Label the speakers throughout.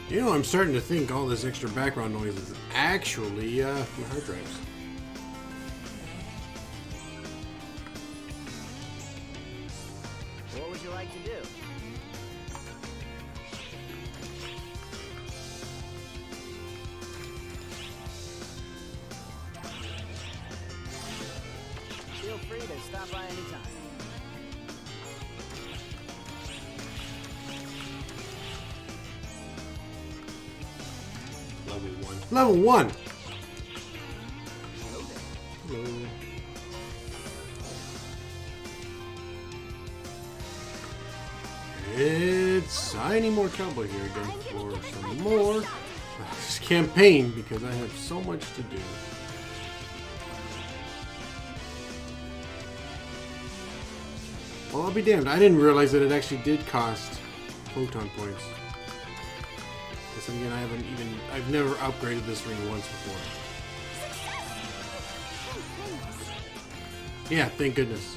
Speaker 1: You know, I'm starting to think all this extra background noise is actually my hard drives.
Speaker 2: What would you like to do? Feel free to stop by anytime.
Speaker 1: Level 1. Level 1! Hello. It's Ineedmorcowbell here again for some more this campaign because I have so much to do. Well, I'll be damned. I didn't realize that it actually did cost photon points. Because again, I've never upgraded this ring once before. Yeah, thank goodness.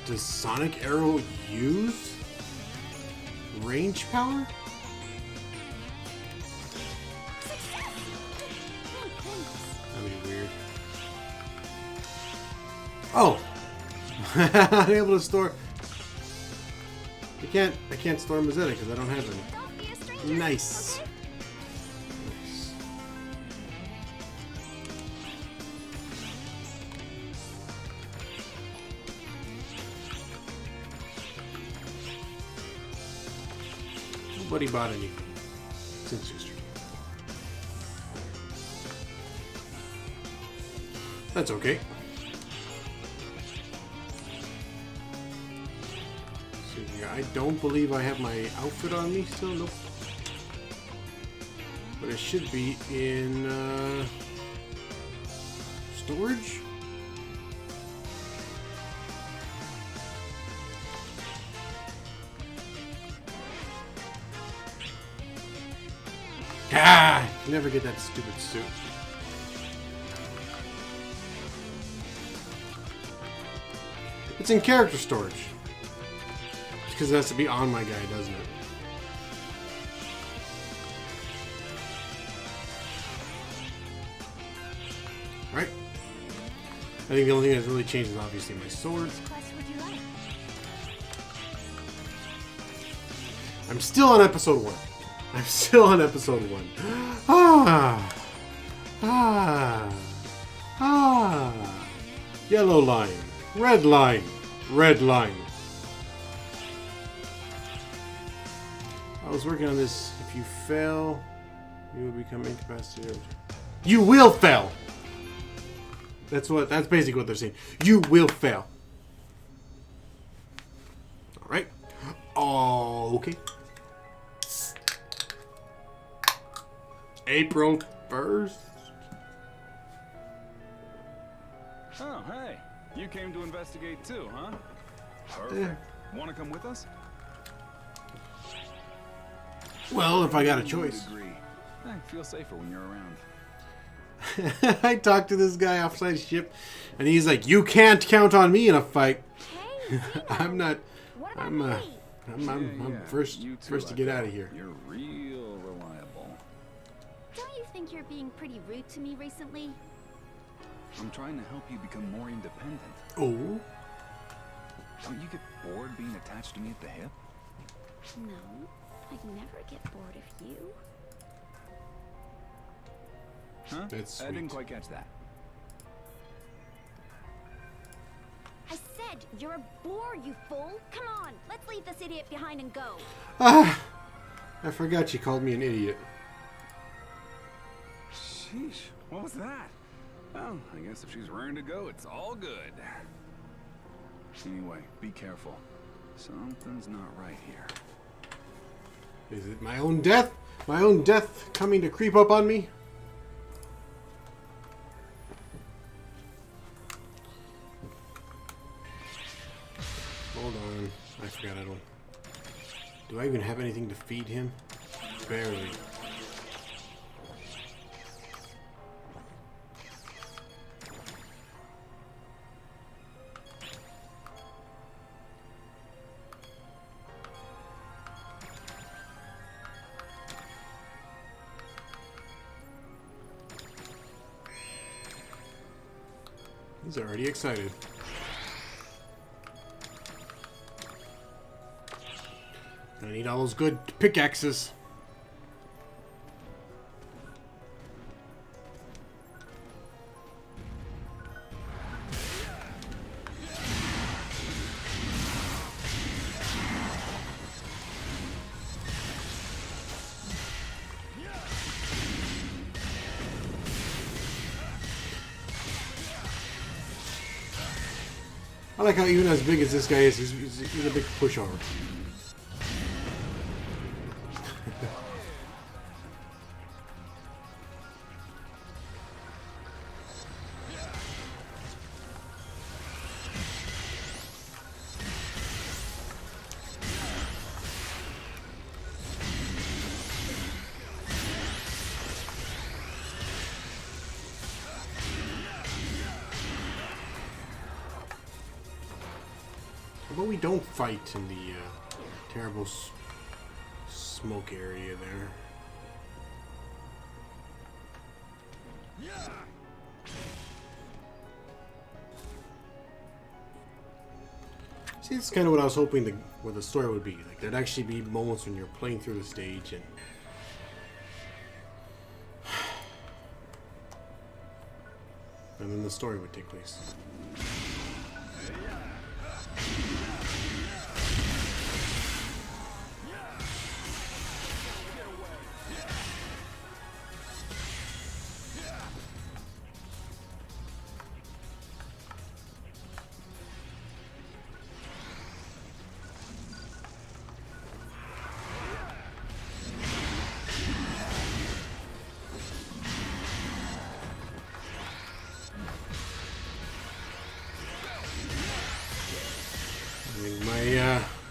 Speaker 1: Does Sonic Arrow use range power? That'd be weird. Oh! I'm able to store... I can't store Mazetta because I don't have any. Nice. Nice. Nobody bought anything since yesterday. That's okay. So yeah, I don't believe I have my outfit on me still. Nope. But it should be in storage. Ah! You never get that stupid suit. It's in character storage. Because it has to be on my guy, doesn't it? Right? I think the only thing that's really changed is obviously my sword. I'm still on episode 1. I'm still on episode 1. Ah! Ah! Ah! Yellow line. Red line. Red line. I was working on this. If you fail, you will become incapacitated. You will fail! That's basically what they're saying. You will fail. Alright. Oh, okay. April 1st.
Speaker 3: Oh, hey. You came to investigate too, huh? Perfect. Want to come with us?
Speaker 1: Well, if I got a choice.
Speaker 3: I feel safer when you're around.
Speaker 1: I talked to this guy offside ship, and he's like, "You can't count on me in a fight."
Speaker 4: Hey,
Speaker 1: I'm not. I'm
Speaker 3: Yeah,
Speaker 1: first
Speaker 3: you too,
Speaker 1: to get out of here.
Speaker 3: You're real reliable.
Speaker 4: don't you think you're being pretty rude to me recently?
Speaker 3: I'm trying to help you become more independent.
Speaker 1: Oh.
Speaker 3: Don't you get bored being attached to me at the hip?
Speaker 4: No, I'd never get bored of you.
Speaker 3: Huh?
Speaker 1: That's
Speaker 3: I didn't
Speaker 1: sweet.
Speaker 3: quite catch that.
Speaker 4: I said you're a bore, you fool. Come on, let's leave this idiot behind and go.
Speaker 1: Ah! I forgot you called me an idiot.
Speaker 3: Sheesh, what was that? Well, I guess if she's raring to go, it's all good. Anyway, be careful. Something's not right here.
Speaker 1: Is it my own death? My own death coming to creep up on me? Hold on. I forgot I don't... Do I even have anything to feed him? Barely. He's already excited. I need all those good pickaxes. I like how even as big as this guy is, he's a big pushover. But we don't fight in the terrible smoke area there. See, it's kind of what I was hoping what the story would be. Like, there'd actually be moments when you're playing through the stage and then the story would take place.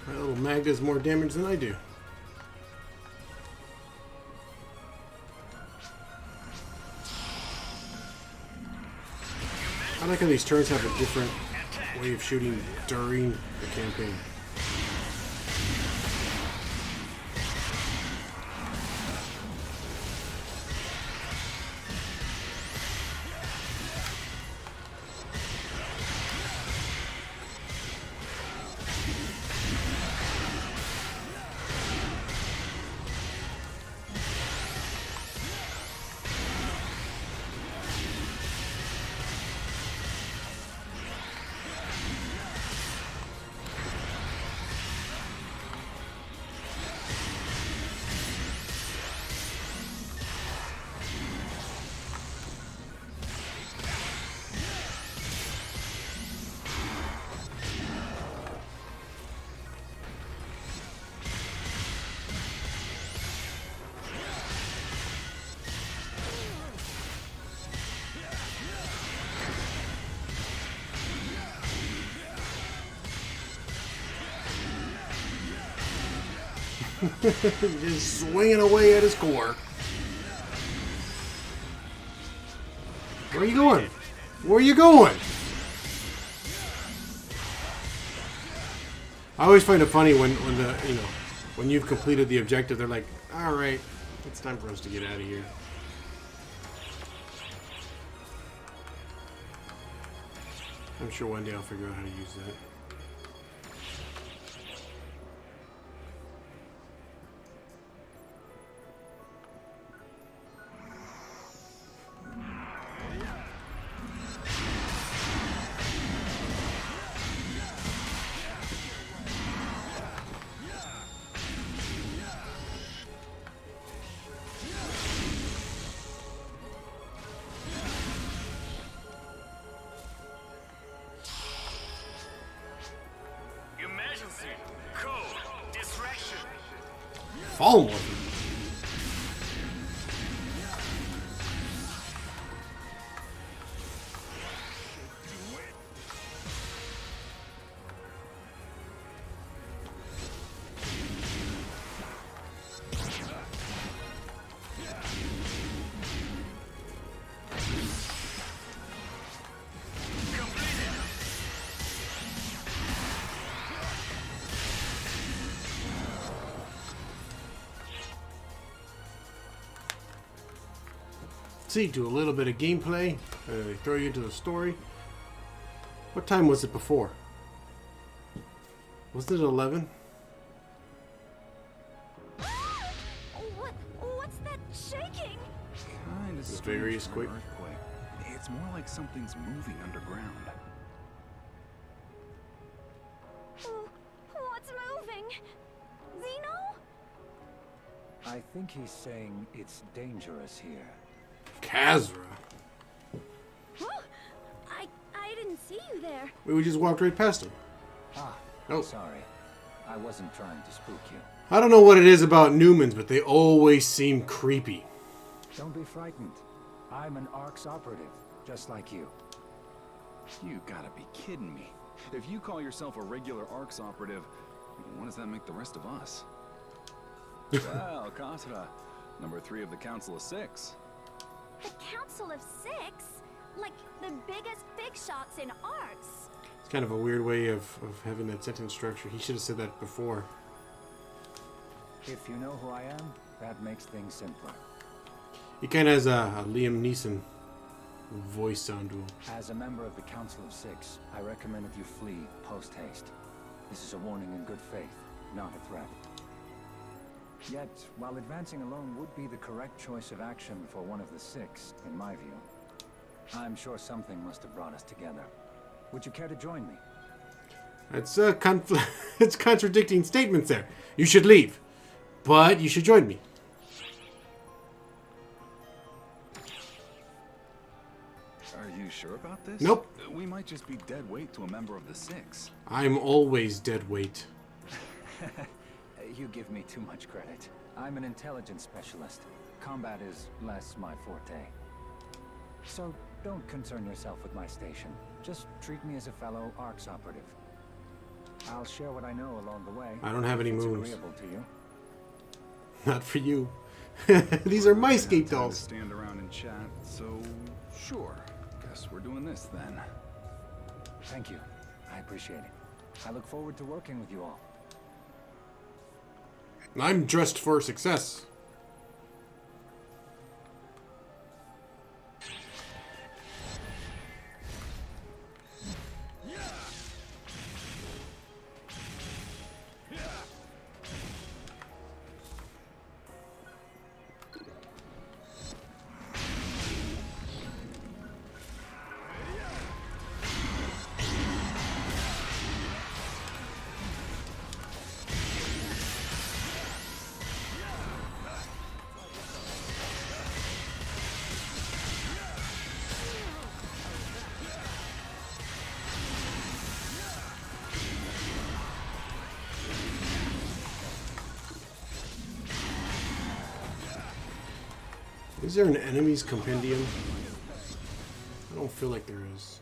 Speaker 1: My little mag does more damage than I do. I like how these turns have a different way of shooting during the campaign. Just swinging away at his core. Where are you going? Where are you going? I always find it funny when when you've completed the objective, they're like, all right, it's time for us to get out of here. I'm sure one day I'll figure out how to use that. Fall morphin. See, do a little bit of gameplay, they throw you into the story, What time was it before? Wasn't it 11?
Speaker 4: What's that shaking?
Speaker 3: Kind of
Speaker 1: It's
Speaker 3: strange
Speaker 1: very
Speaker 3: for
Speaker 1: quick.
Speaker 3: an earthquake. It's more like something's moving underground.
Speaker 4: What's moving? Zeno?
Speaker 5: I think he's saying it's dangerous here.
Speaker 1: Kazra.
Speaker 4: Huh? I didn't see you there.
Speaker 1: We just walked right past him.
Speaker 5: Ah,
Speaker 1: Oh.
Speaker 5: sorry. I wasn't trying to spook you.
Speaker 1: I don't know what it is about Newmans, but they always seem creepy.
Speaker 5: Don't be frightened. I'm an ARKs operative, just like you.
Speaker 3: You gotta be kidding me. If you call yourself a regular ARKs operative, what does that make the rest of us? Well, Kasra, number 3 of the Council of 6.
Speaker 4: The Council of 6? Like the biggest big shots in ARKs.
Speaker 1: It's kind of a weird way of having that sentence structure. He should have said that before.
Speaker 5: If you know who I am, that makes things simpler.
Speaker 1: He kind of has a Liam Neeson voice sound to him.
Speaker 5: As a member of the Council of 6, I recommend that you flee post-haste. This is a warning in good faith, not a threat. Yet, while advancing alone would be the correct choice of action for one of the 6, in my view, I'm sure something must have brought us together. Would you care to join me?
Speaker 1: It's it's contradicting statements there. You should leave, but you should join me.
Speaker 3: Are you sure about this?
Speaker 1: Nope.
Speaker 3: We might just be dead weight to a member of the 6.
Speaker 1: I'm always dead weight.
Speaker 5: You give me too much credit. I'm an intelligence specialist. Combat is less my forte. So don't concern yourself with my station. Just treat me as a fellow ARKs operative. I'll share what I know along the way.
Speaker 1: I don't have any
Speaker 5: if it's
Speaker 1: moves.
Speaker 5: agreeable to you.
Speaker 1: Not for you. These are my skate
Speaker 3: Time to
Speaker 1: dolls.
Speaker 3: stand around and chat, so sure. Guess we're doing this then.
Speaker 5: Thank you. I appreciate it. I look forward to working with you all.
Speaker 1: I'm dressed for success. Is there an enemies compendium? I don't feel like there is.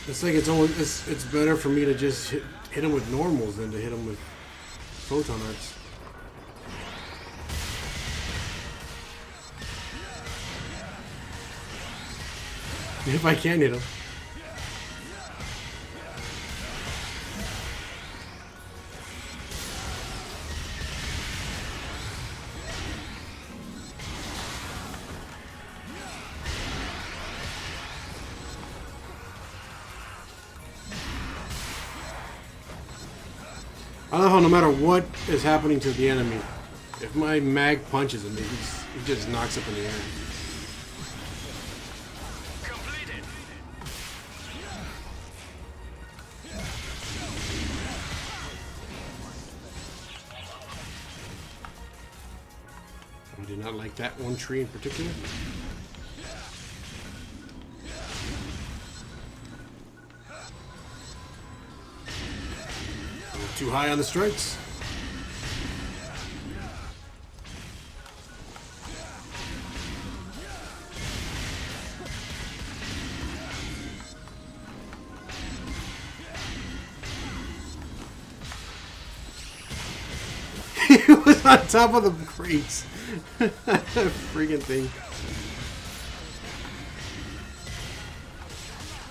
Speaker 1: It's like it's better for me to just hit him with normals than to hit him with photon arts. If I can hit him. I love how no matter what is happening to the enemy, if my mag punches him, he just knocks up in the air. I did not like that one tree in particular. A little too high on the strikes. He was on top of the crates. Freaking thing.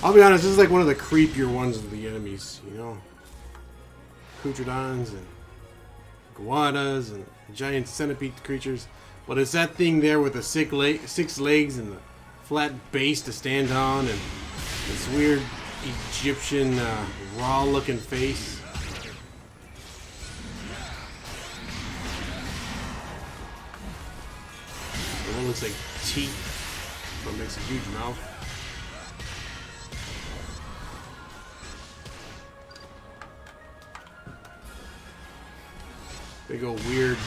Speaker 1: I'll be honest, this is like one of the creepier ones of the enemies, you know? Kuchodons and iguanas and giant centipede creatures. But it's that thing there with the 6 legs and the flat base to stand on and this weird Egyptian raw looking face. It looks like teeth, but makes a huge mouth. Big old weird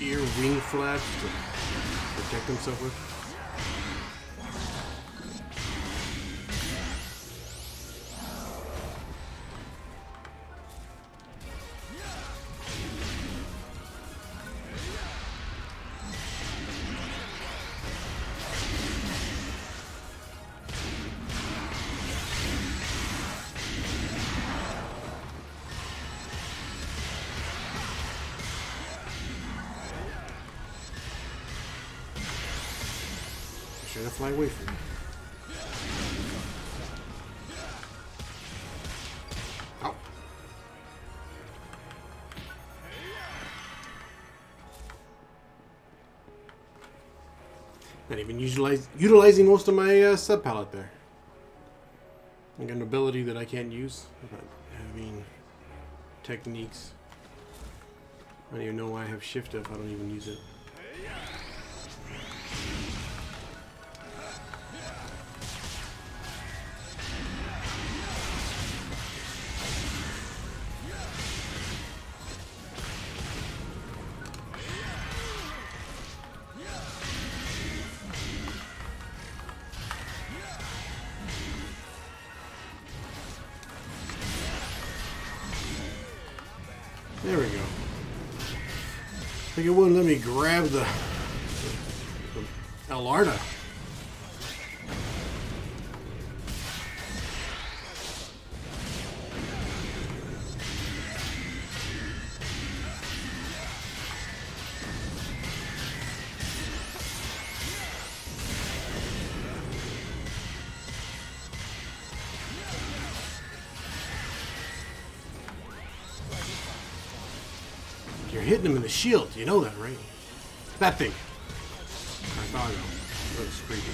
Speaker 1: ear wing flaps to protect himself with. Trying to fly away from me. Ow. Not even utilizing most of my sub palette there. I got an ability that I can't use without having techniques. I don't even know why I have shift if I don't even use it. There we go. I think it wouldn't let me grab the Alarda. You're hitting him in the shield. You know that, right? That thing. I thought I know. That was creepy.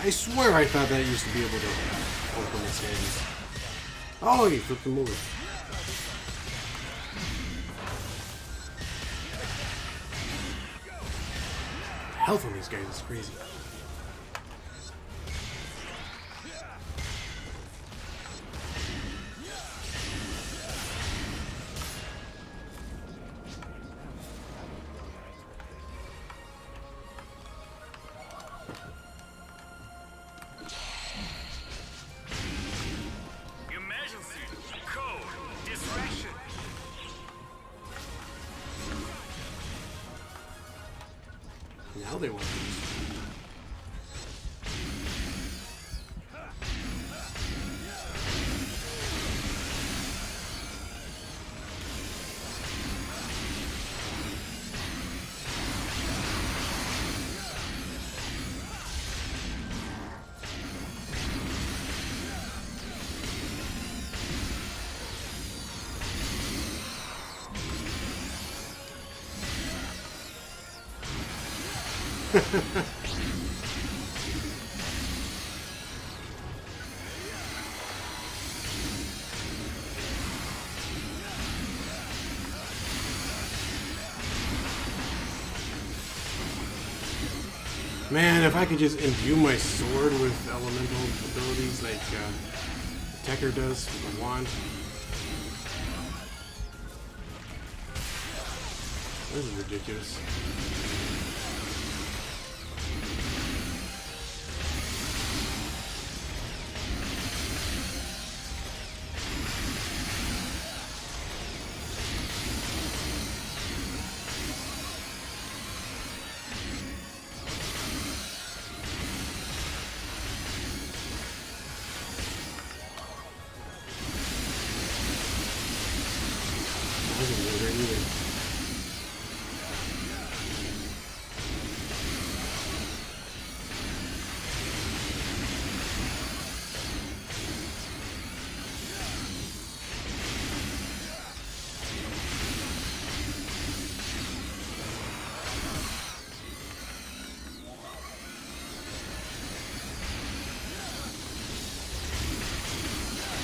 Speaker 1: I swear I thought that used to be able to open his hands. Oh, he flipped him over. The health on these guys is crazy. Now they want to use. Man, if I could just imbue my sword with elemental abilities like Tekker does with a wand. This is ridiculous.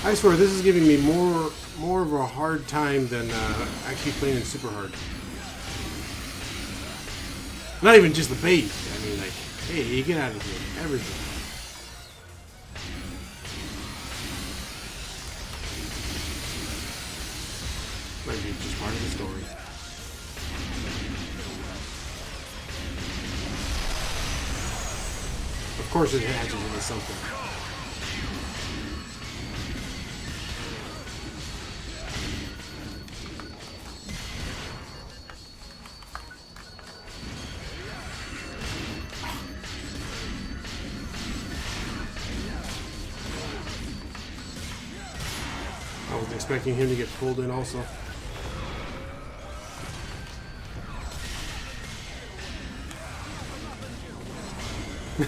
Speaker 1: I swear, this is giving me more of a hard time than actually playing in super hard. Not even just the bait. I mean, like, hey, you get out of here. Everything. Might be just part of the story. Of course, it hatches into something. I was expecting him to get pulled in also. He's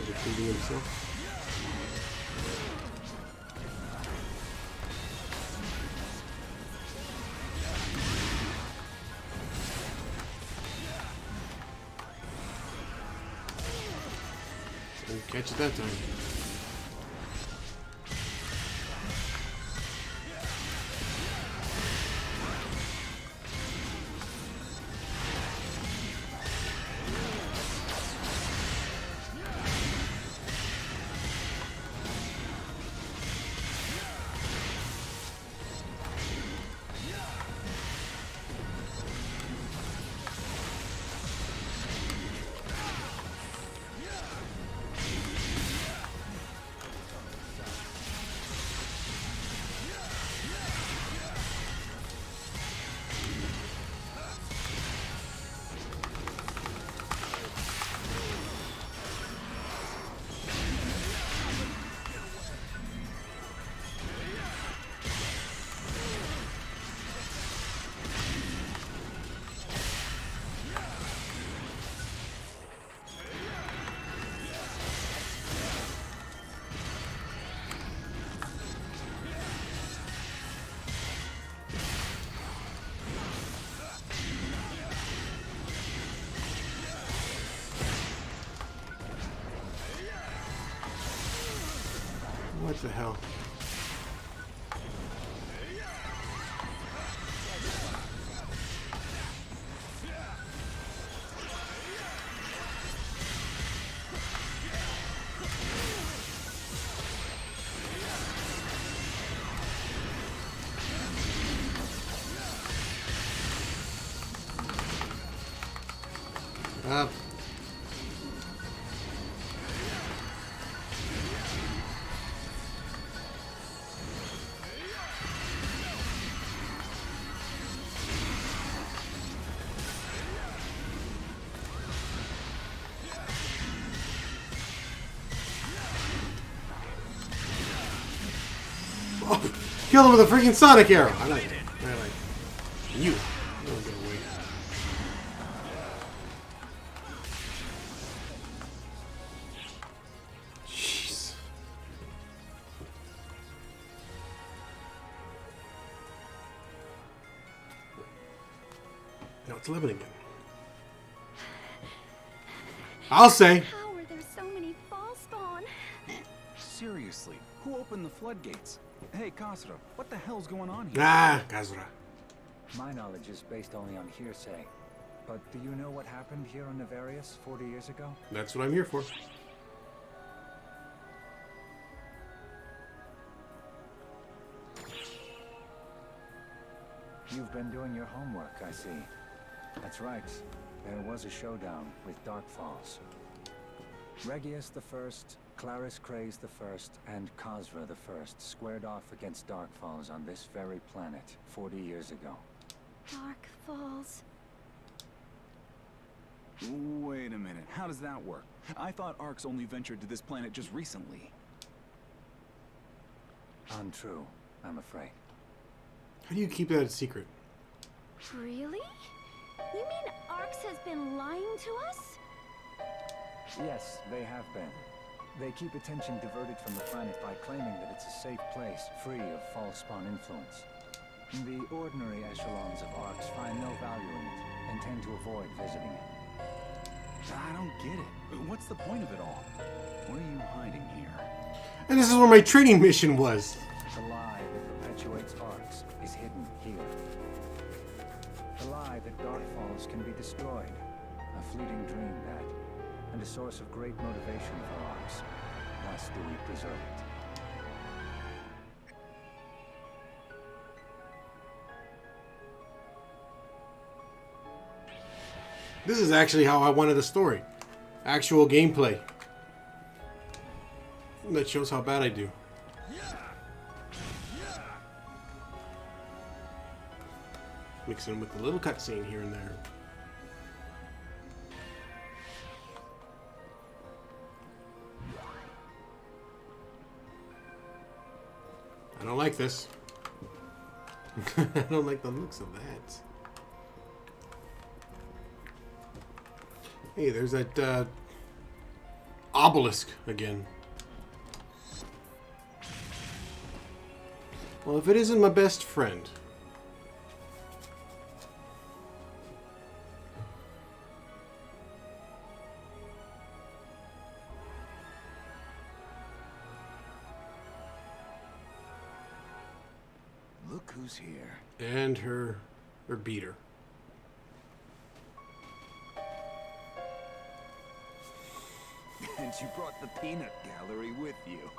Speaker 1: defeating himself. Didn't catch it that time. What the hell? Up. Oh, killed him with a freaking sonic arrow. I like it. I like it. You. Don't get away. Jeez. Now it's 11 again. I'll say.
Speaker 4: How are there so many fall spawn?
Speaker 3: Seriously, who opened the floodgates? Hey, Kasra, what the hell's going on here?
Speaker 1: Ah, Kazura.
Speaker 5: My knowledge is based only on hearsay. but do you know what happened here on Nefarious 40 years ago?
Speaker 1: That's what I'm here for.
Speaker 5: You've been doing your homework, I see. That's right. There was a showdown with Dark Falls. Regius the First, Claris Craze the First, and Khosra the First squared off against Dark Falls on this very planet 40 years ago.
Speaker 4: Dark Falls.
Speaker 3: Wait a minute. How does that work? I thought ARKs only ventured to this planet just recently.
Speaker 5: Untrue, I'm afraid.
Speaker 1: How do you keep that a secret?
Speaker 4: Really? You mean ARKs has been lying to us?
Speaker 5: Yes, they have been. They keep attention diverted from the planet by claiming that it's a safe place, free of false spawn influence. The ordinary echelons of ARKs find no value in it, and tend to avoid visiting it.
Speaker 3: I don't get it. What's the point of it all? What are you hiding here?
Speaker 1: And this is where my training mission was.
Speaker 5: The lie that perpetuates ARKs is hidden here. The lie that Dark Falls can be destroyed. A fleeting dream that, and a source of great motivation for ARKs. Thus do we preserve it.
Speaker 1: This is actually how I wanted the story. Actual gameplay. That shows how bad I do. Mixing with the little cutscene here and there. I don't like this. I don't like the looks of that. Hey, there's that obelisk again. Well, if it isn't my best friend.
Speaker 3: Look who's here.
Speaker 1: And her beater.
Speaker 3: And you brought the peanut gallery with you.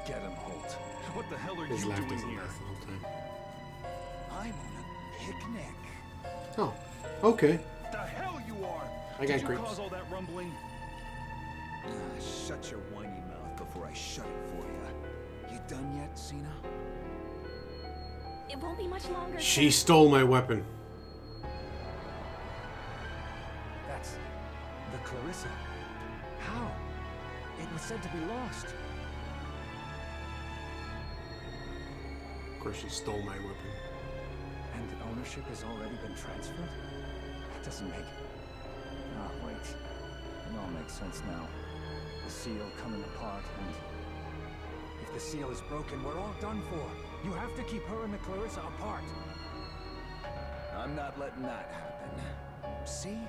Speaker 3: Get him, Holt. What the hell are
Speaker 1: His
Speaker 3: you
Speaker 1: laugh
Speaker 3: doing
Speaker 1: doesn't
Speaker 3: here?
Speaker 1: last the whole time.
Speaker 3: I'm on a picnic.
Speaker 1: Oh, okay.
Speaker 3: The hell you are!
Speaker 1: I got
Speaker 3: Did you
Speaker 1: grapes.
Speaker 3: cause all that rumbling? Shut your whiny mouth before I shut it for you. You done yet, Cena?
Speaker 4: It won't be much longer.
Speaker 1: She stole my weapon.
Speaker 5: That's the Clarissa. How? It was said to be lost.
Speaker 1: Of course, she stole my weapon.
Speaker 5: And ownership has already been transferred? That doesn't make... Ah, wait. It all makes sense now. The seal coming apart, and... If the seal is broken, we're all done for. You have to keep her and the Clarissa apart.
Speaker 3: I'm not letting that happen. See?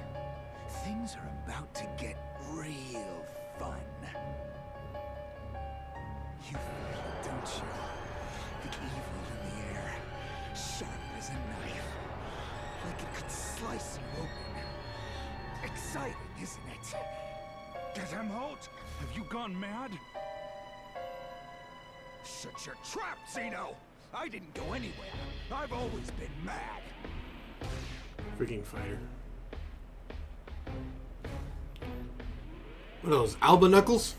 Speaker 3: Things are about to get real fun. You feel it, don't you? The evil in the air, sharp as a knife. Like it could slice you open. Exciting, isn't it? Get him, Holt! Have you gone mad? Shut your trap, Zeno! I didn't go anywhere. I've always been mad.
Speaker 1: Freaking fighter. What are those, Alba Knuckles?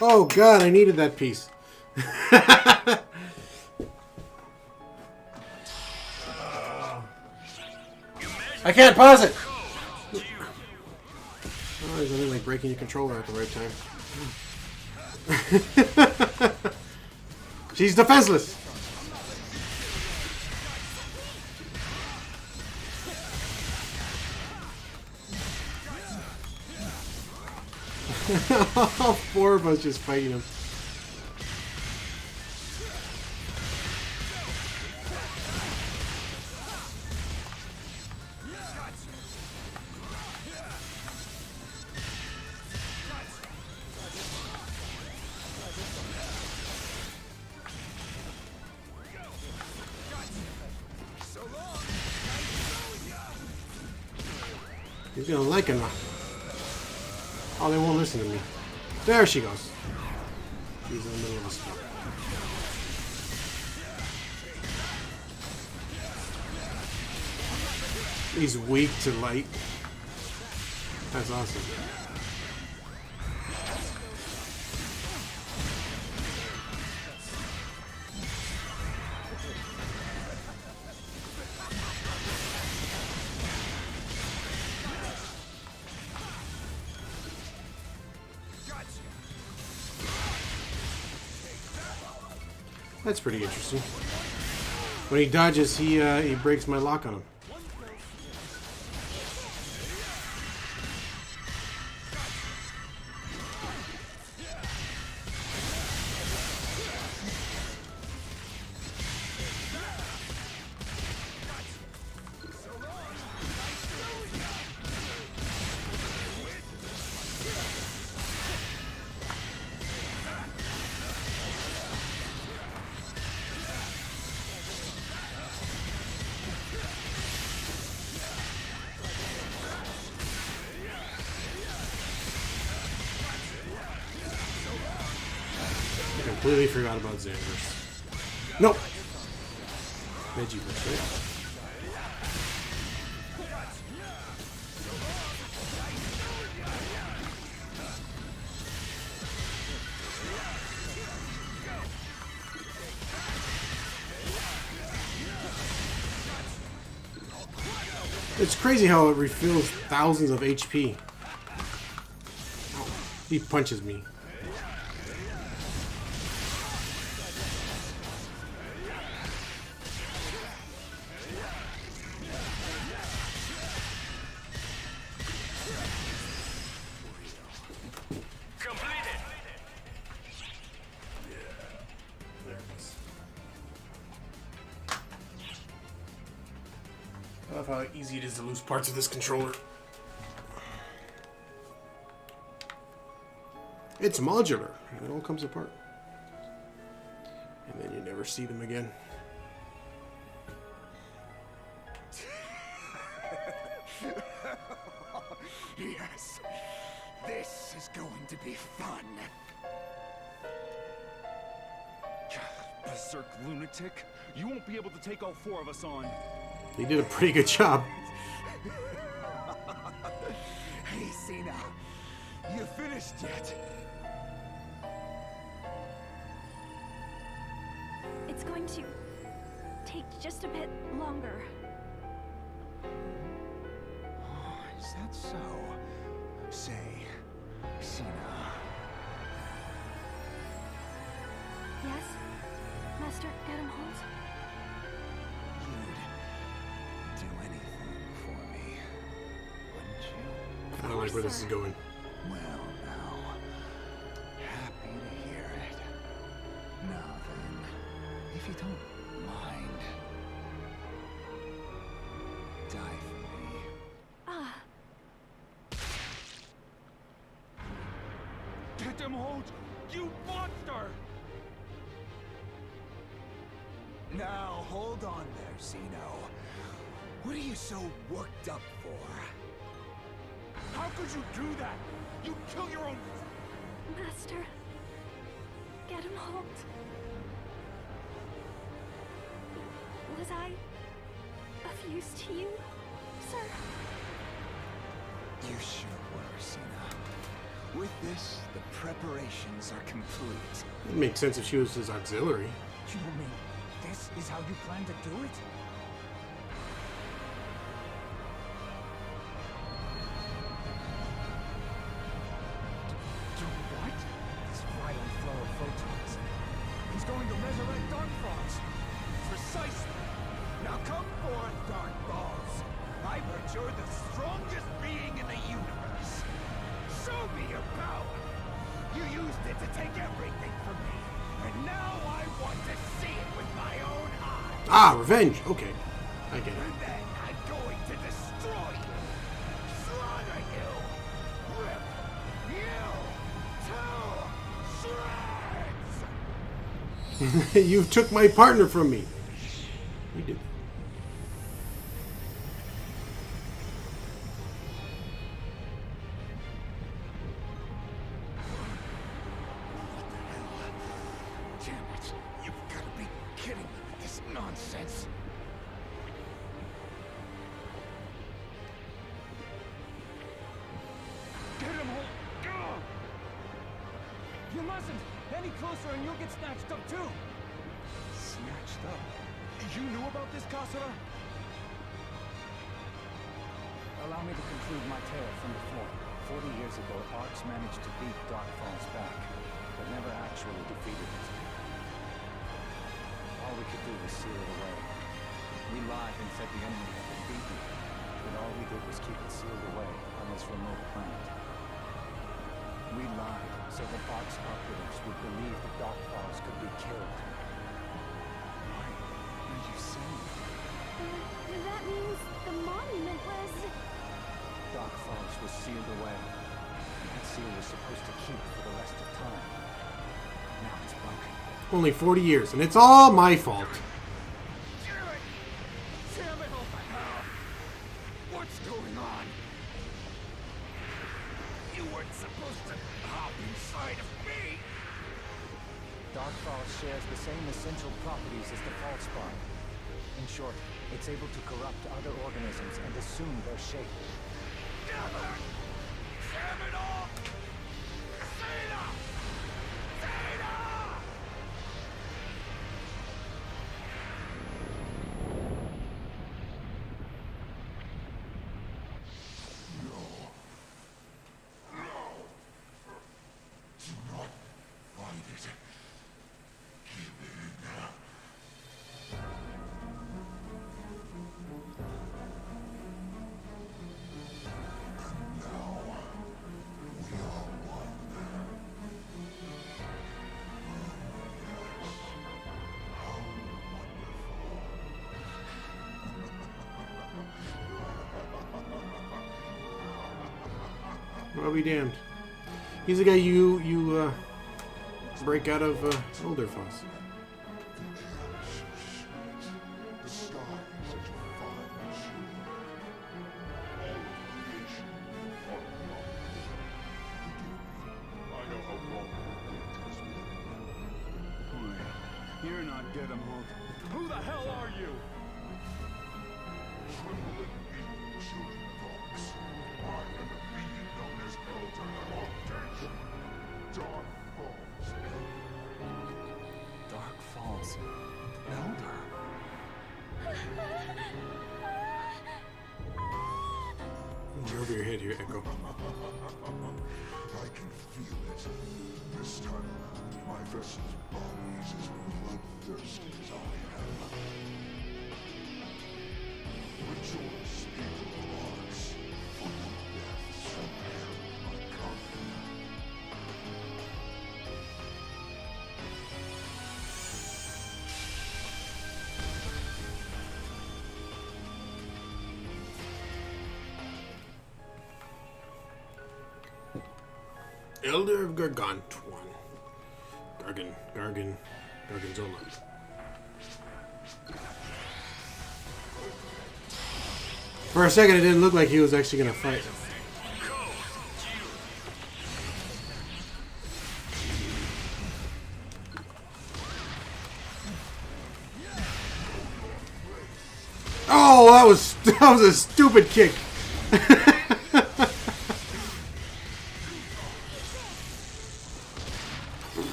Speaker 1: Oh god, I needed that piece. I can't pause it! Oh, there's nothing like breaking your controller at the right time. She's defenseless! All four of us just fighting him. He's gonna like it now. Oh, they won't listen to me. There she goes. She's in the middle of the spot. He's weak to light. That's awesome. That's pretty interesting. When he dodges, he breaks my lock on him. I completely forgot about Xander's. Nope. Veggie, right? It's crazy how it refills thousands of HP. Oh, he punches me. I love how easy it is to lose parts of this controller. It's modular. It all comes apart. And then you never see them again.
Speaker 6: Yes, this is going to be fun.
Speaker 3: Berserk lunatic. You won't be able to take all four of us on.
Speaker 1: He did a pretty good job.
Speaker 6: Hey, Cena, you finished yet?
Speaker 4: It's going to take just a bit longer.
Speaker 6: Is that so? Say, Cena.
Speaker 4: Yes? Master Gadamholt?
Speaker 6: You'd do anything for me, wouldn't you?
Speaker 1: I don't like where this is going.
Speaker 6: Well, now, happy to hear it. Now then, if you don't mind, die for me.
Speaker 4: Ah,
Speaker 3: Get them hold! You monster!
Speaker 6: Now, hold on there, Zeno. What are you so worked up for?
Speaker 3: How could you do that? You kill your own...
Speaker 4: Master Gadamholt. Was I of use to you, sir?
Speaker 6: You sure were, Cena. With this, the preparations are complete.
Speaker 1: It makes sense if she was his auxiliary.
Speaker 5: You mean this is how you plan to do it? Do what? This violent flow of photons. He's going to resurrect Dark Frogs.
Speaker 6: Precisely. Now come forth, Dark Balls. I've heard you're the strongest being in the universe. Show me your power. You used it to take everything from me. And now I want to see it with my own eyes.
Speaker 1: Ah, revenge. Okay. I get it.
Speaker 6: And then I'm going to destroy you. Slaughter you. Rip you to shreds.
Speaker 1: You took my partner from me. You did.
Speaker 5: You mustn't! Any closer and you'll get snatched up too!
Speaker 3: Snatched up? You knew about this, Kasura?
Speaker 5: Allow me to conclude my tale from before. 40 years ago, ARKs managed to beat Darkfall's back, but never actually defeated it. All we could do was seal it away. We lied and said the enemy had been beaten, but all we did was keep it sealed away on this remote planet. We lied so that ARKs operatives would believe the Darkfalls could be killed.
Speaker 3: Why are you saying that?
Speaker 4: That means the monument was...
Speaker 5: Darkfalls was sealed away. That seal was supposed to keep for the rest of time. Now it's broken.
Speaker 1: Only 40 years, and it's all my fault.
Speaker 6: Damn it, oh my God. What's going on? You weren't supposed to hop inside of me!
Speaker 5: Darkfall shares the same essential properties as the Falspawn. In short, it's able to corrupt other organisms and assume their shape.
Speaker 6: Damn it all! Zeta! Zeta!
Speaker 1: I'll be damned. He's the guy you break out of Elderfoss.
Speaker 3: You're not Gedamhold. Who the hell are you? Dark Falls. Elder.
Speaker 1: Get over your head here, Echo.
Speaker 7: I can feel it. This time around, my vessel's body is as bloodthirsty as I am. Rejoice, people of ARKs, for your deaths from hell are coming.
Speaker 1: Elder of Gargantuan. Garganzola. For a second, it didn't look like he was actually gonna fight. Oh, that was a stupid kick.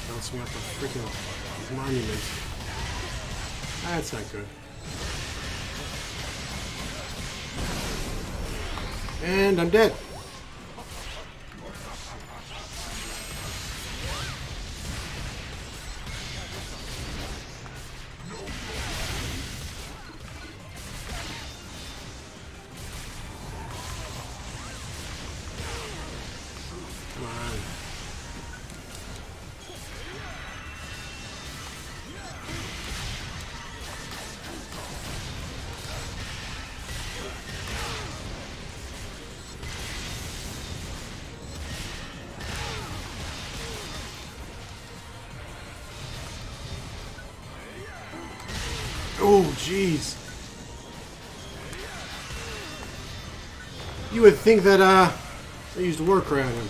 Speaker 1: Bounce me off a freaking monument. That's not good. And I'm dead. Come on. Oh, jeez. You would think that, they used to work around him.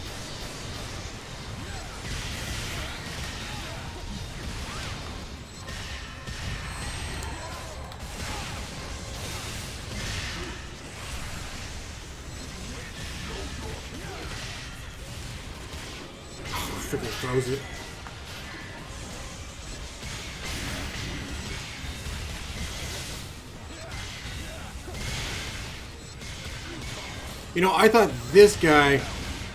Speaker 1: Oh, freaking throws it. You know, I thought this guy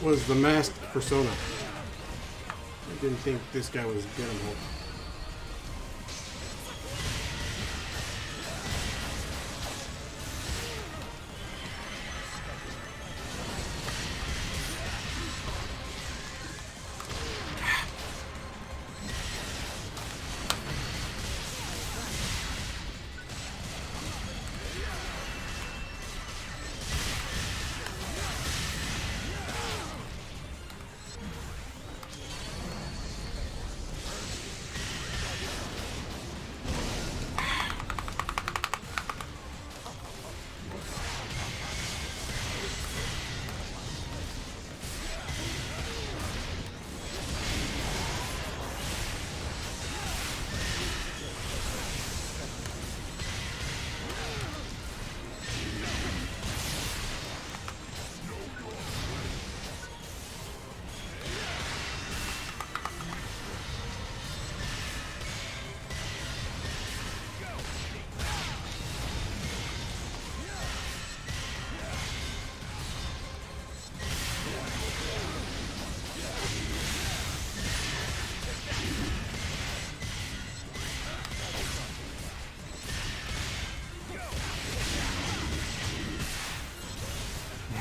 Speaker 1: was the masked persona. I didn't think this guy was Gettable.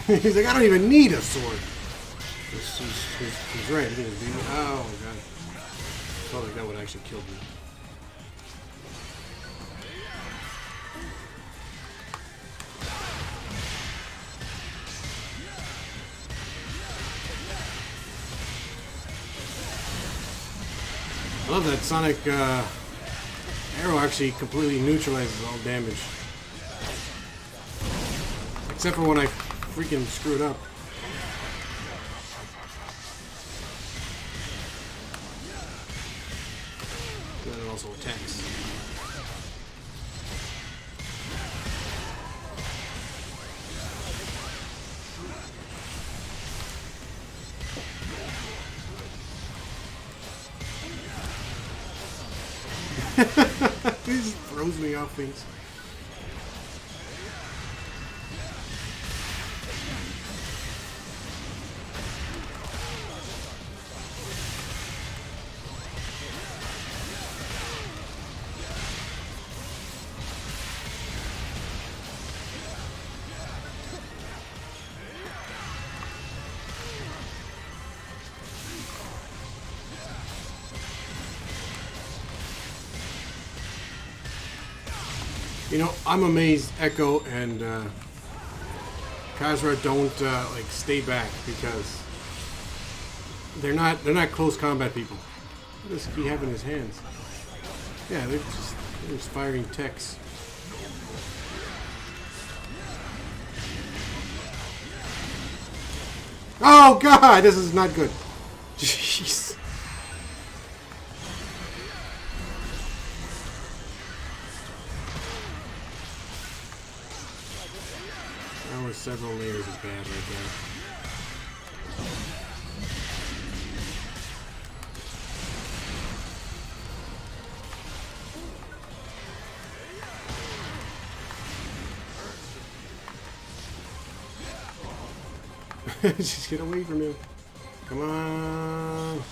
Speaker 1: He's like, I don't even need a sword. He's right. Oh, God. I felt like that would actually kill me. I love that Sonic arrow actually completely neutralizes all damage. Except for when I freaking screwed up. Then it also attacks. He just throws me off things. You know, I'm amazed Echo and Kazra don't like stay back because they're not close combat people. What does he have in his hands? Yeah, they're just firing techs. Oh God, this is not good. Jeez. That was several layers of bad right there. Just get away from him. Come on.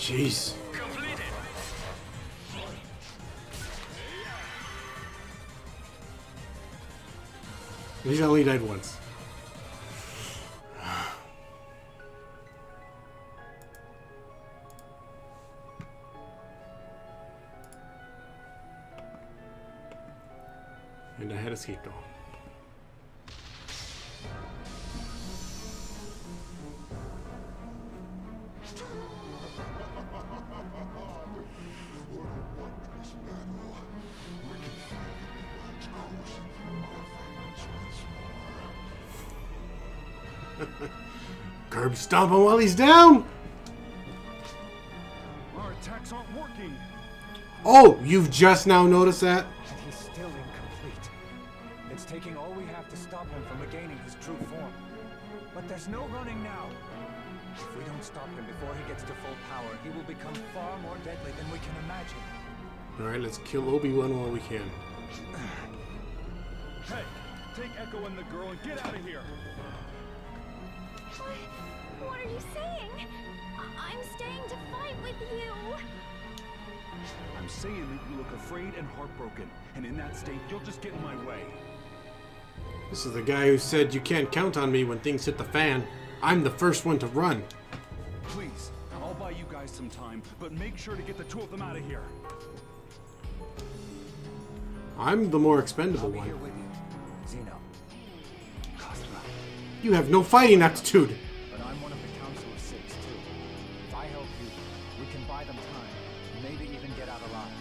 Speaker 1: Jeez. He's only died once. And I had escaped all. Curb stomp him while he's down!
Speaker 3: Our attacks aren't working.
Speaker 1: Oh, you've just now noticed that?
Speaker 5: And he's still incomplete. It's taking all we have to stop him from regaining his true form. But there's no running now. If we don't stop him before he gets to full power, he will become far more deadly than we can imagine.
Speaker 1: Alright, let's kill Obi-Wan while we can.
Speaker 3: Hey, take Echo and the girl and get out of here.
Speaker 4: What are you saying? I'm staying to fight with you.
Speaker 3: I'm saying that you look afraid and heartbroken, and in that state, you'll just get in my way.
Speaker 1: This is the guy who said you can't count on me when things hit the fan. I'm the first one to run.
Speaker 3: Please, I'll buy you guys some time, but make sure to get the two of them out of here.
Speaker 1: I'm the more expendable
Speaker 5: I'll be here
Speaker 1: one.
Speaker 5: with you, Zeno.
Speaker 1: You have no fighting aptitude.
Speaker 5: But I'm one of the Council of Six, too. If I help you, we can buy them time. Maybe even get out alive.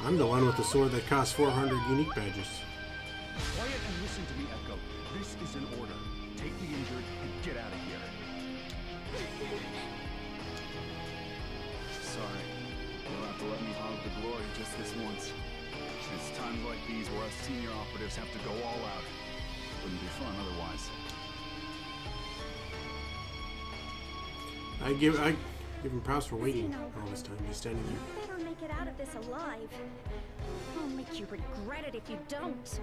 Speaker 1: I'm the one with the sword that costs 400 unique badges.
Speaker 3: Quiet and listen to me, Echo. This is an order. Take the injured and get out of here. Sorry. You'll have to let me hog the glory just this once. It's times like these where us senior operatives have to go all out. Wouldn't be fun otherwise.
Speaker 1: I give him props for waiting all this time. He's standing there.
Speaker 4: You better make it out of this alive. I'll make you regret it if you don't.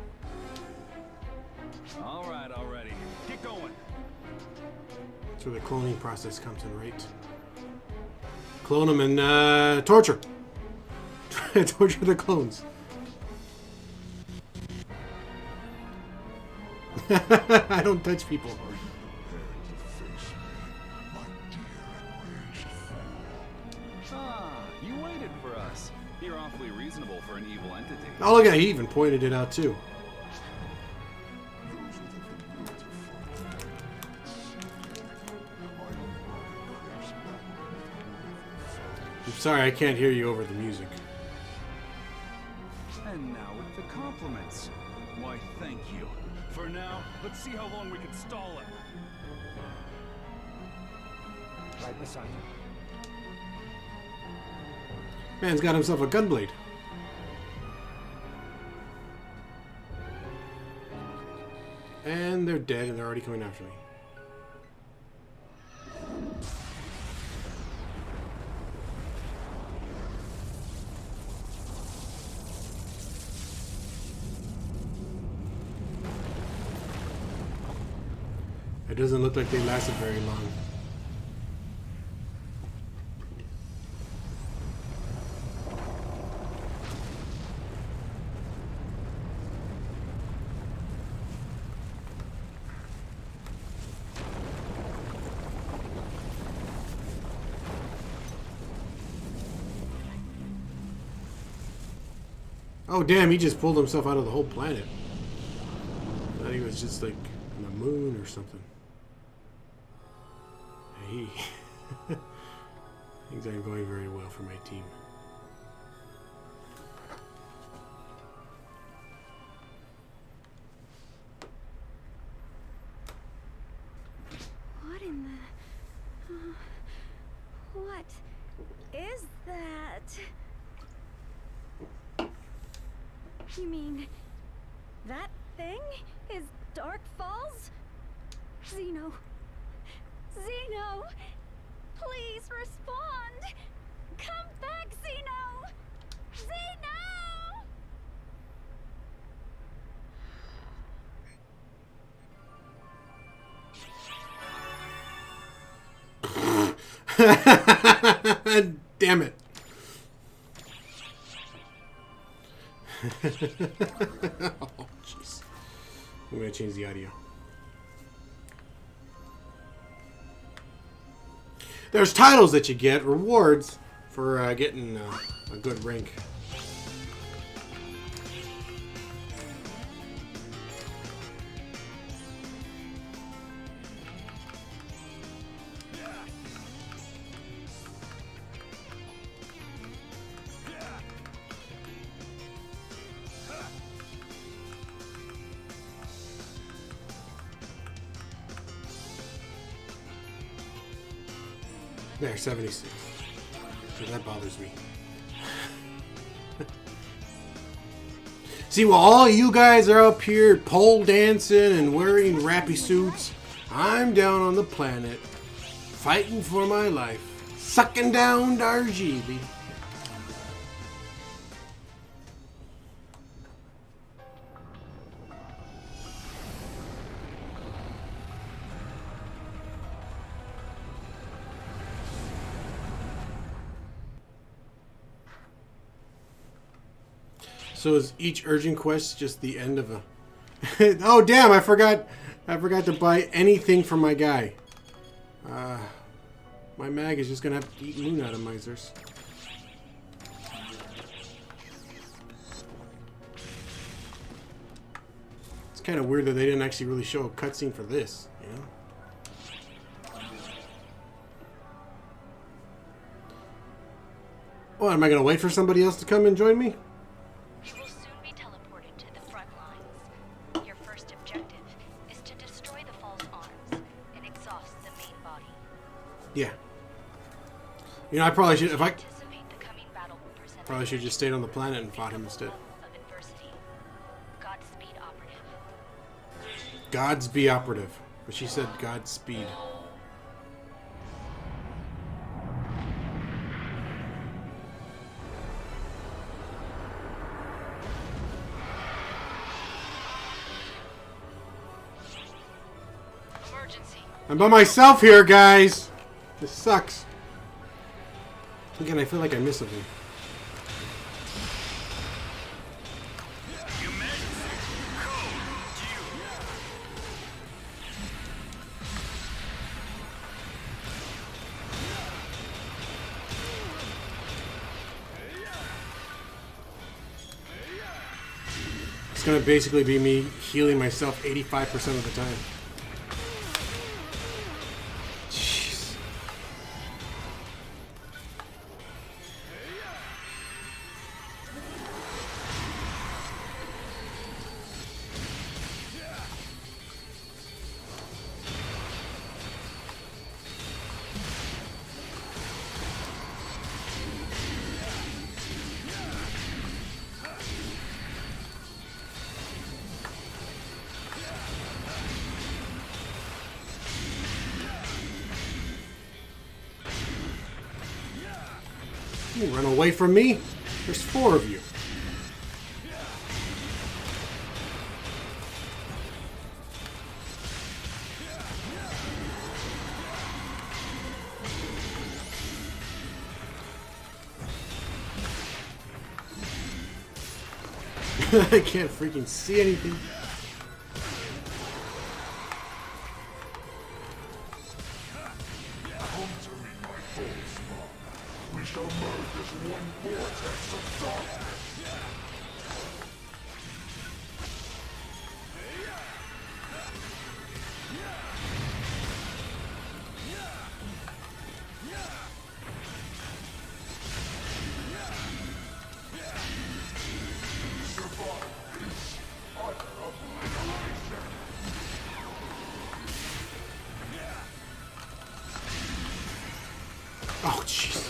Speaker 3: All right, already. Get going.
Speaker 1: That's where the cloning process comes in, right? Clone them and torture. Torture the clones. I don't touch people.
Speaker 3: Ah, you waited for us. You're awfully reasonable for an evil entity.
Speaker 1: Oh, look at that. He even pointed it out, too. I'm sorry, I can't hear you over the music.
Speaker 3: And now with the compliments. Why, thank you. For now, let's see how long we can stall it.
Speaker 5: Right beside you.
Speaker 1: Man's got himself a gunblade. And they're dead, and they're already coming after me. It doesn't look like they lasted very long. Oh damn, he just pulled himself out of the whole planet. I thought he was just like on the moon or something. Hey. Things aren't going very well for my team.
Speaker 4: What in the... what is that? You mean that thing is Dark Falls? Zeno. Zeno! Please respond! Come back, Zeno! Zeno!
Speaker 1: Damn it. Oh, jeez. I'm going to change the audio. There's titles that you get, rewards for getting a good rank. There, 76. So that bothers me. See, while all you guys are up here pole dancing and wearing rappy suits, I'm down on the planet, fighting for my life, sucking down Darjeeling. So is each urgent quest just the end of a... Oh damn, I forgot to buy anything for my guy. My mag is just gonna have to eat moon atomizers. It's kind of weird that they didn't actually really show a cutscene for this, you know? What, am I gonna wait for somebody else to come and join me?
Speaker 4: You will soon be teleported to the front lines. Your first objective is to destroy the false arms and exhaust the main body.
Speaker 1: Yeah. You know, I probably should, if I...
Speaker 4: Anticipate the coming battle will present
Speaker 1: Probably should have just stayed on the planet and fought him instead.
Speaker 4: of adversity. Godspeed, operative.
Speaker 1: Godspeed operative. But she said Godspeed.
Speaker 4: Emergency.
Speaker 1: I'm by myself here, guys. This sucks. Again, I feel like I missed something. It's gonna basically be me healing myself 85% of the time. Jeez. You run away from me? There's 4 of you. I can't freaking see anything.
Speaker 7: Come to me, my foes. We shall merge as one vortex of darkness.
Speaker 1: Oh, jeez.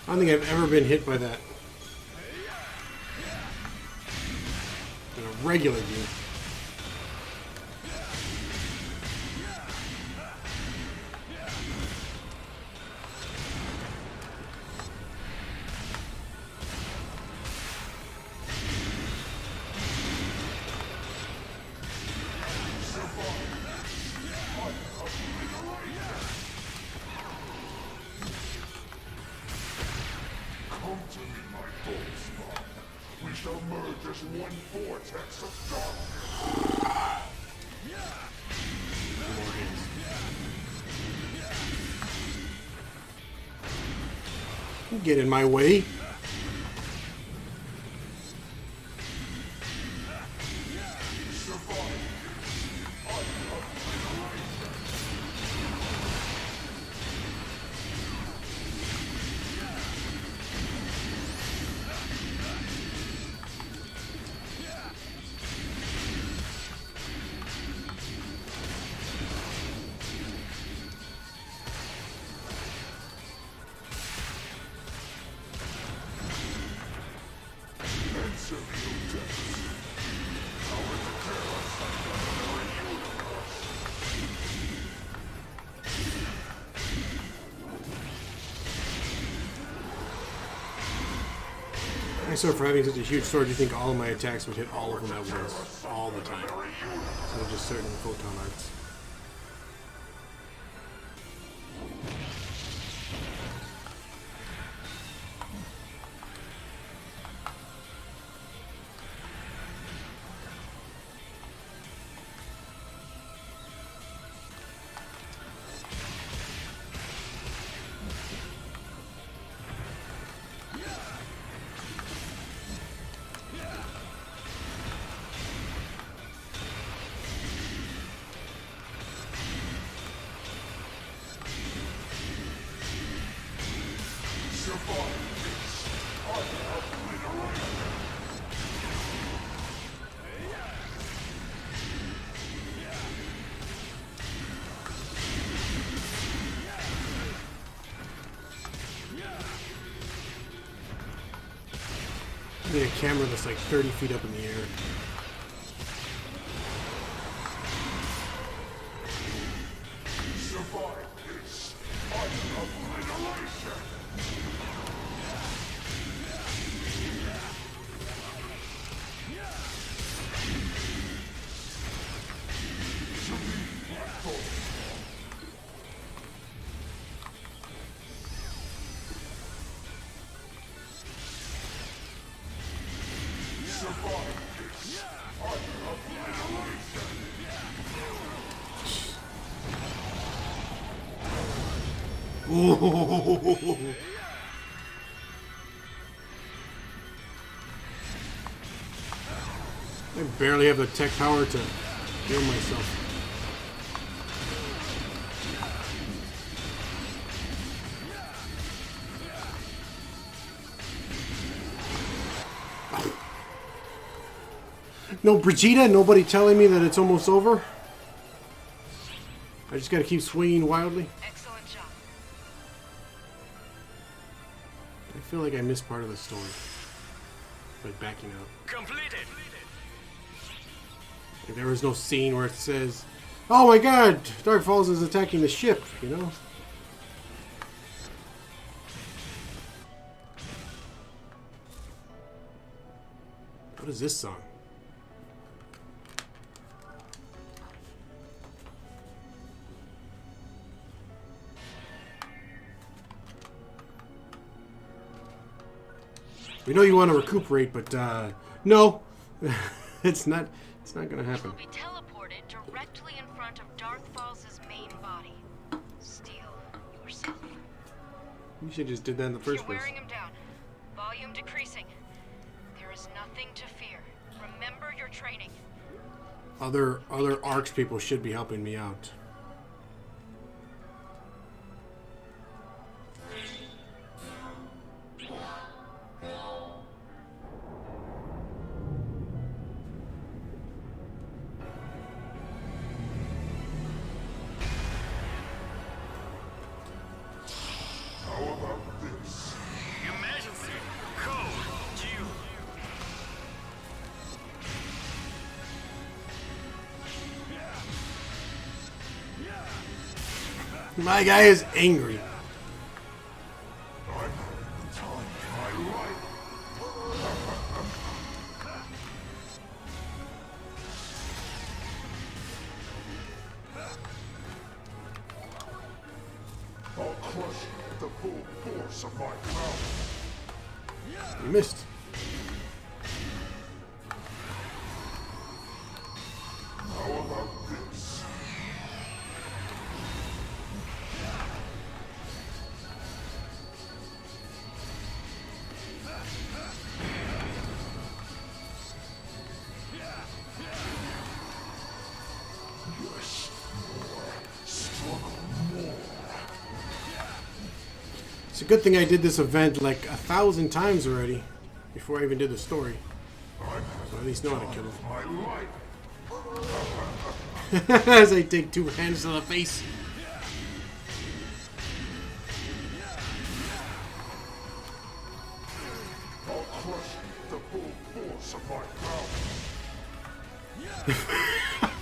Speaker 1: I don't think I've ever been hit by that. In a regular game.
Speaker 7: one vortex of darkness.
Speaker 1: Get in my way. So for having such a huge sword, you think all of my attacks would hit all of them at once, all the time. So just certain photon arts. I need a camera that's like 30 feet up in the air. Ooh. I barely have the tech power to heal myself. No Brigida, nobody telling me that it's almost over. I just gotta keep swinging wildly.
Speaker 4: Excellent job.
Speaker 1: I feel like I missed part of the story. Like backing out.
Speaker 6: Completed.
Speaker 1: Like there was no scene where it says, "Oh my God, Dark Falls is attacking the ship," you know? What is this song? We know you want to recuperate, but no, it's not gonna happen.
Speaker 4: You will be teleported directly in front of Dark Falls' main body. Steel yourself.
Speaker 1: You should just did that in the first
Speaker 4: You're
Speaker 1: place.
Speaker 4: wearing him down. Volume decreasing. There is nothing to fear. Remember your training.
Speaker 1: Other ARKs people should be helping me out. My guy is angry.
Speaker 7: I'll crush you with the full force of my power.
Speaker 1: You missed. It's a good thing I did this event like 1,000 times already before I even did the story. So at least know how to kill him. As I take 2 hands to the face.
Speaker 7: I'll crush the full force of my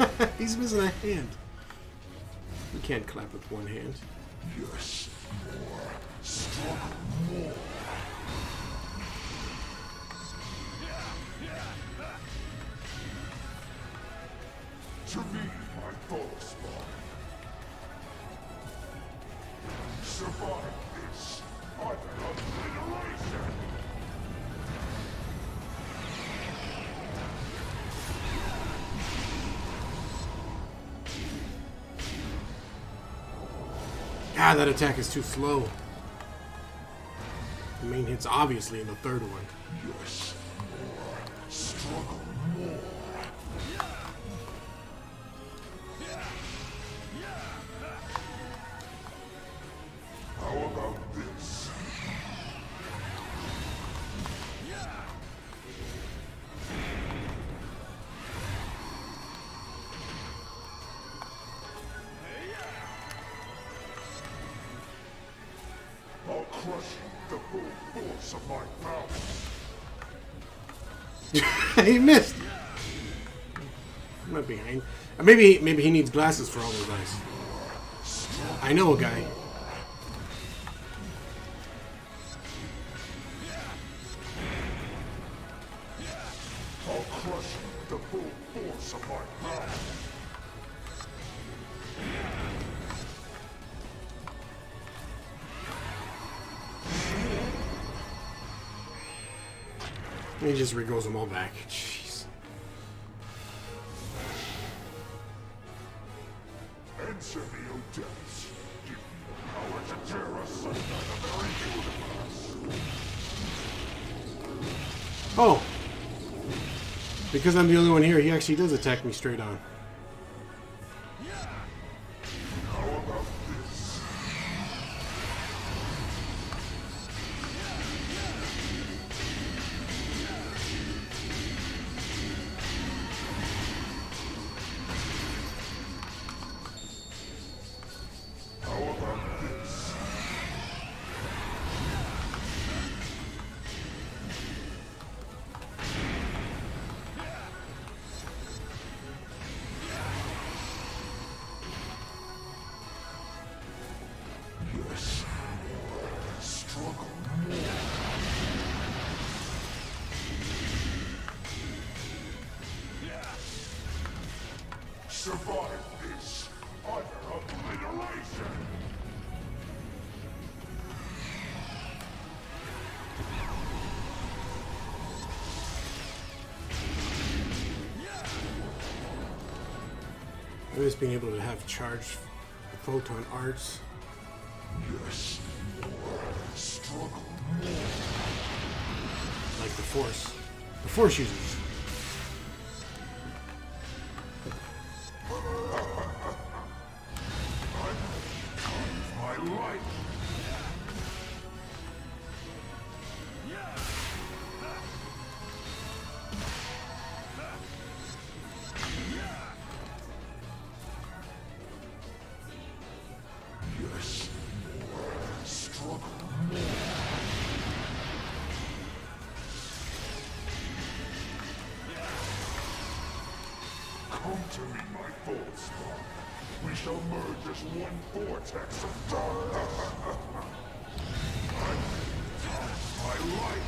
Speaker 7: power.
Speaker 1: He's missing a hand. You can't clap with one hand.
Speaker 7: Yes, more. Struggle more. To me, my foe spawn. Survive this. Utter obliteration.
Speaker 1: Ah, that attack is too slow. The main hit's obviously in the third one.
Speaker 7: Yes, more. Struggle more. How about this? I'll crush the full force of my power.
Speaker 1: He missed. I'm not behind. Maybe he needs glasses for all those eyes. I know a guy.
Speaker 7: I'll crush the full force of my power.
Speaker 1: He just regos them all back. Jeez.
Speaker 7: Answer me, O depths. Give me the power to tear asunder the very universe.
Speaker 1: Oh. Because I'm the only one here, he actually does attack me straight on.
Speaker 7: How about this? How about this? Yes, more. Struggle more. Survive this utter obliteration.
Speaker 1: I'm just being able to have charged photon arts.
Speaker 7: Yes, more. Struggle more.
Speaker 1: Like the Force. The Force users.
Speaker 7: My life. Yes, more. Struggle more. Come to me, my full spawn. We shall merge as one vortex of dark. My life.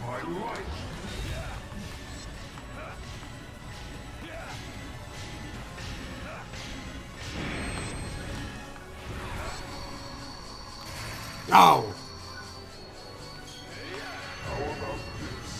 Speaker 7: My life.
Speaker 1: Oh!
Speaker 7: How about this?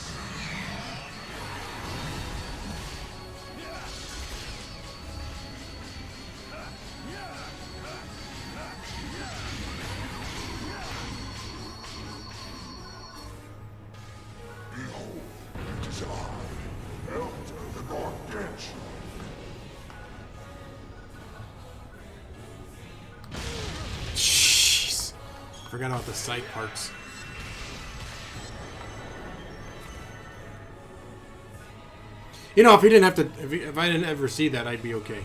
Speaker 1: Forgot about the side parts. You know, if he didn't have to, if I didn't ever see that, I'd be okay.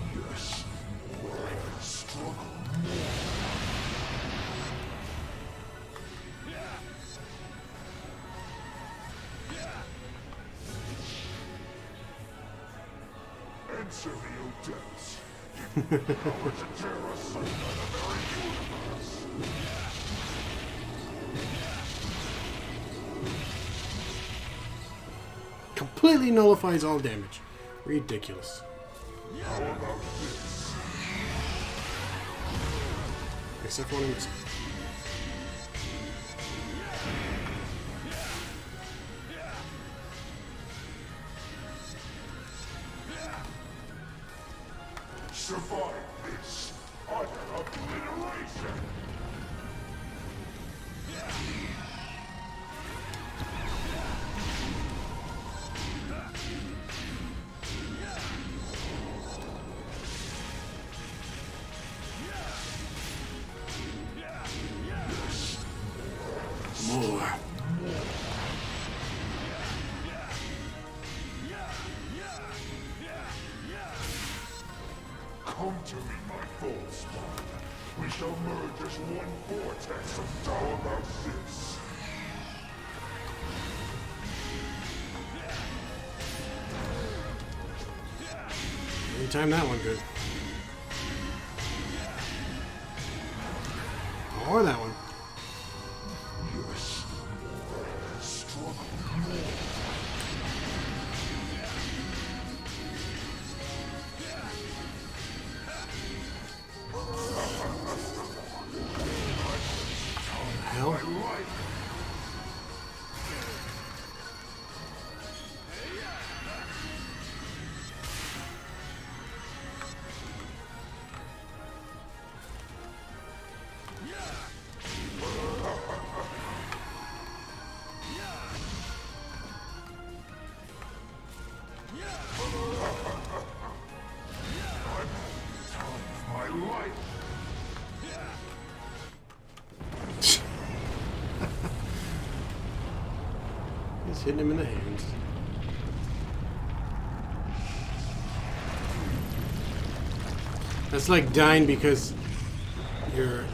Speaker 7: Answer me, O depths. Give me power to tear asunder the very universe.
Speaker 1: Completely nullifies all damage. Ridiculous.
Speaker 7: How about this?
Speaker 1: Except for when he missed.
Speaker 7: Survive this. Utter obliteration.
Speaker 1: More.
Speaker 7: Come to me, my full spawn. We shall merge as one vortex of How about this?
Speaker 1: Anytime that one good. Or that one.
Speaker 7: Yes. Struggle more.
Speaker 1: Hell.
Speaker 7: My life.
Speaker 1: He's hitting him in the hands. That's like dying because your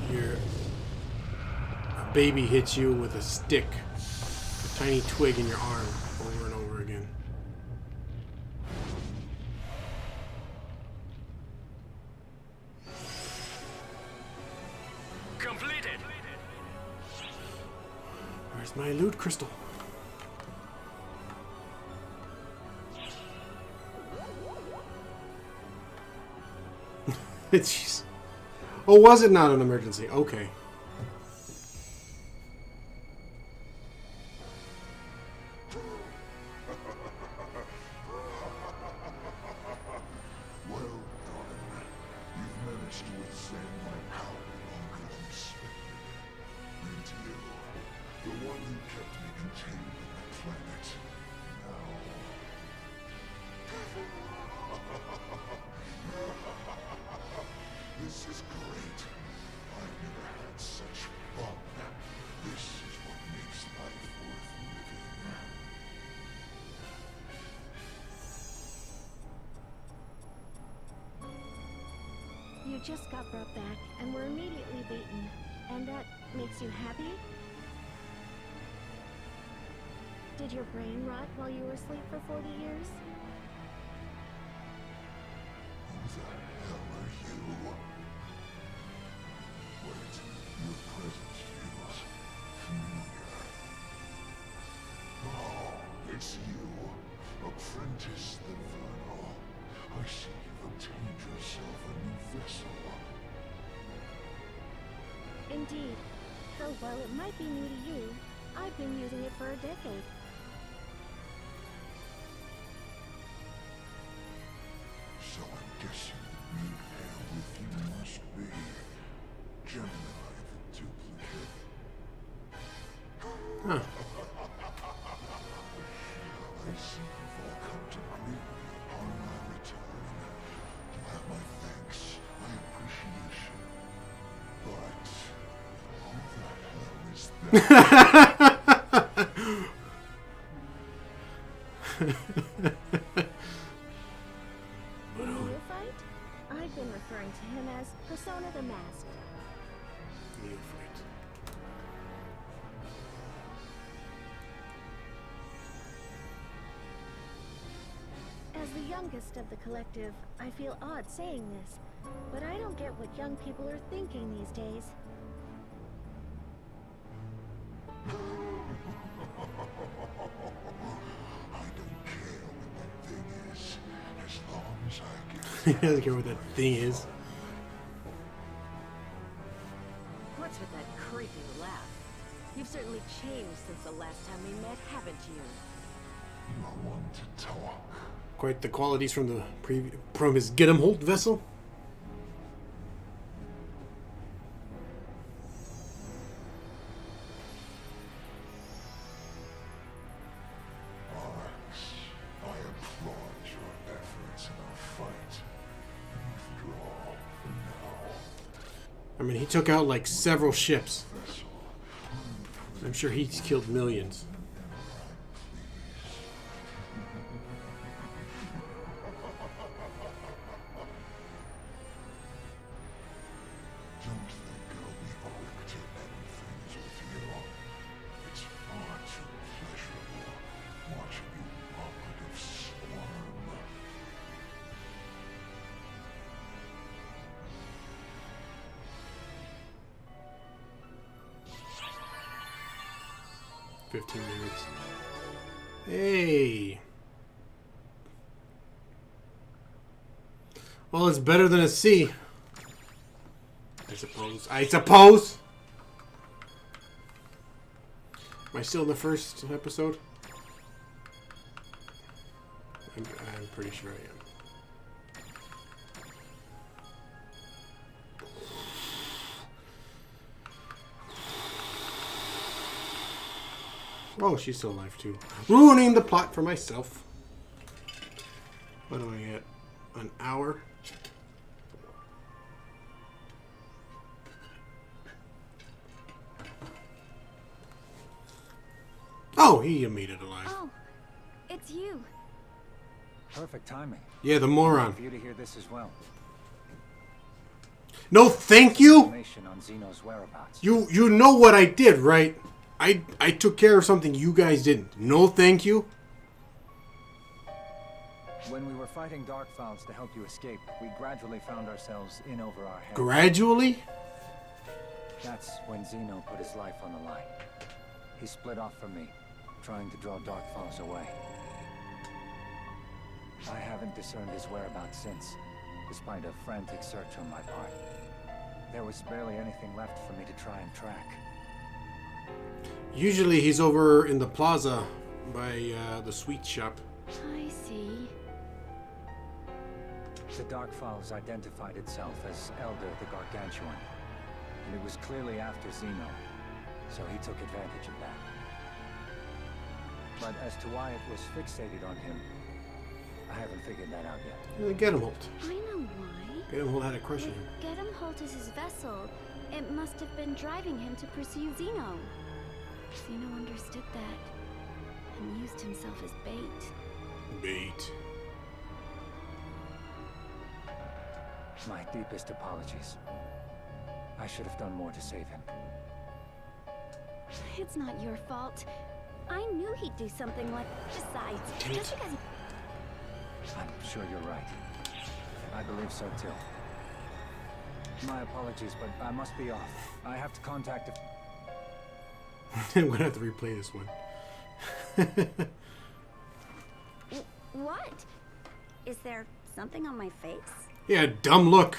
Speaker 1: a baby hits you with a stick, a tiny twig in your arm, over and over again.
Speaker 6: Completed.
Speaker 1: Where's my loot crystal? It's. Oh, was it not an emergency? Okay.
Speaker 7: Well done. You've managed to withstand my power longer than expected. And you, the one who kept me contained on the planet, now... This is great. I've never had such fun. This is what makes life worth living.
Speaker 8: You just got brought back and were immediately beaten. And that makes you happy? Did your brain rot while you were asleep for 40 years?
Speaker 7: Who the hell are you? Wait, your presence feels familiar. Oh, it's you, Apprentice the Vernal. I see you've obtained yourself a new vessel.
Speaker 8: Indeed. Though while it might be new to you, I've been using it for a decade.
Speaker 7: So I'm guessing the new pair with you must be Gemini the duplicate.
Speaker 1: Huh.
Speaker 7: I see you've all come to greet me upon my return. You have my thanks, my appreciation. But who the hell
Speaker 8: Neophyte? I've been referring to him as Persona the Masked.
Speaker 1: Neophyte.
Speaker 8: As the youngest of the collective, I feel odd saying this, but I don't get what young people are thinking these days.
Speaker 7: I don't care what that thing is, as long as I get
Speaker 1: He doesn't care what that thing is.
Speaker 9: What's with that creepy laugh? You've certainly changed since the last time we met, haven't you?
Speaker 7: you are one to talk.
Speaker 1: Quite the qualities from the from his Get 'em Holt vessel.
Speaker 7: ARKs, I applaud your efforts in our fight. Withdraw for now.
Speaker 1: I mean, he took out like several ships.
Speaker 7: Vessel,
Speaker 1: I'm sure he's killed millions.
Speaker 7: don't think I'll be quick to end things with you. It's far too pleasurable watching you operative swarm.
Speaker 1: 15 minutes. Hey. Well, it's better than a C. I suppose. I suppose. Am I still in the first episode? I'm pretty sure I am. Oh, she's still alive too. Ruining the plot for myself. What do I get? An hour? Oh, he made it alive.
Speaker 8: Oh, it's you.
Speaker 5: Perfect timing.
Speaker 1: Yeah, the moron.
Speaker 5: For you to hear this as well.
Speaker 1: No, thank you.
Speaker 5: Information on Xeno's whereabouts.
Speaker 1: You know what I did, right? I took care of something you guys didn't. No, thank you.
Speaker 5: When we were fighting Darkfowls to help you escape, we gradually found ourselves in over our heads.
Speaker 1: Gradually?
Speaker 5: That's when Xeno put his life on the line. He split off from me, trying to draw Darkfowls away. I haven't discerned his whereabouts since, despite a frantic search on my part. There was barely anything left for me to try and track.
Speaker 1: Usually he's over in the plaza by the sweet shop.
Speaker 8: I see.
Speaker 5: The Darkfowls identified itself as Elder the Gargantuan, and it was clearly after Xeno, so he took advantage of that. But as to why it was fixated on him, I haven't figured that out yet.
Speaker 1: Get him Holt.
Speaker 8: I know why.
Speaker 1: Get him Holt had a crush on him.
Speaker 8: Get him Holt is his vessel. It must have been driving him to pursue Xeno. Xeno understood that and used himself as bait.
Speaker 1: Bait.
Speaker 5: My deepest apologies. I should have done more to save him.
Speaker 8: It's not your fault. I knew he'd do something like. Besides,
Speaker 1: Damn it.
Speaker 8: just because.
Speaker 5: I'm sure you're right. I believe so too. My apologies, but I must be off. I have to contact a...
Speaker 1: I'm gonna have to replay this one.
Speaker 8: What? Is there something on my face?
Speaker 1: Yeah, dumb look.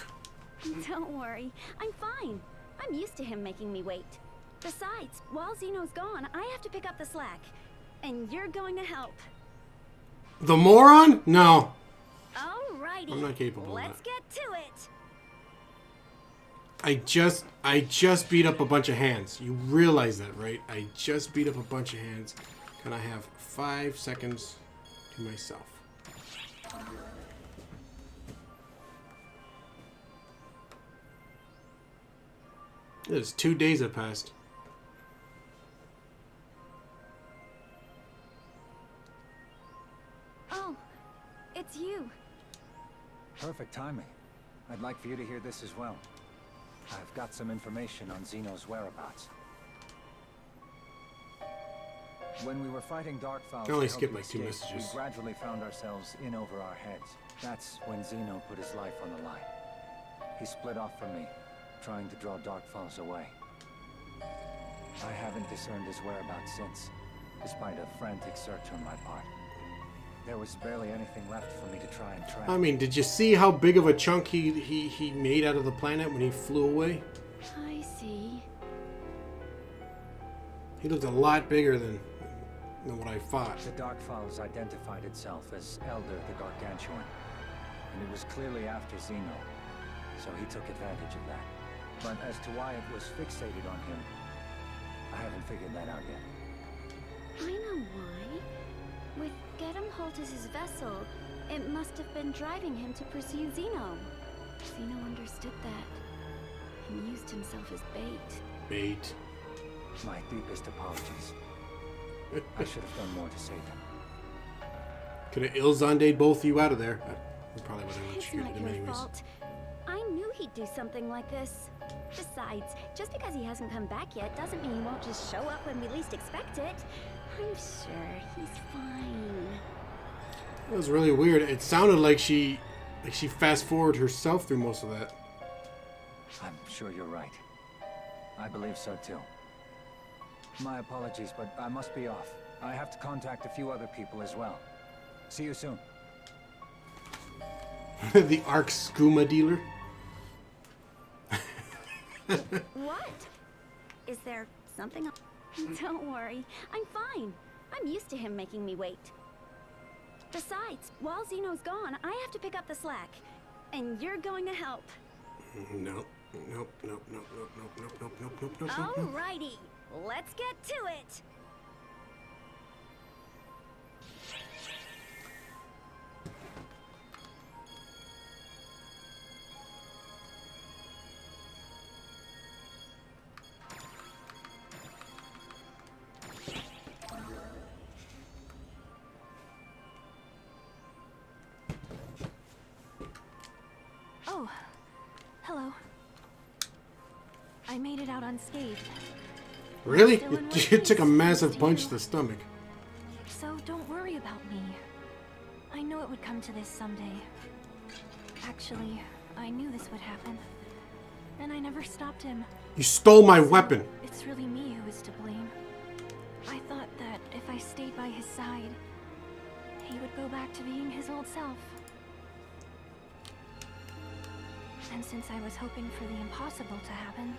Speaker 8: Don't worry, I'm fine. I'm used to him making me wait. Besides, while Xeno's gone, I have to pick up the slack. And you're going to help.
Speaker 1: The moron? No.
Speaker 8: Alrighty.
Speaker 1: I'm not capable of
Speaker 8: Let's
Speaker 1: that.
Speaker 8: get to it.
Speaker 1: I just beat up a bunch of hands. You realize that, right? I just beat up a bunch of hands. And I have 5 seconds to myself. There's 2 days that passed.
Speaker 5: Perfect timing. I'd like for you to hear this as well. I've got some information on Xeno's whereabouts. When we were fighting Darkfowls,
Speaker 1: I only skipped like 2 messages.
Speaker 5: We gradually found ourselves in over our heads. That's when Xeno put his life on the line. He split off from me, trying to draw Darkfowls away. I haven't discerned his whereabouts since, despite a frantic search on my part. There was barely anything left for me to try and track.
Speaker 1: I mean, did you see how big of a chunk he made out of the planet when he flew away?
Speaker 8: I see.
Speaker 1: He looked a lot bigger than what I thought.
Speaker 5: The Darkfowls identified itself as Elder the Gargantuan, and it was clearly after Xeno, so he took advantage of that. But as to why it was fixated on him, I haven't figured that out yet.
Speaker 8: I know why. With Gedemholtis' vessel, it must have been driving him to pursue Xeno. Xeno understood that, and used himself as bait.
Speaker 1: Bait.
Speaker 5: My deepest apologies. I should have done more to save him.
Speaker 1: Could have Ilzanda'd both of you out of there. I probably would have
Speaker 8: It's
Speaker 1: shooted
Speaker 8: not
Speaker 1: him
Speaker 8: your
Speaker 1: anyways.
Speaker 8: fault. I knew he'd do something like this. Besides, just because he hasn't come back yet doesn't mean he won't just show up when we least expect it. I'm sure he's fine.
Speaker 1: It was really weird. It sounded like she fast forwarded herself through most of that.
Speaker 5: I'm sure you're right. I believe so too. My apologies, but I must be off. I have to contact a few other people as well. See you soon.
Speaker 1: The ARKs skooma dealer.
Speaker 8: What? Is there something? Don't worry, I'm fine. I'm used to him making me wait. Besides, while Xeno's gone, I have to pick up the slack. And you're going to help.
Speaker 1: No. Nope.
Speaker 8: Alrighty, let's get to it.
Speaker 10: Oh, hello. I made it out unscathed.
Speaker 1: Really? You took a massive punch to the stomach.
Speaker 10: So don't worry about me. I knew it would come to this someday. Actually, I knew this would happen. And I never stopped him.
Speaker 1: You stole my weapon.
Speaker 10: It's really me who is to blame. I thought that if I stayed by his side, he would go back to being his old self. And since I was hoping for the impossible to happen,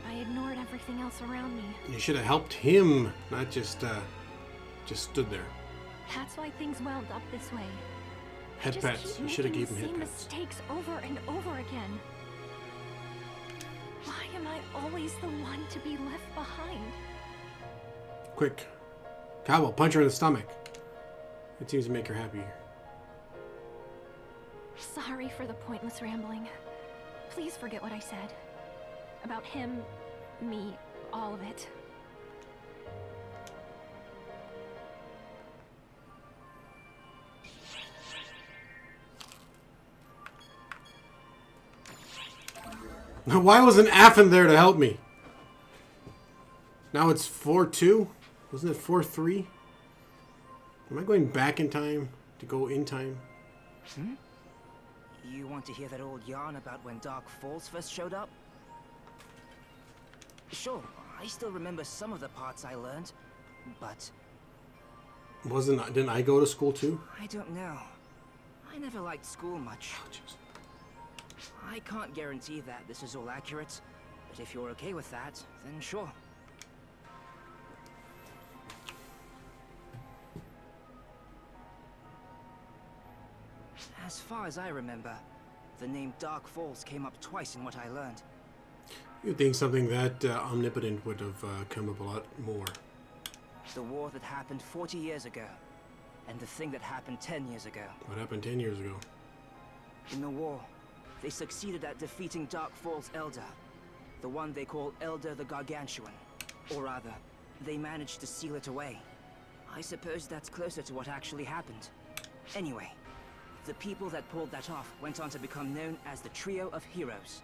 Speaker 10: I ignored everything else around me.
Speaker 1: You should have helped him, not just stood there.
Speaker 10: That's why things wound up this way.
Speaker 1: Head pats. You should have given him head pats.
Speaker 10: Mistakes over and over again. Why am I always the one to be left behind?
Speaker 1: Quick. Cowbell, punch her in the stomach. It seems to make her happier.
Speaker 10: Sorry for the pointless rambling. Please forget what I said. About him, me, all of it.
Speaker 1: Why wasn't Affin there to help me? Now it's 4-2? Wasn't it 4-3? Am I going back in time to go in time?
Speaker 2: Hmm? You want to hear that old yarn about when Dark Falls first showed up? Sure, I still remember some of the parts I learned, but...
Speaker 1: Didn't I go to school too?
Speaker 2: I don't know. I never liked school much.
Speaker 1: Oh, jeez.
Speaker 2: I can't guarantee that this is all accurate, but if you're okay with that, then sure. As far as I remember, the name Dark Falls came up twice in what I learned.
Speaker 1: You'd think something that omnipotent would have come up a lot more.
Speaker 2: The war that happened 40 years ago, and the thing that happened 10 years ago.
Speaker 1: What happened 10 years ago?
Speaker 2: In the war, they succeeded at defeating Dark Falls' Elder, the one they call Elder the Gargantuan. Or rather, they managed to seal it away. I suppose that's closer to what actually happened. Anyway, The people that pulled that off went on to become known as the Trio of Heroes.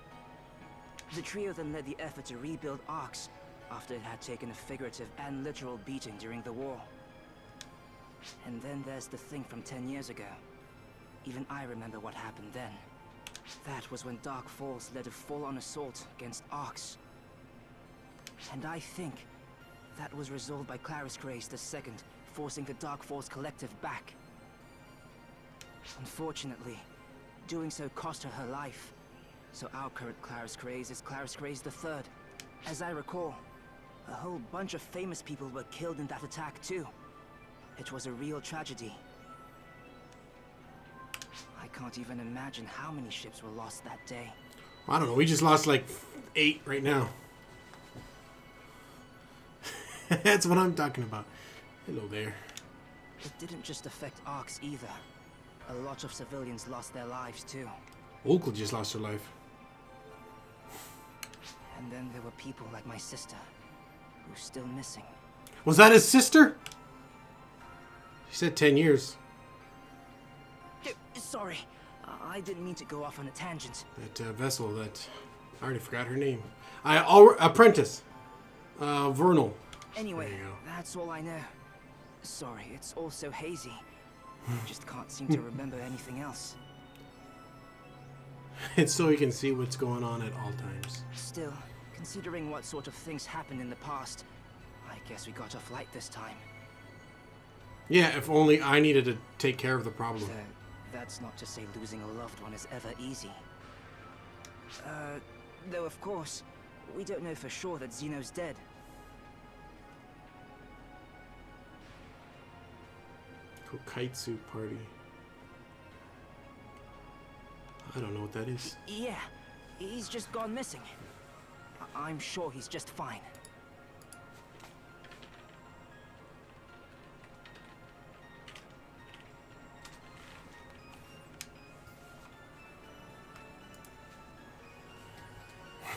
Speaker 2: The trio then led the effort to rebuild ARKs after it had taken a figurative and literal beating during the war. And then there's the thing from 10 years ago. Even I remember what happened then. That was when Dark Falls led a full-on assault against ARKs. And I think that was resolved by Clarice Grace II, forcing the Dark Falls Collective back. Unfortunately, doing so cost her her life. So our current Clarice Grace is Clarice Grace III. As I recall, a whole bunch of famous people were killed in that attack too. It was a real tragedy. I can't even imagine how many ships were lost that day.
Speaker 1: I don't know, we just lost like 8 right now. That's what I'm talking about. Hello there.
Speaker 2: It didn't just affect ARKs either. A lot of civilians lost their lives too.
Speaker 1: Oakle just lost her life.
Speaker 2: And then there were people like my sister, who's still missing.
Speaker 1: Was that his sister? She said 10 years.
Speaker 2: Sorry, I didn't mean to go off on a tangent.
Speaker 1: That vessel that... I already forgot her name. Apprentice. Vernal.
Speaker 2: Anyway, that's all I know. Sorry, it's all so hazy. Just can't seem to remember anything else.
Speaker 1: It's so you can see what's going on at all times.
Speaker 2: Still, considering what sort of things happened in the past, I guess we got off light this time.
Speaker 1: Yeah, if only I needed to take care of the problem.
Speaker 2: That's not to say losing a loved one is ever easy. Though of course, we don't know for sure that Zeno's dead.
Speaker 1: Kokaitsu party. I don't know what that is.
Speaker 2: Yeah, he's just gone missing. I'm sure he's just fine.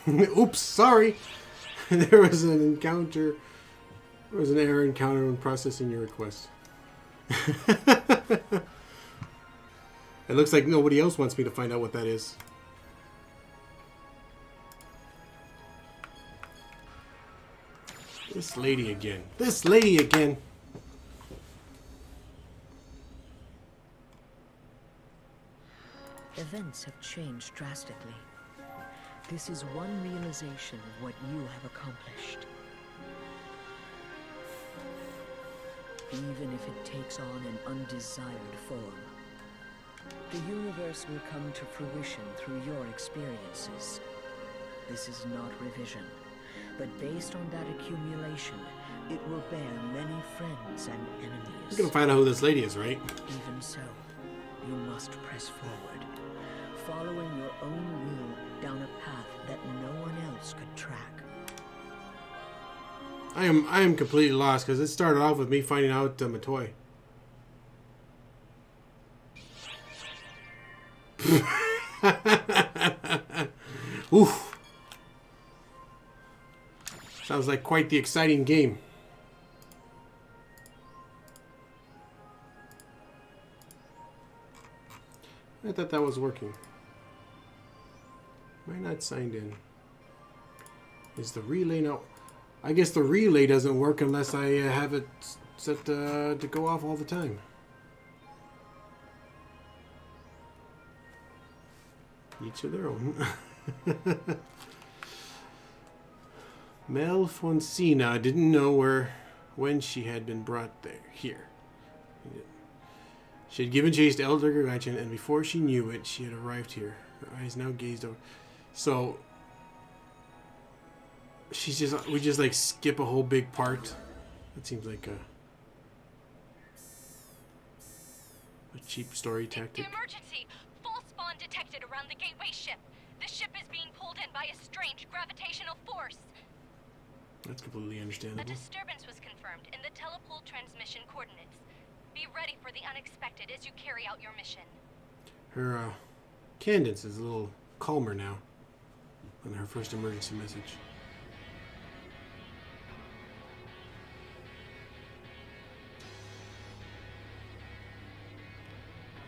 Speaker 1: Oops, sorry. There was an encounter. There was an error encountered when processing your request. It looks like nobody else wants me to find out what that is. This lady again. This lady again.
Speaker 11: Events have changed drastically. This is one realization of what you have accomplished. Even if it takes on an undesired form, the universe will come to fruition through your experiences. This is not revision, but based on that accumulation, it will bear many friends and enemies.
Speaker 1: You're gonna find out who this lady is, right?
Speaker 11: Even so, you must press forward, following your own will down a path that no one else could track.
Speaker 1: I am completely lost because it started off with me finding out Matoy. Oof. Sounds like quite the exciting game. I thought that was working. Am I not signed in? Is the relay now? I guess the relay doesn't work unless I have it set to go off all the time. Each of their own. Mel Fonsina didn't know when she had been brought there. Here. She had given chase to Elder Gargantuan, and before she knew it, she had arrived here. Her eyes now gazed over. So we just like skip a whole big part. That seems like a cheap story tactic.
Speaker 4: Emergency! False spawn detected around the gateway ship. The ship is being pulled in by a strange gravitational force.
Speaker 1: That's completely understandable.
Speaker 4: A disturbance was confirmed in the telepole transmission coordinates. Be ready for the unexpected as you carry out your mission.
Speaker 1: Her cadence is a little calmer now on her first emergency message.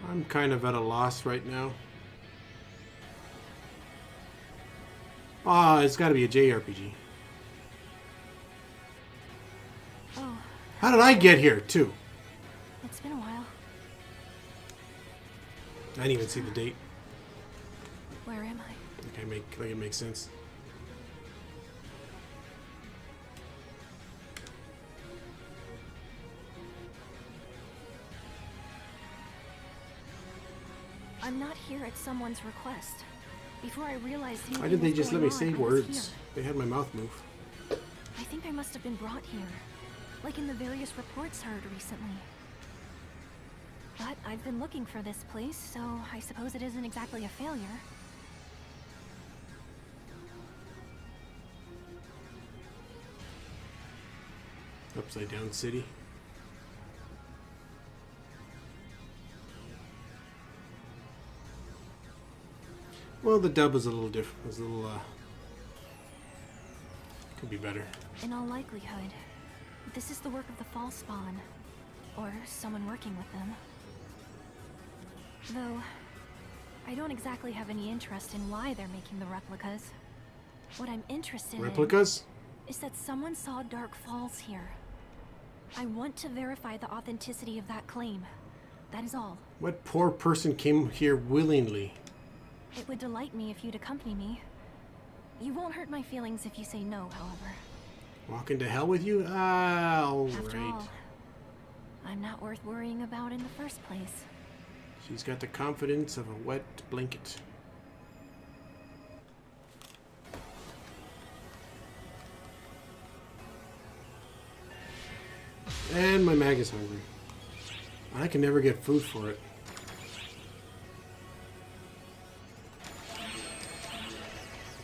Speaker 1: I'm kind of at a loss right now. Ah, it's got to be a JRPG.
Speaker 10: Oh.
Speaker 1: How did I get here, too?
Speaker 10: It's been a while.
Speaker 1: I didn't even see the date.
Speaker 10: Where am I?
Speaker 1: Okay, like it makes sense.
Speaker 10: I'm not here at someone's request. Before I realized anything
Speaker 1: Why didn't they
Speaker 10: was
Speaker 1: just let
Speaker 10: going
Speaker 1: me say
Speaker 10: on, I was
Speaker 1: words?
Speaker 10: here.
Speaker 1: They had my mouth move.
Speaker 10: I think I must have been brought here, like in the various reports heard recently. But I've been looking for this place, so I suppose it isn't exactly a failure.
Speaker 1: Upside down city. Well, the dub was a little different. Was a little, could be better.
Speaker 10: In all likelihood, this is the work of the Fall Spawn, or someone working with them. Though, I don't exactly have any interest in why they're making the replicas. What I'm interested
Speaker 1: Replicas?
Speaker 10: in is that someone saw Dark Falls here. I want to verify the authenticity of that claim. That is all.
Speaker 1: What poor person came here willingly?
Speaker 10: It would delight me if you'd accompany me. You won't hurt my feelings if you say no, however.
Speaker 1: Walk into hell with you? Ah, all
Speaker 10: After
Speaker 1: right.
Speaker 10: all, I'm not worth worrying about in the first place.
Speaker 1: She's got the confidence of a wet blanket. And my mag is hungry. I can never get food for it.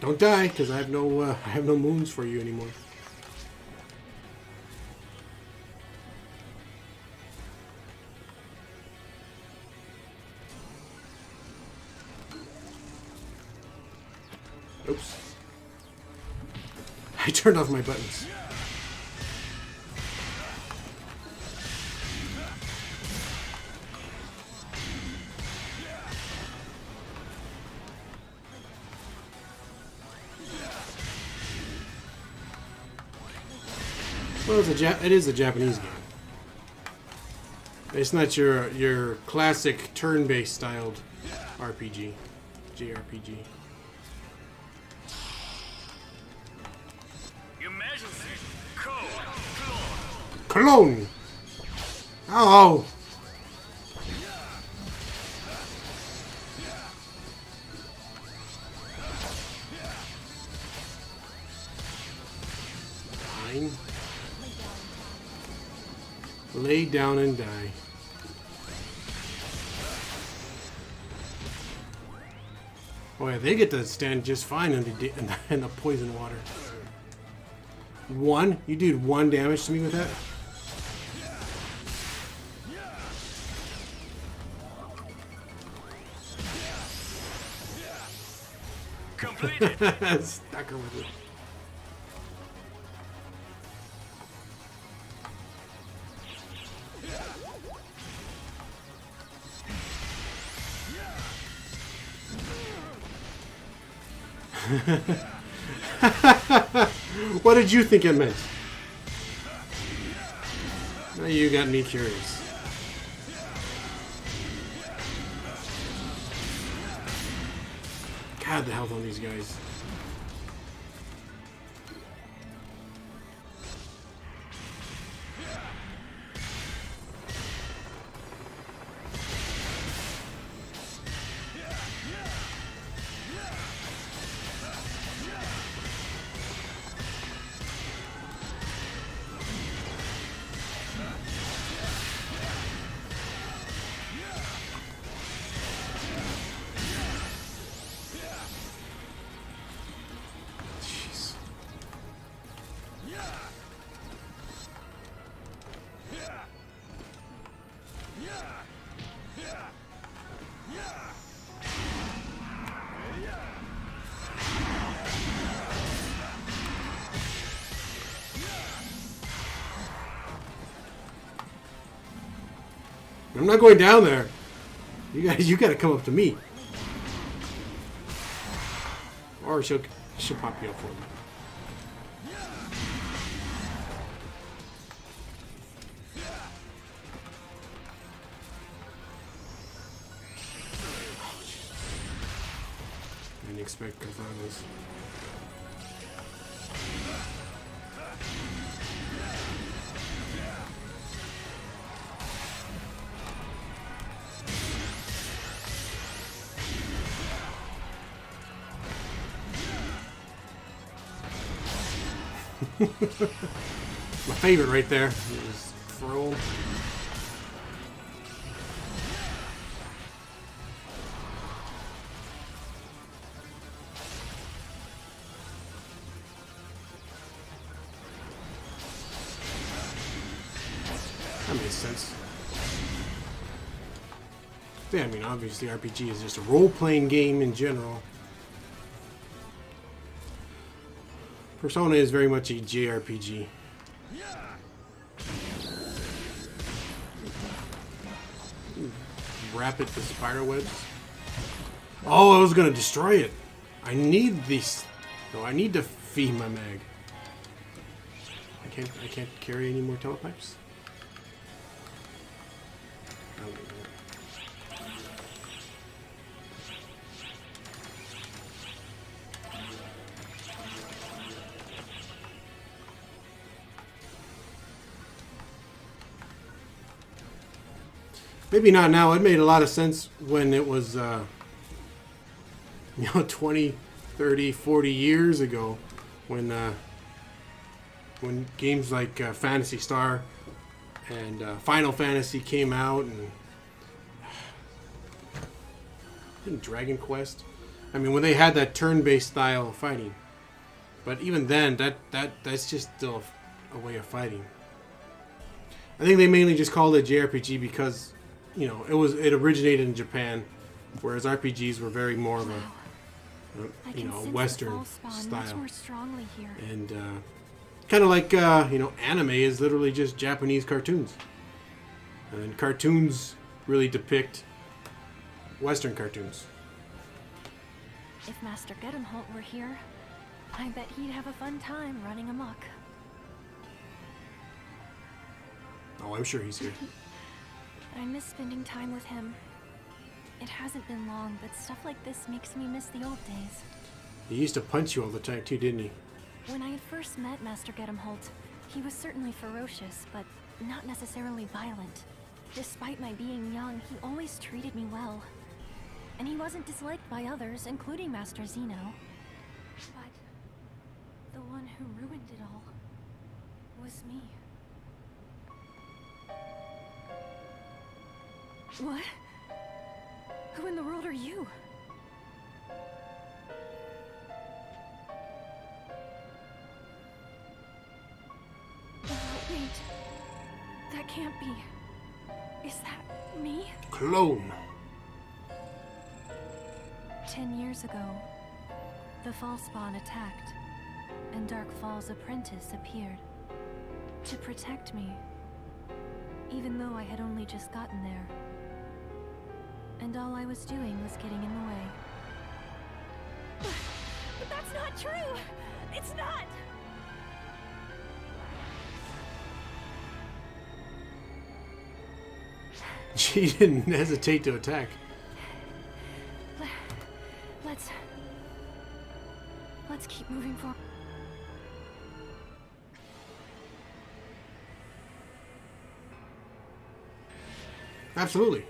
Speaker 1: Don't die, because I have no moons for you anymore. Oops. I turned off my buttons. Well, it is a Japanese game. It's not your classic turn-based styled RPG, JRPG.
Speaker 6: Your Majesty,
Speaker 1: Cologne. Oh. Fine. Lay down and die. Oh yeah, they get to stand just fine in the poison water. One? You did 1 damage to me with that?
Speaker 6: completed.
Speaker 1: Stuck her with it. What did you think it meant? Now you got me curious. God, the health on these guys. I'm not going down there. You gotta come up to me. Or she'll pop you up for me. I didn't expect Convine. My favorite right there is referral. That makes sense. Yeah, I mean, obviously RPG is just a role-playing game in general. Persona is very much a JRPG. Wrap it with spider webs. Oh, I was gonna destroy it. I need these. No, I need to feed my mag. I can't carry any more telepipes. Maybe not now. It made a lot of sense when it was, 20, 30, 40 years ago, when games like Phantasy Star and Final Fantasy came out, and Dragon Quest. I mean, when they had that turn-based style of fighting. But even then, that's just still a way of fighting. I think they mainly just called it JRPG because, it originated in Japan, whereas RPGs were very more of a Western style. And kind of like anime is literally just Japanese cartoons, and cartoons really depict Western cartoons.
Speaker 10: If Master Gedemholt were here, I bet he'd have a fun time running amok.
Speaker 1: Oh, I'm sure he's here.
Speaker 10: I miss spending time with him. It hasn't been long, but stuff like this makes me miss the old days.
Speaker 1: He used to punch you all the time too, didn't he?
Speaker 10: When I had first met Master Gedemholt, he was certainly ferocious, but not necessarily violent. Despite my being young, he always treated me well. And he wasn't disliked by others, including Master Zeno. But the one who ruined it all was me. What? Who in the world are you? Wait. That can't be. Is that me?
Speaker 1: Clone.
Speaker 10: 10 years ago, the Fallspawn attacked, and Dark Fall's apprentice appeared to protect me, even though I had only just gotten there. And all I was doing was getting in the way. But that's not true! It's not!
Speaker 1: She didn't hesitate to attack.
Speaker 10: Let's keep moving forward.
Speaker 1: Absolutely.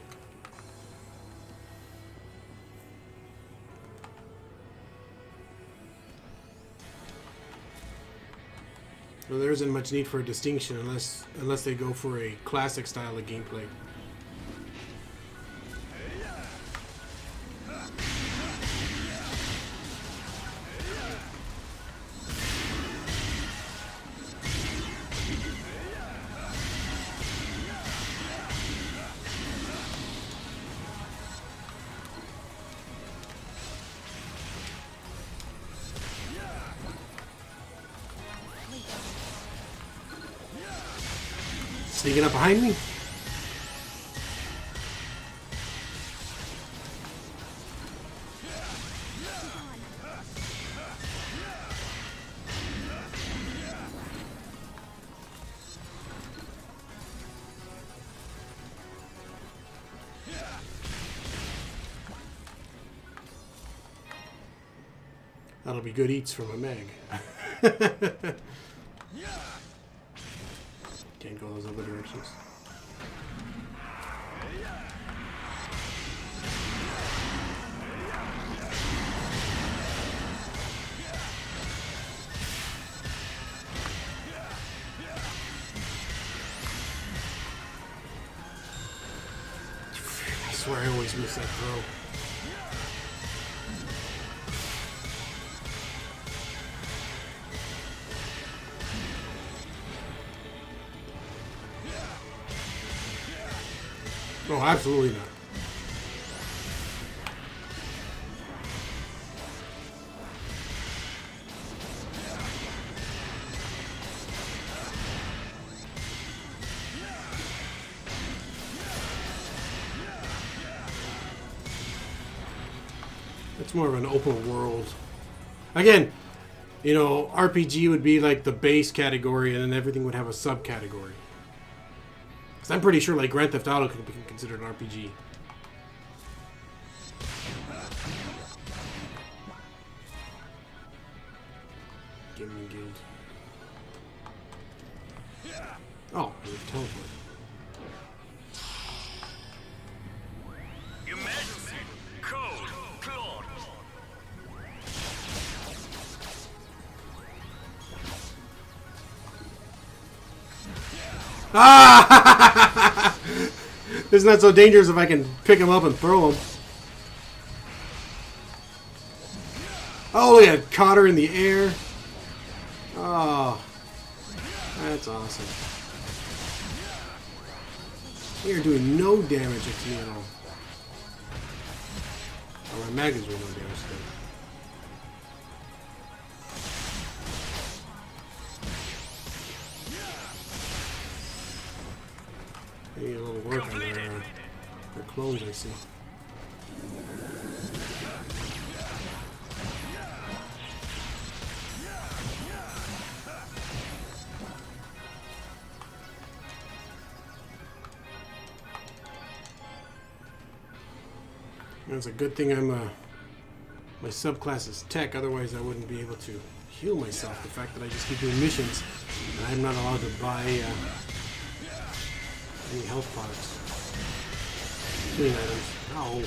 Speaker 1: Well, there isn't much need for a distinction unless they go for a classic style of gameplay. Sneaking up behind me? That'll be good eats from a mag. Can't go those other directions. I swear I always miss that throw. Oh, absolutely not. It's more of an open world. Again, you know, RPG would be like the base category, and then everything would have a subcategory. Because I'm pretty sure like Grand Theft Auto could be considered an RPG. Gaming Guild. Oh, there's a teleport.
Speaker 6: Emergency! Code! Claude!
Speaker 1: Ah! It's not so dangerous if I can pick him up and throw him. Oh, look at caught her in the air. Oh, that's awesome. You're doing no damage to me at all. Oh, my mag is doing no damage to me. Maybe a little work on their clones, I see. It's a good thing I'm my subclass is tech, otherwise I wouldn't be able to heal myself. The fact that I just keep doing missions and I'm not allowed to buy any health products. Healing items. Ow.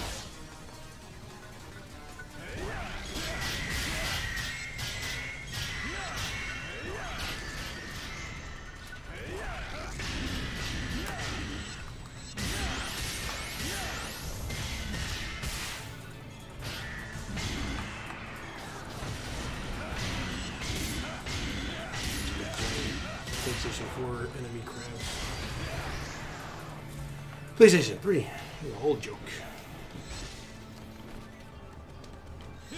Speaker 1: PlayStation 4 enemy crabs. PlayStation 3. The whole joke. I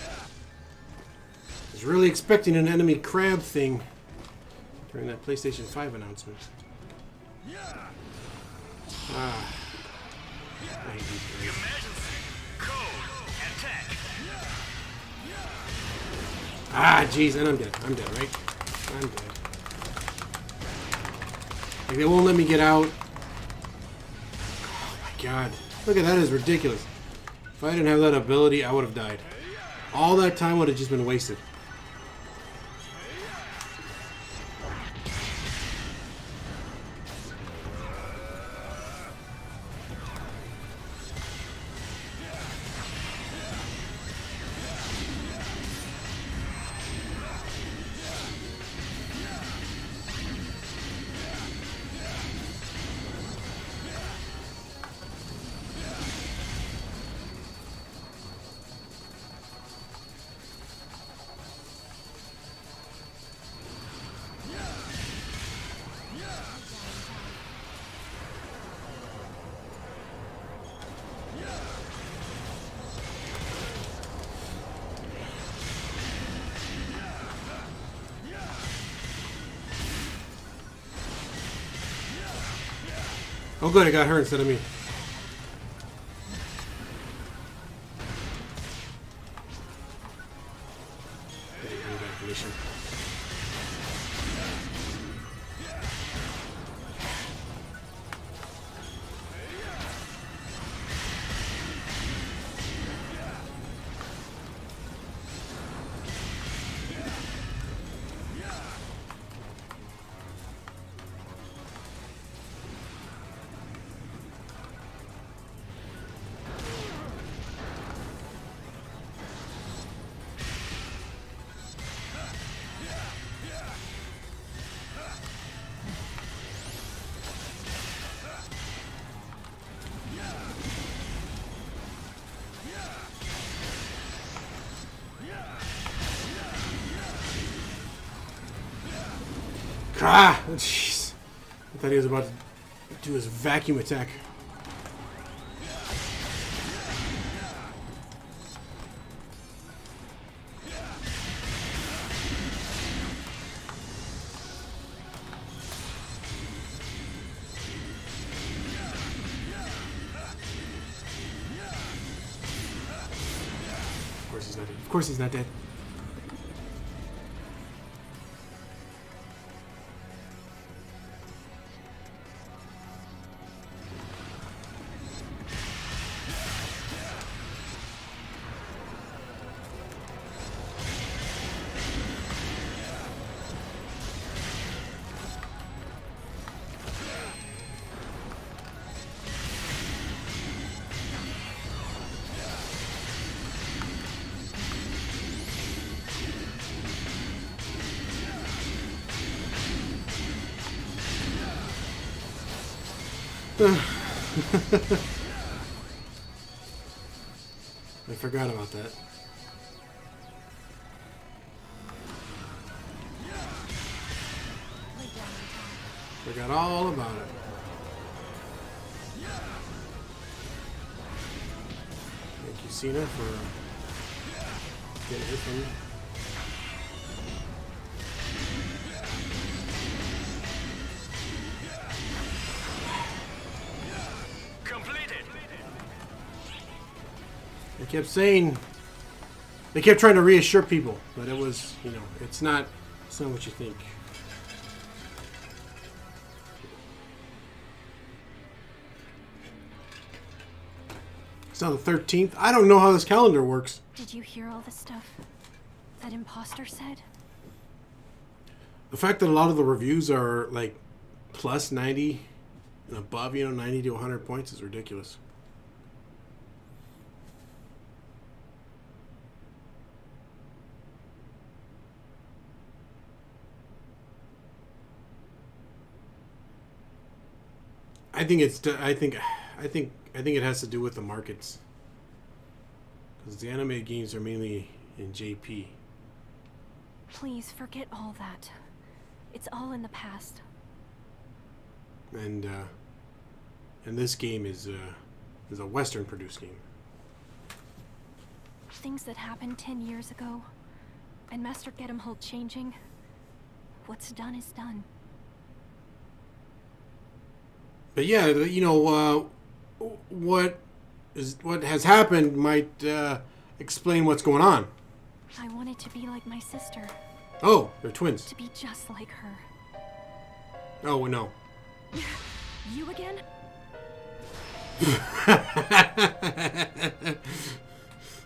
Speaker 1: was really expecting an enemy crab thing during that PlayStation 5 announcement. Ah. I hate these guys. Ah, jeez, and I'm dead. I'm dead, right? I'm dead. Like, they won't let me get out. Oh my god. Look at that, is ridiculous. If I didn't have that ability, I would have died. All that time would have just been wasted. Oh good, I got her instead of me. Ah! Jeez. I thought he was about to do his vacuum attack. Of course he's not dead. Of course he's not dead. I forgot about that. Forgot all about it. Thank you, Cena, for getting hit from me. They kept saying, they kept trying to reassure people that it was, you know, it's not what you think. It's now the 13th. I don't know how this calendar works.
Speaker 10: Did you hear all the stuff that imposter said?
Speaker 1: The fact that a lot of the reviews are like plus 90 and above, you know, 90 to 100 points is ridiculous. I think it has to do with the markets, because the anime games are mainly in JP.
Speaker 10: Please forget all that. It's all in the past.
Speaker 1: And this game is a Western produced game.
Speaker 10: Things that happened 10 years ago, and Master Gedemhold changing. What's done is done.
Speaker 1: But yeah, you know, what has happened might explain what's going on.
Speaker 10: I wanted to be like my sister.
Speaker 1: Oh, they're twins.
Speaker 10: To be just like her.
Speaker 1: Oh, no.
Speaker 10: You again?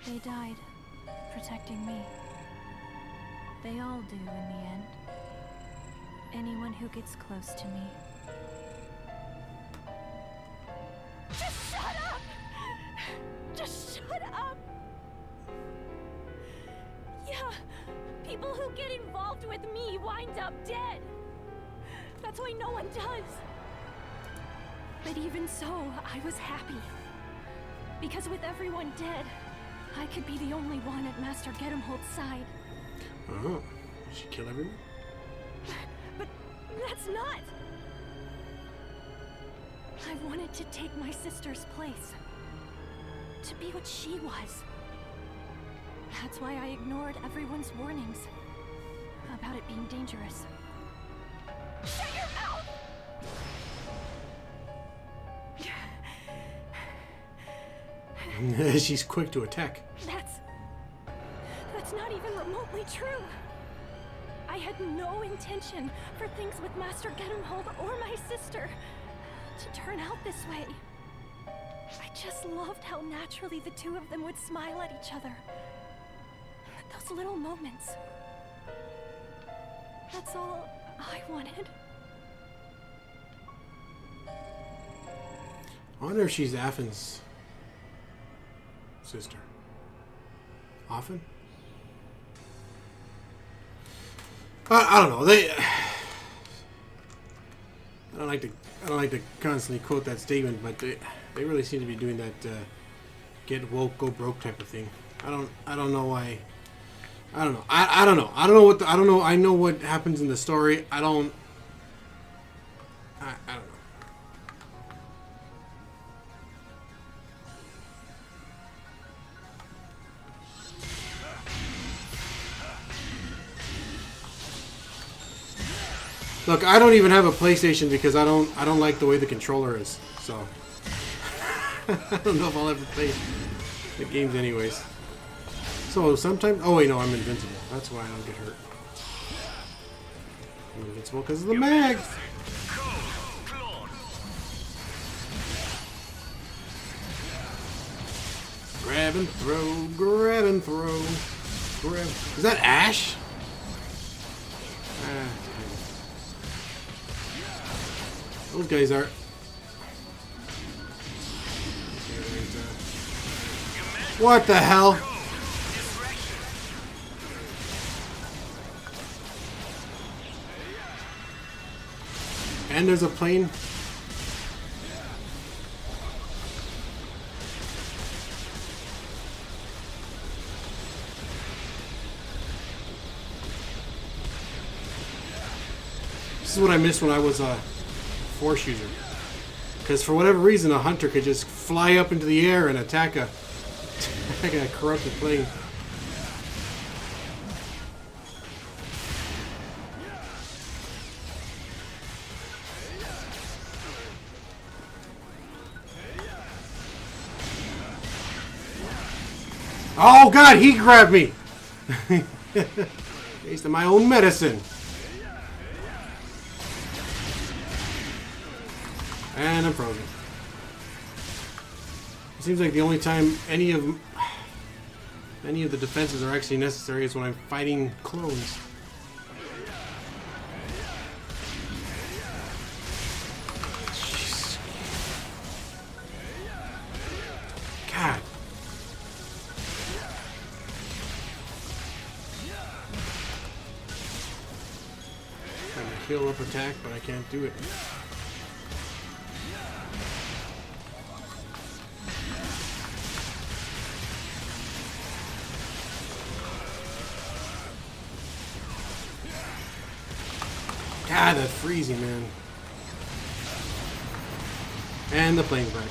Speaker 10: They died, protecting me. They all do in the end. Anyone who gets close to me. Just shut up! Just shut up! Yeah, people who get involved with me wind up dead. That's why no one does. But even so, I was happy. Because with everyone dead, I could be the only one at Master Gedemhold's side.
Speaker 1: Oh, did she kill everyone?
Speaker 10: But that's not... I wanted to take my sister's place. To be what she was. That's why I ignored everyone's warnings about it being dangerous. Shut your mouth!
Speaker 1: She's quick to attack.
Speaker 10: That's not even remotely true. I had no intention for things with Master Gedemhold or my sister to turn out this way. I just loved how naturally the two of them would smile at each other. Those little moments. That's all I wanted.
Speaker 1: I wonder if she's Affin's sister. Often? I don't know. I don't like to constantly quote that statement, but they really seem to be doing that get woke, go broke type of thing. I don't know why. I don't know. I don't know. I don't know. I know what happens in the story. I don't I don't know. Look, I don't even have a PlayStation because I don't like the way the controller is. So I don't know if I'll ever play the games anyways. So sometimes, oh wait, no, I'm invincible. That's why I don't get hurt. I'm invincible because of the mag. Grab and throw, grab and throw, grab. Is that Ash? Those guys are. What the hell? And there's a plane. This is what I missed when I was a Force user. Because for whatever reason, a hunter could just fly up into the air and attack a corrupted plane. Oh god, he grabbed me! Wasting my own medicine. And I'm frozen. It seems like the only time any of the defenses are actually necessary is when I'm fighting clones. Jeez. God. Trying to heal up attack, but I can't do it. God, that freezing, man. And the plane's back.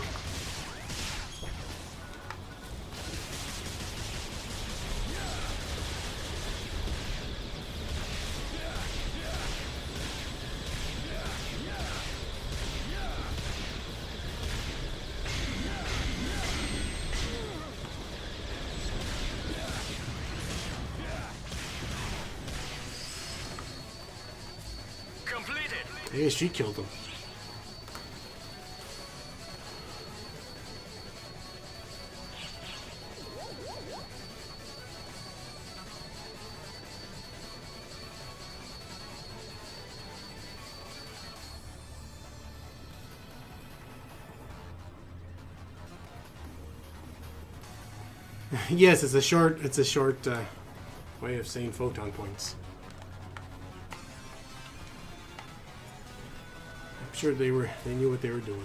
Speaker 1: Hey, she killed him. Yes, it's a short way of saying photon points. Sure they knew what they were doing.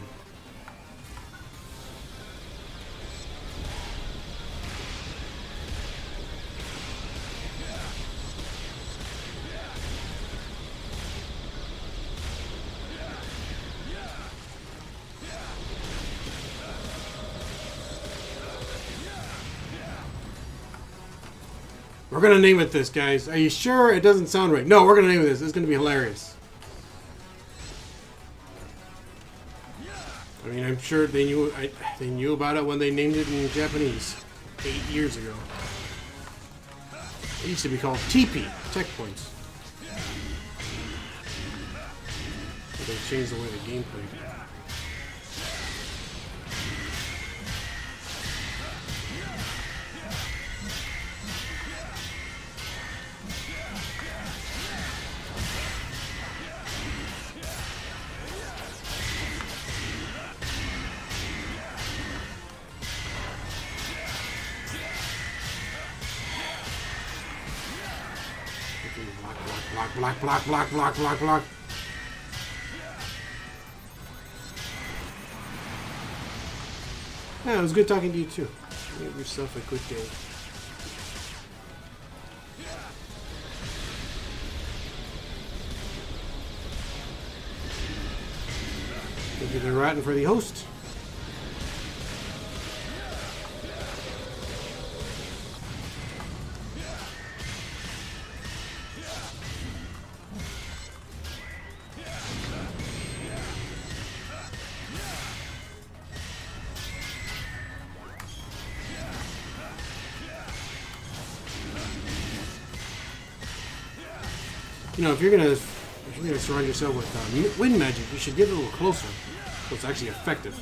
Speaker 1: We're gonna name it this, guys. Are you sure? It doesn't sound right. No, we're gonna name it this. It's gonna be hilarious. I mean, I'm sure they knew about it when they named it in Japanese 8 years ago. It used to be called TP, checkpoints. But they changed the way the game played. Block, block, block, block, block, block. Yeah, it was good talking to you too. Give yourself a good day. Thank you to Ratten for the host. You know, if you're gonna surround yourself with wind magic, you should get a little closer, so it's actually effective.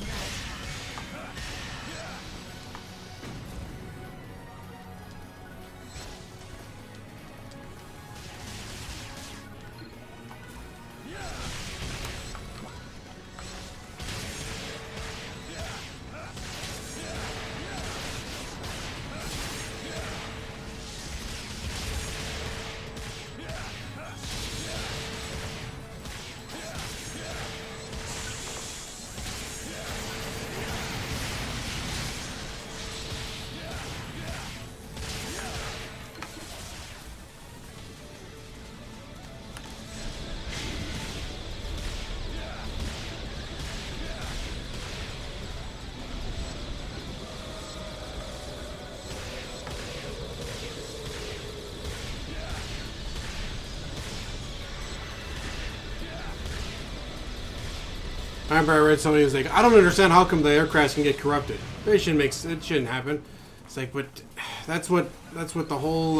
Speaker 1: I remember I read somebody who was like, I don't understand how come the aircraft can get corrupted. It shouldn't happen. It's like, but that's what the whole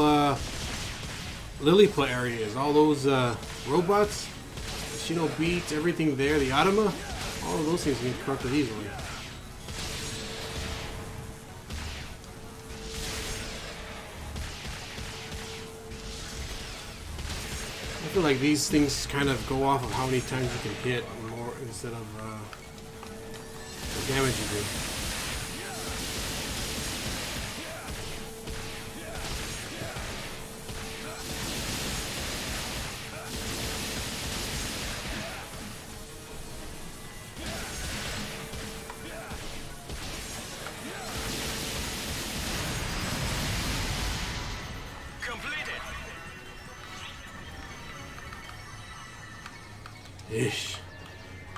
Speaker 1: Lilliput area is. All those robots, the Shino Beats, everything there, the Atama, all of those things can get corrupted easily. I feel like these things kind of go off of how many times you can hit more instead of the damage you do. Ish.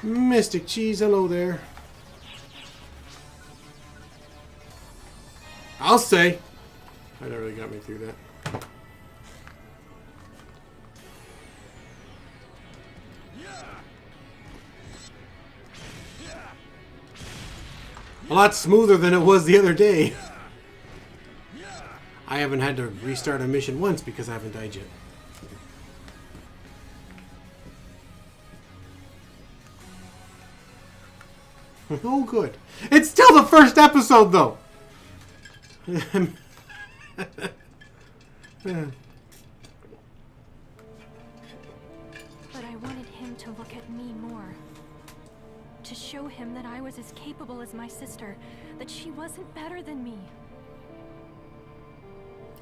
Speaker 1: Mystic Cheese, hello there. I'll say. That really got me through that. A lot smoother than it was the other day. I haven't had to restart a mission once because I haven't died yet. Oh, good. It's still the first episode, though.
Speaker 10: But I wanted him to look at me more. To show him that I was as capable as my sister. That she wasn't better than me.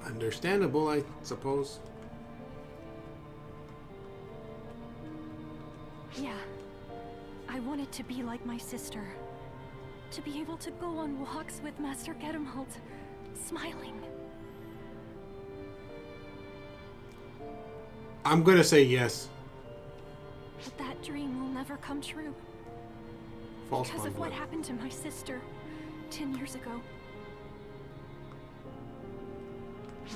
Speaker 1: Understandable, I suppose.
Speaker 10: Yeah. I wanted to be like my sister. To be able to go on walks with Master Gedemholt, smiling.
Speaker 1: I'm gonna say yes.
Speaker 10: But that dream will never come true.
Speaker 1: False
Speaker 10: because of what happened to my sister 10 years ago.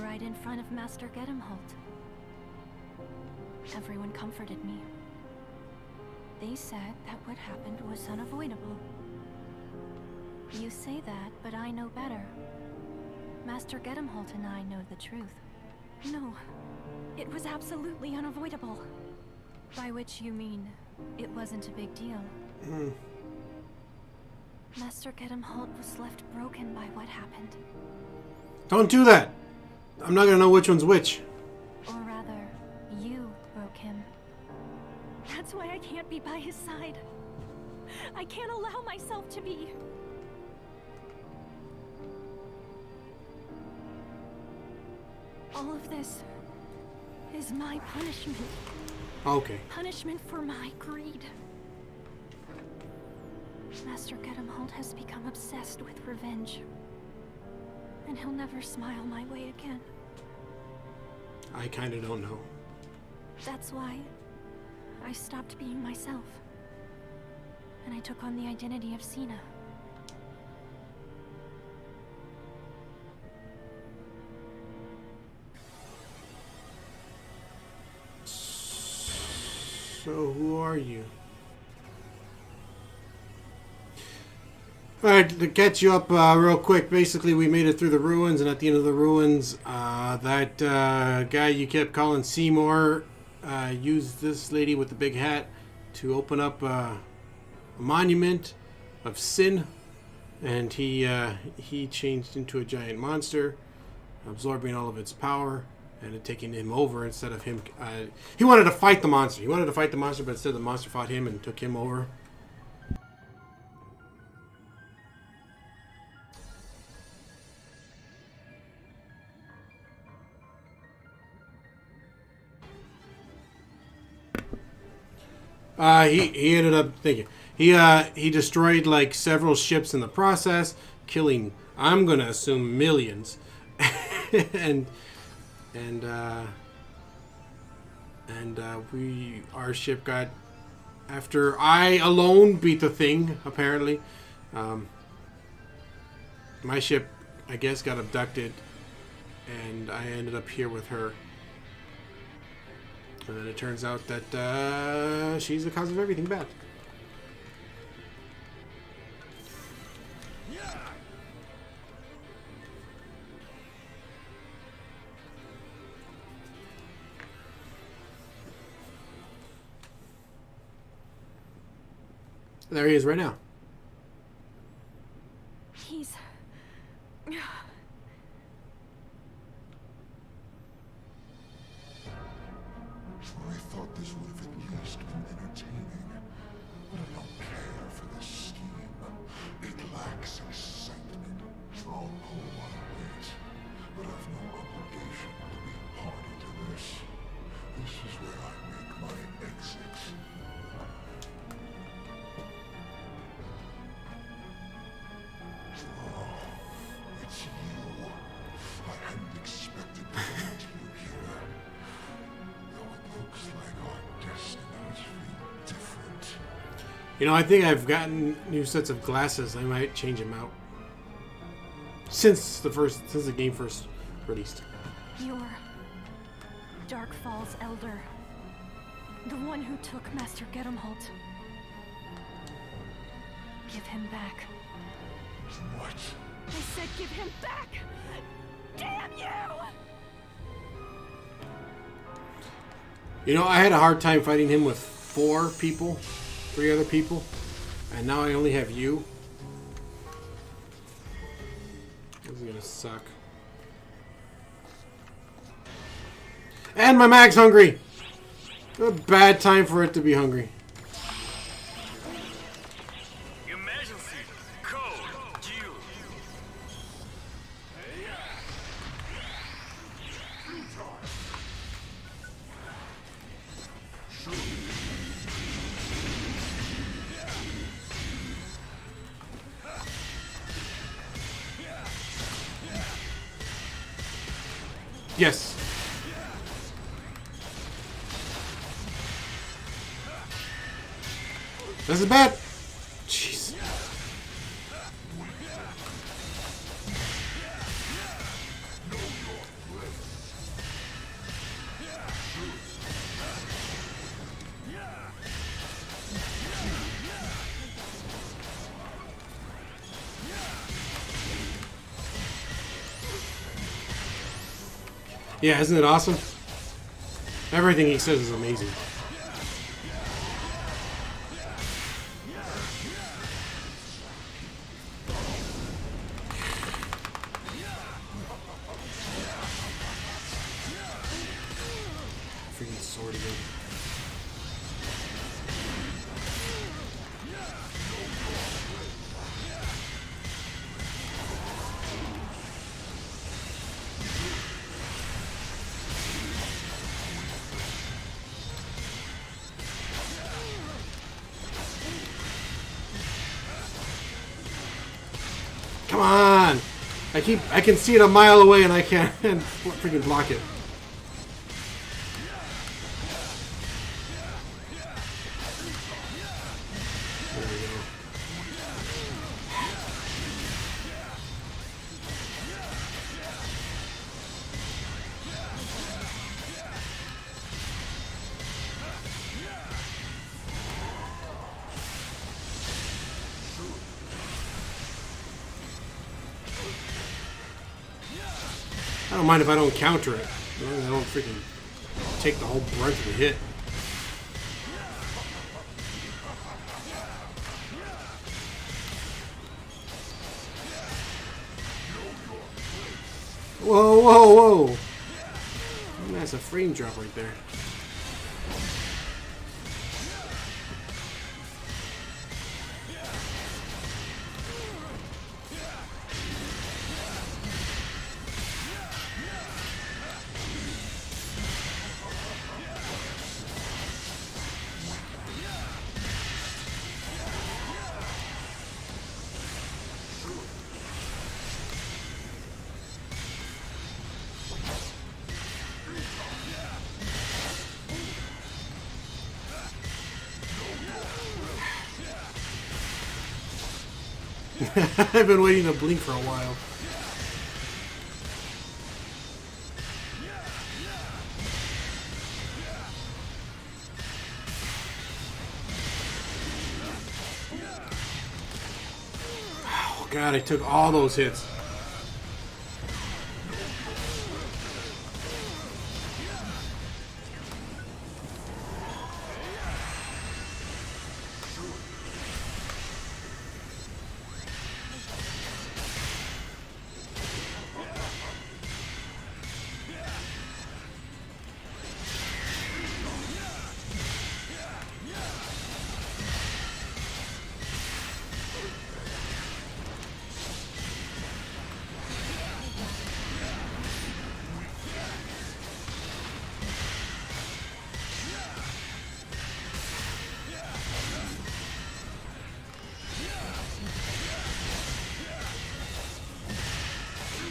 Speaker 10: Right in front of Master Gedemholt. Everyone comforted me. They said that what happened was unavoidable. You say that, but I know better. Master Gedemholt and I know the truth. No, it was absolutely unavoidable. By which you mean, it wasn't a big deal. Master Gedemholt was left broken by what happened.
Speaker 1: Don't do that! I'm not gonna know which one's which.
Speaker 10: Or rather, you broke him. That's why I can't be by his side. I can't allow myself to be. All of this is my punishment.
Speaker 1: Okay.
Speaker 10: Punishment for my greed. Master Gedemholt has become obsessed with revenge. And he'll never smile my way again.
Speaker 1: I kinda don't know.
Speaker 10: That's why I stopped being myself. and I took on the identity of Sina.
Speaker 1: So who are you? Alright, to catch you up real quick, basically we made it through the ruins, and at the end of the ruins, that guy you kept calling Seymour used this lady with the big hat to open up a monument of sin, and he changed into a giant monster, absorbing all of its power, and it taking him over instead of him. He wanted to fight the monster. But instead the monster fought him and took him over. He ended up thinking he destroyed like several ships in the process, killing, I'm gonna assume, millions, and our ship got, after I alone beat the thing, apparently, my ship, I guess, got abducted, and I ended up here with her. And then it turns out that she's the cause of everything bad. There he is right now.
Speaker 10: He's...
Speaker 7: I thought this would have at least been entertaining, but I don't care for this scheme. It lacks excitement. I'll pull my weight, but I've no obligation to be a party to this. This is where I make my exit. Oh, it's you. I hadn't expected to meet you here. Though it looks like our destinies feel different.
Speaker 1: You know, I think I've gotten new sets of glasses. I might change them out. Since the game first released.
Speaker 10: You're Dark Falls Elder. The one who took Master Gedemholt. Give him back.
Speaker 7: What?
Speaker 10: I said give him back! Damn you!
Speaker 1: You know, I had a hard time fighting him with 3 other people, and now I only have you. This is gonna suck. And my mag's hungry! A bad time for it to be hungry.
Speaker 6: Emergency. Code due.
Speaker 1: Yes. This is bad. Jeez. Yeah, isn't it awesome? Everything he says is amazing. Freaking sword again. Come on! I can see it a mile away and I can't freaking block it. There we go. don't mind if I don't counter it. As long as I don't freaking take the whole brunt of the hit. Whoa, whoa, whoa! That's a frame drop right there. I've been waiting to blink for a while. Oh god, I took all those hits.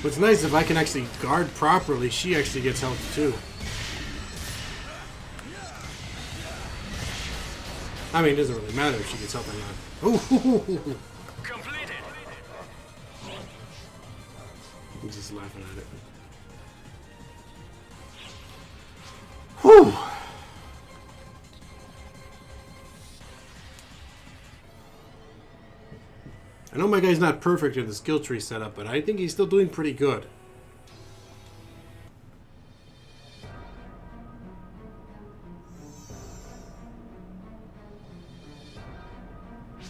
Speaker 1: What's nice, if I can actually guard properly, she actually gets health too. I mean, it doesn't really matter if she gets health or not. Ooh!
Speaker 6: Completed.
Speaker 1: I'm just laughing at it. Whew! I know my guy's not perfect in the skill tree setup, but I think he's still doing pretty good.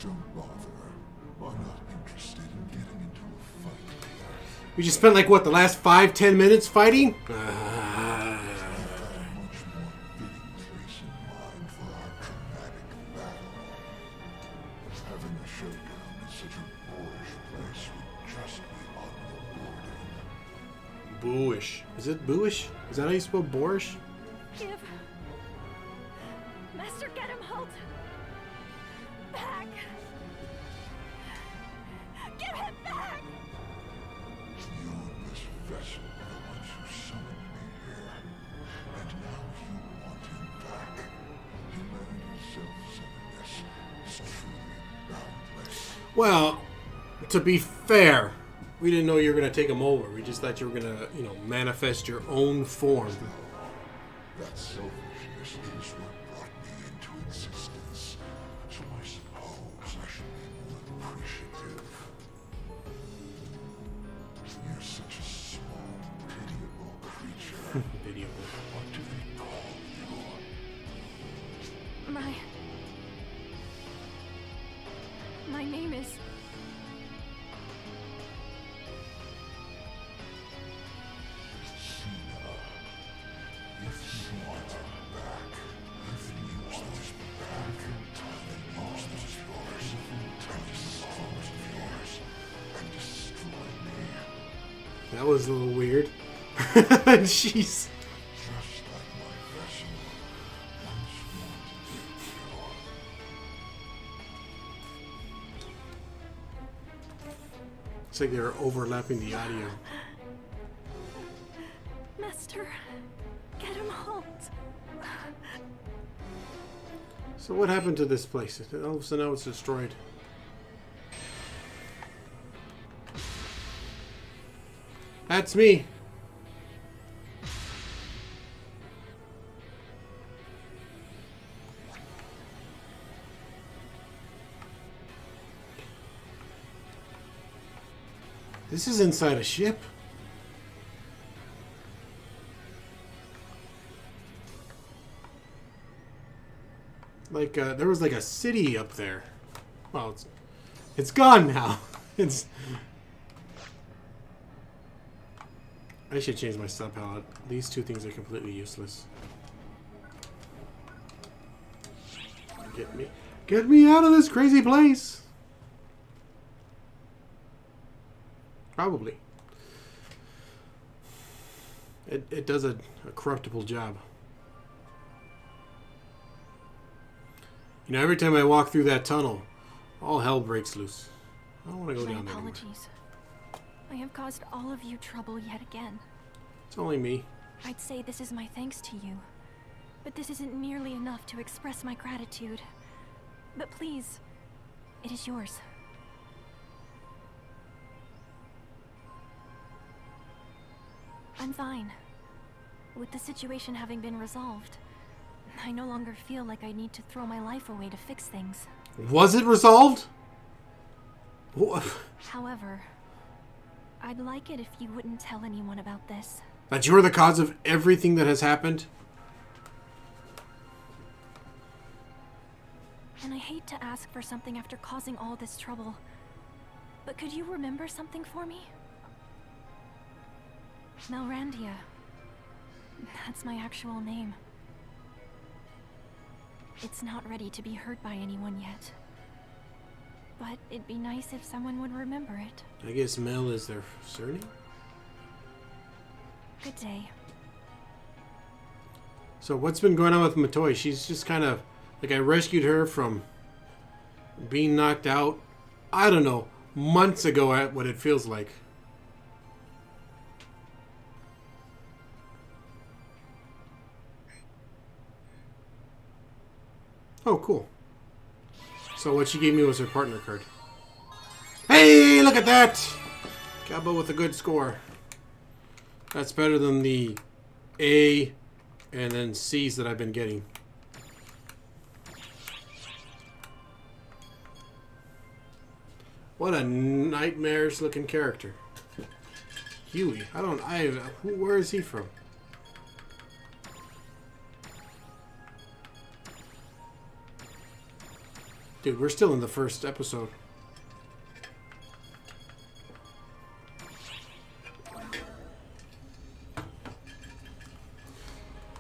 Speaker 7: Don't bother. I'm not interested in getting into a fight.
Speaker 1: We just spent like, what, the last 5-10 minutes fighting?
Speaker 7: Much more fitting place in mind for our dramatic battle. Having a showdown in such a boorish place would just be unrewarding.
Speaker 1: Booish. Is it booish? Is that how you spell boorish?
Speaker 10: Give Master Gedamholt back. Give him back.
Speaker 7: You're this vessel that once you summoned me here, and now you want him back. Humanity's self-centeredness is truly boundless.
Speaker 1: Well, to be fair, we didn't know you were going to take him over. We just thought you were going to, you know, manifest your own form.
Speaker 7: That selfishness is what brought me into existence. So I suppose I should be more appreciative. You're such a small, pitiable creature.
Speaker 1: Pitiable.
Speaker 7: What do they call you?
Speaker 10: My name is...
Speaker 7: Cena. If you want him back, if you want him back, then use those yours, and dispose of yours, and destroy me.
Speaker 1: That was a little weird. Jeez.
Speaker 7: Just like my vessel once wanted to kill.
Speaker 1: It's like they're overlapping the audio.
Speaker 10: Master Gedamholt.
Speaker 1: So what happened to this place? All of a sudden now it's destroyed. That's me. This is inside a ship. Like, there was like a city up there. Well, it's gone now. It's... I should change my sub palette. These two things are completely useless. Get me out of this crazy place! Probably. It does a corruptible job. You know, every time I walk through that tunnel, all hell breaks loose. I don't want to go down there anymore.
Speaker 10: Apologies. I have caused all of you trouble yet again.
Speaker 1: It's only me.
Speaker 10: I'd say this is my thanks to you, but this isn't nearly enough to express my gratitude. But please, it is yours. I'm fine. With the situation having been resolved, I no longer feel like I need to throw my life away to fix things.
Speaker 1: Was it resolved?
Speaker 10: However, I'd like it if you wouldn't tell anyone about this.
Speaker 1: That you're the cause of everything that has happened?
Speaker 10: And I hate to ask for something after causing all this trouble, but could you remember something for me? Melrandia. That's my actual name. It's not ready to be heard by anyone yet. But it'd be nice if someone would remember it.
Speaker 1: I guess Mel is their surname?
Speaker 10: Good day.
Speaker 1: So what's been going on with Matoi? She's just kind of... Like, I rescued her from being knocked out, I don't know, months ago at what it feels like. Oh, cool. So what she gave me was her partner card. Hey, look at that! Cowbell with a good score. That's better than the A and then C's that I've been getting. What a nightmarish looking character. Huey. Where is he from? Dude, we're still in the first episode.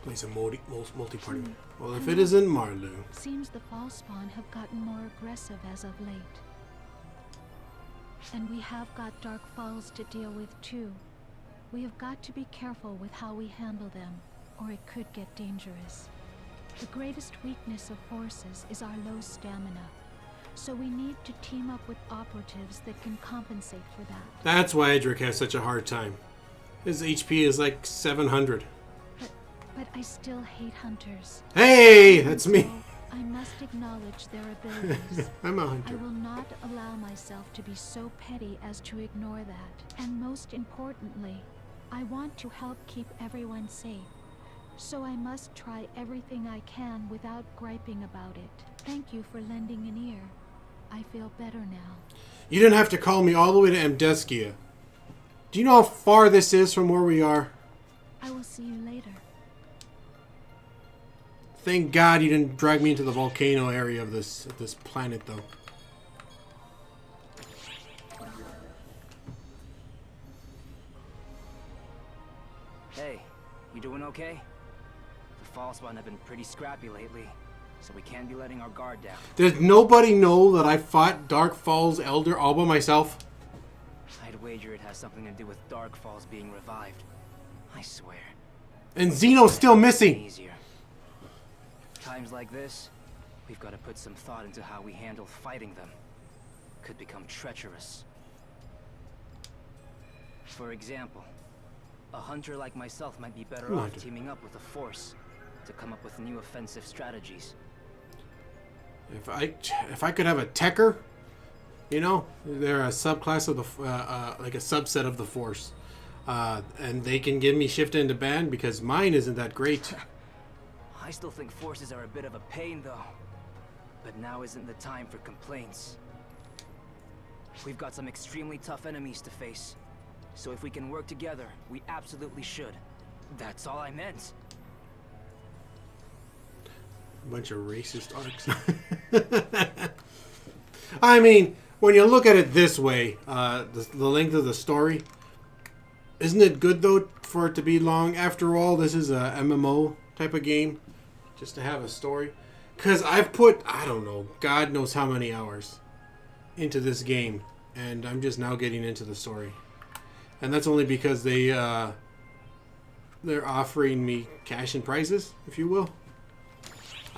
Speaker 1: Play some multi-party. Well, if it isn't Marlu.
Speaker 12: Seems the fall spawn have gotten more aggressive as of late. And we have got Dark Falls to deal with too. We have got to be careful with how we handle them, or it could get dangerous. The greatest weakness of forces is our low stamina, so we need to team up with operatives that can compensate for that.
Speaker 1: That's why Edric has such a hard time. His HP is like 700.
Speaker 12: But I still hate hunters.
Speaker 1: Hey, that's me.
Speaker 12: So I must acknowledge their abilities.
Speaker 1: I'm a hunter.
Speaker 12: I will not allow myself to be so petty as to ignore that. And most importantly, I want to help keep everyone safe. So I must try everything I can without griping about it. Thank you for lending an ear. I feel better now.
Speaker 1: You didn't have to call me all the way to Amdeskia. Do you know how far this is from where we are?
Speaker 12: I will see you later.
Speaker 1: Thank God you didn't drag me into the volcano area of this planet, though.
Speaker 2: Hey, you doing okay? The fall spawn have been pretty scrappy lately, so we can't be letting our guard down.
Speaker 1: Did nobody know that I fought Dark Falls Elder all by myself?
Speaker 2: I'd wager it has something to do with Dark Falls being revived. I swear.
Speaker 1: And Xeno's still missing.
Speaker 2: Easier. Times like this, we've got to put some thought into how we handle fighting them. Could become treacherous. For example, a hunter like myself might be better off teaming up with a force to come up with new offensive strategies.
Speaker 1: If I could have a Techer, you know, they're a subclass of the like a subset of the force, and they can give me shift into band because mine isn't that great.
Speaker 2: I still think forces are a bit of a pain, though. But now isn't the time for complaints. We've got some extremely tough enemies to face. So if we can work together, we absolutely should. That's all I meant.
Speaker 1: Bunch of racist ARKs. I mean, when you look at it this way, the length of the story, isn't it good though for it to be long? After all, this is a MMO type of game, just to have a story. Because I've put, I don't know, God knows how many hours into this game, and I'm just now getting into the story. And that's only because they're offering me cash and prizes, if you will.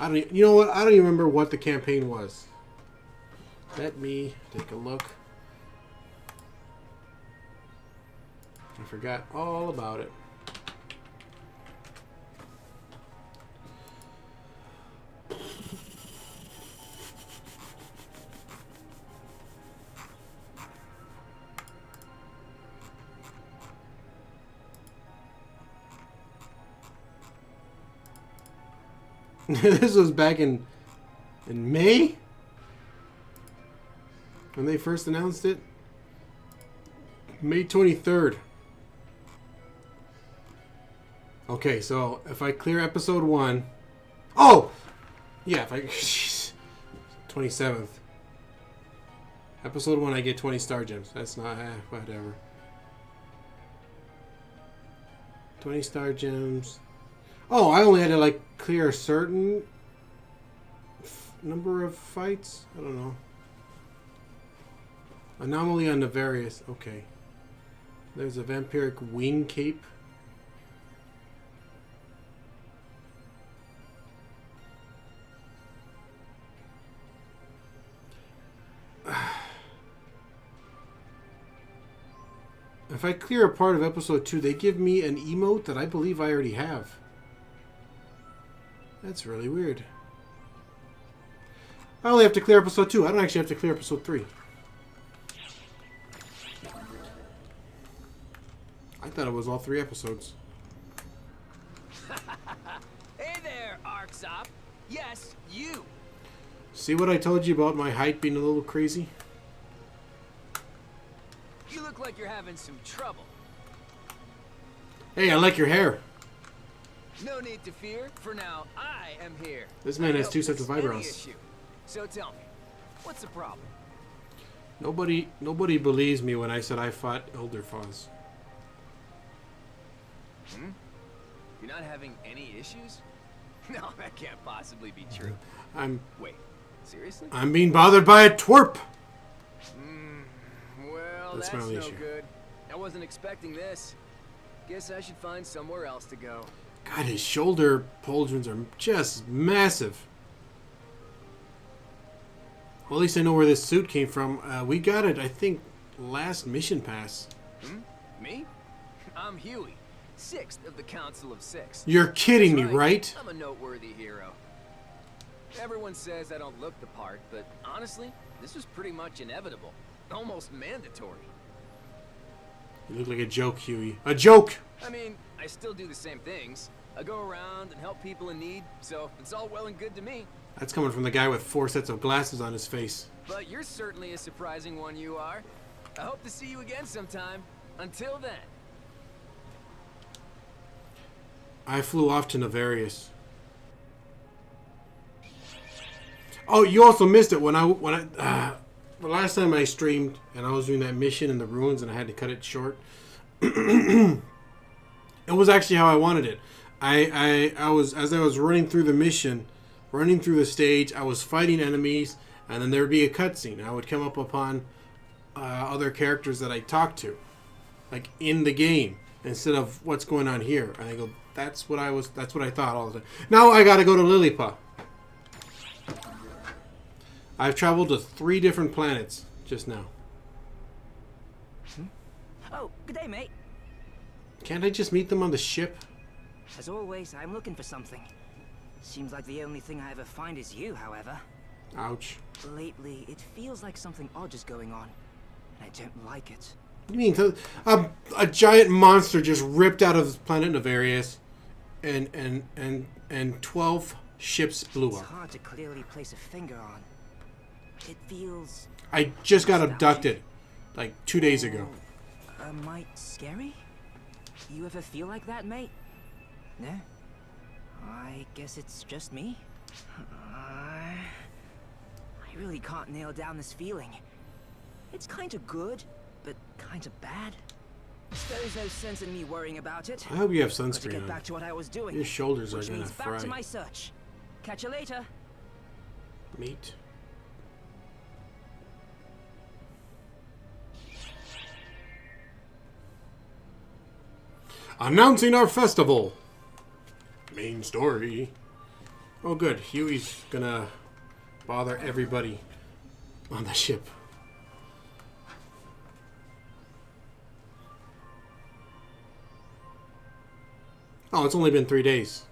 Speaker 1: You know what? I don't even remember what the campaign was. Let me take a look. I forgot all about it. This was back in May when they first announced it. May 23rd. Okay, so if I clear episode 1, oh yeah, if I 27th episode 1, I get 20 star gems. That's not whatever. 20 star gems. Oh, I only had to like clear a certain number of fights. I don't know. Anomaly on the various. Okay. There's a vampiric wing cape. If I clear a part of episode 2, they give me an emote that I believe I already have. That's really weird. I only have to clear episode 2. I don't actually have to clear episode 3. I thought it was all 3 episodes.
Speaker 6: Hey there, ARKs. Yes, you.
Speaker 1: See what I told you about my height being a little crazy?
Speaker 6: You look like you're having some trouble.
Speaker 1: Hey, I like your hair.
Speaker 6: No need to fear. For now, I am here.
Speaker 1: This man has 2 sets of eyebrows.
Speaker 6: So tell me, what's the problem?
Speaker 1: Nobody believes me when I said I fought Elder Foz.
Speaker 6: You're not having any issues? No, that can't possibly be true. Wait, seriously?
Speaker 1: I'm being bothered by a twerp.
Speaker 6: Well, that's no good. I wasn't expecting this. Guess I should find somewhere else to go.
Speaker 1: God, his shoulder pauldrons are just massive. Well, at least I know where this suit came from. We got it, I think, last mission pass.
Speaker 6: Me? I'm Huey, 6th of the Council of 6.
Speaker 1: You're kidding me, right?
Speaker 6: I'm a noteworthy hero. Everyone says I don't look the part, but honestly, this was pretty much inevitable. Almost mandatory.
Speaker 1: You look like a joke, Huey. A joke!
Speaker 6: I mean, I still do the same things. I go around and help people in need, so it's all well and good to me.
Speaker 1: That's coming from the guy with 4 sets of glasses on his face.
Speaker 6: But you're certainly a surprising one, you are. I hope to see you again sometime. Until then.
Speaker 1: I flew off to Navarius. Oh, you also missed it when I the last time I streamed and I was doing that mission in the ruins and I had to cut it short. It was actually how I wanted it. I was, as I was running through the mission, running through the stage, I was fighting enemies, and then there would be a cutscene. I would come up upon other characters that I talked to, like in the game, instead of what's going on here. And I go, that's what I thought all the time. Now I gotta go to Lilliput. I've traveled to 3 different planets just now.
Speaker 2: Oh, good day, mate.
Speaker 1: Can't I just meet them on the ship?
Speaker 2: As always, I'm looking for something. Seems like the only thing I ever find is you, however.
Speaker 1: Ouch.
Speaker 2: Lately, it feels like something odd is going on, and I don't like it.
Speaker 1: What do you mean? A giant monster just ripped out of the planet Navarius, and 12 ships blew up.
Speaker 2: It's hard to clearly place a finger on. It feels...
Speaker 1: I just got abducted, like 2 days ago.
Speaker 2: Might scary? You ever feel like that, mate? No? I guess it's just me. I really can't nail down this feeling. It's kind of good, but kind of bad. There's no sense in me worrying about it.
Speaker 1: I hope you have
Speaker 2: Got to
Speaker 1: sunscreen
Speaker 2: get
Speaker 1: on.
Speaker 2: back to what I was doing.
Speaker 1: Your shoulders are
Speaker 2: which
Speaker 1: gonna
Speaker 2: means
Speaker 1: fry.
Speaker 2: back to my search. Catch you later.
Speaker 1: Meat. Announcing our festival. Main story. Oh good, Huey's gonna bother everybody on the ship. Oh, it's only been 3 days.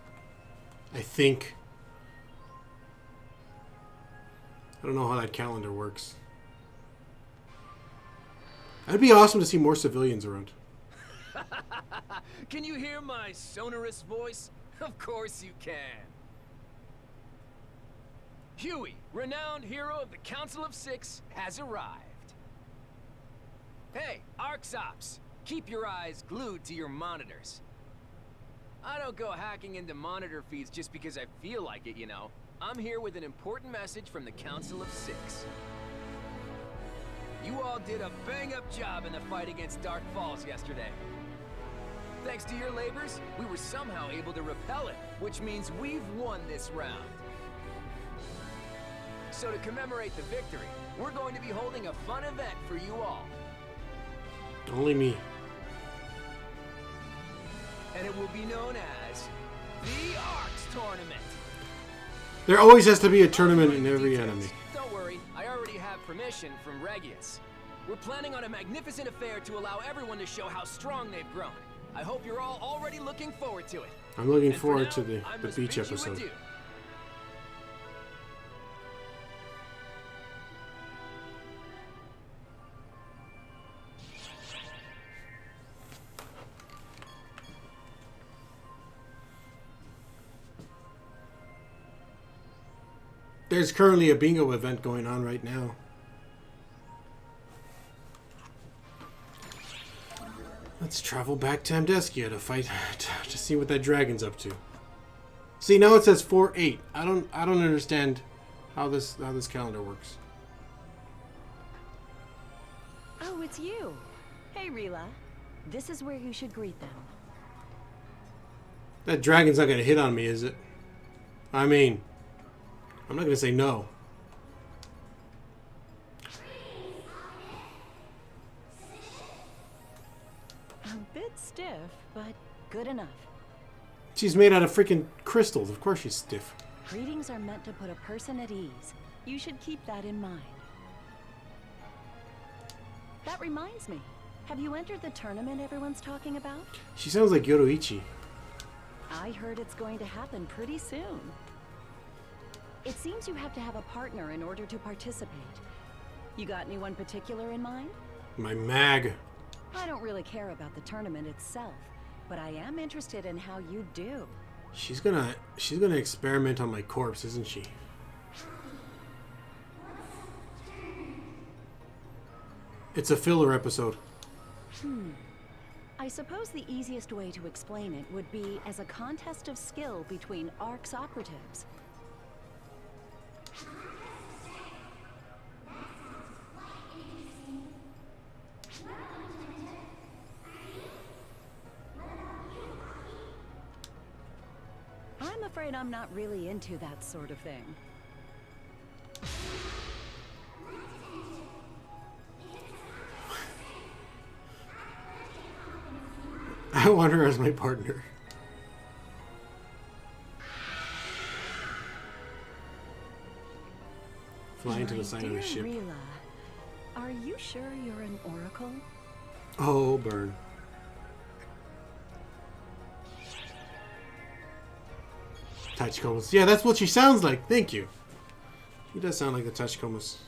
Speaker 1: I think. I don't know how that calendar works. It'd be awesome to see more civilians around.
Speaker 13: Can you hear my sonorous voice? Of course you can. Huey, renowned hero of the Council of Six, has arrived. Hey, ARKs Ops, keep your eyes glued to your monitors. I don't go hacking into monitor feeds just because I feel like it, you know. I'm here with an important message from the Council of Six. You all did a bang-up job in the fight against Dark Falls yesterday. Thanks to your labors, we were somehow able to repel it, which means we've won this round. So to commemorate the victory, we're going to be holding a fun event for you all.
Speaker 1: Only me.
Speaker 13: And it will be known as the ARKs Tournament.
Speaker 1: There always has to be a tournament in every enemy.
Speaker 13: Don't worry, I already have permission from Regius. We're planning on a magnificent affair to allow everyone to show how strong they've grown. I hope you're all already looking forward to it.
Speaker 1: I'm looking
Speaker 13: And
Speaker 1: forward
Speaker 13: for
Speaker 1: to
Speaker 13: now, I
Speaker 1: the
Speaker 13: must
Speaker 1: beach
Speaker 13: bid you
Speaker 1: episode.
Speaker 13: adieu.
Speaker 1: There's currently a bingo event going on right now. Let's travel back to Amdeskia to fight to see what that dragon's up to. See, now it says 4-8. I don't understand how this calendar works.
Speaker 14: Oh, it's you. Hey, Rila. This is where you should greet them.
Speaker 1: That dragon's not gonna hit on me, is it? I mean, I'm not gonna say no.
Speaker 14: A bit stiff, but good enough.
Speaker 1: She's made out of freaking crystals. Of course she's stiff.
Speaker 14: Greetings are meant to put a person at ease. You should keep that in mind. That reminds me. Have you entered the tournament everyone's talking about?
Speaker 1: She sounds like Yoroichi.
Speaker 14: I heard it's going to happen pretty soon. It seems you have to have a partner in order to participate. You got anyone particular in mind?
Speaker 1: My mag.
Speaker 14: I don't really care about the tournament itself, but I am interested in how you do.
Speaker 1: She's gonna experiment on my corpse, isn't she? It's a filler episode.
Speaker 14: I suppose the easiest way to explain it would be as a contest of skill between ARKs operatives. I'm afraid I'm not really into that sort of thing.
Speaker 1: I want her as my partner. Flying to the side of the ship.
Speaker 14: Rila, are you sure you're an oracle?
Speaker 1: Oh, burn. Tachikomas. Yeah, that's what she sounds like. Thank you. She does sound like the Tachikomas.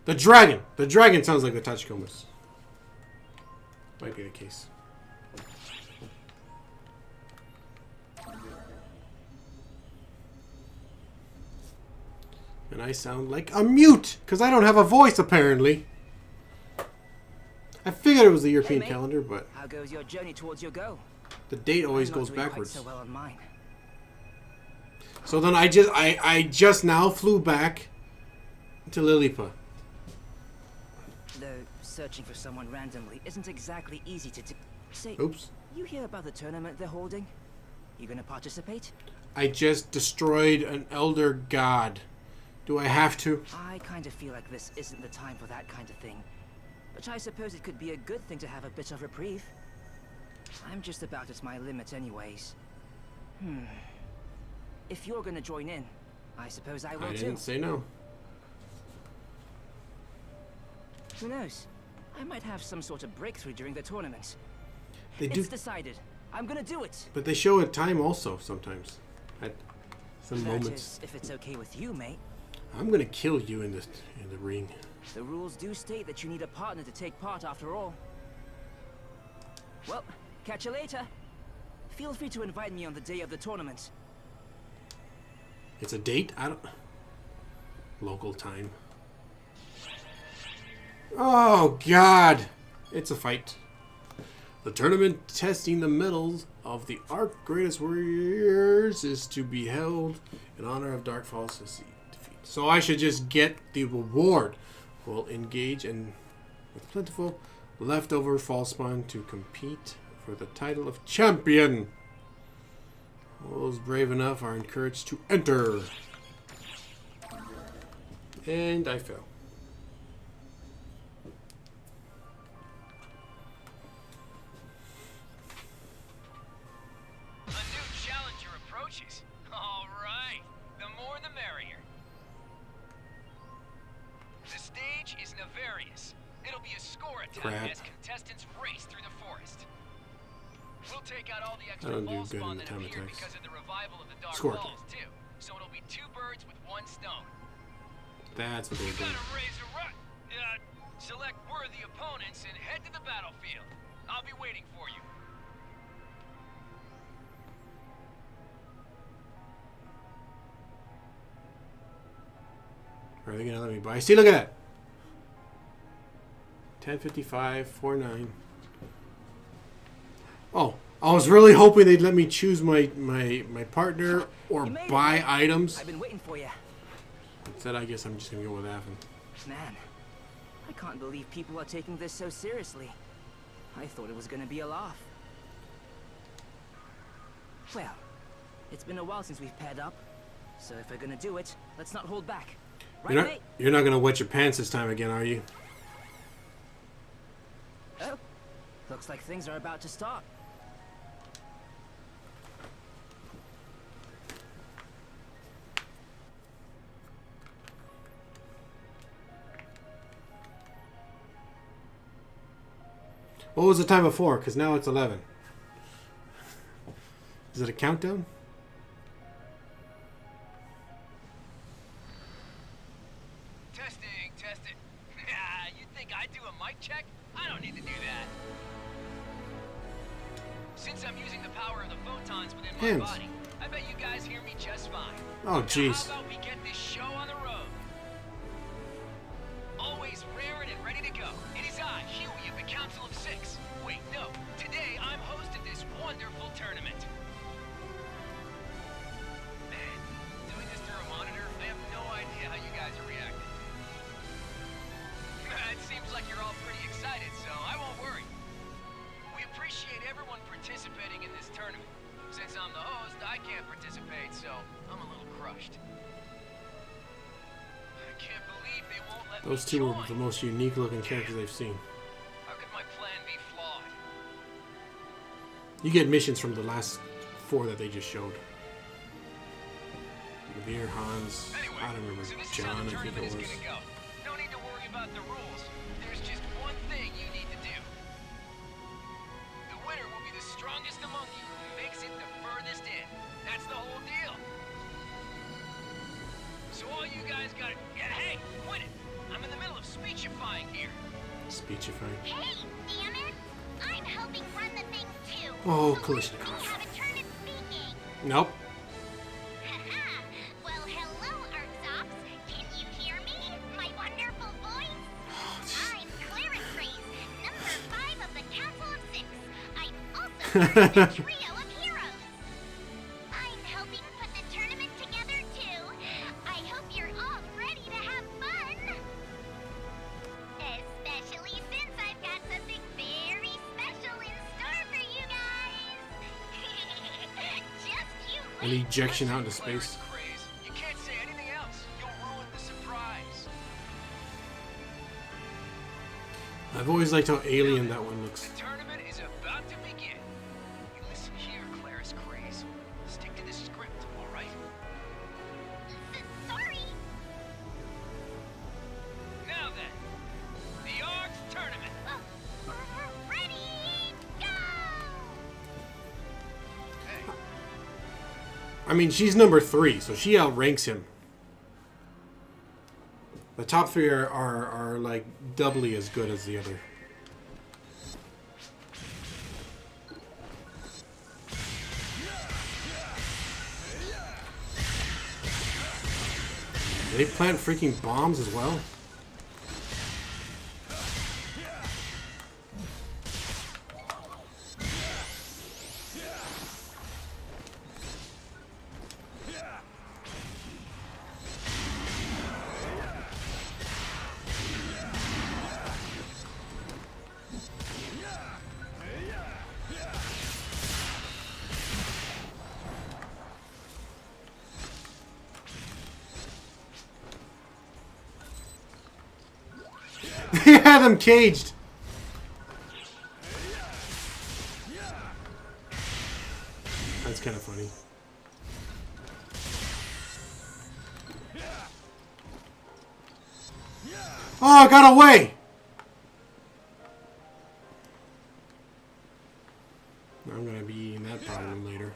Speaker 1: The dragon! The dragon sounds like the Tachikomas. Might be the case. And I sound like a mute! Because I don't have a voice, apparently. I figured it was the European calendar, but...
Speaker 2: How goes your journey towards your goal?
Speaker 1: The date always
Speaker 2: I'm not
Speaker 1: goes
Speaker 2: doing quite
Speaker 1: backwards.
Speaker 2: so well on mine.
Speaker 1: So then I just now flew back to Lilliput.
Speaker 2: Though searching for someone randomly isn't exactly easy to do. Say,
Speaker 1: Oops.
Speaker 2: you hear about the tournament they're holding? You gonna participate?
Speaker 1: I just destroyed an elder god. Do I have to?
Speaker 2: I kind of feel like this isn't the time for that kind of thing. But I suppose it could be a good thing to have a bit of reprieve. I'm just about at my limit anyways. If you're gonna join in, I suppose I will too.
Speaker 1: I didn't say no.
Speaker 2: Who knows? I might have some sort of breakthrough during the tournament.
Speaker 1: They do.
Speaker 2: It's decided. I'm gonna do it.
Speaker 1: But they show a time also sometimes. At some
Speaker 2: That
Speaker 1: moments.
Speaker 2: is, if it's okay with you, mate.
Speaker 1: I'm gonna kill you in the ring.
Speaker 2: The rules do state that you need a partner to take part after all. Well, catch you later. Feel free to invite me on the day of the tournament.
Speaker 1: It's a date? I don't... Local time. Oh, God! It's a fight. The tournament testing the medals of the ARK Greatest Warriors is to be held in honor of Darkfall's defeat. So I should just get the reward. We'll engage in with plentiful leftover Falspawn to compete for the title of champion. Those brave enough are encouraged to enter. And I fell.
Speaker 13: A new challenger approaches. All right, the more the merrier. The stage is Nefarious. It'll be a score attack as contestants race through the forest. We'll take out all the extra Falspawn that appear because of the revival of the Dark Falls too. So it'll be 2 birds with 1 stone.
Speaker 1: That's what they're doing.
Speaker 13: You gotta raise a run. Select worthy opponents and head to the battlefield. I'll be waiting for you.
Speaker 1: Are they gonna let me buy? See, look at that. 1055 49. Oh, I was really hoping they'd let me choose my partner or buy items.
Speaker 2: I've been waiting for you.
Speaker 1: Instead, I guess I'm just gonna go with Avon.
Speaker 2: Man, I can't believe people are taking this so seriously. I thought it was gonna be a laugh. Well, it's been a while since we've paired up, so if we're gonna do it, let's not hold back. Right,
Speaker 1: You're not gonna wet your pants this time again, are you?
Speaker 2: Oh, looks like things are about to start.
Speaker 1: What was the time before? Because now it's 11. Is it a countdown?
Speaker 13: Testing. You think I do a mic check? I don't need to do that. Since I'm using the power of the photons within my body, I bet you guys hear me just fine.
Speaker 1: Oh, jeez.
Speaker 13: How about we get this show on the road? Always raring and ready to go. It is I, Huey of the Council of 6. Wait, no. Today I'm hosting this wonderful tournament. Man, doing this through a monitor, I have no idea how you guys are reacting. It seems like you're all pretty excited, so I won't worry. We appreciate everyone participating in this tournament. Since I'm the host, I can't participate, so I'm a little crushed. I can't believe they won't let
Speaker 1: Those two were the most unique looking characters I've seen.
Speaker 13: How could my plan be flawed?
Speaker 1: You get missions from the last 4 that they just showed. Veer, Hans, I don't remember, John, I think it was.
Speaker 13: No need to worry about the rules. There's just one thing you need to do. The winner will be the strongest among you who makes it the furthest in. That's the whole deal. So all you guys gotta... Yeah, hey, quit it! I'm in the middle of speechifying here.
Speaker 1: Speechifying.
Speaker 4: Hey, damn it! I'm helping run the thing too.
Speaker 1: Oh,
Speaker 4: so
Speaker 1: Kalishnikov.
Speaker 4: have a turn at speaking.
Speaker 1: Nope.
Speaker 4: Well, hello, ARKs. Can you hear me? My wonderful voice? I'm Cleric Praise, number 5 of the Council of 6. I'm also the trio of heroes. I'm helping put the tournament together too. I hope you're all ready to have fun. Especially since I've got something very special in store for you guys. Just you
Speaker 1: An
Speaker 4: wait.
Speaker 1: ejection out into space.
Speaker 13: You can't say anything else. You'll ruin the surprise.
Speaker 1: I've always liked how alien that one looks.
Speaker 13: The tournament is about to begin. You listen here, Claris Craze. Stick to the script, all right?
Speaker 4: Sorry.
Speaker 13: Now then, the ARKs tournament.
Speaker 4: Ready, go!
Speaker 1: I mean, she's number 3, so she outranks him. The top 3 are like doubly as good as the other. Do they plant freaking bombs as well? They had him caged. That's kind of funny. Oh, I got away. I'm gonna be eating that problem later.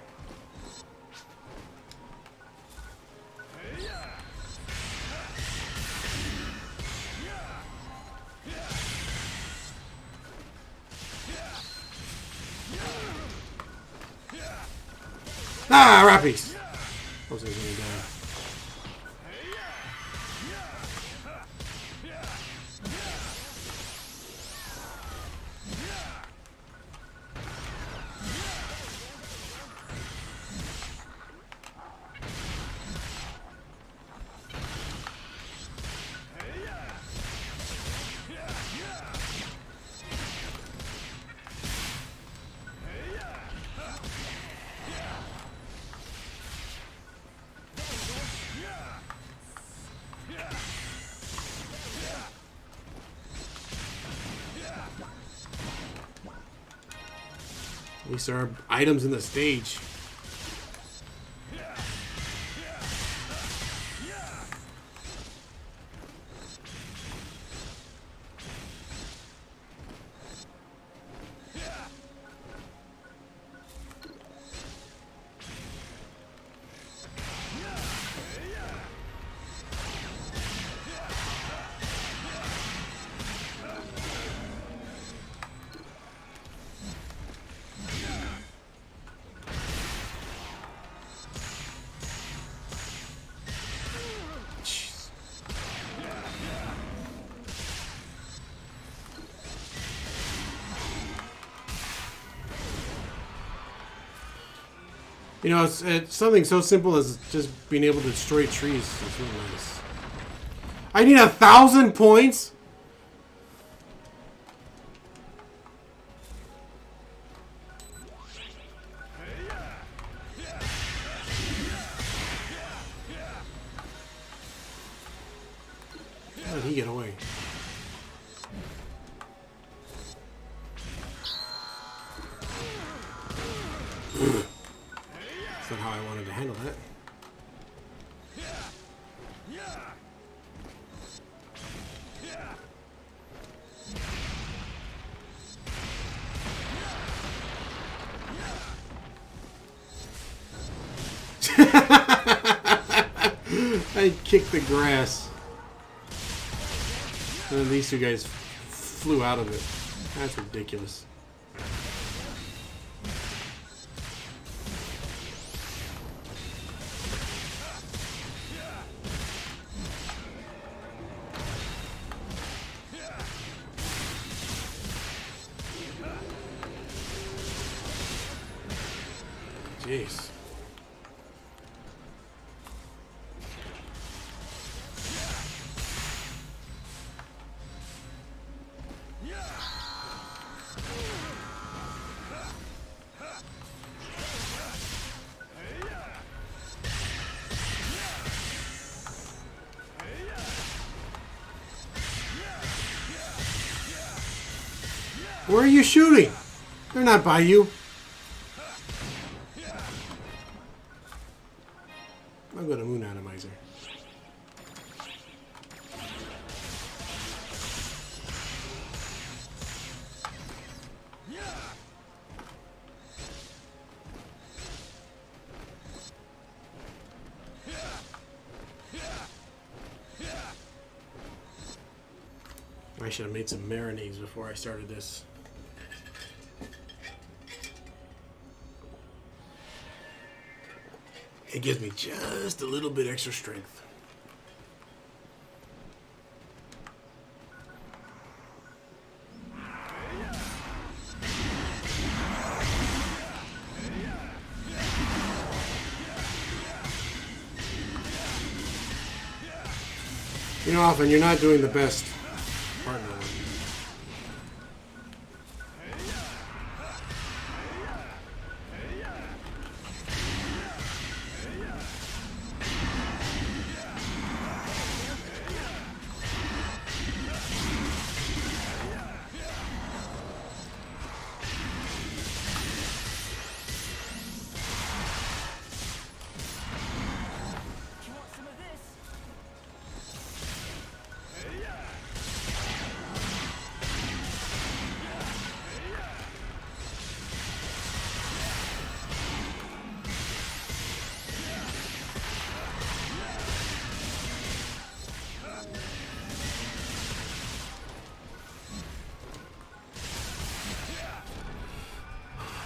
Speaker 1: Ah, Rappies! I was gonna die. At least there are items in the stage. You know, it's something so simple as just being able to destroy trees. It's really nice. I need 1,000 points? How did he get away? That's not how I wanted to handle that. I kicked the grass. And then these two guys flew out of it. That's ridiculous. Jeez. Where are you shooting? They're not by you. I'll go to Moon Atomizer. I should have made some marinades before I started this. It gives me just a little bit extra strength. You know, often you're not doing the best partner.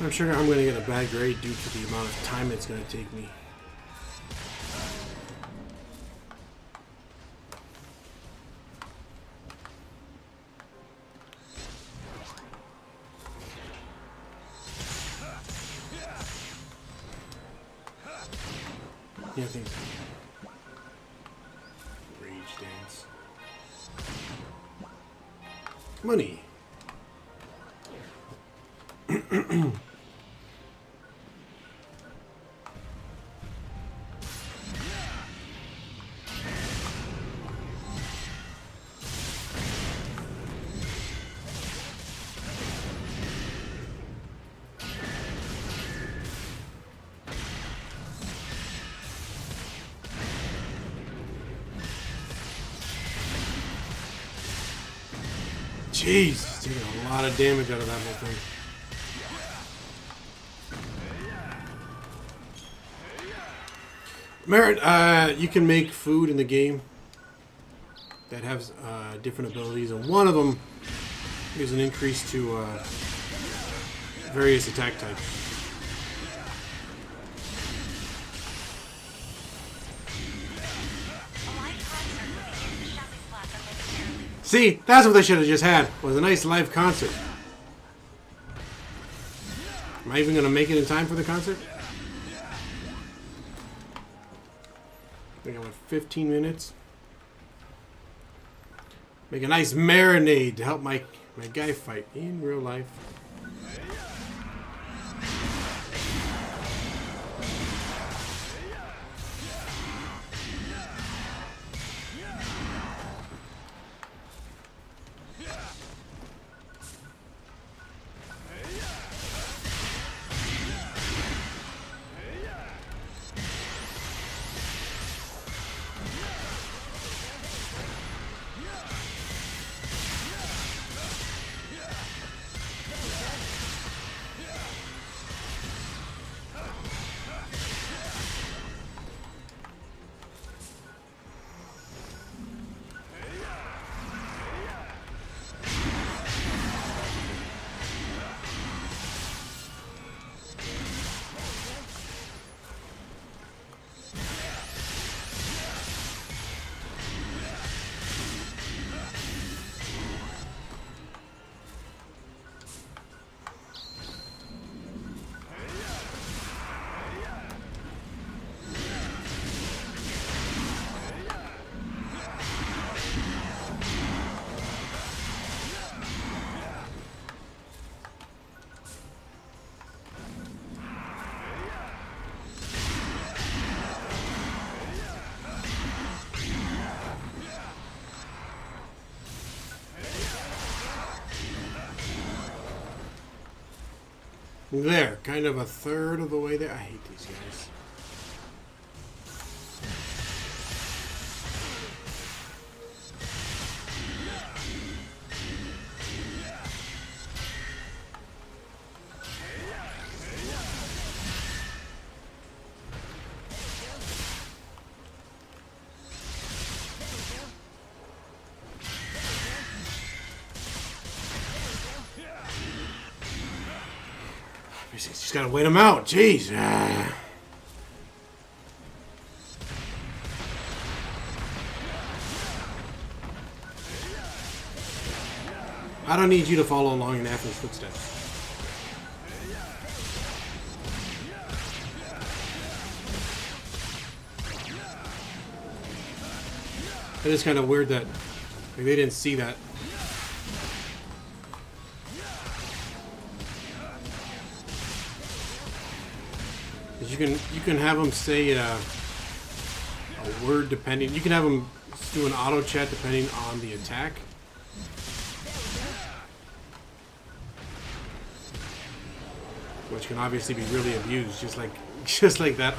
Speaker 1: I'm sure I'm going to get a bad grade due to the amount of time it's going to take me. Yeah, I think so. Rage dance. Money. Jeez, taking a lot of damage out of that whole thing. Merit, you can make food in the game that has different abilities, and one of them gives an increase to various attack types. See, that's what they should have just had, was a nice live concert. Am I even going to make it in time for the concert? I think I went 15 minutes. Make a nice marinade to help my guy fight in real life. There, kind of a third of the way there. I hate these guys. Just gotta wait him out. Jeez. I don't need you to follow along in Athens' footsteps. It is kind of weird that like, they didn't see that. You can have them say a word depending. You can have them do an auto chat depending on the attack. Which can obviously be really abused, just like that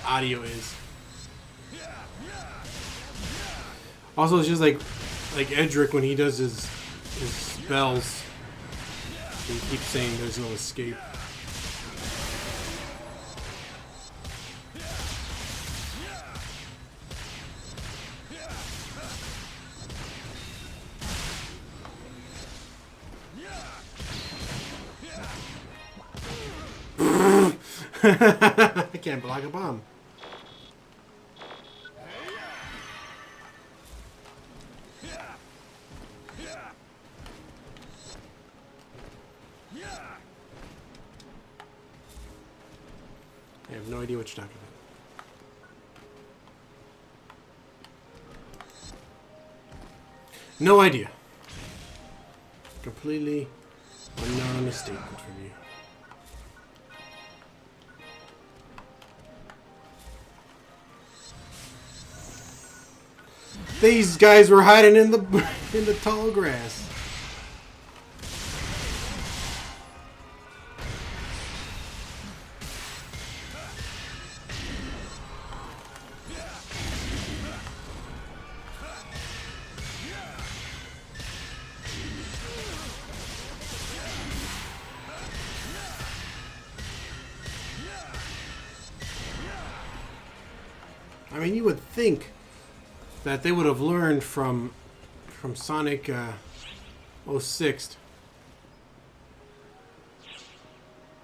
Speaker 1: audio is. Also, it's just like Edric when he does his spells. He keeps saying there's no escape. I can't block a bomb. I have no idea what you're talking about. No idea. Completely anonymous statement from you. These guys were hiding in the tall grass. I mean, you would think that they would have learned from Sonic 06.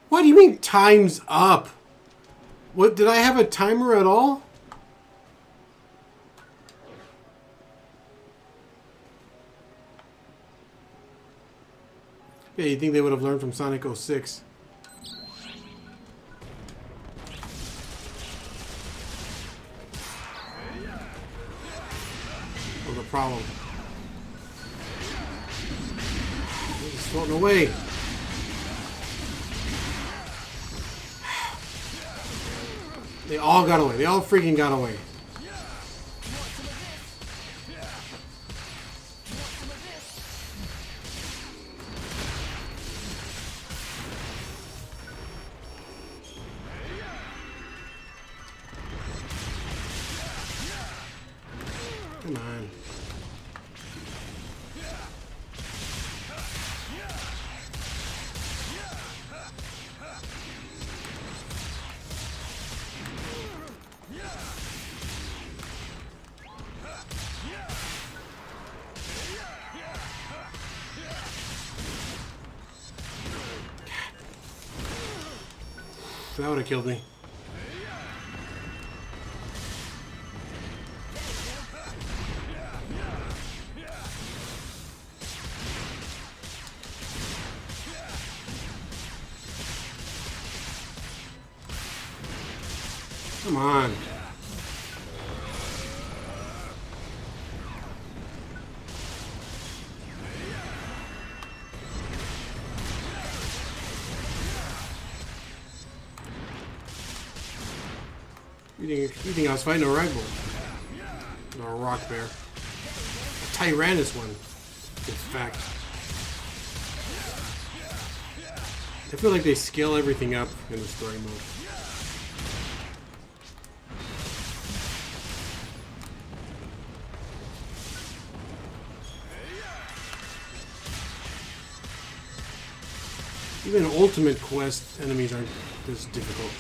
Speaker 1: What do you mean time's up? What, did I have a timer at all? Yeah, you think they would have learned from Sonic 06? Problem. They're just floating away. They all got away. They all freaking got away. Come on. That would have killed me. Come on. You think I was fighting a ragdoll? Or a rock bear? A Tyrannus one, in fact. I feel like they scale everything up in the story mode. Even Ultimate Quest enemies aren't this difficult.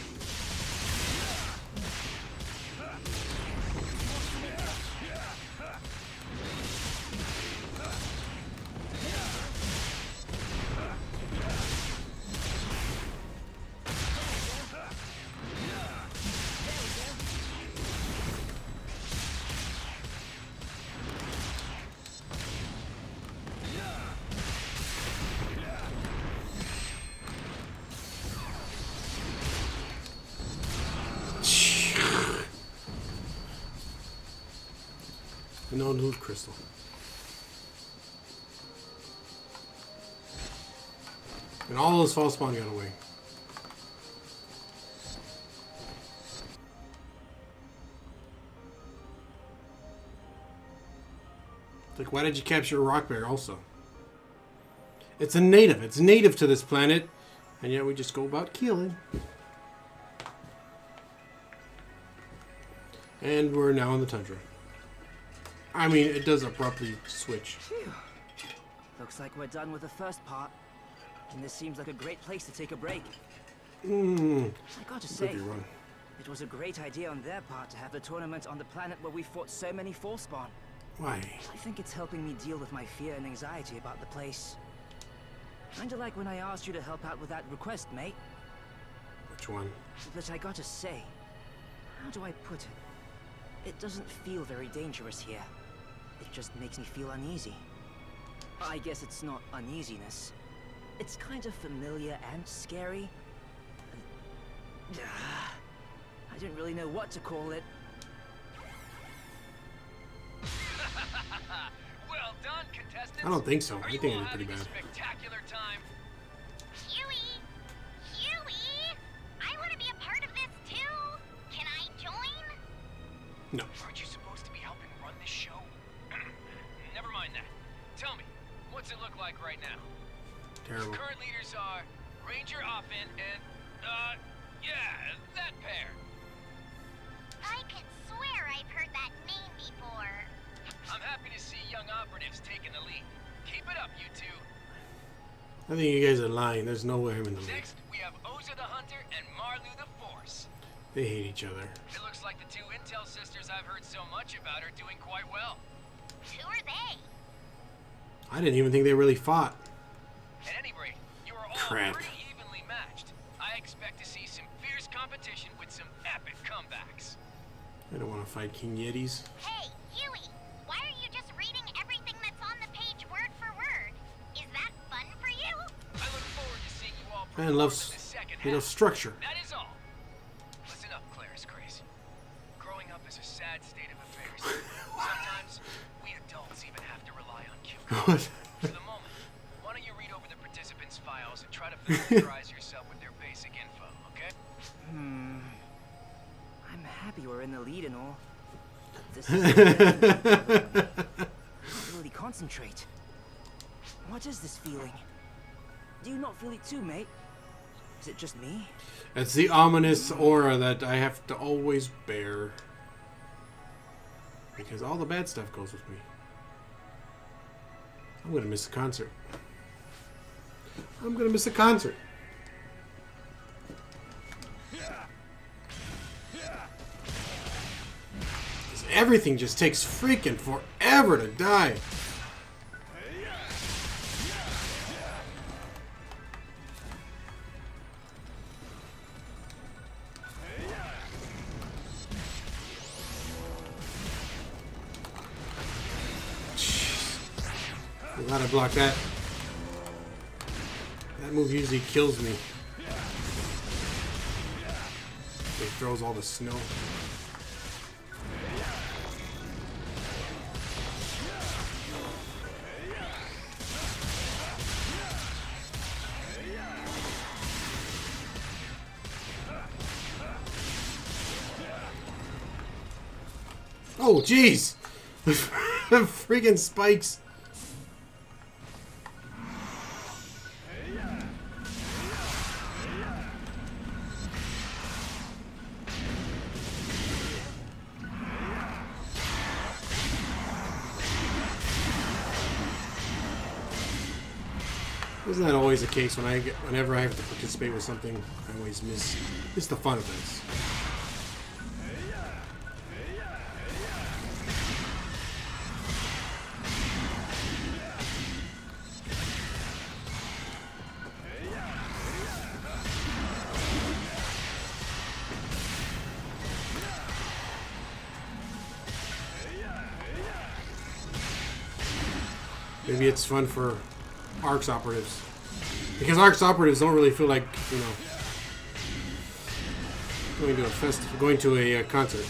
Speaker 1: No loot crystal. And all those false spawn got away. Like, why did you capture a rock bear also? It's a native. It's native to this planet. And yet we just go about killing. And we're now in the tundra. I mean, it does abruptly switch.
Speaker 2: Phew. Looks like we're done with the first part. And this seems like a great place to take a break. I gotta say, it was a great idea on their part to have the tournament on the planet where we fought so many false spawn.
Speaker 1: Why?
Speaker 2: I think it's helping me deal with my fear and anxiety about the place. Kinda like when I asked you to help out with that request, mate.
Speaker 1: Which one?
Speaker 2: But I gotta say, how do I put it? It doesn't feel very dangerous here. It just makes me feel uneasy. I guess it's not uneasiness. It's kind of familiar and scary. I don't really know what to call it.
Speaker 13: Well done, contestants.
Speaker 1: I don't think so. I think I did pretty bad.
Speaker 13: Spectacular time.
Speaker 4: Huey! Huey! I want to be a part of this too! Can I join?
Speaker 1: No.
Speaker 13: Aren't you supposed to be helping run this show? Never mind that. Tell me, what's it look like right now?
Speaker 1: Terrible.
Speaker 13: The current leaders are Ranger Offen and, yeah, that pair.
Speaker 4: I could swear I've heard that name before.
Speaker 13: I'm happy to see young operatives taking the lead. Keep it up, you two.
Speaker 1: I think you guys are lying. There's no way I'm in the lead.
Speaker 13: Next, we have Oza the Hunter and Marlu the Force.
Speaker 1: They hate each other.
Speaker 13: It looks like the two Intel sisters I've heard so much about are doing quite well.
Speaker 4: Who are they?
Speaker 1: I didn't even think they really fought.
Speaker 13: At any rate, you are all pretty evenly matched. I expect to see some fierce competition with some epic comebacks.
Speaker 1: I don't want to fight King Yetis.
Speaker 4: Hey, Huey! Why are you just reading everything that's on the page word for word? Is that fun for you?
Speaker 13: I look forward to seeing you all
Speaker 1: Man loves, structure.
Speaker 13: That is all. Listen up, Claire's crazy. Growing up is a sad state of affairs. Sometimes we adults even have to rely on cues. For the moment, why don't you read over the participants' files and try to familiarize yourself with their basic info, okay?
Speaker 2: I'm happy we're in the lead and all. This is I can't really concentrate. What is this feeling? Do you not feel it too, mate? Is it just me?
Speaker 1: It's the ominous aura that I have to always bear. Because all the bad stuff goes with me. I'm gonna miss a concert. I'm gonna miss a concert. Everything just takes freaking forever to die. I'm glad I blocked that. That move usually kills me. It throws all the snow. Oh, jeez! Freaking spikes! Isn't that always the case whenever I have to participate with something? I always miss the fun of this. Maybe it's fun for ARKs operatives. Because ARKs operatives don't really feel like, you know, going to a concert.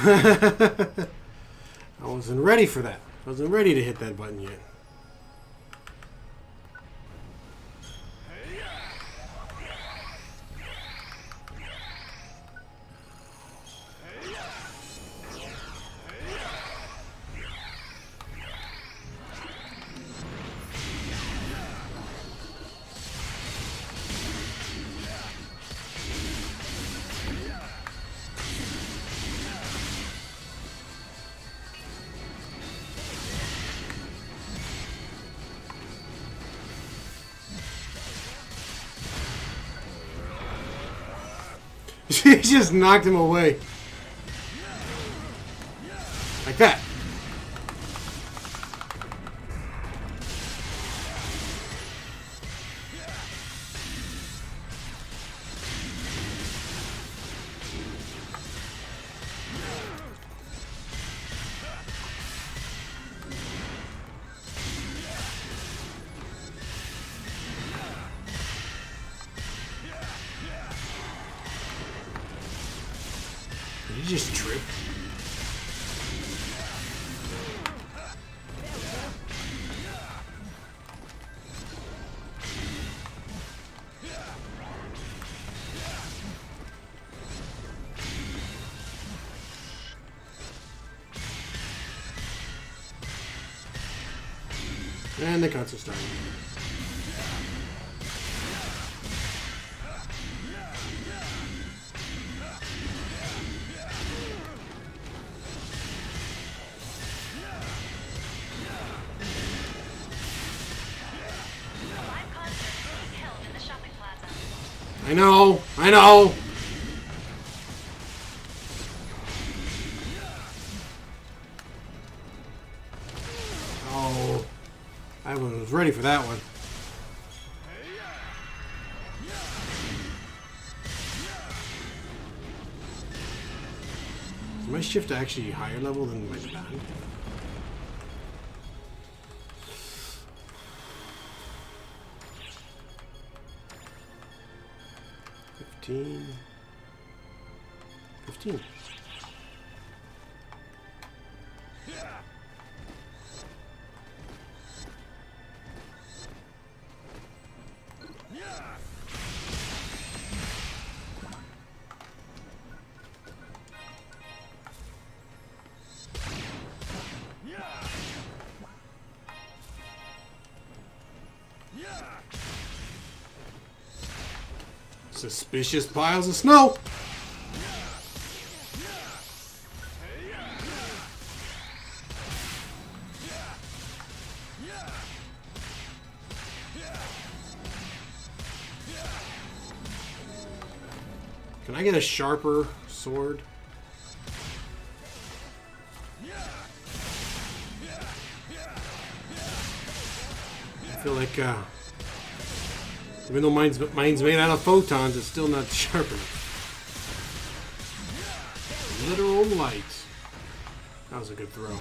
Speaker 1: I wasn't ready for that. I wasn't ready to hit that button yet. She just knocked him away. Like that. Did he just trip? And the cuts are starting. I know, I know. Oh, I was ready for that one. Is my shift actually higher level than my band? Fifteen. Suspicious piles of snow. Can I get a sharper sword? I feel like even though mine's made out of photons, it's still not sharp enough. literal light. That was a good throw.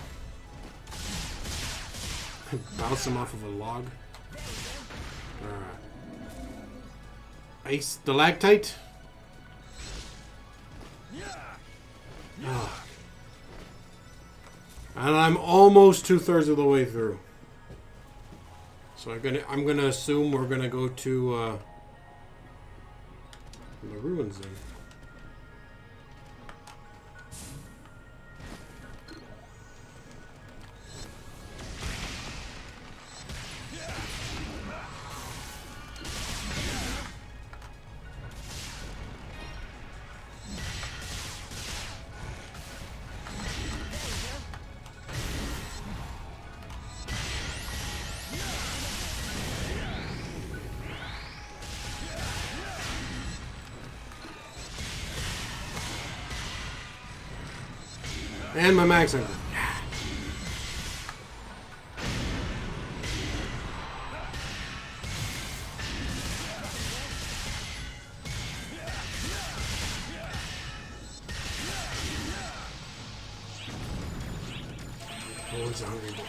Speaker 1: Bounce him off of a log. Alright. Ice stalactite. Oh. And I'm almost 2/3 of the way through. So I'm gonna assume we're gonna go to the ruins then. And my max anchor. Oh, it's a hungry boy.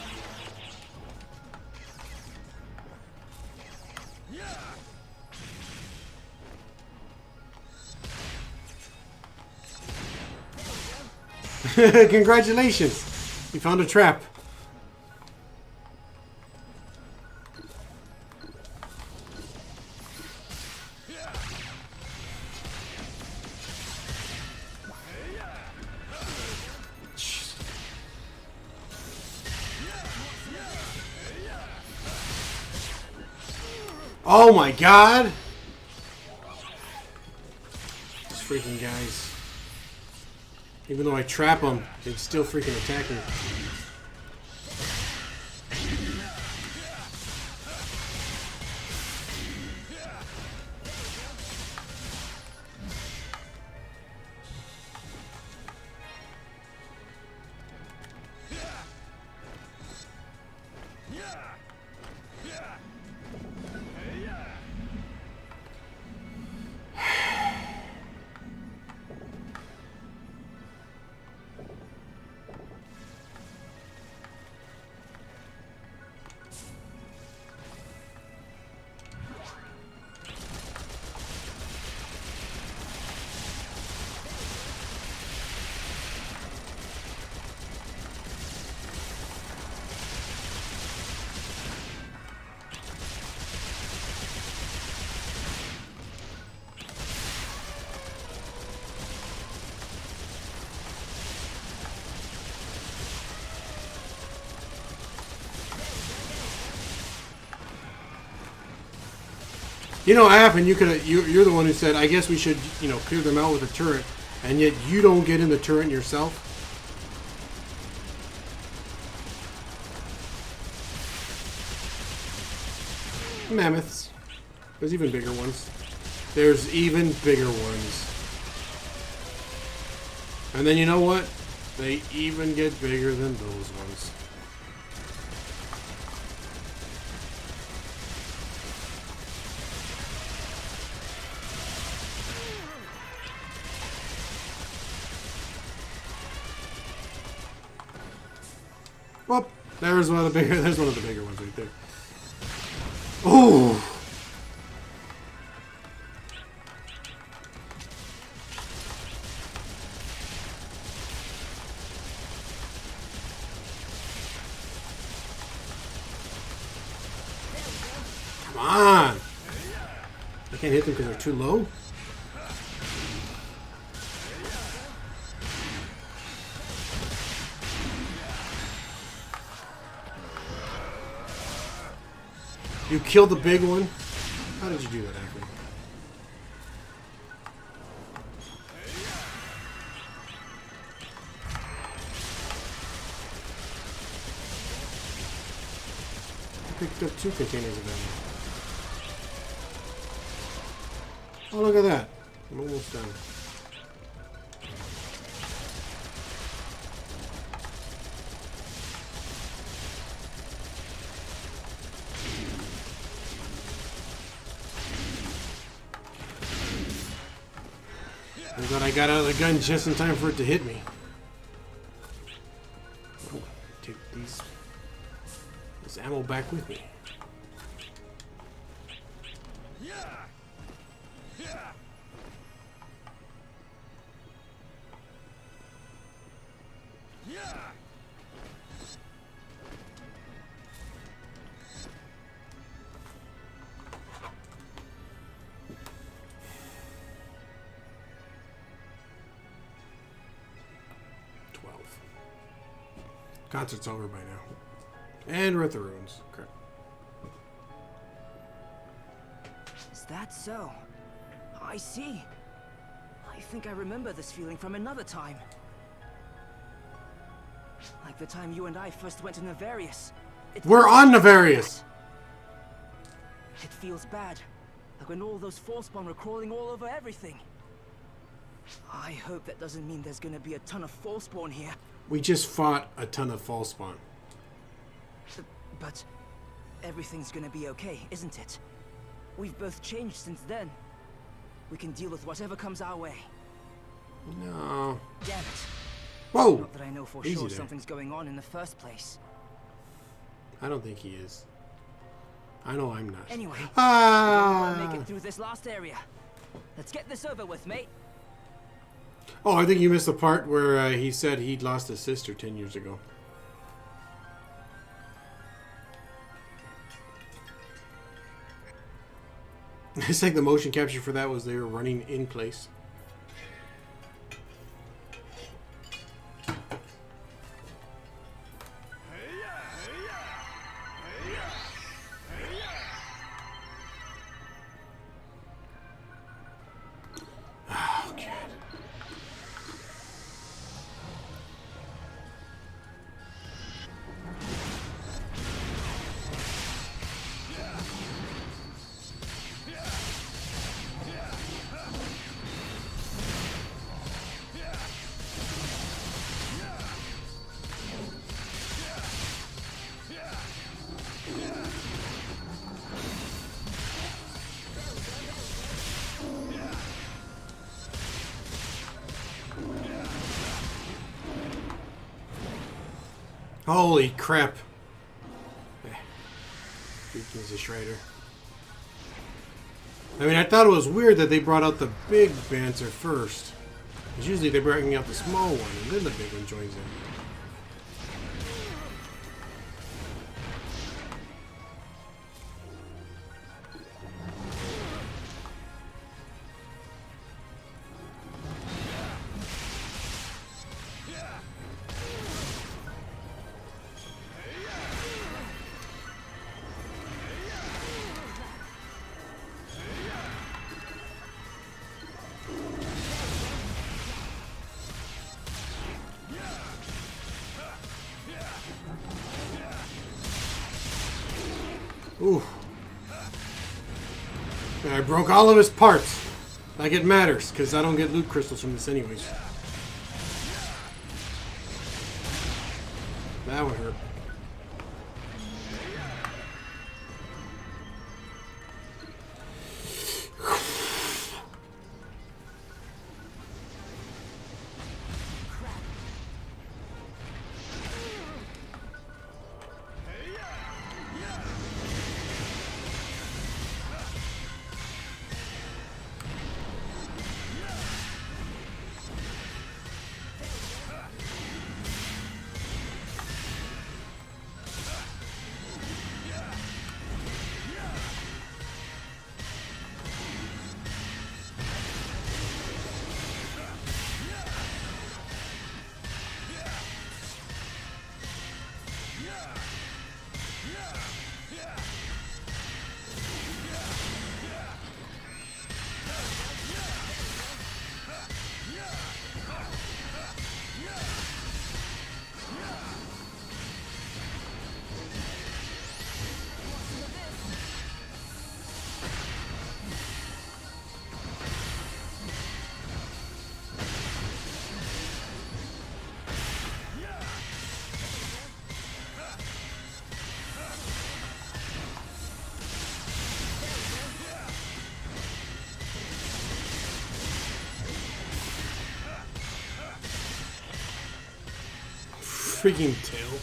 Speaker 1: Congratulations! You found a trap. Oh my god! These freaking guys. Even though I trap them, they still freaking attack me. You know, Appen, you're the one who said, I guess we should, you know, clear them out with a turret, and yet you don't get in the turret yourself. Mammoths. There's even bigger ones. There's even bigger ones. And then you know what? They even get bigger than those ones. Well, there's one of the bigger ones right there. Oh! Come on! I can't hit them because they're too low? You killed the big one? How did you do that, actually? I picked up 2 containers of ammo. Oh, look at that. I'm almost done. I thought I got out of the gun just in time for it to hit me. Oh, take this ammo back with me. Concert's over by now. And we're at the ruins. Crap.
Speaker 2: Is that so? I see. I think I remember this feeling from another time. Like the time you and I first went to Nefarious.
Speaker 1: We're on Nefarious!
Speaker 2: It feels bad. Like when all those Falspawn were crawling all over everything. I hope that doesn't mean there's gonna be a ton of Falspawn here.
Speaker 1: We just fought a ton of Falspawn.
Speaker 2: But everything's gonna be okay, isn't it? We've both changed since then. We can deal with whatever comes our way.
Speaker 1: No.
Speaker 2: Damn it.
Speaker 1: Whoa!
Speaker 2: Not that I know for
Speaker 1: Easy
Speaker 2: sure
Speaker 1: there.
Speaker 2: something's going on in the first place.
Speaker 1: I don't think he is. I know I'm not.
Speaker 2: Anyway, we want to make it through this last area. Let's get this over with, mate.
Speaker 1: Oh, I think you missed the part where he said he'd lost his sister 10 years ago. It's like the motion capture for that was they were running in place. Holy crap. He's a Shredder. I mean, I thought it was weird that they brought out the big banter first. Because usually they bring out the small one and then the big one joins in. Ooh. And I broke all of his parts. Like it matters, because I don't get loot crystals from this anyways. That would hurt. freaking tail.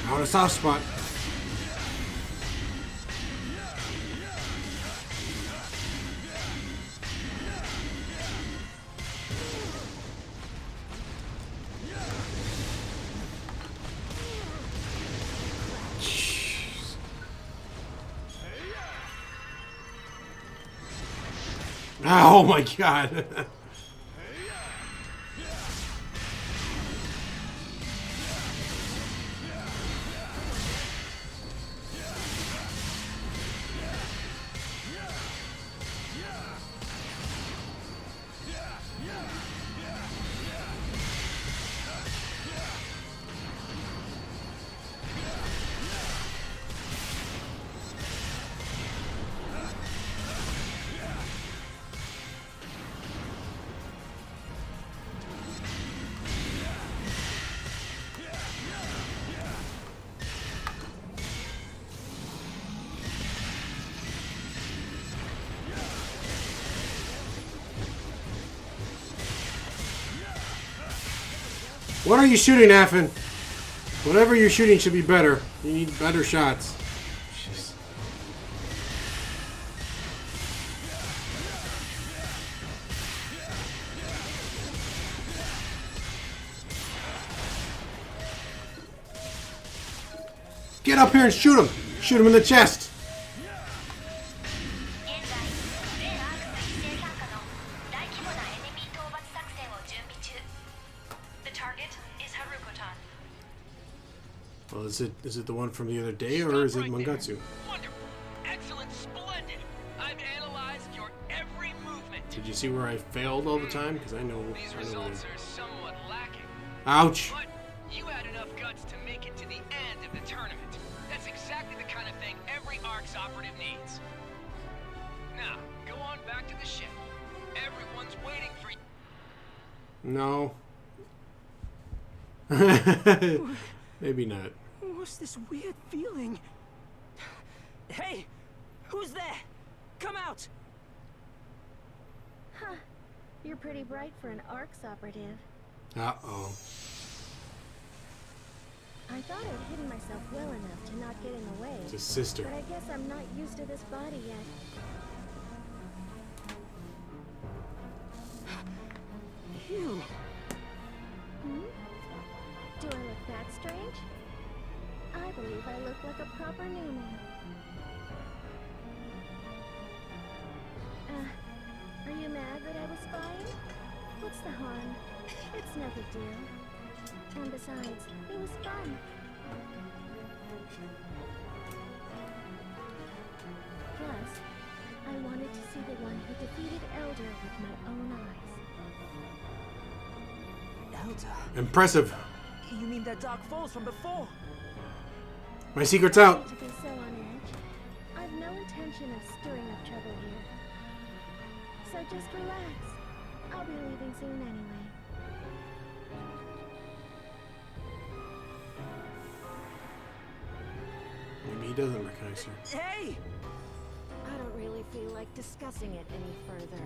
Speaker 1: Out of soft spot. Jeez. Oh my god. What are you shooting, Affin? Whatever you're shooting should be better. You need better shots. Jeez. Get up here and shoot him! Shoot him in the chest! Well, is it the one from the other day, or is it Mangatsu?
Speaker 13: Wonderful. Excellent. Splendid. I've analyzed your every movement.
Speaker 1: Did you see where I failed all the time? Because I know.
Speaker 13: These results are somewhat lacking.
Speaker 1: Ouch!
Speaker 13: But you had enough guts to make it to the end of the tournament. That's exactly the kind of thing every ARKs operative needs. Now, go on back to the ship. Everyone's waiting for you.
Speaker 1: No. Maybe not.
Speaker 2: What's this weird feeling? Hey! Who's there? Come out!
Speaker 8: Huh. You're pretty bright for an ARKs operative.
Speaker 1: Uh-oh.
Speaker 8: I thought I'd hidden myself well enough to not get in the way.
Speaker 1: It's his sister.
Speaker 8: But I guess I'm not used to this body yet.
Speaker 2: You!
Speaker 8: Hmm? Do I look that strange? I believe I look like a proper newman. Are you mad that I was spying? What's the harm? It's no big deal. And besides, it was fun. Plus, I wanted to see the one who defeated Elder with my own eyes.
Speaker 2: Elder?
Speaker 1: Impressive.
Speaker 2: You mean that Dark Falls from before?
Speaker 1: My secret's out.
Speaker 8: To be so on edge. I've no intention of stirring up trouble here. So just relax. I'll be leaving soon anyway.
Speaker 1: Maybe he doesn't recognize her.
Speaker 2: Hey!
Speaker 9: I don't really feel like discussing it any further.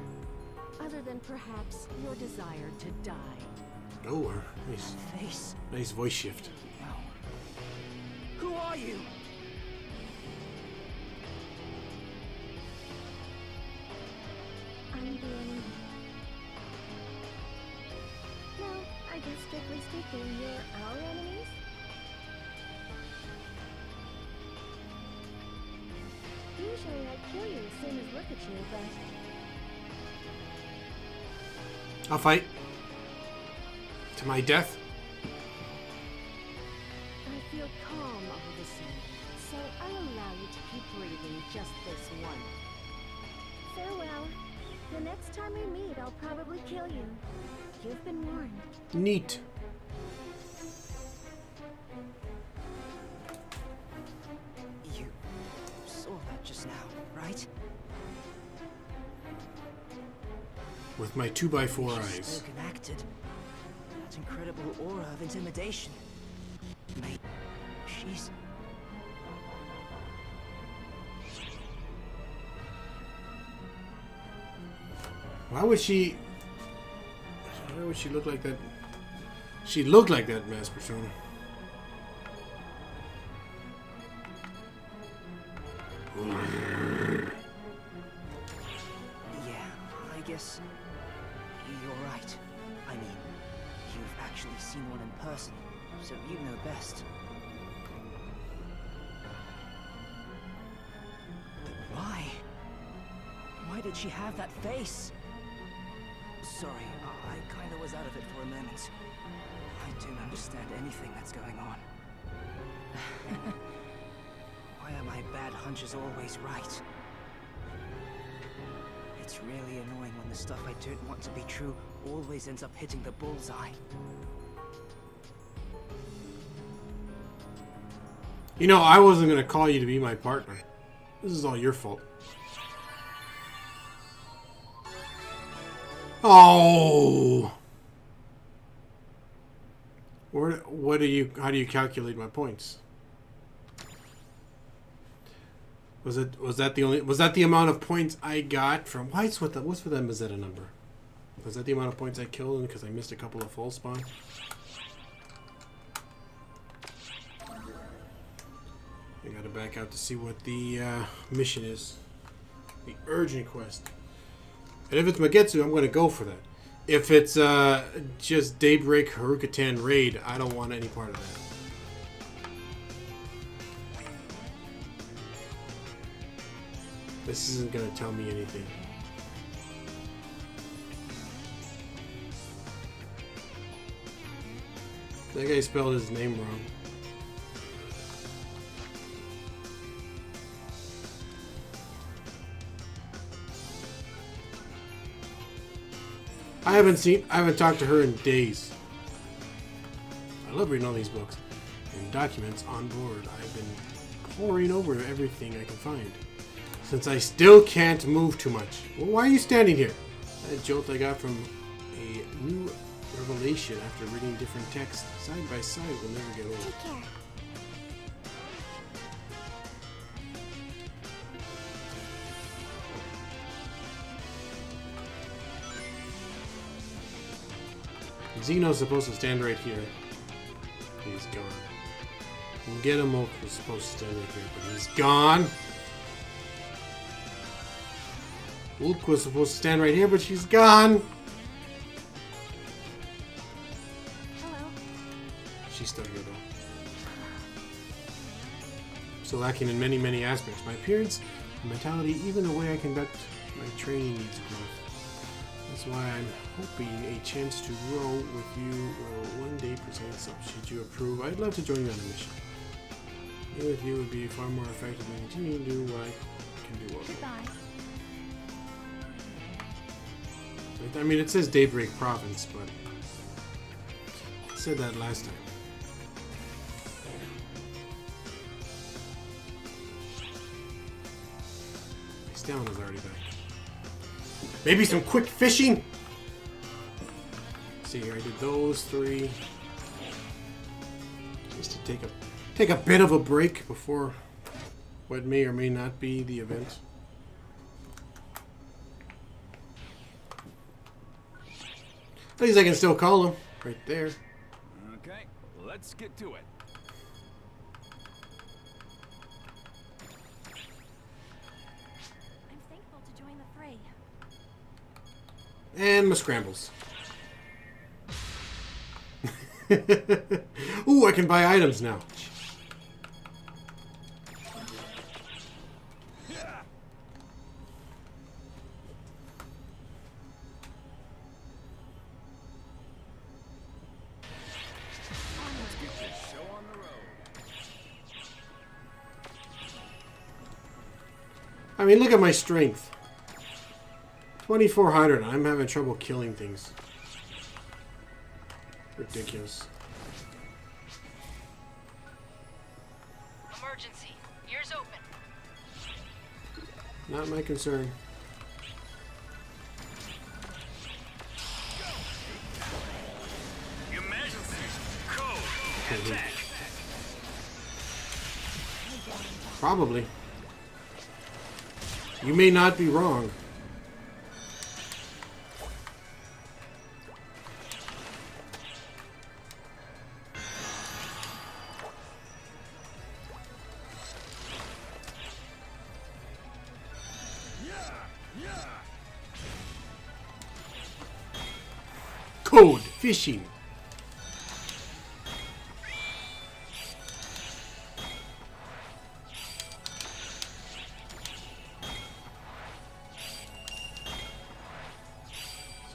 Speaker 9: Other than perhaps your desire to die.
Speaker 1: Oh, nice.
Speaker 2: Face.
Speaker 1: Nice voice shift.
Speaker 2: Who are you?
Speaker 8: I'm being... No, I guess strictly speaking, you're our enemies? Usually I'd kill you as soon as look at you, but...
Speaker 1: I'll fight. To my death.
Speaker 9: I feel calm all the same, so I'll allow you to keep breathing just this one.
Speaker 8: Farewell. The next time we meet, I'll probably kill you. You've been warned.
Speaker 1: Neat.
Speaker 2: You saw that just now, right?
Speaker 1: With my 2x4
Speaker 2: She
Speaker 1: eyes.
Speaker 2: spoke and acted. That incredible aura of intimidation. Mate, she's...
Speaker 1: Why would she look like that? She looked like that masked persona.
Speaker 2: Yeah, I guess you're right. I mean, you've actually seen one in person, so you know best. But why? Why did she have that face? Sorry, I kinda was out of it for a moment. I don't understand anything that's going on. Why are my bad hunches always right? It's really annoying when the stuff I don't want to be true always ends up hitting the bullseye.
Speaker 1: You know, I wasn't gonna call you to be my partner. This is all your fault. Oh. How do you calculate my points? Was that the amount of points I got from what's with that Mazetta number? Was that the amount of points I killed because I missed a couple of full spawn? I gotta back out to see what the mission is. The urgent quest. And if it's Magetsu, I'm gonna go for that. If it's just Daybreak Harukatan Raid, I don't want any part of that. This isn't gonna tell me anything. That guy spelled his name wrong. I haven't talked to her in days. I love reading all these books and documents on board. I've been poring over everything I can find. Since I still can't move too much. Well, why are you standing here? That jolt I got from a new revelation after reading different texts side by side will never get old.
Speaker 8: Take care.
Speaker 1: Zeno's supposed to stand right here. He's gone. Getamolk was supposed to stand right here, but he's gone. Luke was supposed to stand right here, but she's gone.
Speaker 8: Hello.
Speaker 1: She's still here, though. Still lacking in many, many aspects. My appearance, my mentality, even the way I conduct my training needs growth. That's why I'm hoping a chance to grow with you will one day present itself. Should you approve, I'd love to join you on a mission. Being with you would be far more effective than continuing to do what I can do.
Speaker 8: Goodbye.
Speaker 1: I mean, it says Daybreak Province, but I said that last time. My stamina's already back. Maybe some quick fishing? See here, I did those three. Just to take a bit of a break before what may or may not be the event. At least I can still call him. Right there.
Speaker 3: Okay, let's get to it.
Speaker 10: I'm thankful to join the fray.
Speaker 1: And my scrambles. Ooh, I can buy items now.
Speaker 3: Let's get this show on the road.
Speaker 1: I mean, look at my strength. 2,400. I'm having trouble killing things. Ridiculous.
Speaker 4: Emergency. Ears open.
Speaker 1: Not my concern.
Speaker 6: Emergency. Code. Attack.
Speaker 1: Probably. You may not be wrong. Code fishing.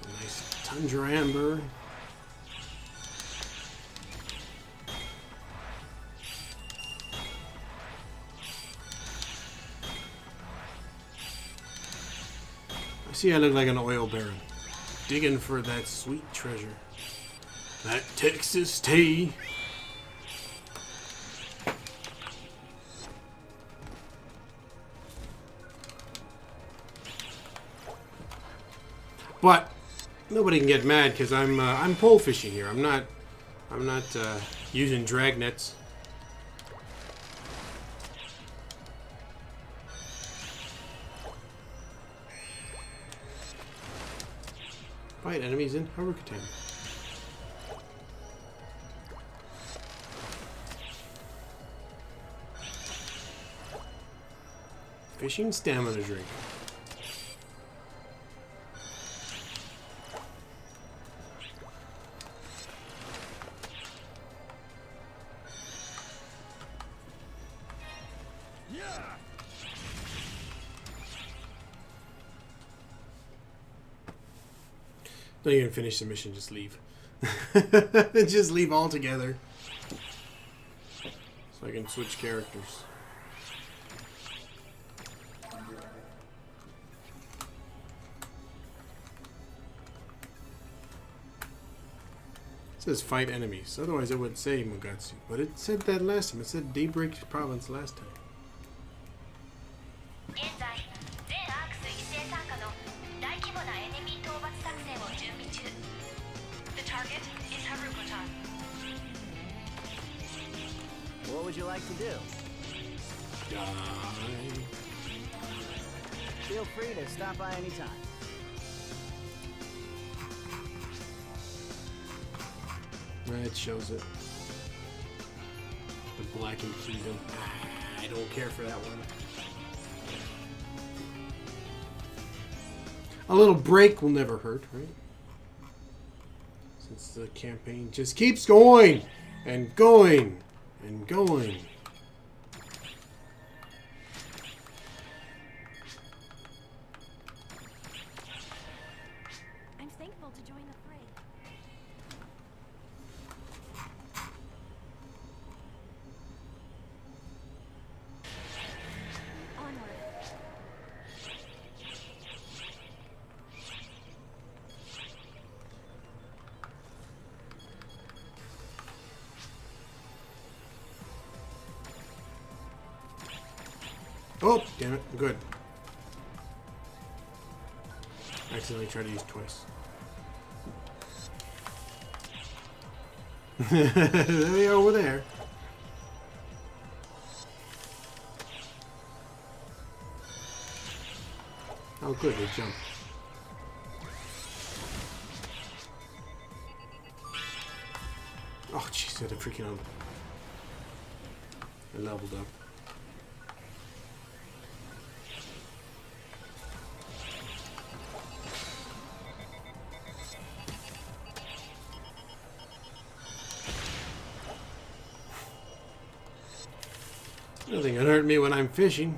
Speaker 1: Some nice tundra amber. I see I look like an oil baron. Digging for that sweet treasure. That Texas tea. But nobody can get mad because I'm pole fishing here. I'm not using drag nets. Fight enemies in Harukaten. Fishing stamina drink. Don't even finish the mission, just leave. Just leave altogether. So I can switch characters. It says fight enemies. Otherwise it would say Mugatsu. But it said that last time. It said Daybreak Province last time.
Speaker 2: What would you like to do?
Speaker 1: Die.
Speaker 2: Feel free to stop by anytime.
Speaker 1: That shows it. The Blackened Kingdom. I don't care for that one. A little break will never hurt, right? Since the campaign just keeps going and going and going.
Speaker 10: I'm thankful to join the fray. Onward.
Speaker 1: Oh, damn it. Good. Accidentally tried to use twice. They are over there. Oh, good. They jump. Just had to freaking out. I leveled up. Nothing can hurt me when I'm fishing.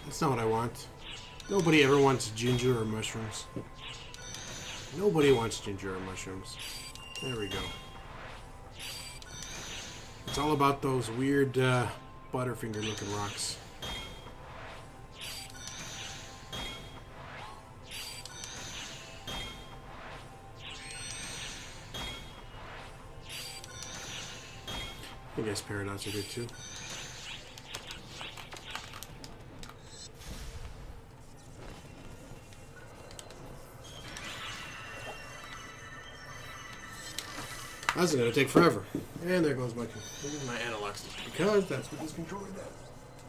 Speaker 1: That's not what I want. Nobody ever wants ginger or mushrooms. Nobody wants ginger or mushrooms. There we go. It's all about those weird Butterfinger looking rocks. I guess Paradox are good too. That's going to take forever. And there goes my analog stick. Because that's what this controller does.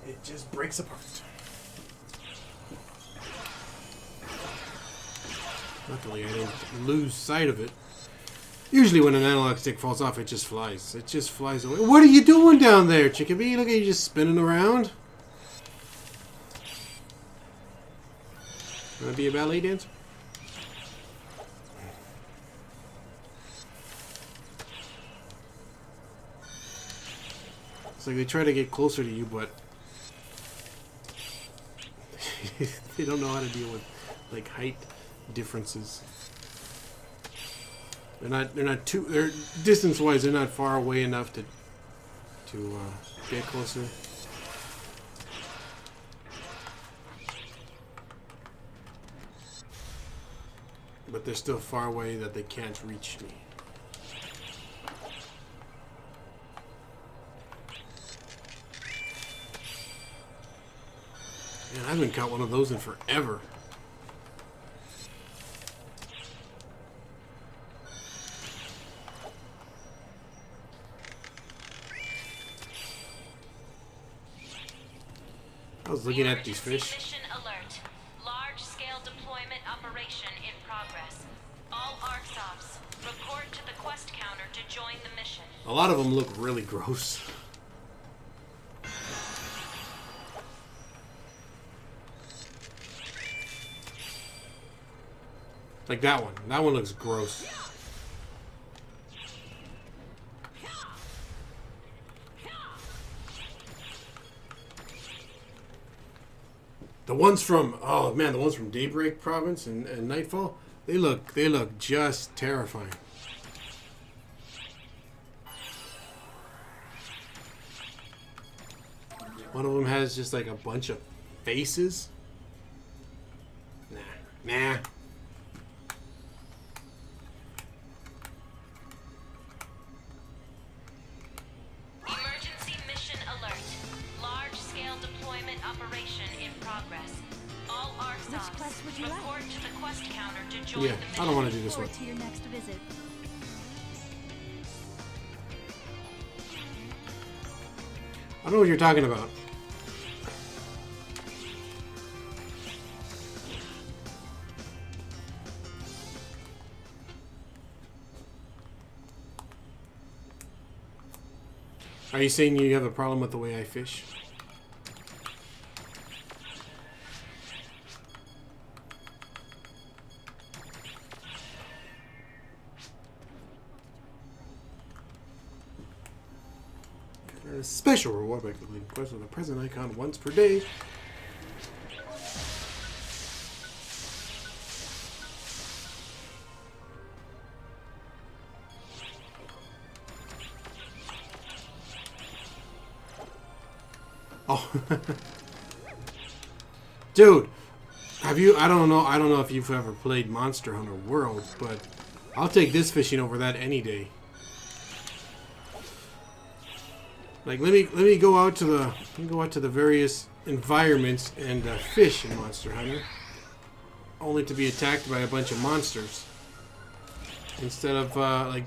Speaker 1: It just breaks apart. Luckily, I didn't lose sight of it. Usually when an analog stick falls off, it just flies. It just flies away. What are you doing down there, Chickabee? Look at you just spinning around. Want to be a ballet dancer? It's like they try to get closer to you, but they don't know how to deal with like height differences. They're distance-wise, they're not far away enough to get closer. But they're still far away that they can't reach me. Man, I haven't caught one of those in forever. I was looking at these fish.
Speaker 4: Mission alert. Large-scale deployment operation in progress. All ARKs ops, report to the quest counter to join the mission.
Speaker 1: A lot of them look really gross. Like that one. That one looks gross. The ones from, oh man, the ones from Daybreak Province and Nightfall, they look just terrifying. One of them has just like a bunch of faces. Nah.
Speaker 4: Emergency mission alert. Large-scale deployment operation in progress. All ARKs
Speaker 10: Which
Speaker 4: ops,
Speaker 10: quest would you like?
Speaker 4: report to the quest counter to join
Speaker 1: Yeah,
Speaker 4: the mission.
Speaker 1: I don't want to do this one.
Speaker 10: Forward to your next visit.
Speaker 1: I don't know what you're talking about. Are you saying you have a problem with the way I fish? A special reward by completing quests with a present icon once per day. Oh, dude, have you? I don't know if you've ever played Monster Hunter World, but I'll take this fishing over that any day. Like let me go out to the various environments and fish in Monster Hunter, only to be attacked by a bunch of monsters. Instead of like,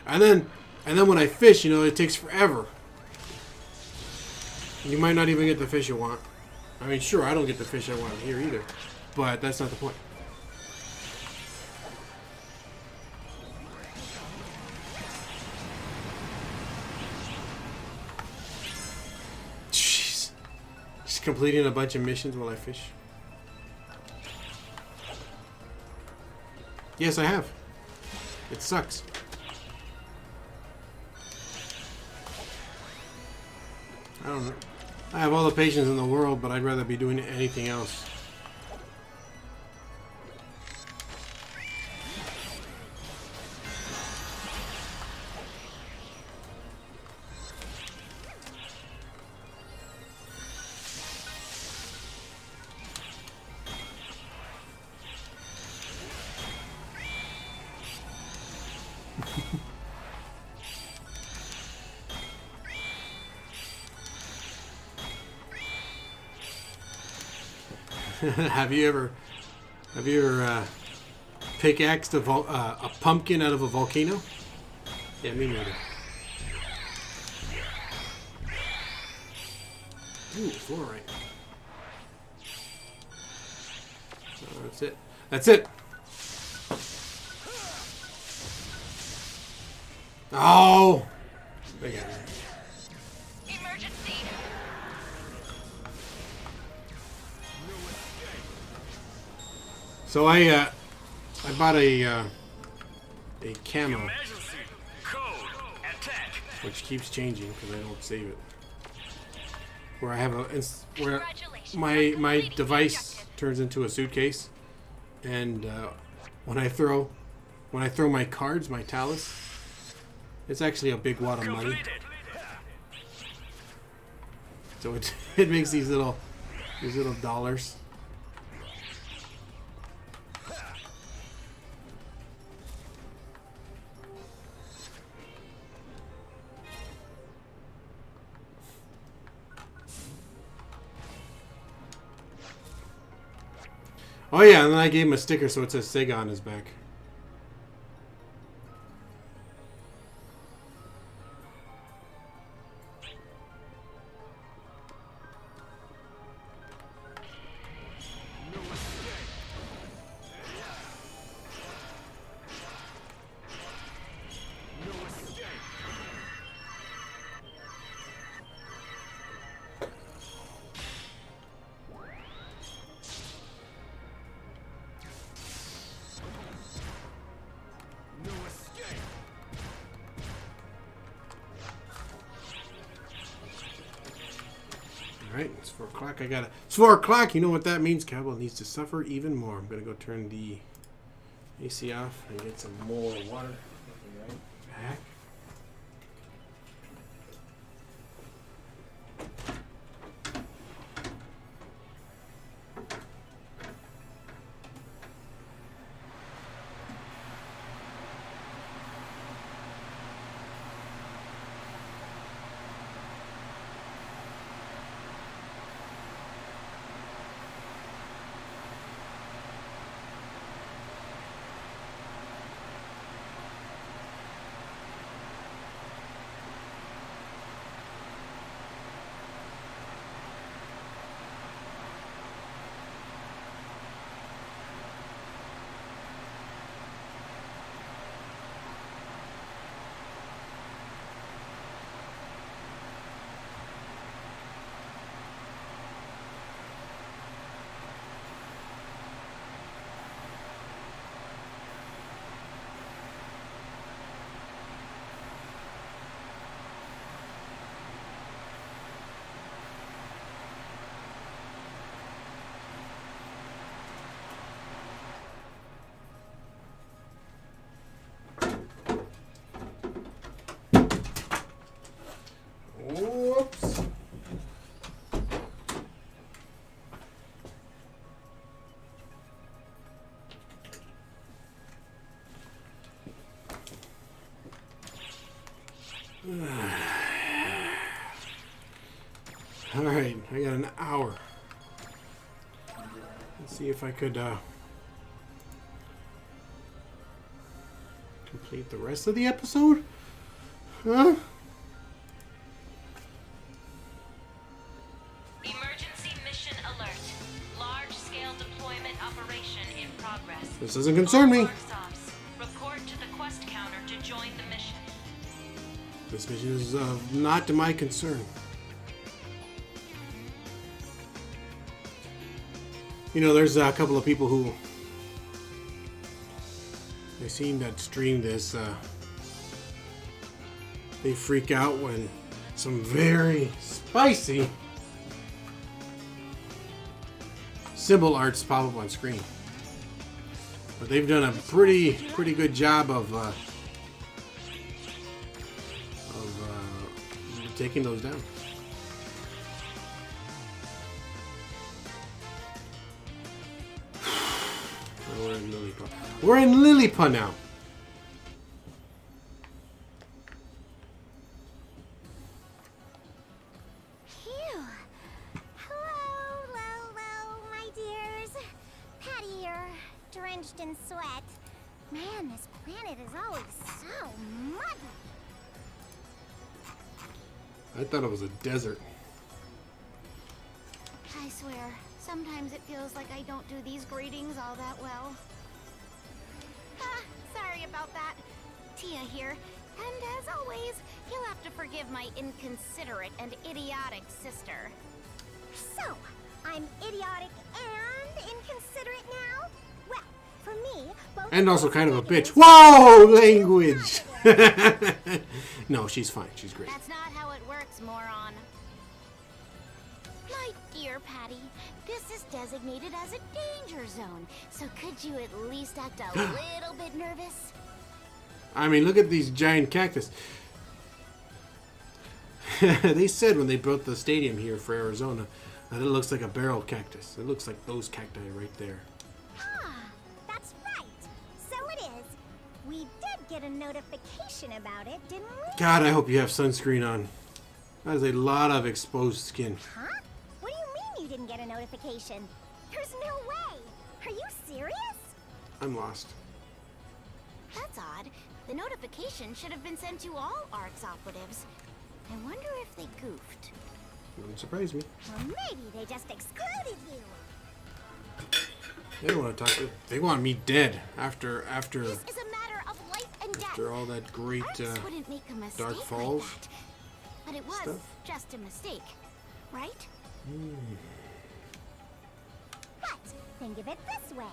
Speaker 1: and then when I fish, you know, it takes forever. You might not even get the fish you want. I mean, sure, I don't get the fish I want here either, but that's not the point. Jeez. Just completing a bunch of missions while I fish. Yes, I have. It sucks. I don't know. I have all the patience in the world, but I'd rather be doing anything else. Have you ever pickaxed a pumpkin out of a volcano? Yeah, me neither. Ooh, fluorite. That's it. That's it. Oh! They got me. So I bought a camo, which keeps changing because I don't save it. Where I have where my device turns into a suitcase, and when I throw my cards, my talus, it's actually a big wad of money. So it makes these little dollars. Oh yeah, and then I gave him a sticker so it says Sega on his back. Alright, it's 4 o'clock. It's 4 o'clock. You know what that means. Cowbell needs to suffer even more. I'm going to go turn the AC off and get some more water. Back. Alright, I got an hour. Let's see if I could complete the rest of the episode? Huh?
Speaker 4: Emergency mission alert. Large-scale deployment operation in progress.
Speaker 1: This doesn't concern me.
Speaker 4: ARKs ops, report to the quest counter to join the mission.
Speaker 1: This mission is not to my concern. You know, there's a couple of people who I've seen that stream this. They freak out when some very spicy symbol arts pop up on screen. But they've done a pretty good job of taking those down. We're in Lilliput. We're in Lilliput now.
Speaker 8: Phew. Hello, my dears. Patty here, drenched in sweat. Man, this planet is always so muddy.
Speaker 1: I thought it was a desert.
Speaker 8: I swear, sometimes it feels like I don't do these greetings all that well. Sorry about that. Tia here. And as always, you'll have to forgive my inconsiderate and idiotic sister. So, I'm idiotic and inconsiderate now? Well, for me, both
Speaker 1: And also kind of a bitch. Whoa, language! No, she's fine. She's great.
Speaker 8: That's not how it works, moron. My dear Patty, this is designated as a danger zone, so could you at least act a little bit nervous?
Speaker 1: I mean, look at these giant cactus. They said when they built the stadium here for Arizona that it looks like a barrel cactus. It looks like those cacti right there.
Speaker 8: That's right. So it is. We did get a notification about it, didn't we?
Speaker 1: God, I hope you have sunscreen on. That is a lot of exposed skin.
Speaker 8: Huh? What do you mean you didn't get a notification? There's no way. Are you serious?
Speaker 1: I'm lost.
Speaker 8: That's odd. The notification should have been sent to all ARKs operatives. I wonder if they goofed.
Speaker 1: Wouldn't surprise me.
Speaker 8: Or maybe they just excluded you.
Speaker 1: They don't want to talk to. They want me dead after
Speaker 8: This is a matter of life and death.
Speaker 1: after all that great
Speaker 8: ARKs wouldn't make a mistake
Speaker 1: Dark Falls
Speaker 8: like that. But it was
Speaker 1: stuff.
Speaker 8: just a mistake, right? But think of it this way.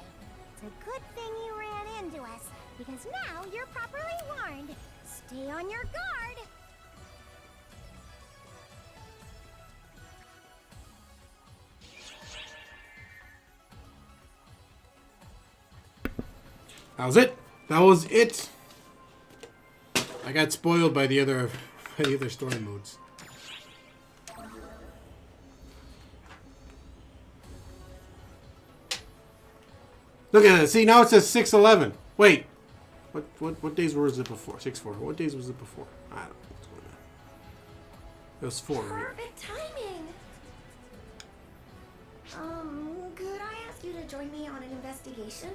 Speaker 8: It's a good thing you ran into us, because now you're properly warned. Stay on your guard.
Speaker 1: That was it. That was it. I got spoiled by the other story modes. Look at that. See, now it says 6/11. Wait. What days was it before? 6/4. What days was it before? I don't know what's going on. It was 4, right?
Speaker 15: Perfect timing. Could I ask you to join me on an investigation?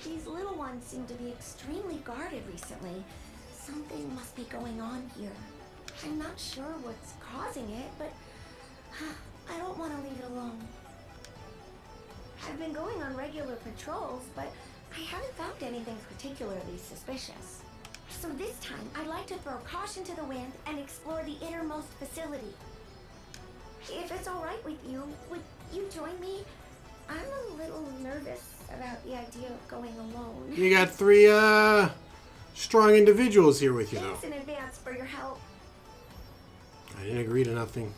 Speaker 15: These little ones seem to be extremely guarded recently. Something must be going on here. I'm not sure what's causing it, but I don't want to leave it alone. I've been going on regular patrols, but I haven't found anything particularly suspicious. So this time, I'd like to throw caution to the wind and explore the innermost facility. If it's all right with you, would you join me? I'm a little nervous about the idea of going alone.
Speaker 1: You got 3 strong individuals here with you, though.
Speaker 15: Thanks in advance for your help.
Speaker 1: I didn't agree to nothing.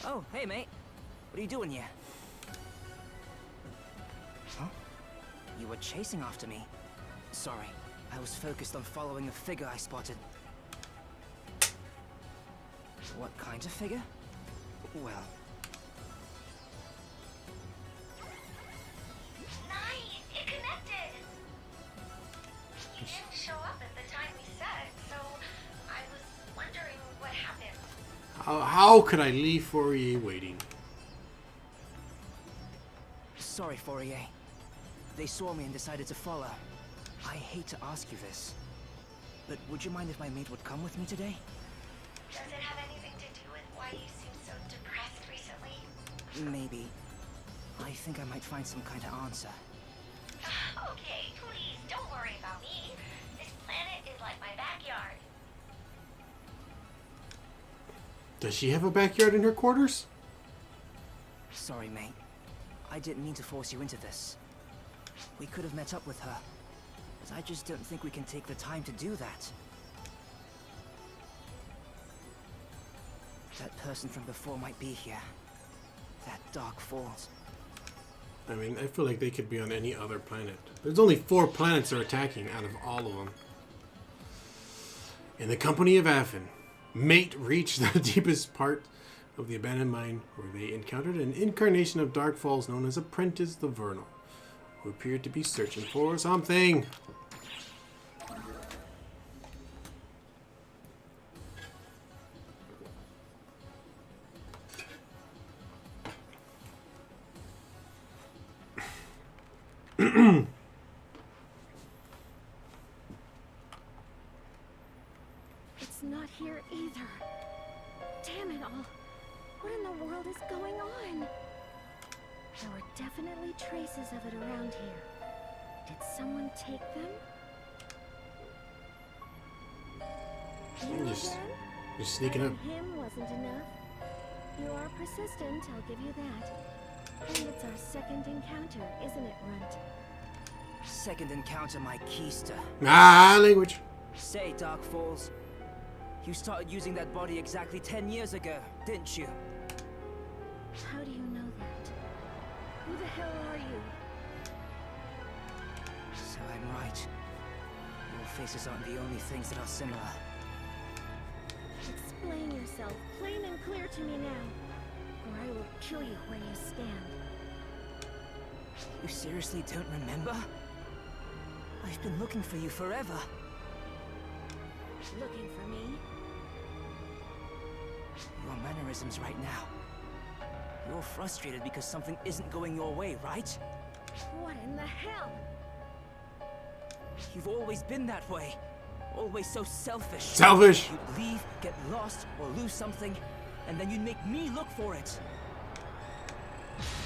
Speaker 2: Oh, hey, mate. What are you doing here? Huh? You were chasing after me. Sorry. I was focused on following a figure I spotted. What kind of figure? Well...
Speaker 15: Nice! It connected! He didn't show up at the time we said, so I was wondering what happened.
Speaker 1: How could I leave Fourier waiting?
Speaker 2: Sorry, Fourier. They saw me and decided to follow. I hate to ask you this, but would you mind if my mate would come with me today?
Speaker 15: Does it have anything to do with why you seem so depressed recently?
Speaker 2: Maybe. I think I might find some kind of answer.
Speaker 15: Okay, please, don't worry about me. This planet is like my backyard.
Speaker 1: Does she have a backyard in her quarters?
Speaker 2: Sorry, mate. I didn't mean to force you into this. We could have met up with her, but I just don't think we can take the time to do that. That person from before might be here. That Dark Falls.
Speaker 1: I mean, I feel like they could be on any other planet. There's only 4 planets they're attacking out of all of them. In the company of Affin, Mate reached the deepest part of the abandoned mine, where they encountered an incarnation of Dark Falls known as Apprentice the Vernal, who appeared to be searching for something.
Speaker 12: It's not here either. Damn it all. What in the world is going on? There were definitely traces of it around here. Did someone take them? You again?
Speaker 1: You're sneaking up.
Speaker 12: Him wasn't enough. You are persistent, I'll give you that. And it's our second encounter, isn't it, Runt?
Speaker 2: Second encounter, my keister.
Speaker 1: Language.
Speaker 2: Say, Dark Falls. You started using that body exactly 10 years ago, didn't you?
Speaker 12: How do you know that? Who the hell are you?
Speaker 2: So I'm right. Your faces aren't the only things that are similar.
Speaker 12: Explain yourself, plain and clear to me now, or I will kill you where you stand.
Speaker 2: You seriously don't remember? I've been looking for you forever.
Speaker 12: Looking for me?
Speaker 2: Your mannerisms right now. You're frustrated because something isn't going your way, right?
Speaker 12: What in the hell?
Speaker 2: You've always been that way. Always so selfish.
Speaker 1: Selfish!
Speaker 2: You'd leave, get lost, or lose something, and then you'd make me look for it.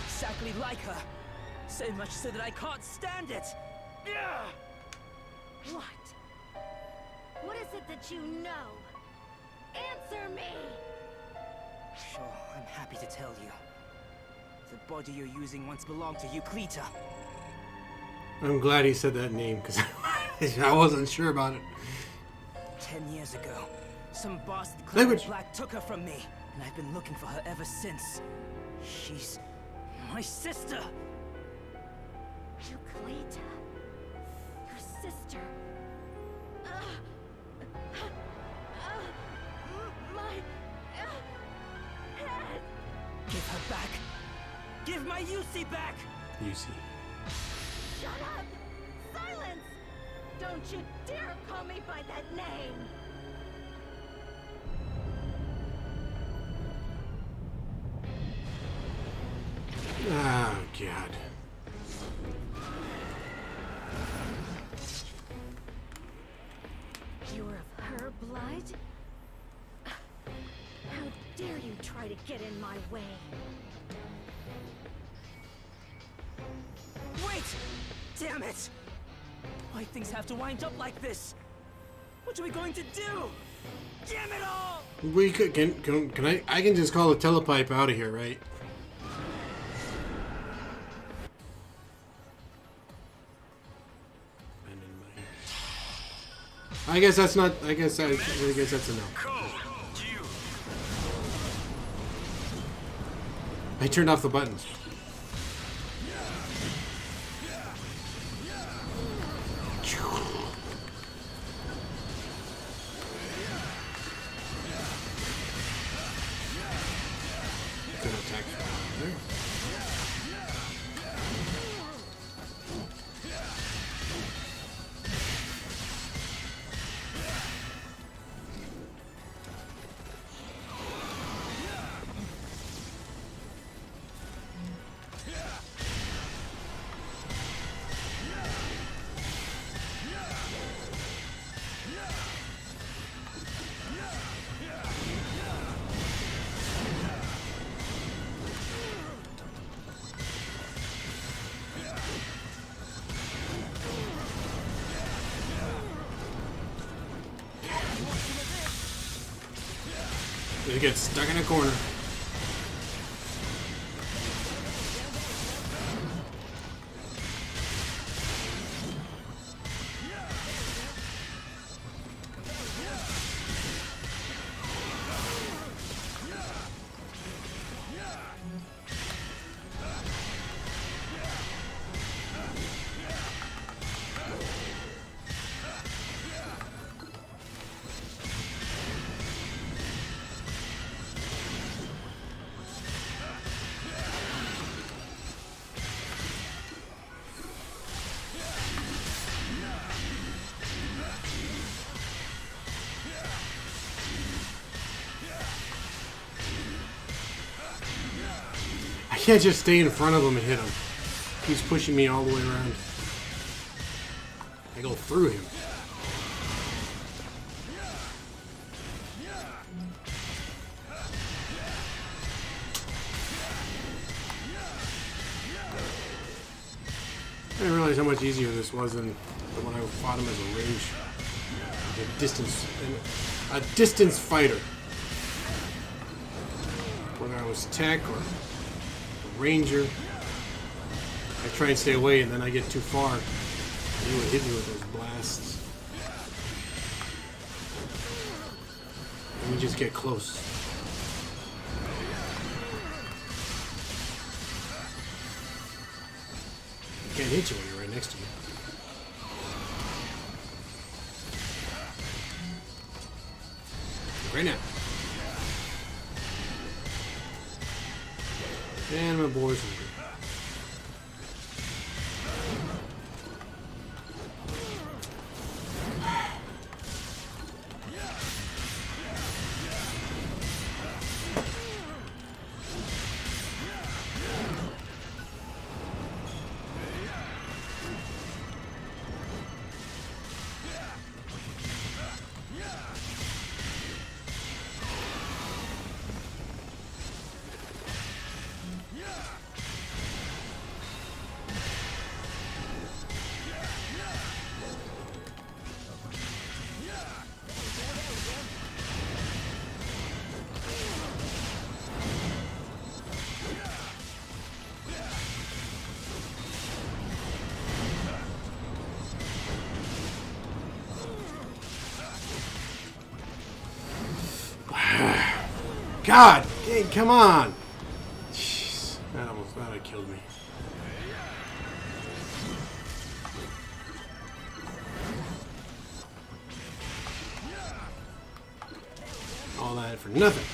Speaker 2: Exactly like her. So much so that I can't stand it.
Speaker 12: What? What is it that you know? Answer me!
Speaker 2: Sure, I'm happy to tell you. The body you're using once belonged to Euclita.
Speaker 1: I'm glad he said that name, because I wasn't sure about it.
Speaker 2: 10 years ago, some bastard clad in black took her from me, and I've been looking for her ever since. She's my sister.
Speaker 12: Euclita. Your sister. My head.
Speaker 2: Give her back. Give my Yusi back.
Speaker 1: Yusi.
Speaker 12: Shut up! Silence! Don't you dare call me by that name!
Speaker 1: Oh, God.
Speaker 12: You're of her blood? How dare you try to get in my way?
Speaker 2: Wait! Damn it! Why things have to wind up like this? What are we going to do? Damn it all!
Speaker 1: We could can I can just call the telepipe out of here, right? I guess that's not. I guess that's a no. I turned off the buttons. They get stuck in a corner. I can't just stay in front of him and hit him. He's pushing me all the way around. I go through him. I didn't realize how much easier this was than when I fought him as a range, a distance fighter. Whether I was tech or a ranger, I try and stay away, and then I get too far. He would hit me with those blasts. And we just get close. I can't hit you when you're right next to me. Right now. And my boys are good. God, dang, come on! Jeez, that would killed me. All that for nothing.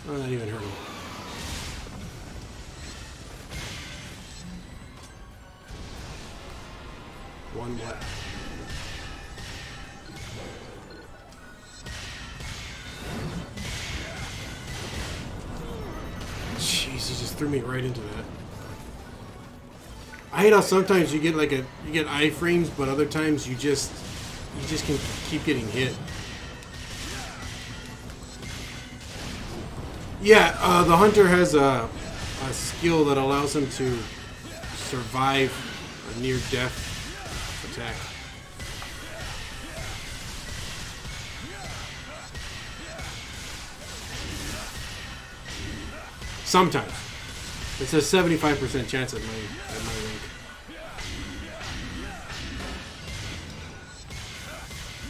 Speaker 1: Oh, that even hurt him. One more. He just threw me right into that. I hate how sometimes you get you get iframes, but other times you just can keep getting hit. Yeah, the hunter has a skill that allows him to survive a near-death attack. Sometimes. It's a 75% chance at my rank.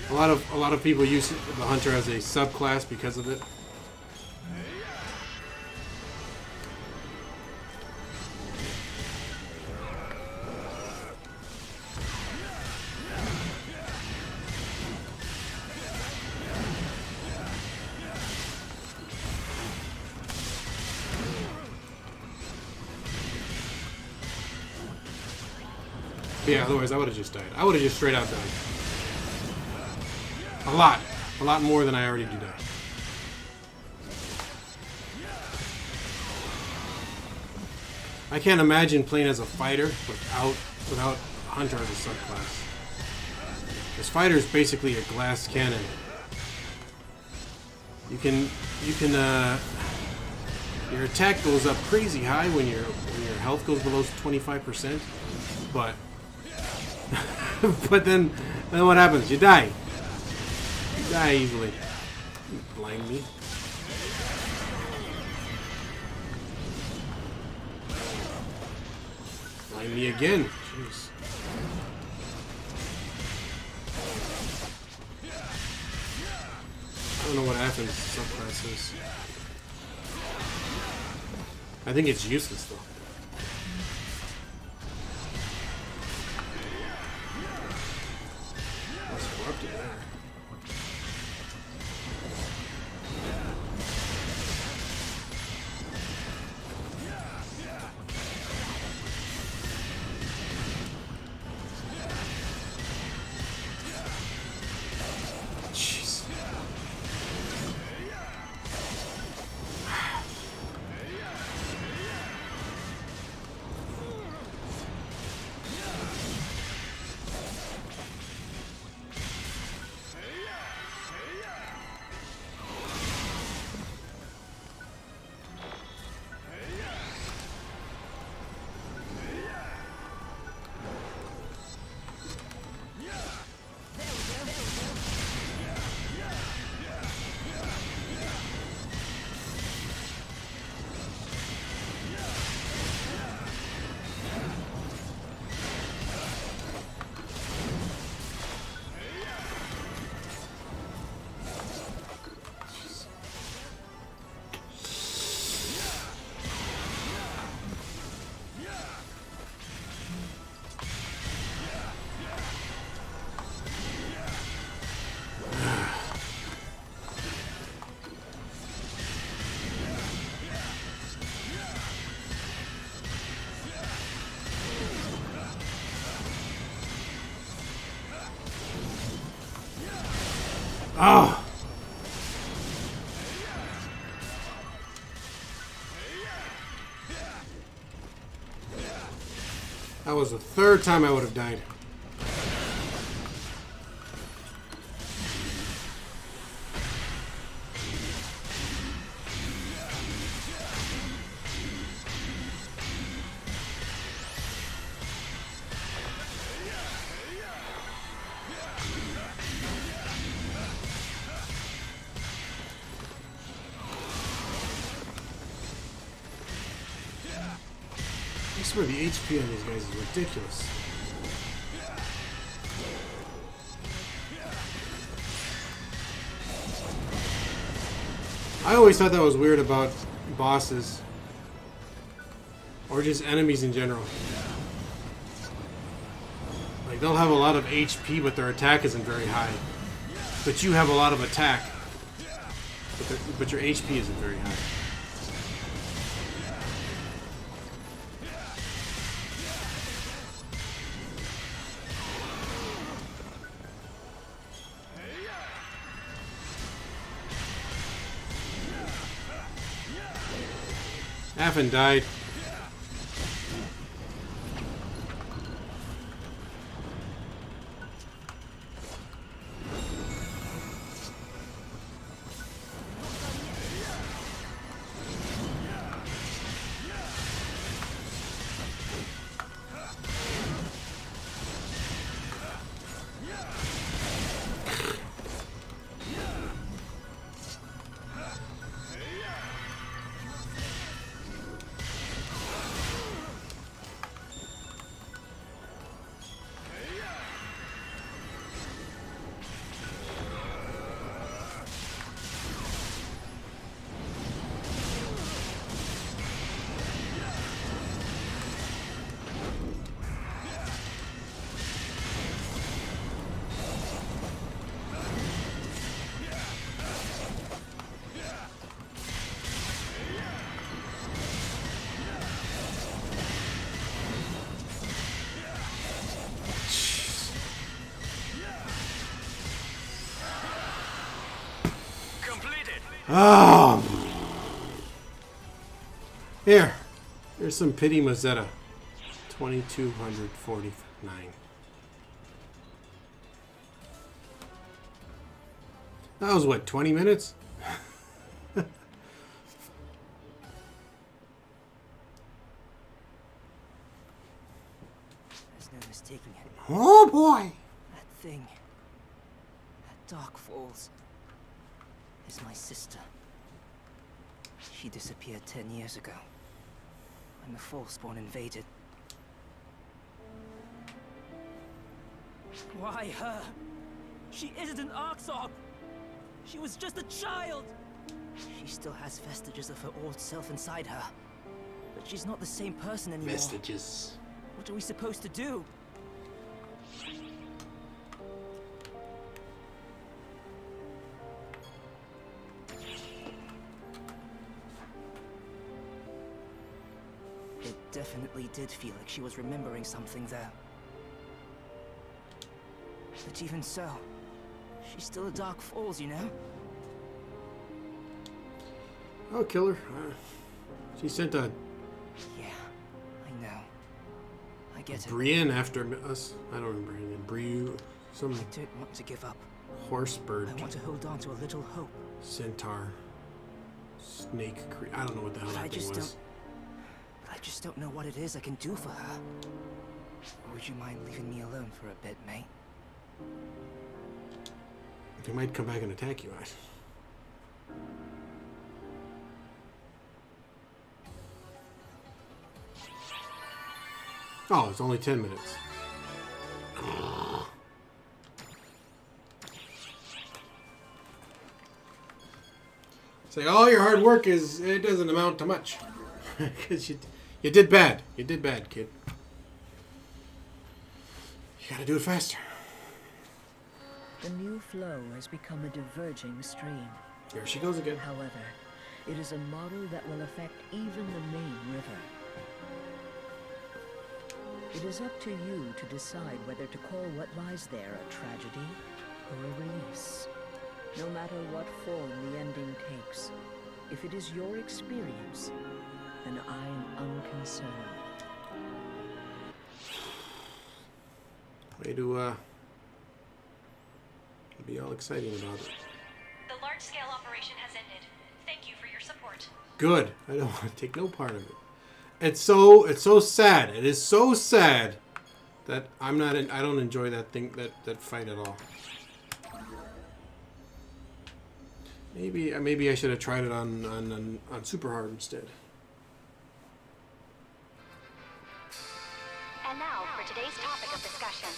Speaker 1: A lot of people use the hunter as a subclass because of it. Yeah, otherwise I would have just died. I would have just straight out died. A lot more than I already do die. I can't imagine playing as a fighter without hunter as a subclass. This fighter is basically a glass cannon. You can your attack goes up crazy high when your health goes below 25%, but but then what happens? You die. You die easily. You blind me. Find me again. Jeez. I don't know what happens to subclasses. I think it's useless though. That's corrupted there. Oh! That was the third time I would have died. I swear the HP on these guys is ridiculous. I always thought that was weird about bosses. Or just enemies in general. Like, they'll have a lot of HP, but their attack isn't very high. But you have a lot of attack. But your HP isn't very high. Haven't died. Oh. Here's some pity Mazetta. 2249. That was what, 20 minutes?
Speaker 2: There's no mistaking it.
Speaker 1: Oh boy!
Speaker 2: That thing. That Dark Falls. Is my sister. She disappeared 10 years ago. When the Falseborn invaded. Why her? She isn't an Arksog! She was just a child! She still has vestiges of her old self inside her. But she's not the same person anymore.
Speaker 1: Vestiges.
Speaker 2: What are we supposed to do? It definitely did feel like she was remembering something there. But even so, she's still a Dark Falls, you know?
Speaker 1: I'll kill her. She sent a
Speaker 2: Yeah, I know. I get it.
Speaker 1: Brienne after us. I don't remember her name. Brienne. Some
Speaker 2: I don't want to give up.
Speaker 1: horse bird.
Speaker 2: I want to hold on to a little hope.
Speaker 1: Centaur. Snake. I don't know what the hell that thing was.
Speaker 2: I just don't know what it is I can do for her. Would you mind leaving me alone for a bit, mate?
Speaker 1: They might come back and attack you, Ash. Oh, it's only 10 minutes. Say all your hard work it doesn't amount to much. Because you did bad. You did bad, kid. You gotta do it faster.
Speaker 11: The new flow has become a diverging stream.
Speaker 1: Here she goes again.
Speaker 11: However, it is a model that will affect even the main river. It is up to you to decide whether to call what lies there a tragedy or a release. No matter what form the ending takes, if it is your experience, then I am unconcerned.
Speaker 1: Way to be all exciting about it.
Speaker 4: The large-scale operation has ended. Thank you for your support.
Speaker 1: Good. I don't want to take no part of it. It's so sad. It is so sad that I don't enjoy that fight at all. Maybe I should have tried it on super hard instead.
Speaker 16: And now for today's topic of discussion.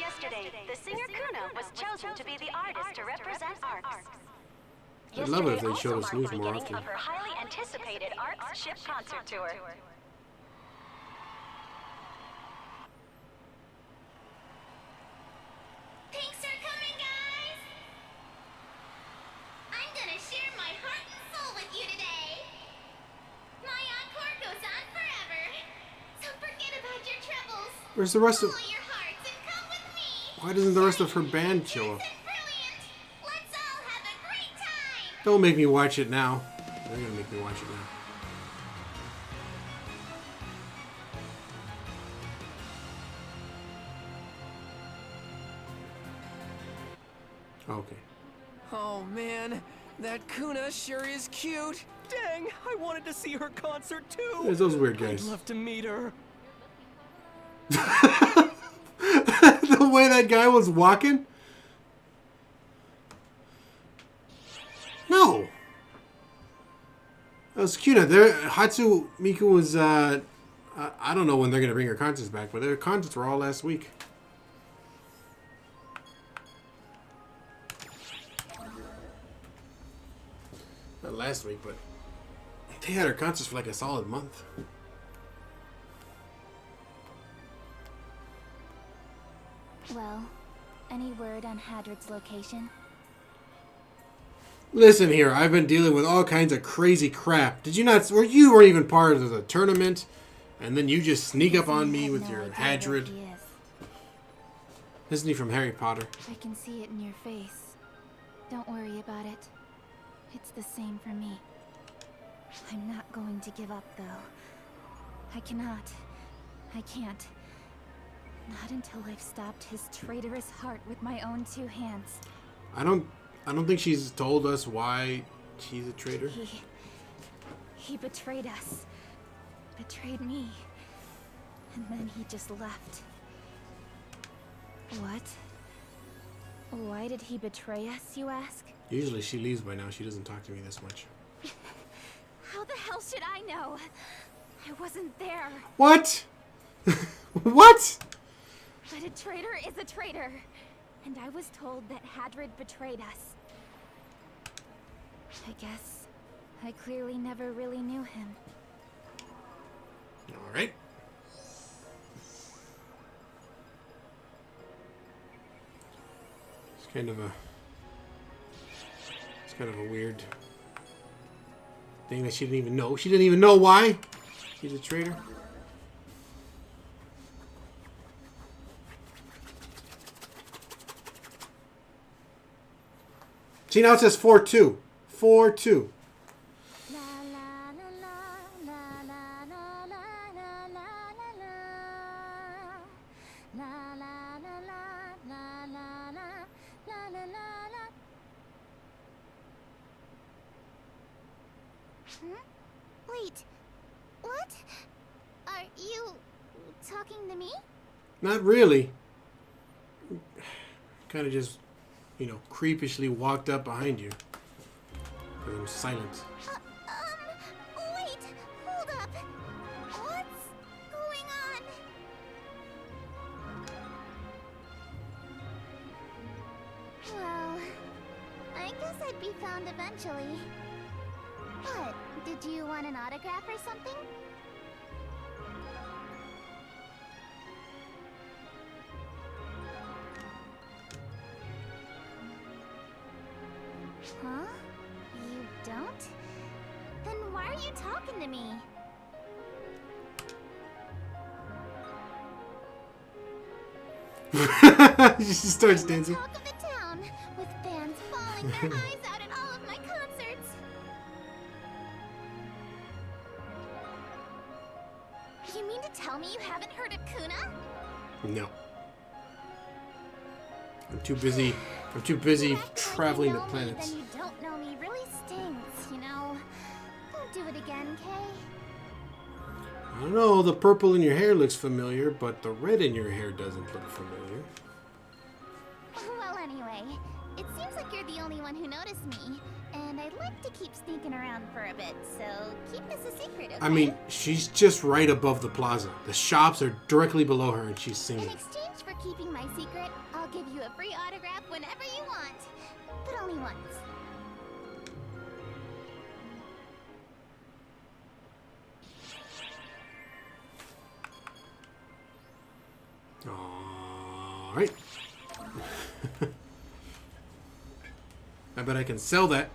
Speaker 16: Yesterday, the singer Kuna was chosen to be the artist to represent ARKs.
Speaker 1: I'd love it if they showed us news
Speaker 16: the
Speaker 1: more
Speaker 16: beginning
Speaker 1: often.
Speaker 16: of her highly anticipated ARKs ship concert tour.
Speaker 15: Thanks for coming, guys! I'm gonna share my heart and soul with you today. My encore goes on forever. So forget about your troubles.
Speaker 1: Where's the rest of...
Speaker 15: Follow your hearts and come with me.
Speaker 1: Why doesn't the rest of her band show up?
Speaker 15: Let's all have a great time.
Speaker 1: Don't make me watch it now. They're gonna make me watch it now. Okay.
Speaker 13: Oh man, that Kuna sure is cute. Dang, I wanted to see her concert too.
Speaker 1: There's those weird guys.
Speaker 13: I'd love to meet her.
Speaker 1: The way that guy was walking? No. That was cute. Hatsu Miku was, I don't know when they're going to bring her concerts back, but their concerts were all last week. Not last week, but they had her concerts for like a solid month.
Speaker 8: Well, any word on Hadrid's location?
Speaker 1: Listen here, I've been dealing with all kinds of crazy crap. Did you not? You weren't even part of the tournament, and then you just sneak up on me with your Hadrid. Isn't he from Harry Potter?
Speaker 10: I can see it in your face. Don't worry about it. It's the same for me. I'm not going to give up, though. I cannot. I can't. Not until I've stopped his traitorous heart with my own two hands.
Speaker 1: I don't think she's told us why she's a traitor.
Speaker 10: He betrayed us. Betrayed me. And then he just left. What? Why did he betray us, you ask?
Speaker 1: Usually she leaves by now. She doesn't talk to me this much.
Speaker 10: How the hell should I know? I wasn't there.
Speaker 1: What? What?
Speaker 8: But a traitor is a traitor. And I was told that Hadrid betrayed us. I guess I clearly never really knew him.
Speaker 1: All right. It's kind of a weird thing that she didn't even know. She didn't even know why he's a traitor. See, now it says 4-2. 4-2.
Speaker 8: Wait, what? Are you talking to me?
Speaker 1: Not really. Kind of just, you know, creepishly walked up behind you. But I'm silent.
Speaker 8: Wait, hold up. What's going on? Well, I guess I'd be found eventually. What? Did you want an autograph or something? Huh? You don't? Then why are you talking to me?
Speaker 1: She starts dancing.
Speaker 8: Talk of the town, with fans bawling their eyes out at all of my concerts. You mean to tell me you haven't heard of Kuna?
Speaker 1: No. I'm too busy traveling to planets.
Speaker 8: Then you don't know me really stinks, you know. Don't do it again, Kay.
Speaker 1: I don't know, the purple in your hair looks familiar, but the red in your hair doesn't look familiar.
Speaker 8: Well, anyway, it seems like you're the only one who noticed me, and I'd like to keep sneaking around for a bit, so keep this a secret, okay?
Speaker 1: I mean, she's just right above the plaza. The shops are directly below her, and she's singing.
Speaker 8: In exchange for keeping my secret, I'll give you a free autograph whenever you want, but only once.
Speaker 1: All right. I bet I can sell that.